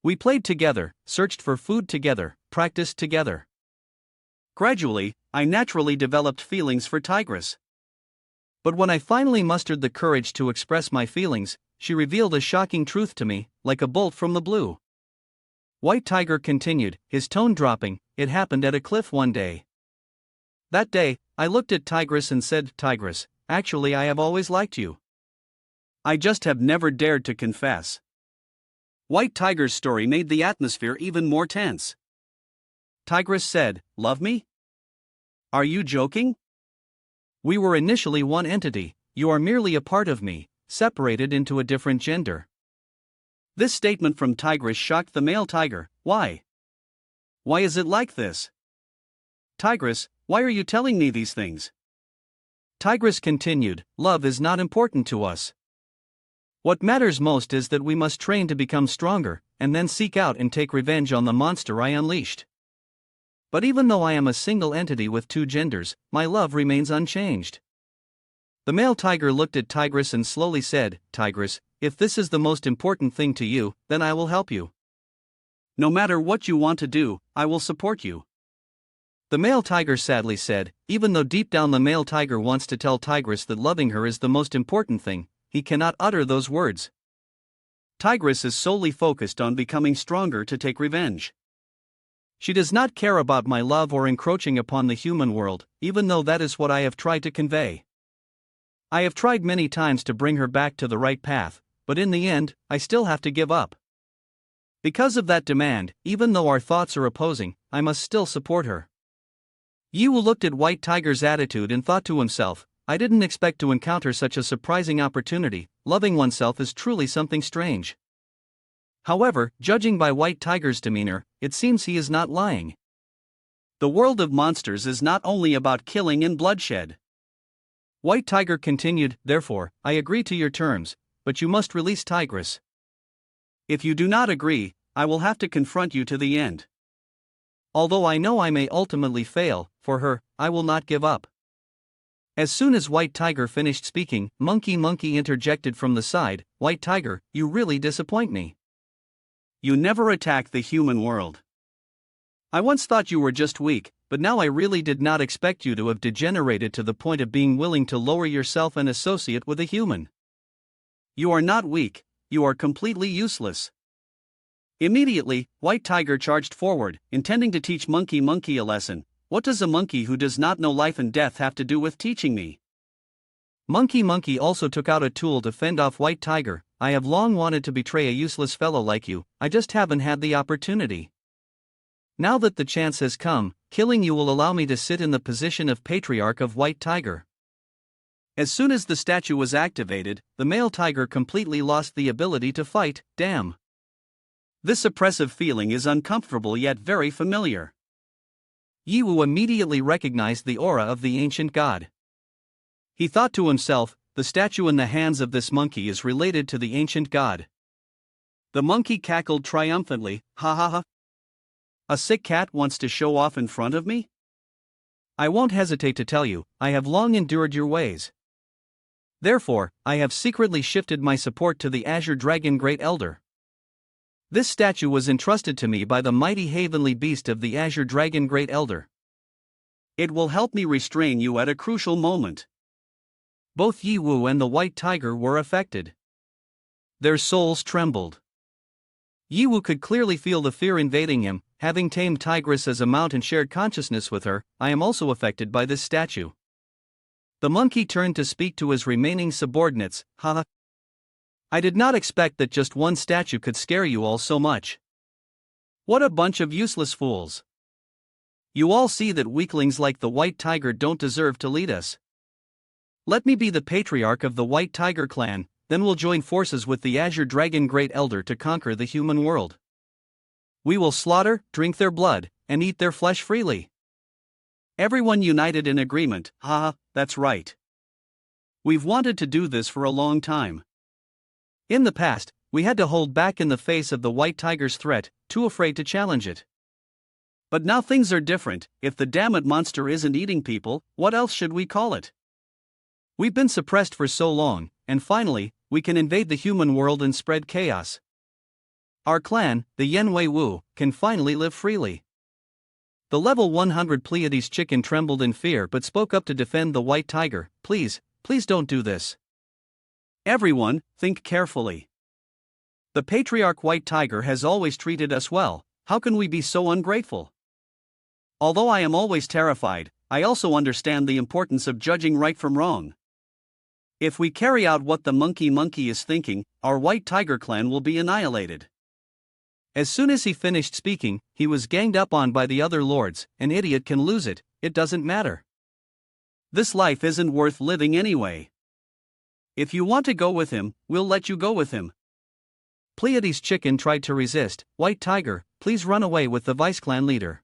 We played together, searched for food together, practiced together. Gradually, I naturally developed feelings for Tigress. But when I finally mustered the courage to express my feelings, she revealed a shocking truth to me, like a bolt from the blue." White Tiger continued, his tone dropping, "It happened at a cliff one day. That day, I looked at Tigress and said, 'Tigress, actually I have always liked you. I just have never dared to confess.'" White Tiger's story made the atmosphere even more tense. Tigress said, "Love me? Are you joking? We were initially one entity, you are merely a part of me, separated into a different gender." This statement from Tigress shocked the male tiger. Why? Why is it like this? Tigress, why are you telling me these things? Tigress continued, "Love is not important to us. What matters most is that we must train to become stronger, and then seek out and take revenge on the monster I unleashed. But even though I am a single entity with two genders, my love remains unchanged." The male tiger looked at Tigress and slowly said, "Tigress, if this is the most important thing to you, then I will help you. No matter what you want to do, I will support you." The male tiger sadly said, even though deep down the male tiger wants to tell Tigress that loving her is the most important thing, he cannot utter those words. Tigress is solely focused on becoming stronger to take revenge. She does not care about my love or encroaching upon the human world, even though that is what I have tried to convey. I have tried many times to bring her back to the right path, but in the end, I still have to give up. Because of that demand, even though our thoughts are opposing, I must still support her. Yiwu looked at White Tiger's attitude and thought to himself, I didn't expect to encounter such a surprising opportunity. Loving oneself is truly something strange. However, judging by White Tiger's demeanor, it seems he is not lying. The world of monsters is not only about killing and bloodshed. White Tiger continued, "Therefore, I agree to your terms, but you must release Tigress. If you do not agree, I will have to confront you to the end. Although I know I may ultimately fail, for her, I will not give up." As soon as White Tiger finished speaking, Monkey interjected from the side, "White Tiger, you really disappoint me. You never attack the human world. I once thought you were just weak, but now I really did not expect you to have degenerated to the point of being willing to lower yourself and associate with a human. You are not weak, you are completely useless." Immediately, White Tiger charged forward, intending to teach Monkey a lesson. What does a monkey who does not know life and death have to do with teaching me? Monkey also took out a tool to fend off White Tiger. "I have long wanted to betray a useless fellow like you, I just haven't had the opportunity. Now that the chance has come, killing you will allow me to sit in the position of patriarch of White Tiger." As soon as the statue was activated, the male tiger completely lost the ability to fight. Damn. This oppressive feeling is uncomfortable yet very familiar. Yiwu immediately recognized the aura of the ancient god. He thought to himself, the statue in the hands of this monkey is related to the ancient god. The monkey cackled triumphantly, "Ha ha ha. A sick cat wants to show off in front of me? I won't hesitate to tell you, I have long endured your ways. Therefore, I have secretly shifted my support to the Azure Dragon Great Elder. This statue was entrusted to me by the mighty heavenly beast of the Azure Dragon Great Elder. It will help me restrain you at a crucial moment." Both Yiwu and the White Tiger were affected. Their souls trembled. Yiwu could clearly feel the fear invading him, having tamed Tigress as a mount and shared consciousness with her. "I am also affected by this statue." The monkey turned to speak to his remaining subordinates. "Haha. I did not expect that just one statue could scare you all so much. What a bunch of useless fools. You all see that weaklings like the White Tiger don't deserve to lead us. Let me be the patriarch of the White Tiger clan, then we'll join forces with the Azure Dragon Great Elder to conquer the human world. We will slaughter, drink their blood, and eat their flesh freely." Everyone united in agreement. "Haha, that's right. We've wanted to do this for a long time. In the past, we had to hold back in the face of the White Tiger's threat, too afraid to challenge it. But now things are different. If the damned monster isn't eating people, what else should we call it? We've been suppressed for so long, and finally, we can invade the human world and spread chaos. Our clan, the Yanwei Wu, can finally live freely." The level 100 Pleiades chicken trembled in fear but spoke up to defend the White Tiger. Please don't do this. Everyone, think carefully. The patriarch White Tiger has always treated us well, how can we be so ungrateful? Although I am always terrified, I also understand the importance of judging right from wrong. If we carry out what the monkey is thinking, our White Tiger clan will be annihilated. As soon as he finished speaking, he was ganged up on by the other lords. An idiot can lose it, it doesn't matter. This life isn't worth living anyway. If you want to go with him, we'll let you go with him. Pleiades Chicken tried to resist. White Tiger, please run away with the vice clan leader.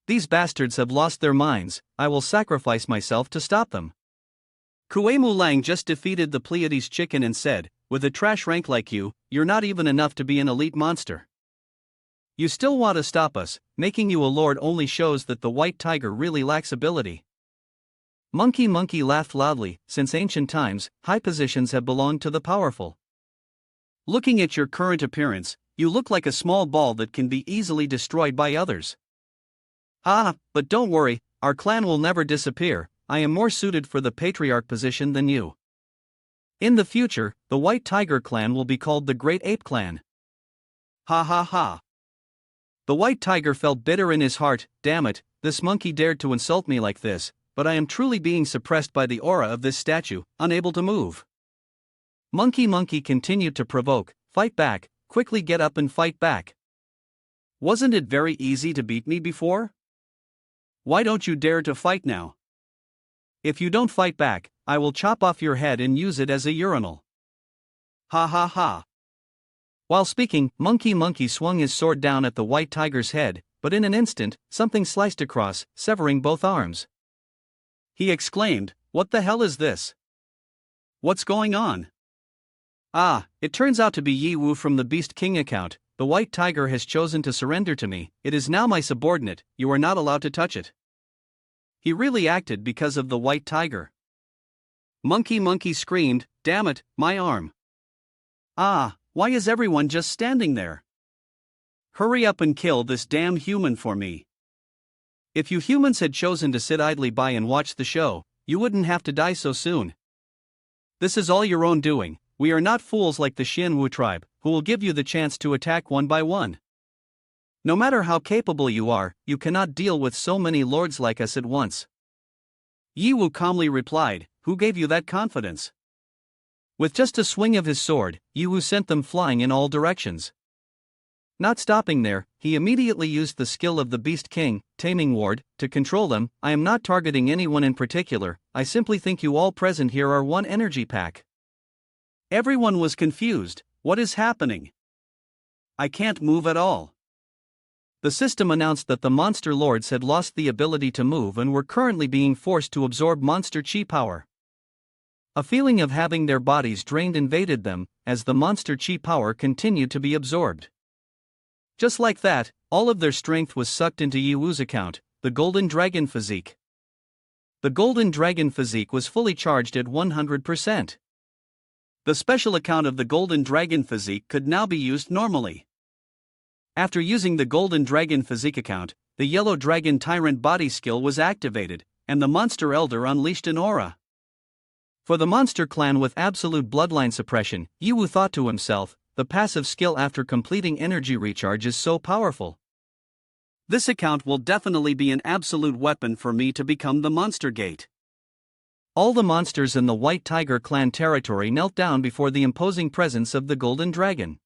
These bastards have lost their minds, I will sacrifice myself to stop them. Kuemu Lang just defeated the Pleiades Chicken and said, with a trash rank like you, you're not even enough to be an elite monster. You still want to stop us, making you a lord only shows that the White Tiger really lacks ability. Monkey laughed loudly. Since ancient times, high positions have belonged to the powerful. Looking at your current appearance, you look like a small ball that can be easily destroyed by others. But don't worry, our clan will never disappear. I am more suited for the patriarch position than you. In the future, the White Tiger clan will be called the Great Ape Clan. Ha ha ha. The White Tiger felt bitter in his heart. Damn it, this monkey dared to insult me like this, but I am truly being suppressed by the aura of this statue, unable to move. Monkey continued to provoke. Fight back, quickly get up and fight back. Wasn't it very easy to beat me before? Why don't you dare to fight now? If you don't fight back, I will chop off your head and use it as a urinal. Ha ha ha. While speaking, Monkey swung his sword down at the White Tiger's head, but in an instant, something sliced across, severing both arms. He exclaimed, "What the hell is this? What's going on?" It turns out to be Yi Wu from the Beast King account. The White Tiger has chosen to surrender to me. It is now my subordinate, you are not allowed to touch it. He really acted because of the White Tiger. Monkey screamed, "Damn it, my arm." Why is everyone just standing there? Hurry up and kill this damn human for me. If you humans had chosen to sit idly by and watch the show, you wouldn't have to die so soon. This is all your own doing. We are not fools like the Xianwu tribe, who will give you the chance to attack one by one. No matter how capable you are, you cannot deal with so many lords like us at once. Yi Wu calmly replied, "Who gave you that confidence?" With just a swing of his sword, Yi Wu sent them flying in all directions. Not stopping there, he immediately used the skill of the Beast King, Taming Ward, to control them. I am not targeting anyone in particular, I simply think you all present here are one energy pack. Everyone was confused. What is happening? I can't move at all. The system announced that the monster lords had lost the ability to move and were currently being forced to absorb monster chi power. A feeling of having their bodies drained invaded them, as the monster chi power continued to be absorbed. Just like that, all of their strength was sucked into Yi Wu's account, the Golden Dragon Physique. The Golden Dragon Physique was fully charged at 100%. The special account of the Golden Dragon Physique could now be used normally. After using the Golden Dragon Physique account, the Yellow Dragon Tyrant body skill was activated, and the Monster Elder unleashed an aura. For the monster clan with absolute bloodline suppression, Yi Wu thought to himself, the passive skill after completing energy recharge is so powerful. This account will definitely be an absolute weapon for me to become the Monster Gate. All the monsters in the White Tiger clan territory knelt down before the imposing presence of the Golden Dragon.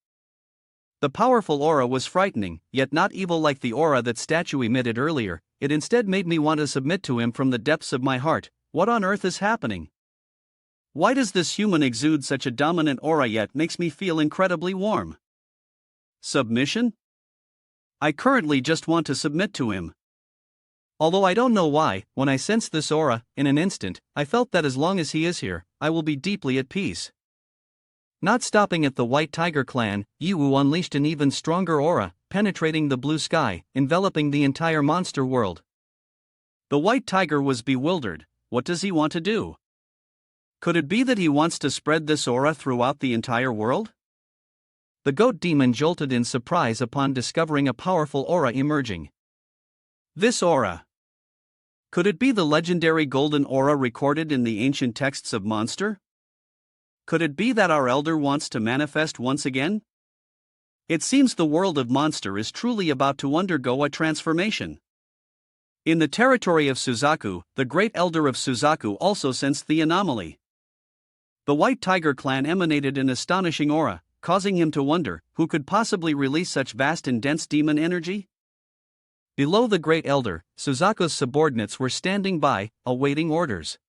The powerful aura was frightening, yet not evil like the aura that statue emitted earlier. It instead made me want to submit to him from the depths of my heart. What on earth is happening? Why does this human exude such a dominant aura yet makes me feel incredibly warm? Submission? I currently just want to submit to him. Although I don't know why, when I sensed this aura, in an instant, I felt that as long as he is here, I will be deeply at peace. Not stopping at the White Tiger clan, Yi Wu unleashed an even stronger aura, penetrating the blue sky, enveloping the entire monster world. The White Tiger was bewildered. What does he want to do? Could it be that he wants to spread this aura throughout the entire world? The goat demon jolted in surprise upon discovering a powerful aura emerging. This aura. Could it be the legendary golden aura recorded in the ancient texts of Monster? Could it be that our elder wants to manifest once again? It seems the world of Monster is truly about to undergo a transformation. In the territory of Suzaku, the great elder of Suzaku also sensed the anomaly. The White Tiger clan emanated an astonishing aura, causing him to wonder who could possibly release such vast and dense demon energy. Below the Great Elder, Suzaku's subordinates were standing by, awaiting orders.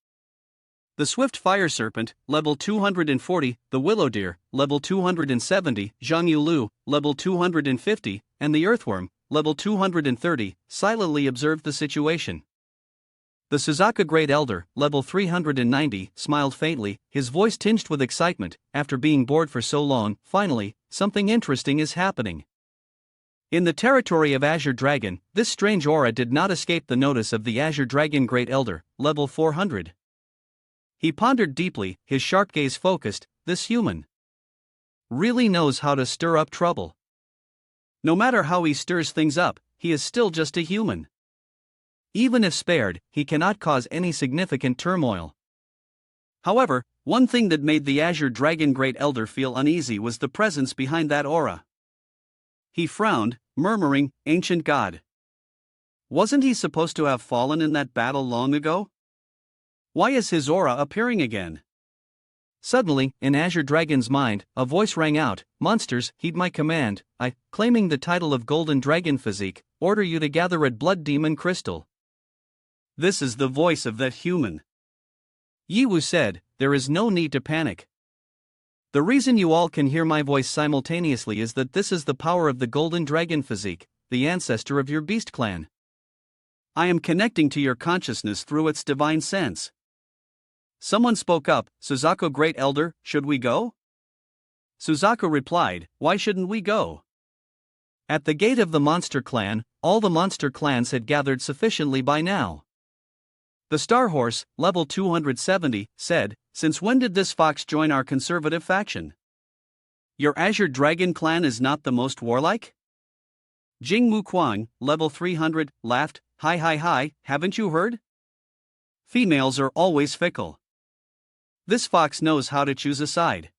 The Swift Fire Serpent, level 240, the Willow Deer, level 270, Zhang Lu, level 250, and the Earthworm, level 230, silently observed the situation. The Suzaku Great Elder, level 390, smiled faintly, his voice tinged with excitement. After being bored for so long, finally, something interesting is happening. In the territory of Azure Dragon, this strange aura did not escape the notice of the Azure Dragon Great Elder, level 400. He pondered deeply, his sharp gaze focused. This human really knows how to stir up trouble. No matter how he stirs things up, he is still just a human. Even if spared, he cannot cause any significant turmoil. However, one thing that made the Azure Dragon Great Elder feel uneasy was the presence behind that aura. He frowned, murmuring, "Ancient God. Wasn't he supposed to have fallen in that battle long ago? Why is his aura appearing again?" Suddenly, in Azure Dragon's mind, a voice rang out, "Monsters, heed my command. I, claiming the title of Golden Dragon Physique, order you to gather at Blood Demon Crystal." This is the voice of that human. Yiwu said, "There is no need to panic. The reason you all can hear my voice simultaneously is that this is the power of the Golden Dragon Physique, the ancestor of your beast clan. I am connecting to your consciousness through its divine sense." Someone spoke up, "Suzaku Great Elder, should we go?" Suzaku replied, "Why shouldn't we go?" At the gate of the monster clan, all the monster clans had gathered sufficiently by now. The Star Horse, level 270, said, "Since when did this fox join our conservative faction? Your Azure Dragon clan is not the most warlike?" Jing Mu Kuang, level 300, laughed, Hi, haven't you heard? Females are always fickle. This fox knows how to choose a side.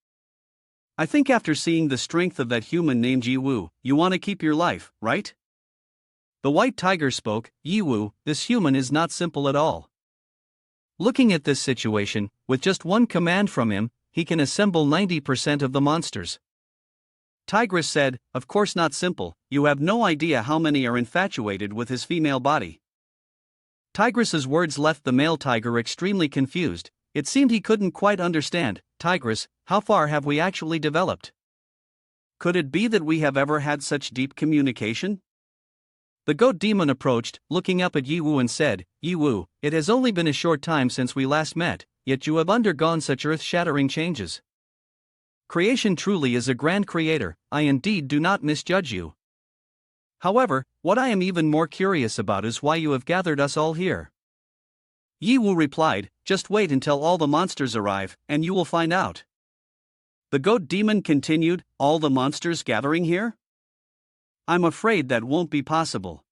I think after seeing the strength of that human named Yiwu, you want to keep your life, right?" The White Tiger spoke, "Yiwu, this human is not simple at all. Looking at this situation, with just one command from him, he can assemble 90% of the monsters." Tigress said, "Of course not simple, you have no idea how many are infatuated with his female body." Tigress's words left the male tiger extremely confused. It seemed he couldn't quite understand. "Tigress, how far have we actually developed? Could it be that we have ever had such deep communication?" The goat demon approached, looking up at Yiwu and said, "Yiwu, it has only been a short time since we last met, yet you have undergone such earth-shattering changes. Creation truly is a grand creator, I indeed do not misjudge you. However, what I am even more curious about is why you have gathered us all here." Yiwu replied, "Just wait until all the monsters arrive, and you will find out." The goat demon continued, "All the monsters gathering here? I'm afraid that won't be possible.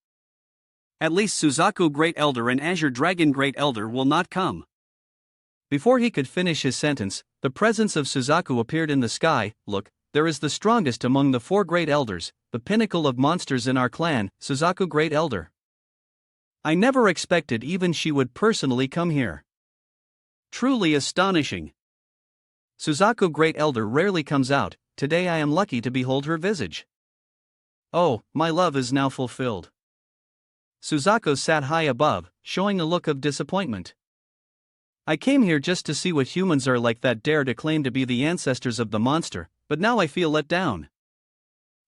At least Suzaku Great Elder and Azure Dragon Great Elder will not come." Before he could finish his sentence, the presence of Suzaku appeared in the sky. "Look, there is the strongest among the 4 Great Elders, the pinnacle of monsters in our clan, Suzaku Great Elder. I never expected even she would personally come here. Truly astonishing. Suzaku Great Elder rarely comes out, today I am lucky to behold her visage. Oh, my love is now fulfilled." Suzaku sat high above, showing a look of disappointment. "I came here just to see what humans are like that dare to claim to be the ancestors of the monster, but now I feel let down.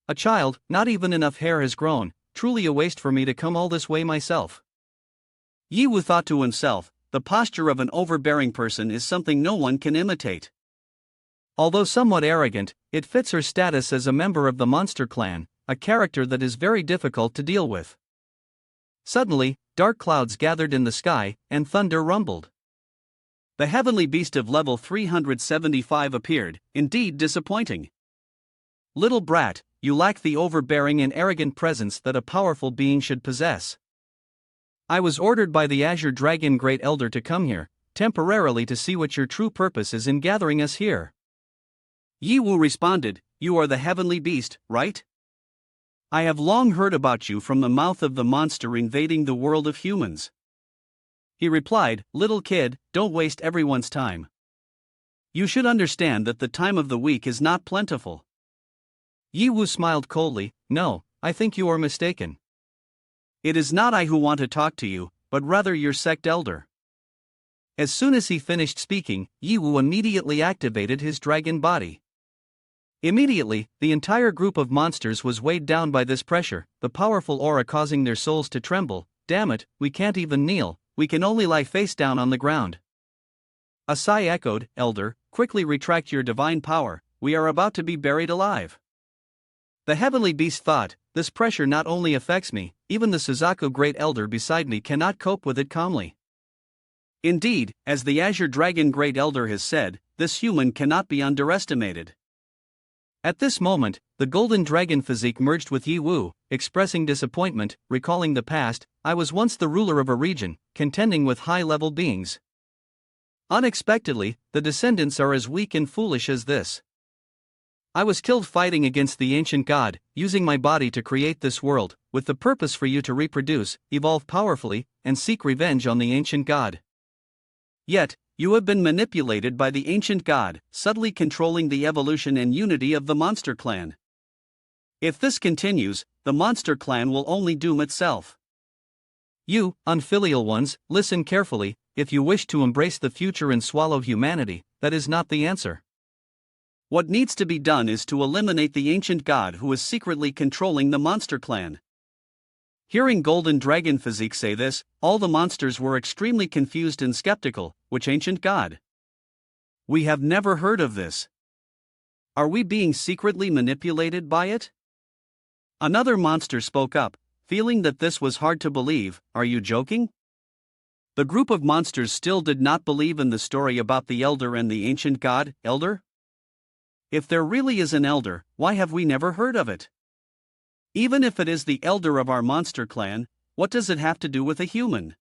A child, not even enough hair has grown, truly a waste for me to come all this way myself." Yiwu thought to himself, the posture of an overbearing person is something no one can imitate. Although somewhat arrogant, it fits her status as a member of the monster clan, a character that is very difficult to deal with. Suddenly, dark clouds gathered in the sky, and thunder rumbled. The heavenly beast of level 375 appeared, indeed disappointing. "Little brat, you lack the overbearing and arrogant presence that a powerful being should possess. I was ordered by the Azure Dragon Great Elder to come here, temporarily to see what your true purpose is in gathering us here." Yiwu responded, "You are the heavenly beast, right? I have long heard about you from the mouth of the monster invading the world of humans." He replied, "Little kid, don't waste everyone's time. You should understand that the time of the week is not plentiful. Yi Wu smiled coldly. No, I think you are mistaken. It is not I who want to talk to you, but rather your sect elder. As soon as he finished speaking, Yi Wu immediately activated his dragon body. Immediately, the entire group of monsters was weighed down by this pressure, the powerful aura causing their souls to tremble. Damn it, we can't even kneel, we can only lie face down on the ground. Asai echoed, Elder, quickly retract your divine power, we are about to be buried alive. The heavenly beast thought, this pressure not only affects me, even the Suzaku Great Elder beside me cannot cope with it calmly. Indeed, as the Azure Dragon Great Elder has said, this human cannot be underestimated. At this moment, the golden dragon physique merged with Yi Wu, expressing disappointment, recalling the past. I was once the ruler of a region, contending with high-level beings. Unexpectedly, the descendants are as weak and foolish as this. I was killed fighting against the ancient god, using my body to create this world, with the purpose for you to reproduce, evolve powerfully, and seek revenge on the ancient god. Yet, you have been manipulated by the ancient god, subtly controlling the evolution and unity of the monster clan. If this continues, the monster clan will only doom itself. You, unfilial ones, listen carefully. If you wish to embrace the future and swallow humanity, that is not the answer. What needs to be done is to eliminate the ancient god who is secretly controlling the monster clan. Hearing Golden Dragon Physique say this, all the monsters were extremely confused and skeptical. Which ancient god? We have never heard of this. Are we being secretly manipulated by it? Another monster spoke up, feeling that this was hard to believe. Are you joking? The group of monsters still did not believe in the story about the elder and the ancient god. Elder? If there really is an elder, why have we never heard of it? Even if it is the elder of our monster clan, what does it have to do with a human?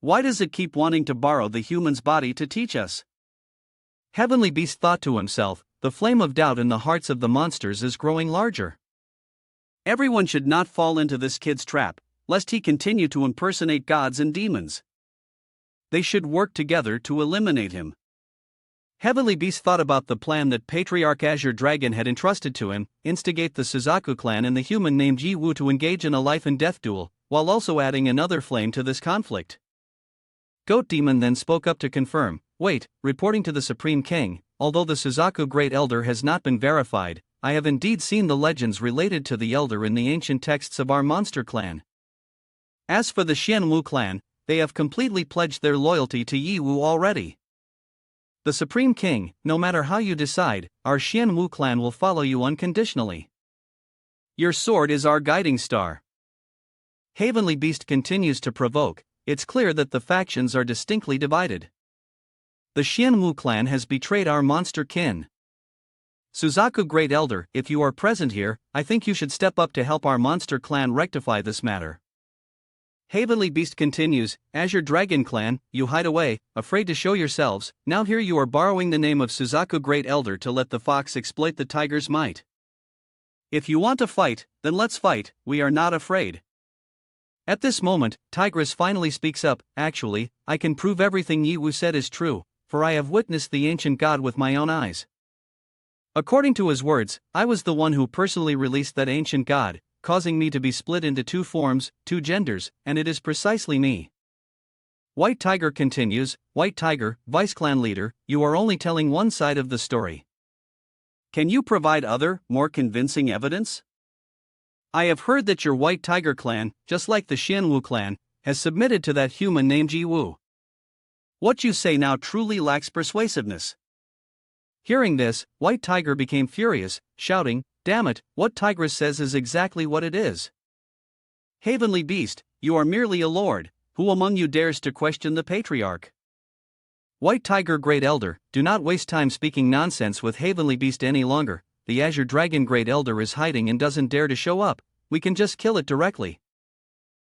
Why does it keep wanting to borrow the human's body to teach us? Heavenly Beast thought to himself, the flame of doubt in the hearts of the monsters is growing larger. Everyone should not fall into this kid's trap, lest he continue to impersonate gods and demons. They should work together to eliminate him. Heavenly Beast thought about the plan that Patriarch Azure Dragon had entrusted to him, instigate the Suzaku clan and the human named Yi Wu to engage in a life and death duel, while also adding another flame to this conflict. Goat Demon then spoke up to confirm, wait, reporting to the Supreme King, although the Suzaku Great Elder has not been verified, I have indeed seen the legends related to the Elder in the ancient texts of our monster clan. As for the Xianwu clan, they have completely pledged their loyalty to Yi Wu already. The Supreme King, no matter how you decide, our Xianwu clan will follow you unconditionally. Your sword is our guiding star. Heavenly Beast continues to provoke, it's clear that the factions are distinctly divided. The Xianwu clan has betrayed our monster kin. Suzaku Great Elder, if you are present here, I think you should step up to help our monster clan rectify this matter. Heavenly Beast continues, Azure Dragon Clan, you hide away, afraid to show yourselves, now here you are borrowing the name of Suzaku Great Elder to let the fox exploit the tiger's might. If you want to fight, then let's fight, we are not afraid. At this moment, Tigress finally speaks up, actually, I can prove everything Yi Wu said is true, for I have witnessed the ancient god with my own eyes. According to his words, I was the one who personally released that ancient god, causing me to be split into two forms, two genders, and it is precisely me. White Tiger continues, White Tiger, Vice Clan leader, you are only telling one side of the story. Can you provide other, more convincing evidence? I have heard that your White Tiger clan, just like the Xianwu clan, has submitted to that human named Yi Wu. What you say now truly lacks persuasiveness. Hearing this, White Tiger became furious, shouting, damn it, what Tigress says is exactly what it is. Heavenly Beast, you are merely a lord, who among you dares to question the Patriarch? White Tiger Great Elder, do not waste time speaking nonsense with Heavenly Beast any longer, the Azure Dragon Great Elder is hiding and doesn't dare to show up, we can just kill it directly.